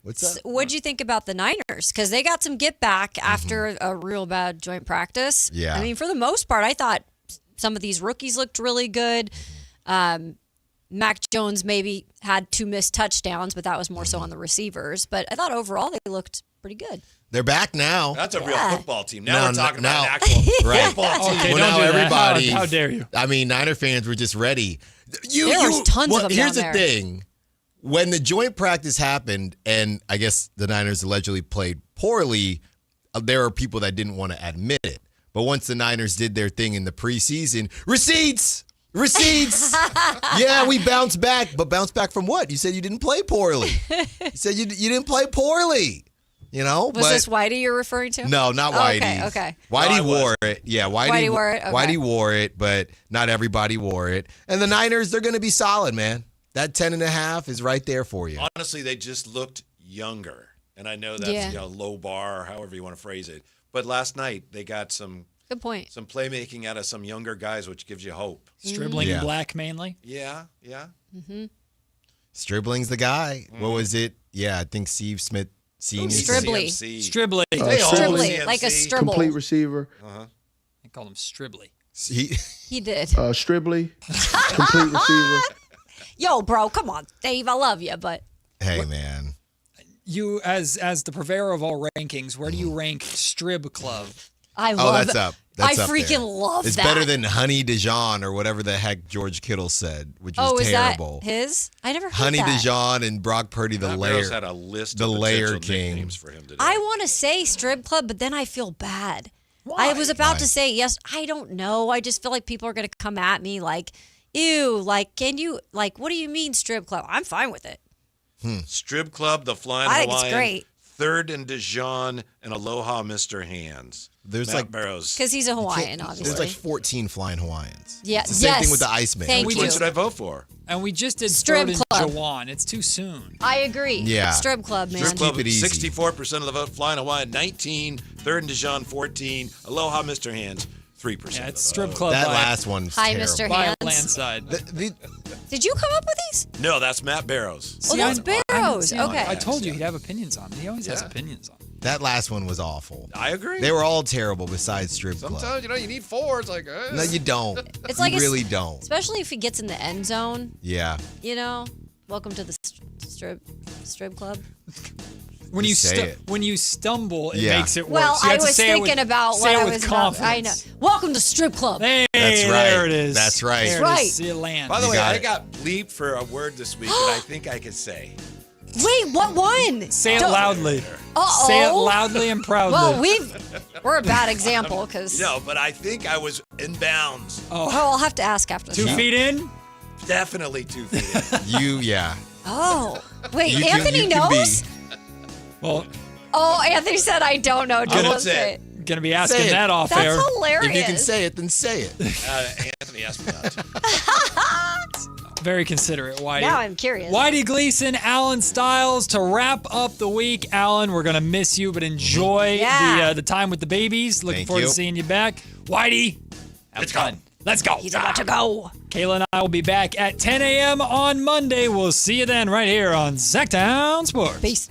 What's up? What'd you think about the Niners? Because they got some get back after a real bad joint practice. Yeah. I mean, for the most part, I thought some of these rookies looked really good. Mac Jones maybe had 2 missed touchdowns, but that was more so on the receivers. But I thought overall they looked pretty good. They're back now. That's a real football team. Now No, we're talking now- about an actual Right. football team. Okay, Well, don't now do that. everybody. How dare you? I mean, Niner fans were just ready. There was tons of them Here's down the there. thing. When the joint practice happened, and I guess the Niners allegedly played poorly, there are people that didn't want to admit it. But once the Niners did their thing in the preseason, receipts. Yeah, we bounced back. But bounced back from what? You said you didn't play poorly. You said you didn't play poorly. Was this Whitey you're referring to? No, not Oh, Whitey. okay. Whitey wore it. Yeah, Whitey wore it? Okay. Whitey wore it, but not everybody wore it. And the Niners, they're going to be solid, man. That 10.5 is right there for you. Honestly, they just looked younger. And I know that's low bar, or however you want to phrase it. But last night, they got some Good point. some playmaking out of some younger guys, which gives you hope. Stribling and Black mainly. Yeah. Mm-hmm. Stribling's the guy. What was it? Yeah, I think Steve Smith Sr. Stribley. Stribly. Stribley, like a stribble. Complete receiver. They call him Stribley. He did. Stribley. Complete receiver. Yo, bro, come on, Dave. I love you, but Hey, man. You, as the purveyor of all rankings, where do you rank Strib Club? I love that's it. up. That's I up freaking there. love It's that. better than Honey Dijon or whatever the heck George Kittle said, which was is terrible. that his? I never heard Honey that. Dijon and Brock Purdy, the Matt layer. Barrows had a list the of layer potential king. nicknames for him today. I want to say strip club, but then I feel bad. I was about to say yes. I don't know. I just feel like people are going to come at me like, ew, like, can you, like, what do you mean strip club? I'm fine with it. Strip Club, the Flying I think Hawaiian, it's great. Third and Dijon, and Aloha Mr. Hands. There's Matt like Barrows. Because he's a Hawaiian, obviously. There's like 14 flying Hawaiians. Yeah, It's the same yes. thing with the Iceman. Thank Which you. one should I vote for? And we just did Strip Third and Club. Jawan. It's too soon. I agree. Yeah. Strip club, man. Strip Club, Keep it easy. 64% of the vote. Flying Hawaiian, 19. Third and Dijon, 14. Aloha Mr. Hands, 3%. Yeah, it's strip club. That by- last one's Hi, terrible. Mr. by a Hands. landslide. Did you come up with these? No, that's Matt Barrows. Oh, that's Barrows. Okay. I told you he'd have opinions on it. He always has opinions on it. That last one was awful. I agree. They were all terrible besides strip club. Sometimes, you need 4. It's like, No, you don't. It's like you really don't. Especially if he gets in the end zone. Yeah. Welcome to the strip club. When you Just say it. when you stumble, it Yeah. makes it worse. Well, You I have to was say it thinking with- about say what it I with was about. I know. confidence. Welcome to strip club. Hey, That's right. there it is. That's right. There That's it is. right. See it land. By the You way, got I it. got bleeped for a word this week that I think I could say. Wait, what one? Say it loudly. Uh-oh. Say it loudly and proudly. Well, we're a bad example because. No, but I think I was in bounds. Oh, I'll have to ask after the 2 show. feet in? Definitely 2 feet in. Yeah. Oh, wait, You can- Anthony you can be- knows? Well, Oh, Anthony said I don't know. Don't Just say it. gonna be asking Say it. that off That's air. hilarious. If you can say it, then say it. Anthony asked me that. Very considerate, Whitey. Now I'm curious. Whitey Gleason, Alan Stiles to wrap up the week. Alan, we're gonna miss you, but enjoy Yeah. the time with the babies. Looking Thank forward you. to seeing you back. Whitey, have fun. Let's go. He's about to go. Kayla and I will be back at 10 a.m. on Monday. We'll see you then right here on Sactown Sports. Peace.